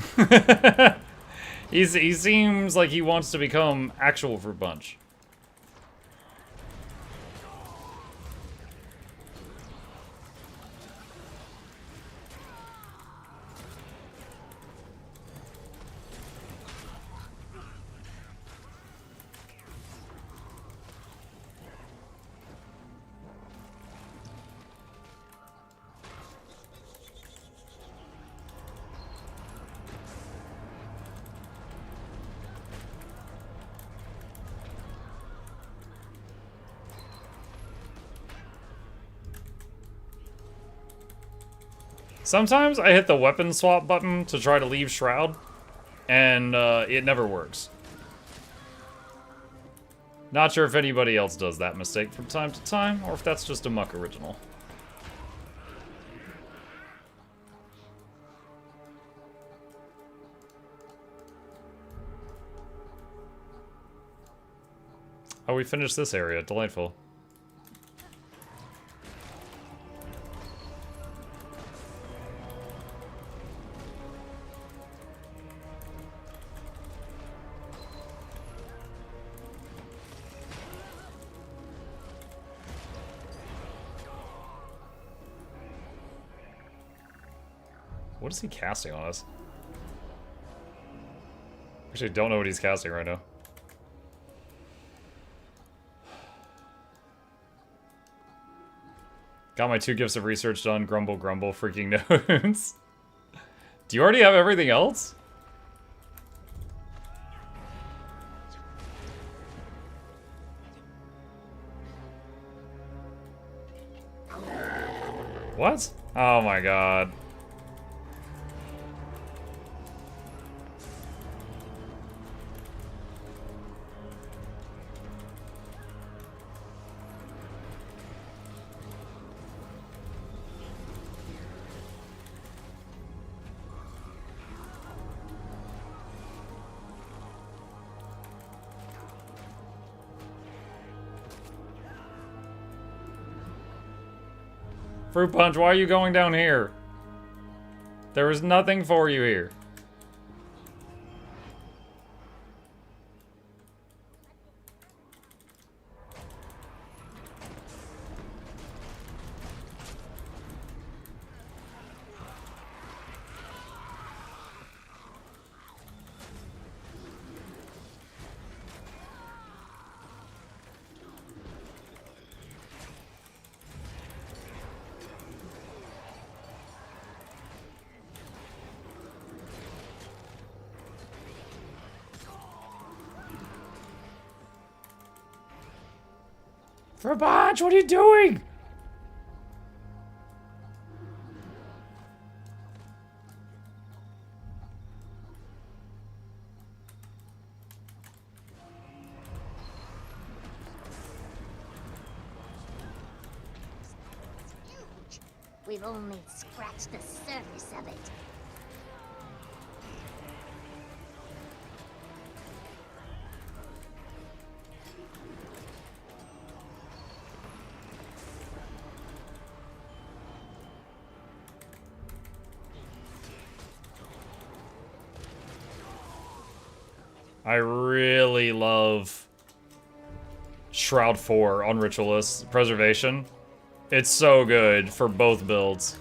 He seems like he wants to become actual Fruit Punch. Sometimes I hit the weapon swap button to try to leave Shroud, and it never works. Not sure if anybody else does that mistake from time to time, or if that's just a Muck original. Oh, we finished this area. Delightful. What is he casting on us? Actually, don't know what he's casting right now. Got my 2 gifts of research done. Grumble, grumble, freaking notes. Do you already have everything else? What? Oh my god. Fruit Punch, why are you going down here? There is nothing for you here. Fruit Punch, what are you doing? We've only scratched the surface of it. I really love Shroud 4 on Ritualist. Preservation. It's so good for both builds.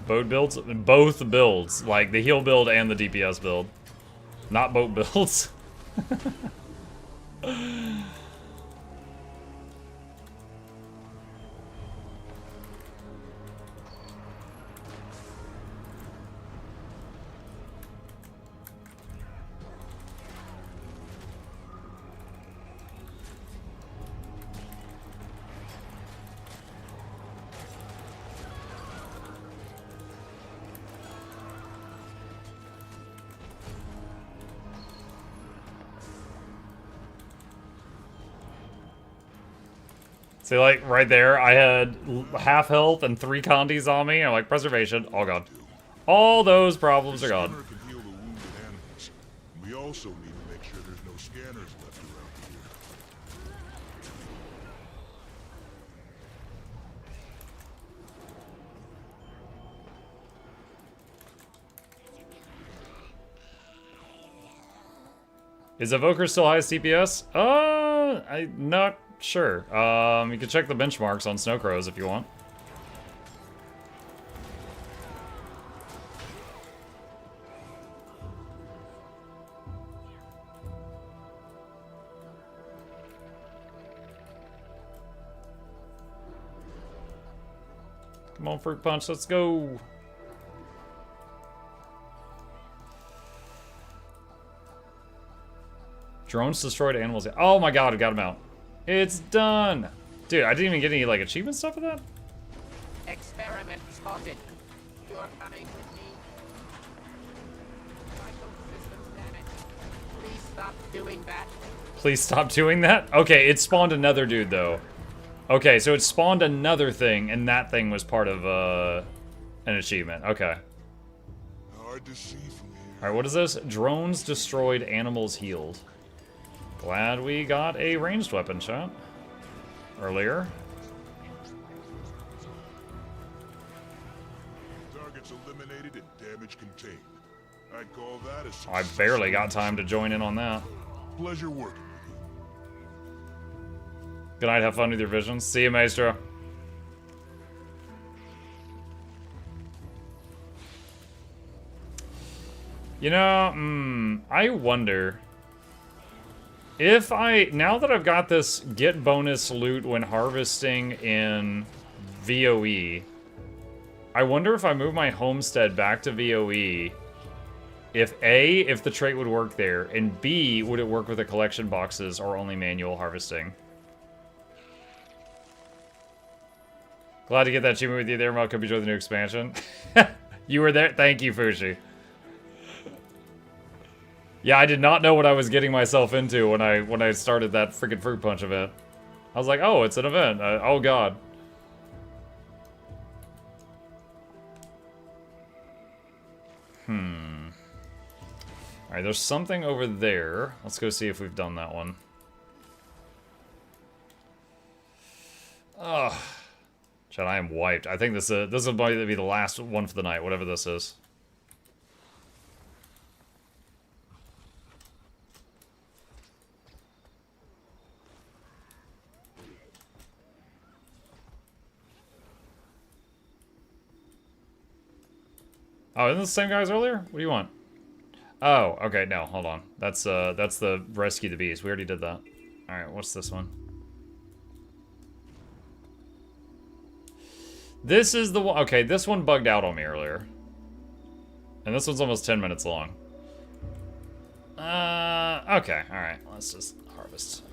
Boat builds? Both builds. Like, the heal build and the DPS build. Not boat builds. See, like, right there, I had half health and 3 condies on me. I'm like, preservation, all gone. All those problems are gone. Can heal the wounded animals. We also need to make sure there's no scanners left around here. Is Evoker still high CPS? I'm not sure. You can check the benchmarks on Snow Crows if you want. Come on, Fruit Punch, let's go. Drones destroyed animals. Oh my god, I got him out. It's done. Dude, I didn't even get any, like, achievement stuff for that? Experiment spotted. You're coming with me. Vital systems damaged. Please stop doing that. Please stop doing that? Okay, it spawned another dude, though. Okay, so it spawned another thing, and that thing was part of, an achievement. Okay. Hard to see from here. Alright, what is this? Drones destroyed, animals healed. Glad we got a ranged weapon shot earlier. Targets eliminated and damage contained. I'd call that a I barely got time to join in on that. pleasure working. Good night, have fun with your visions. See you, Maestro. You know, I wonder if now that I've got this get bonus loot when harvesting in VoE, I wonder if I move my homestead back to VoE, if A, if the trait would work there, and B, would it work with the collection boxes or only manual harvesting? Glad to get that achievement with you there, Mal. Could be enjoy the new expansion. You were there? Thank you, Fushi. Yeah, I did not know what I was getting myself into when I started that freaking Fruit Punch event. I was like, oh, it's an event. Oh, God. Alright, there's something over there. Let's go see if we've done that one. Ugh. Chad, I am wiped. I think this will probably be the last one for the night, whatever this is. Oh, isn't this the same guy as earlier? What do you want? Oh, okay, no, hold on. That's the Rescue the Bees. We already did that. Alright, what's this one? This is the one. Okay, this one bugged out on me earlier. And this one's almost 10 minutes long. Okay, alright. Let's just harvest.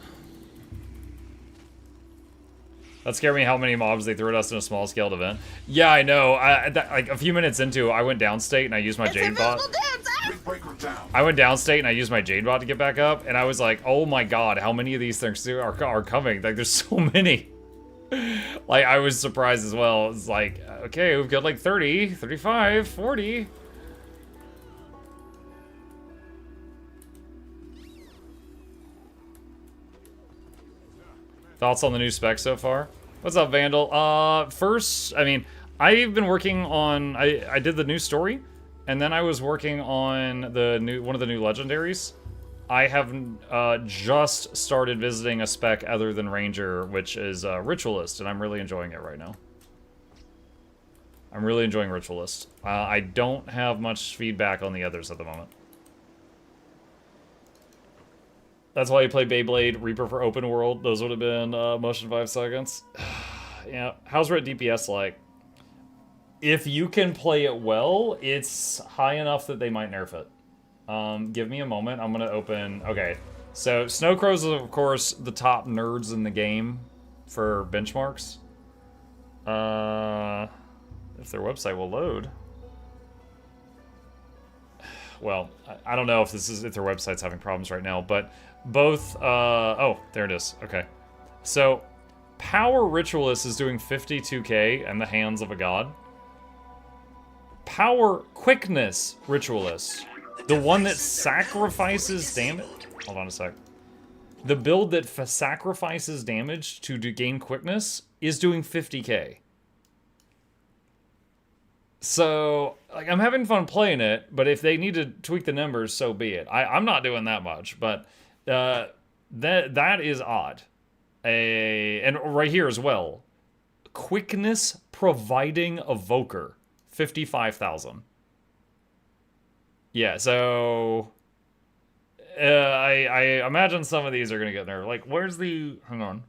That scared me how many mobs they threw at us in a small-scaled event. Yeah, I know. Like, a few minutes into it, I went downstate and I used my Jade bot. I went downstate and I used my Jade Bot to get back up, and I was like, oh my god, how many of these things are coming? Like, there's so many. Like, I was surprised as well. It's like, okay, we've got like 30, 35, 40. Thoughts on the new spec so far? What's up, Vandal? First, I mean, I've been working on, I did the new story, and then I was working on one of the new legendaries. I have just started visiting a spec other than Ranger, which is Ritualist, and I'm really enjoying it right now. I'm really enjoying Ritualist. I don't have much feedback on the others at the moment. That's why you play Beyblade, Reaper for open world. Those would have been motion 5 seconds. Yeah, how's Red DPS like? If you can play it well, it's high enough that they might nerf it. Give me a moment. I'm gonna open. Okay, so Snowcrows is of course the top nerds in the game for benchmarks. If their website will load. Well, I don't know if if their website's having problems right now, but both, oh, there it is. Okay. So, Power Ritualist is doing 52k and the hands of a god. Power Quickness Ritualist, the one that sacrifices damage. Hold on a sec. The build that sacrifices damage to gain quickness is doing 50k. So, like, I'm having fun playing it, but if they need to tweak the numbers, so be it. I'm not doing that much, but that is odd. And right here as well, quickness providing evoker, 55,000. Yeah, so I imagine some of these are gonna get nerfed. Like, where's the? Hang on.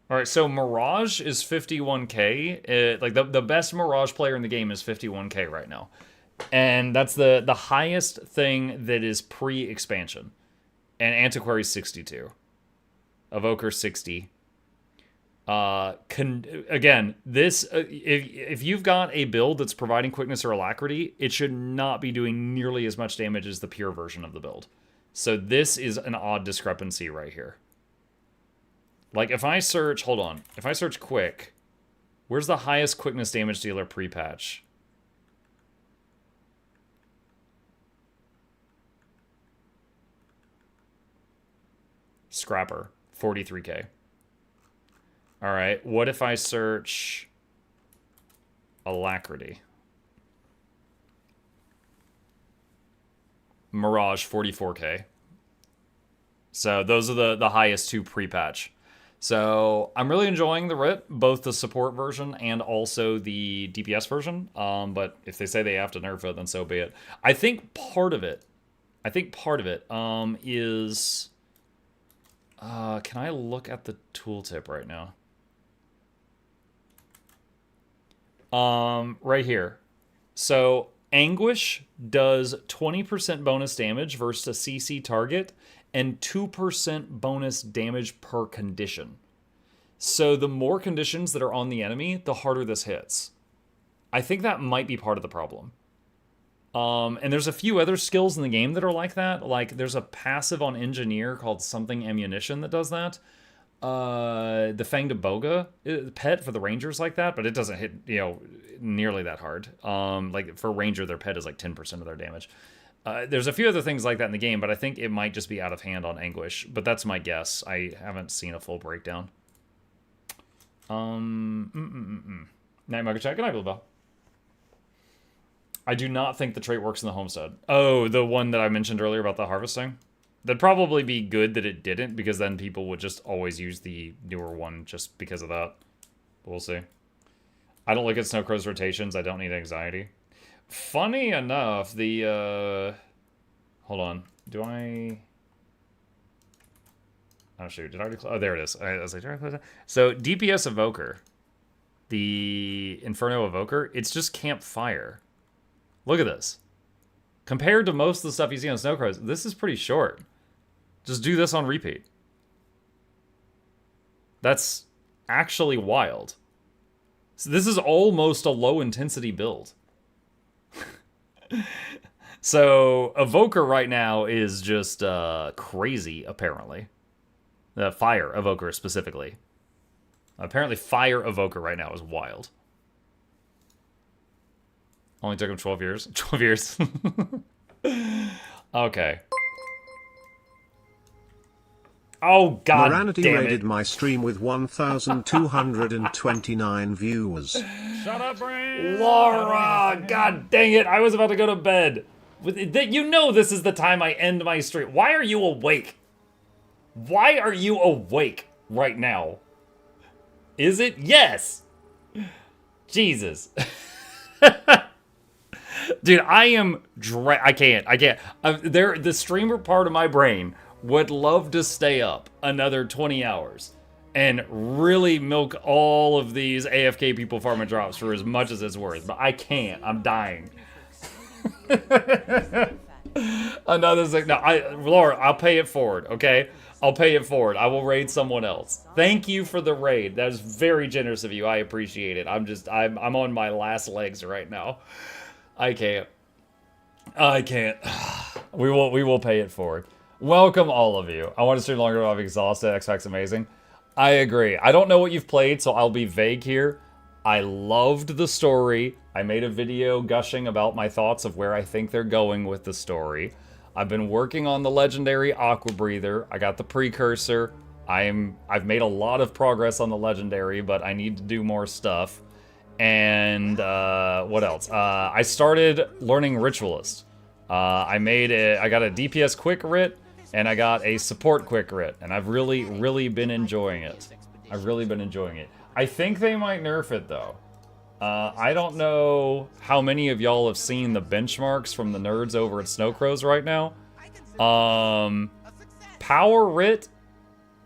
All right, so Mirage is 51k. Like the best Mirage player in the game is 51k right now, and that's the highest thing that is pre-expansion. And Antiquary 62, Evoker 60. Again, this if you've got a build that's providing quickness or alacrity, it should not be doing nearly as much damage as the pure version of the build. So this is an odd discrepancy right here. Like, if I search, hold on. If I search quick, where's the highest quickness damage dealer pre-patch? Scrapper, 43k. All right, what if I search Alacrity? Mirage, 44k. So those are the highest two pre-patch. So I'm really enjoying the RIP, both the support version and also the DPS version. But if they say they have to nerf it, then so be it. I think part of it is... can I look at the tooltip right now? Right here. So Anguish does 20% bonus damage versus a CC target and 2% bonus damage per condition. So the more conditions that are on the enemy, the harder this hits. I think that might be part of the problem. And there's a few other skills in the game that are like that. Like, there's a passive on Engineer called something Ammunition that does that. The Fanged Boga pet for the Rangers like that, but it doesn't hit, you know, nearly that hard. Like, for Ranger, their pet is like 10% of their damage. There's a few other things like that in the game, but I think it might just be out of hand on Anguish. But that's my guess. I haven't seen a full breakdown. Night Mugger Chat. Good night, Bilbo. I do not think the trait works in the Homestead. Oh, the one that I mentioned earlier about the harvesting? That'd probably be good that it didn't, because then people would just always use the newer one just because of that. But we'll see. I don't look at Snowcrow's rotations. I don't need anxiety. Funny enough, the, hold on. Do I... Oh, shoot. Did I already close? Oh, there it is. I was like, did I close that? So, DPS Evoker. The Inferno Evoker. It's just Campfire. Look at this. Compared to most of the stuff you see on Snowcrows, this is pretty short. Just do this on repeat. That's actually wild. So this is almost a low-intensity build. So, Evoker right now is just crazy, apparently. The Fire Evoker, specifically. Apparently, Fire Evoker right now is wild. Only took him 12 years. 12 years. Okay. Oh, God Moranity damn raided it. my stream with 1,229 viewers. Shut up, Brain! Laura! God dang it, I was about to go to bed. You know this is the time I end my stream. Why are you awake? Why are you awake right now? Is it? Yes! Jesus. Dude, I am I can't. The streamer part of my brain would love to stay up another 20 hours and really milk all of these AFK people farming drops for as much as it's worth, but I can't. I'm dying. Another thing. No, Laura, I'll pay it forward, okay? I'll pay it forward. I will raid someone else. Thank you for the raid. That is very generous of you. I appreciate it. I'm on my last legs right now. I can't. We will pay it forward. Welcome all of you. I want to stream longer, but I'm exhausted. X-Fac's amazing. I agree. I don't know what you've played, so I'll be vague here. I loved the story. I made a video gushing about my thoughts of where I think they're going with the story. I've been working on the legendary Aqua Breather. I got the precursor. I've made a lot of progress on the legendary, but I need to do more stuff. And what else? I started learning Ritualist. I got a DPS quick writ, and I got a support quick writ, and I've really been enjoying it. I think they might nerf it though. I don't know how many of y'all have seen the benchmarks from the nerds over at Snowcrows right now. Power writ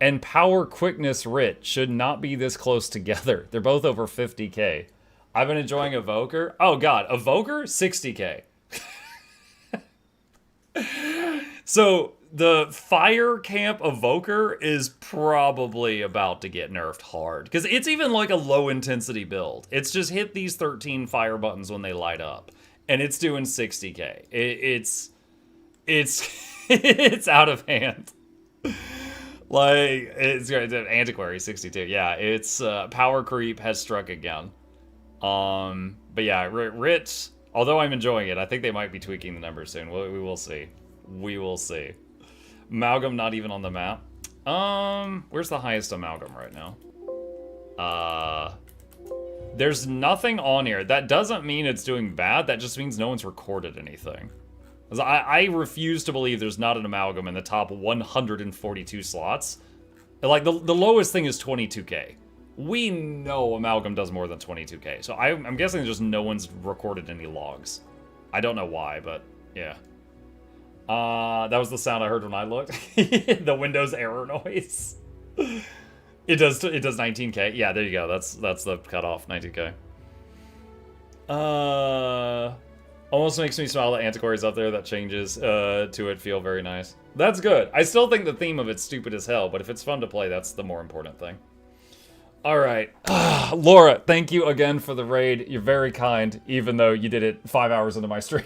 and power quickness writ should not be this close together. They're both over 50k. I've been enjoying Evoker. Oh god, Evoker 60k. So the Fire Camp Evoker is probably about to get nerfed hard. Because it's even like a low intensity build. It's just hit these 13 fire buttons when they light up. And it's doing 60k. It's it's out of hand. Like, it's Antiquary 62. Yeah, it's power creep has struck again. But yeah, Rit, although I'm enjoying it, I think they might be tweaking the numbers soon. We will see. We will see. Amalgam not even on the map. Where's the highest Amalgam right now? There's nothing on here. That doesn't mean it's doing bad. That just means no one's recorded anything. I refuse to believe there's not an Amalgam in the top 142 slots. Like, the lowest thing is 22k. We know Amalgam does more than 22k. So I'm guessing just no one's recorded any logs. I don't know why, but yeah. That was the sound I heard when I looked. The Windows error noise. It does 19k. Yeah, there you go. That's the cutoff, 19k. Almost makes me smile that Antiquary's up there. That changes to it feel very nice. That's good. I still think the theme of it's stupid as hell, but if it's fun to play, that's the more important thing. Alright. Laura, thank you again for the raid. You're very kind, even though you did it 5 hours into my stream.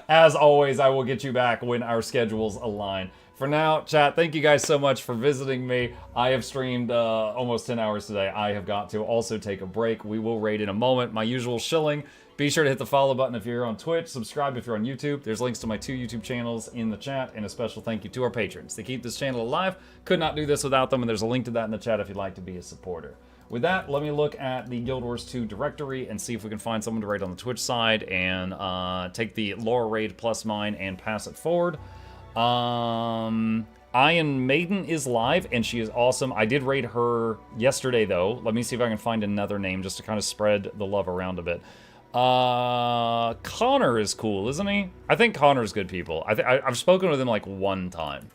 As always, I will get you back when our schedules align. For now, chat, thank you guys so much for visiting me. I have streamed almost 10 hours today. I have got to also take a break. We will raid in a moment. My usual shilling. Be sure to hit the follow button if you're on Twitch. Subscribe if you're on YouTube. There's links to my 2 YouTube channels in the chat. And a special thank you to our patrons. They keep this channel alive. Could not do this without them. And there's a link to that in the chat if you'd like to be a supporter. With that, let me look at the Guild Wars 2 directory and see if we can find someone to raid on the Twitch side and take the Laura raid plus mine and pass it forward. Iron Maiden is live, and she is awesome. I did raid her yesterday, though. Let me see if I can find another name just to kind of spread the love around a bit. Connor is cool, isn't he? I think Connor's good people. I've spoken with him like one time.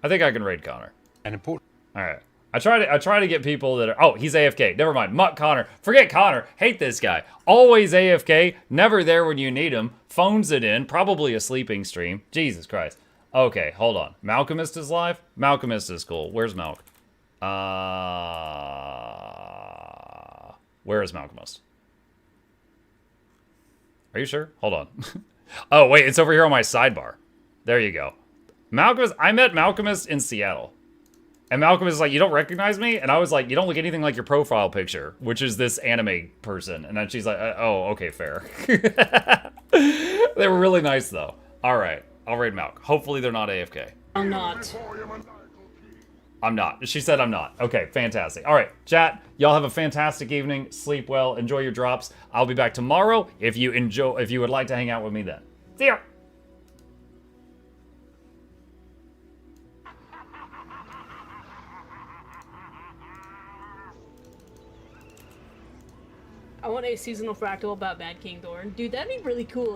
I think I can raid Connor. And important. All right. I try to get people that are... Oh, he's AFK. Never mind. Muck Connor. Forget Connor. Hate this guy. Always AFK. Never there when you need him. Phones it in. Probably a sleeping stream. Jesus Christ. Okay, hold on. Malcolmist is live? Malcolmist is cool. Where's Malk? Where is Malcolmist? Are you sure? Hold on. Oh, wait, it's over here on my sidebar. There you go. Malcolmus, I met Malcolmus in Seattle. And Malcolmus is like, you don't recognize me? And I was like, you don't look anything like your profile picture, which is this anime person. And then she's like, oh, okay, fair. They were really nice, though. All right, I'll raid Malk. Hopefully they're not AFK. I'm not. I'm not. She said I'm not. Okay, fantastic. All right, chat, y'all have a fantastic evening. Sleep well. Enjoy your drops. I'll be back tomorrow if you would like to hang out with me then. See ya. I want a seasonal fractal about Mad King Thorn. Dude, that'd be really cool.